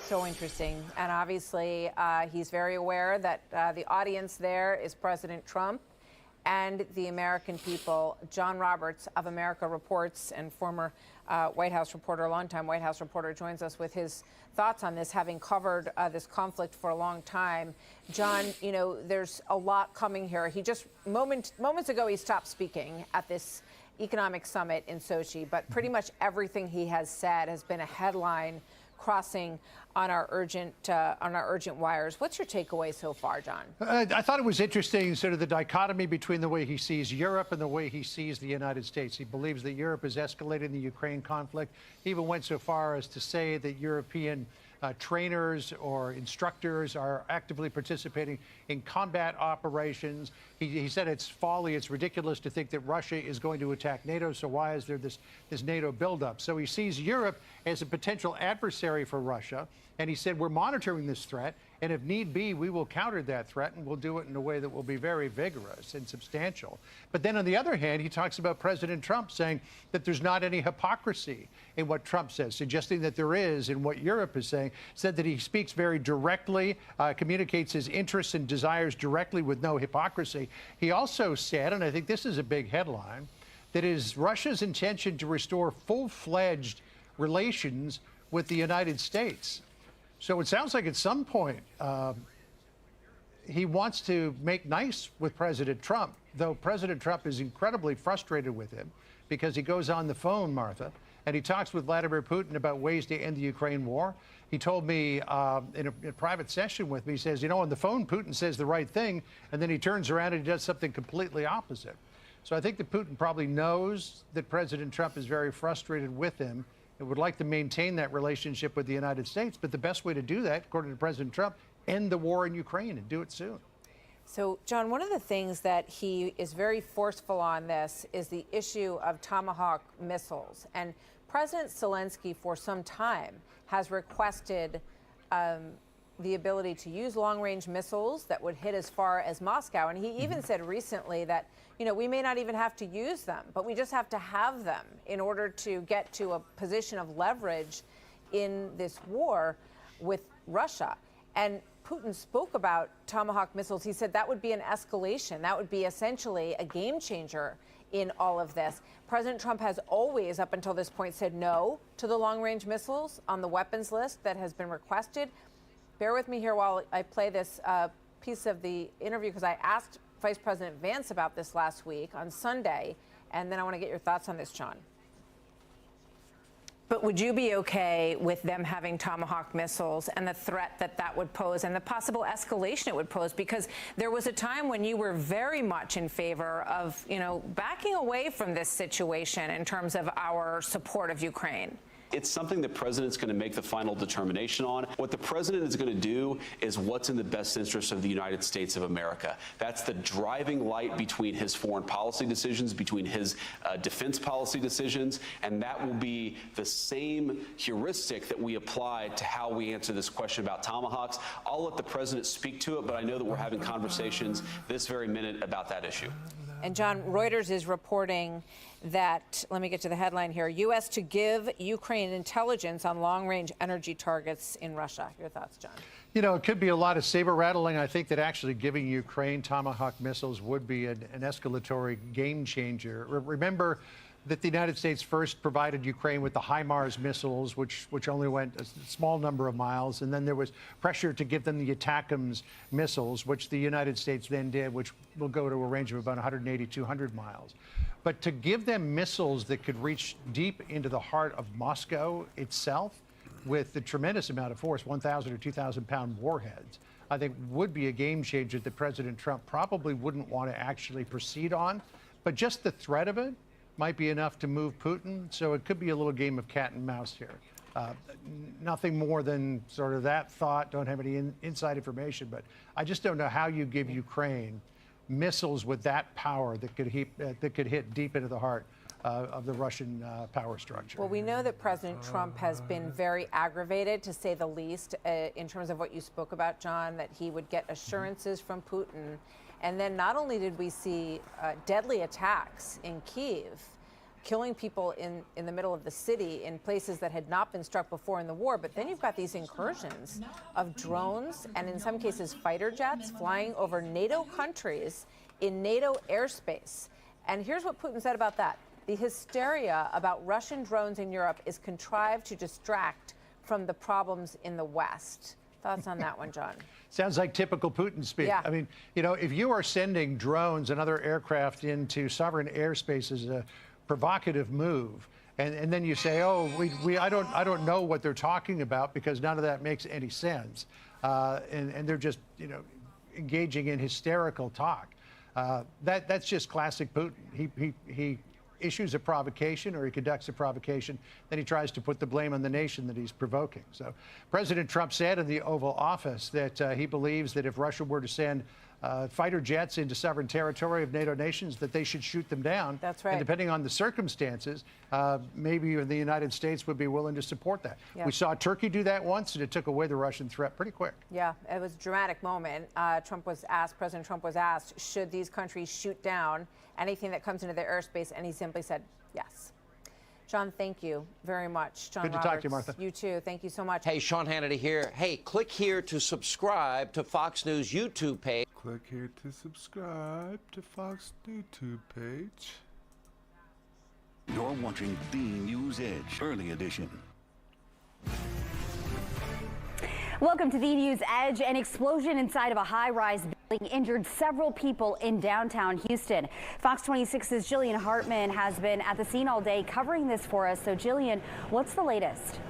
So interesting. And obviously, he's very aware that the audience there is President Trump and the American people. John Roberts of America Reports and former White House reporter, longtime White House reporter, joins us with his thoughts on this, having covered this conflict for a long time. John, you know, there's a lot coming here. He just moments ago, he stopped speaking at this economic summit in Sochi, but pretty much everything he has said has been a headline crossing on our urgent wires. What's your takeaway so far, John? I thought it was interesting, sort of the dichotomy between the way he sees Europe and the way he sees the United States. He believes that Europe is escalating the Ukraine conflict. He even went so far as to say that European trainers or instructors are actively participating in combat operations. He said it's folly, it's ridiculous to think that Russia is going to attack NATO, so why is there this NATO buildup? So he sees Europe as a potential adversary for Russia, and he said we're monitoring this threat, and if need be, we will counter that threat, and we'll do it in a way that will be very vigorous and substantial. But then on the other hand, he talks about President Trump saying that there's not any hypocrisy in what Trump says, suggesting that there is in what Europe is saying, said that he speaks very directly, communicates his interests and desires directly with no hypocrisy. He also said, and I think this is a big headline, that it is Russia's intention to restore full-fledged relations with the United States. So it sounds like at some point he wants to make nice with President Trump, though President Trump is incredibly frustrated with him because he goes on the phone, Martha, and he talks with Vladimir Putin about ways to end the Ukraine war. He told me in a private session with me, he says, you know, on the phone, Putin says the right thing, and then he turns around and he does something completely opposite. So I think that Putin probably knows that President Trump is very frustrated with him and would like to maintain that relationship with the United States. But the best way to do that, according to President Trump, end the war in Ukraine and do it soon. So, John, one of the things that he is very forceful on this is the issue of Tomahawk missiles. And President Zelensky, for some time, has requested the ability to use long-range missiles that would hit as far as Moscow. And he even said recently that, you know, we may not even have to use them, but we just have to have them in order to get to a position of leverage in this war with Russia. And Putin spoke about Tomahawk missiles. He said that would be an escalation. That would be essentially a game changer in all of this. President Trump has always, up until this point, said no to the long-range missiles on the weapons list that has been requested. Bear with me here while I play this piece of the interview, because I asked Vice President Vance about this last week on Sunday, and then I want to get your thoughts on this, John. But would you be okay with them having Tomahawk missiles and the threat that that would pose and the possible escalation it would pose? Because there was a time when you were very much in favor of, backing away from this situation in terms of our support of Ukraine. It's something the president's going to make the final determination on. What the president is going to do is what's in the best interest of the United States of America. That's the driving light between his foreign policy decisions, between his defense policy decisions, and that will be the same heuristic that we apply to how we answer this question about Tomahawks. I'll let the president speak to it, but I know that we're having conversations this very minute about that issue. And John, Reuters is reporting that, let me get to the headline here, U.S. to give Ukraine intelligence on long-range energy targets in Russia. Your thoughts, John? It could be a lot of saber rattling. I think that actually giving Ukraine Tomahawk missiles would be an escalatory game changer. Remember that the United States first provided Ukraine with the HIMARS missiles, which only went a small number of miles, and then there was pressure to give them the ATACMS missiles, which the United States then did, which will go to a range of about 180, 200 miles. But to give them missiles that could reach deep into the heart of Moscow itself with the tremendous amount of force, 1,000 or 2,000 pound warheads, I think would be a game changer that President Trump probably wouldn't want to actually proceed on. But just the threat of it might be enough to move Putin. So it could be a little game of cat and mouse here. Nothing more than sort of that thought. Don't have any inside information, but I just don't know how you give Ukraine missiles with that power that could hit deep into the heart of the Russian power structure. Well, we know that President Trump has been very aggravated, to say the least, in terms of what you spoke about, John, that he would get assurances from Putin. And then not only did we see deadly attacks in Kyiv, killing people in the middle of the city in places that had not been struck before in the war, but then you've got these incursions of drones and in some cases fighter jets flying over NATO countries in NATO airspace. And here's what Putin said about that. The hysteria about Russian drones in Europe is contrived to distract from the problems in the West. Thoughts on that one, John? Sounds like typical Putin speak. Yeah. I mean, if you are sending drones and other aircraft into sovereign airspace as a provocative move, and then you say, oh, I don't know what they're talking about because none of that makes any sense, and they're just engaging in hysterical talk. That's just classic Putin. He issues a provocation or he conducts a provocation, then he tries to put the blame on the nation that he's provoking. So President Trump said in the Oval Office that he believes that if Russia were to send fighter jets into sovereign territory of NATO nations, that they should shoot them down. That's right. And depending on the circumstances, maybe the United States would be willing to support that. Yeah. We saw Turkey do that once, and it took away the Russian threat pretty quick. Yeah, it was a dramatic moment. President Trump was asked, should these countries shoot down anything that comes into their airspace? And he simply said, yes. John, thank you very much. John Good to Roberts, talk to you, Martha. You too. Thank you so much. Hey, Sean Hannity here. Hey, click here to subscribe to Fox News YouTube page. Click here to subscribe to Fox YouTube page. You're watching the News Edge Early Edition. Welcome to the News Edge. An explosion inside of a high-rise building injured several people in downtown Houston. Fox 26's Jillian Hartman has been at the scene all day covering this for us. So, Jillian, what's the latest?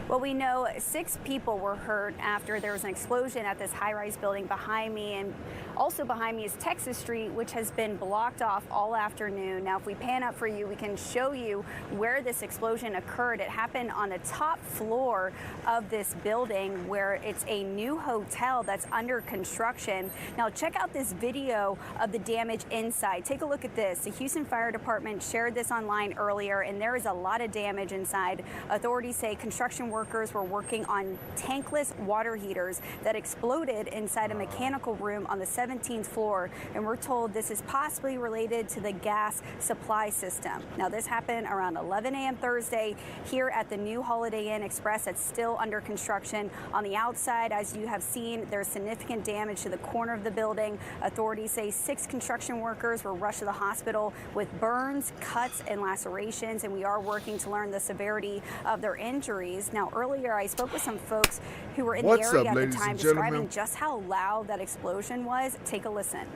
Well, we know 6 people were hurt after there was an explosion at this high-rise building behind me, and also behind me is Texas Street, which has been blocked off all afternoon. Now, if we pan up for you, we can show you where this explosion occurred. It happened on the top floor of this building, where it's a new hotel that's under construction. Now, check out this video of the damage inside. Take a look at this. The Houston Fire Department shared this online earlier, and there is a lot of damage inside. Authorities say construction workers were working on tankless water heaters that exploded inside a mechanical room on the 17th floor, and we're told this is possibly related to the gas supply system. Now, this happened around 11 a.m. Thursday here at the new Holiday Inn Express that's still under construction. On the outside, as you have seen, there's significant damage to the corner of the building. Authorities say 6 construction workers were rushed to the hospital with burns, cuts, and lacerations, and we are working to learn the severity of their injuries. Now, earlier I spoke with some folks who were in the area at the time, describing just how loud that explosion was. Take a listen.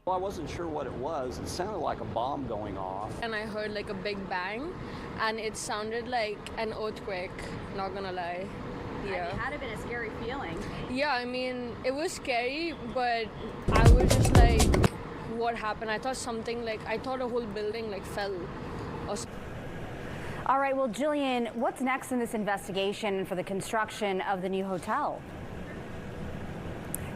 Well, I wasn't sure what it was. It sounded like a bomb going off. And I heard like a big bang, and it sounded like an earthquake, not gonna lie. Yeah. It had been a scary feeling. Yeah, I mean, it was scary, but I was just like, what happened? I thought a whole building like fell. All right, well, Jillian, what's next in this investigation for the construction of the new hotel?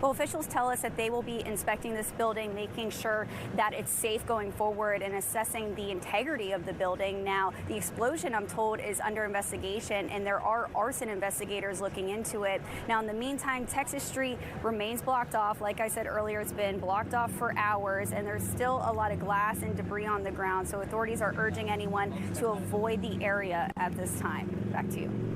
Well, officials tell us that they will be inspecting this building, making sure that it's safe going forward and assessing the integrity of the building. Now, the explosion, I'm told, is under investigation, and there are arson investigators looking into it. Now, in the meantime, Texas Street remains blocked off. Like I said earlier, it's been blocked off for hours, and there's still a lot of glass and debris on the ground. So authorities are urging anyone to avoid the area at this time. Back to you.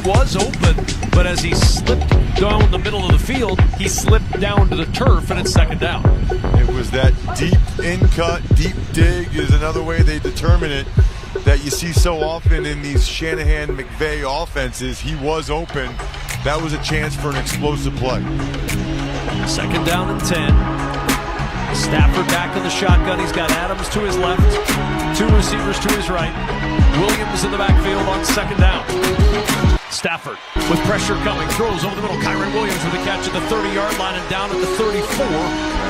was open, but as he slipped down the middle of the field, he slipped down to the turf, and it's second down. It was that deep in-cut, deep dig is another way they determine it, that you see so often in these Shanahan-McVay offenses. He was open. That was a chance for an explosive play. Second down and 10. Stafford back in the shotgun. He's got Adams to his left, two receivers to his right. Williams in the backfield on second down. Stafford with pressure coming, throws over the middle. Kyron Williams with a catch at the 30-yard line and down at the 34.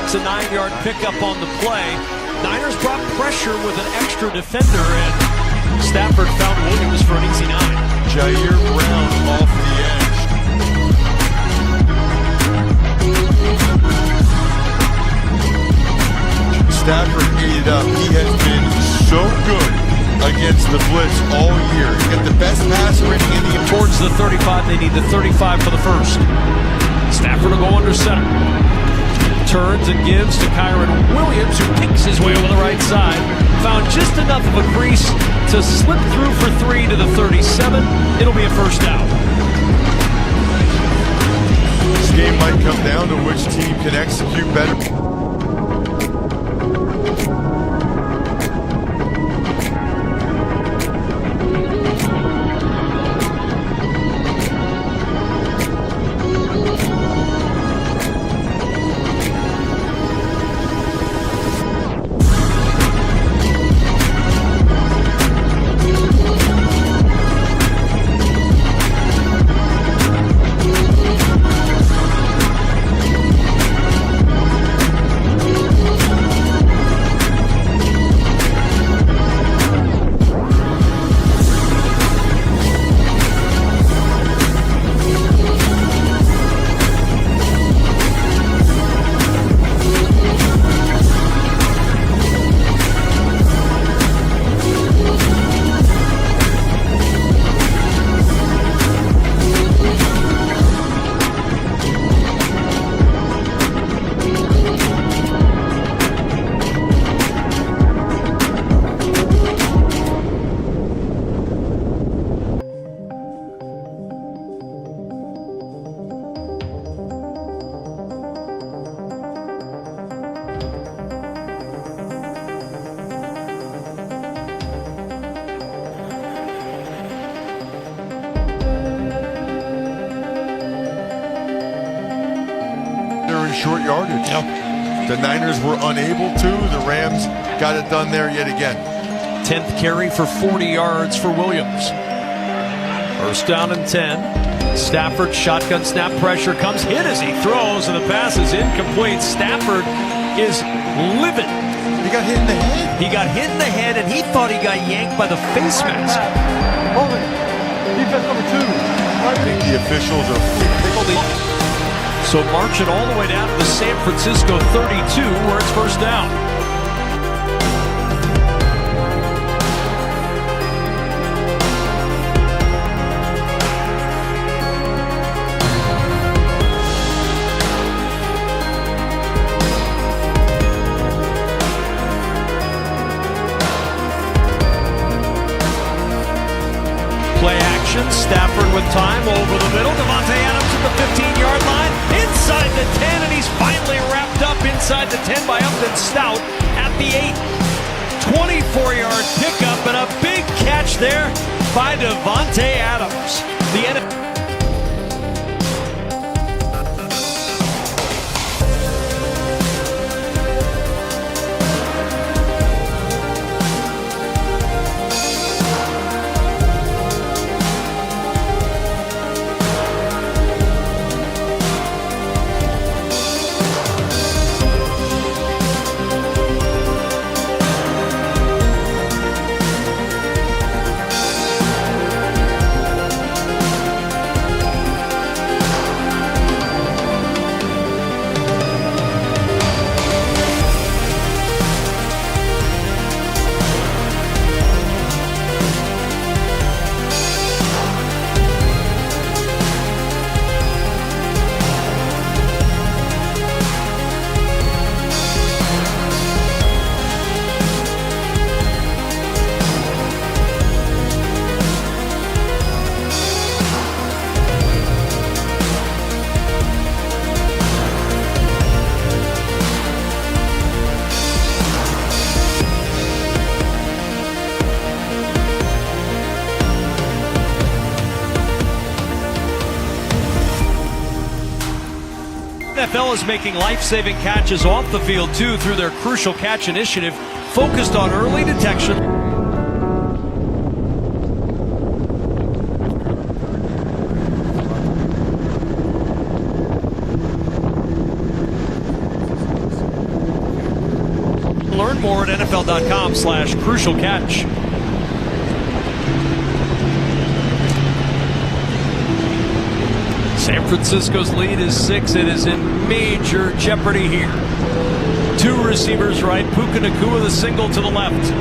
It's a 9-yard pickup on the play. Niners brought pressure with an extra defender, and Stafford found Williams for an easy 9. Jair Brown off the edge. Stafford ate it up. He has been so good against the blitz all year. He got the best passer rating in the towards the 35. They need the 35 for the first. Stafford will go under center. Turns and gives to Kyron Williams, who picks his way over the right side. Found just enough of a crease to slip through for 3 to the 37. It'll be a first down. This game might come down to which team can execute better. short yardage. The Niners were unable to. The Rams got it done there yet again. 10th carry for 40 yards for Williams. First down and 10. Stafford, shotgun snap, pressure comes, hit as he throws, and the pass is incomplete. Stafford is livid. He got hit in the head. He got hit in the head, and he thought he got yanked by the face mask. Hold it. Defense number 2. I think the officials are So marching all the way down to the San Francisco 32, where it's first down. Play action, Stafford with time over the middle. Davante Adams at the 15-yard line, inside the 10, and he's finally wrapped up inside the 10 by Upton Stout at the 8. 24-yard pickup and a big catch there by Davante Adams. The NFL is making life-saving catches off the field, too, through their Crucial Catch initiative, focused on early detection. Learn more at NFL.com/Crucial Catch. San Francisco's lead is 6. It is in major jeopardy here. 2 receivers right. Puka Nacua the single to the left.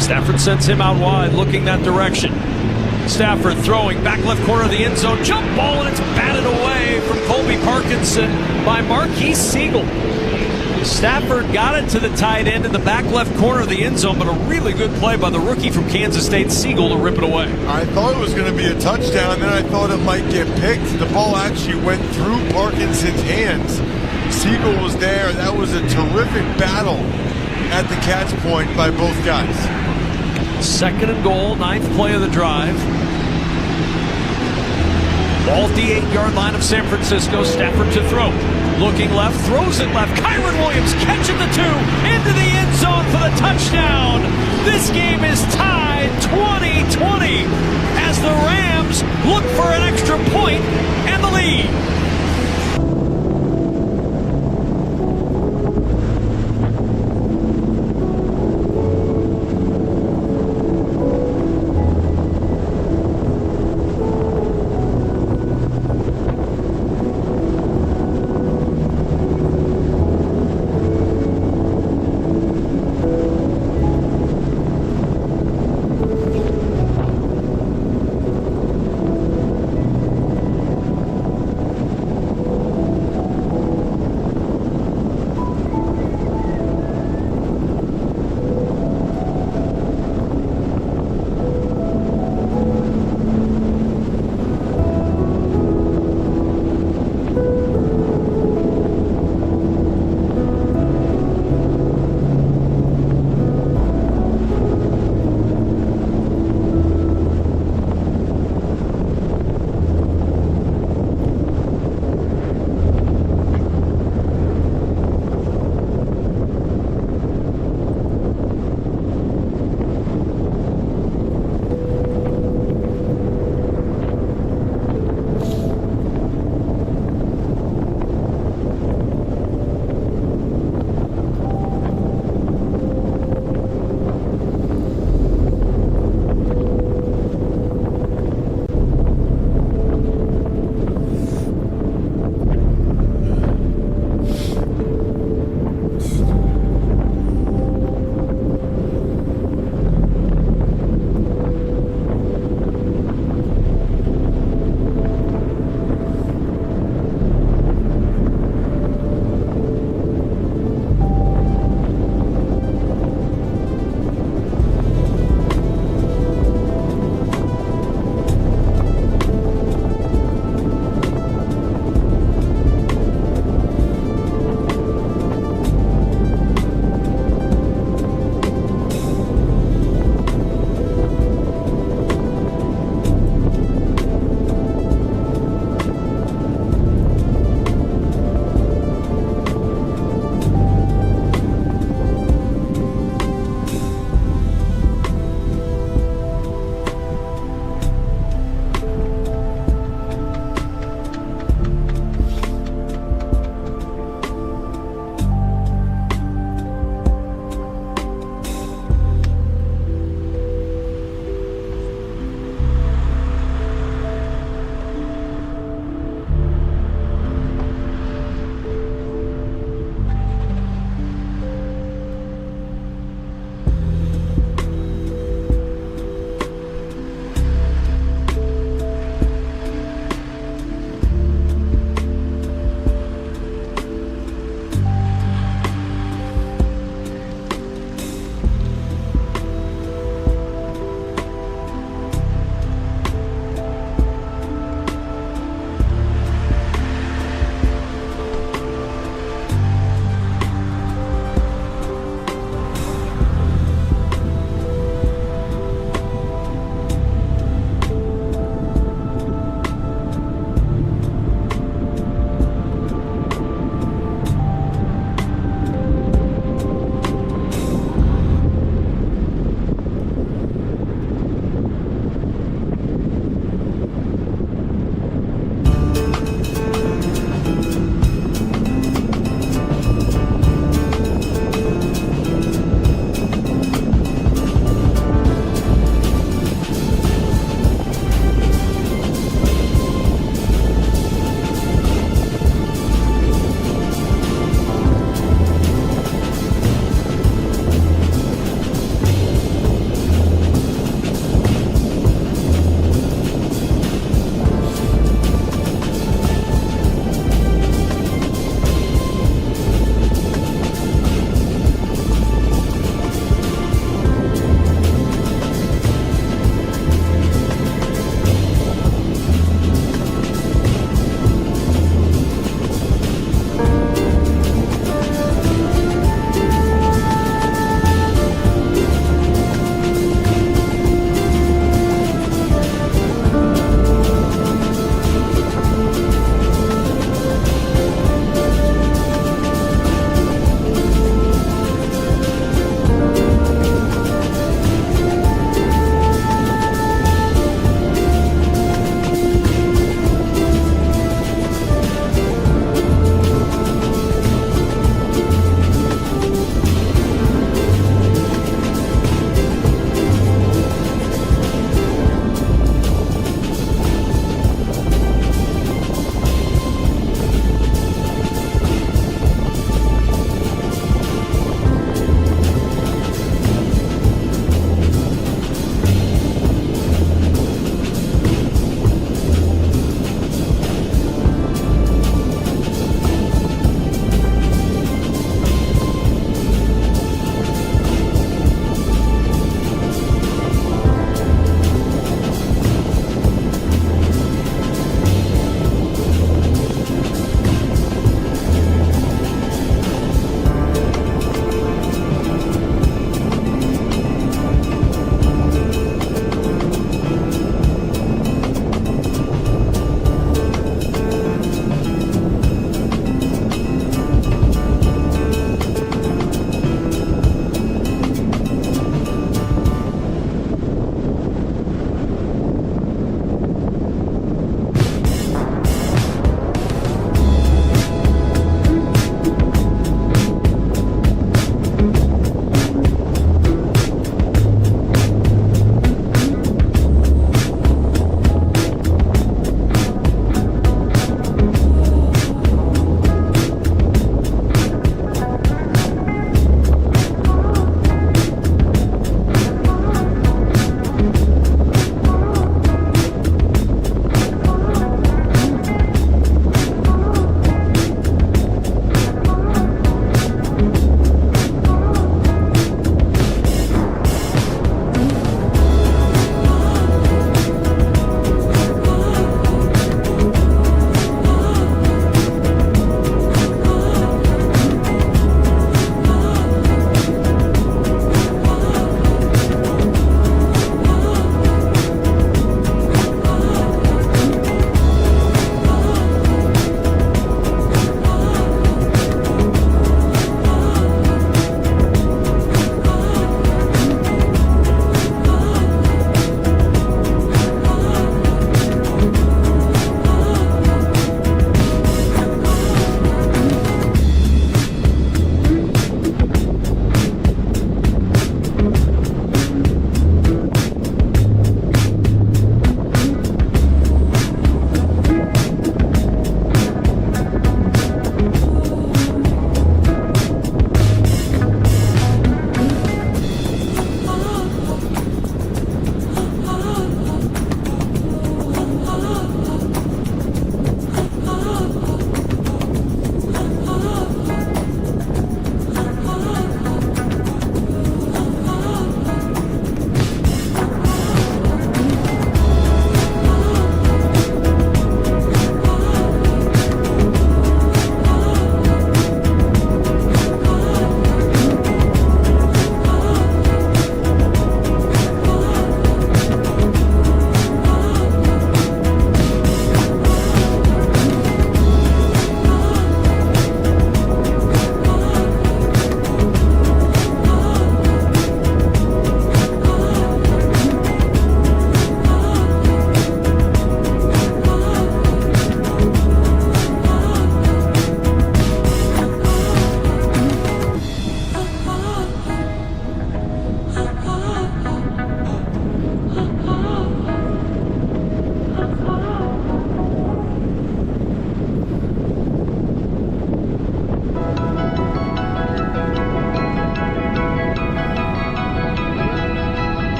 Stafford sends him out wide, looking that direction. Stafford throwing back left corner of the end zone. Jump ball, and it's batted away from Colby Parkinson by Marquise Siegel. Stafford got it to the tight end in the back left corner of the end zone, but a really good play by the rookie from Kansas State, Siegel, to rip it away. I thought it was going to be a touchdown, then I thought it might get picked. The ball actually went through Parkinson's hands. Siegel was there. That was a terrific battle at the catch point by both guys. 2nd and goal, 9th play of the drive. Ball at the 8-yard line of San Francisco. Stafford to throw. Looking left, throws it left. Kyron Williams catching the 2 into the end zone for the touchdown. This game is tied.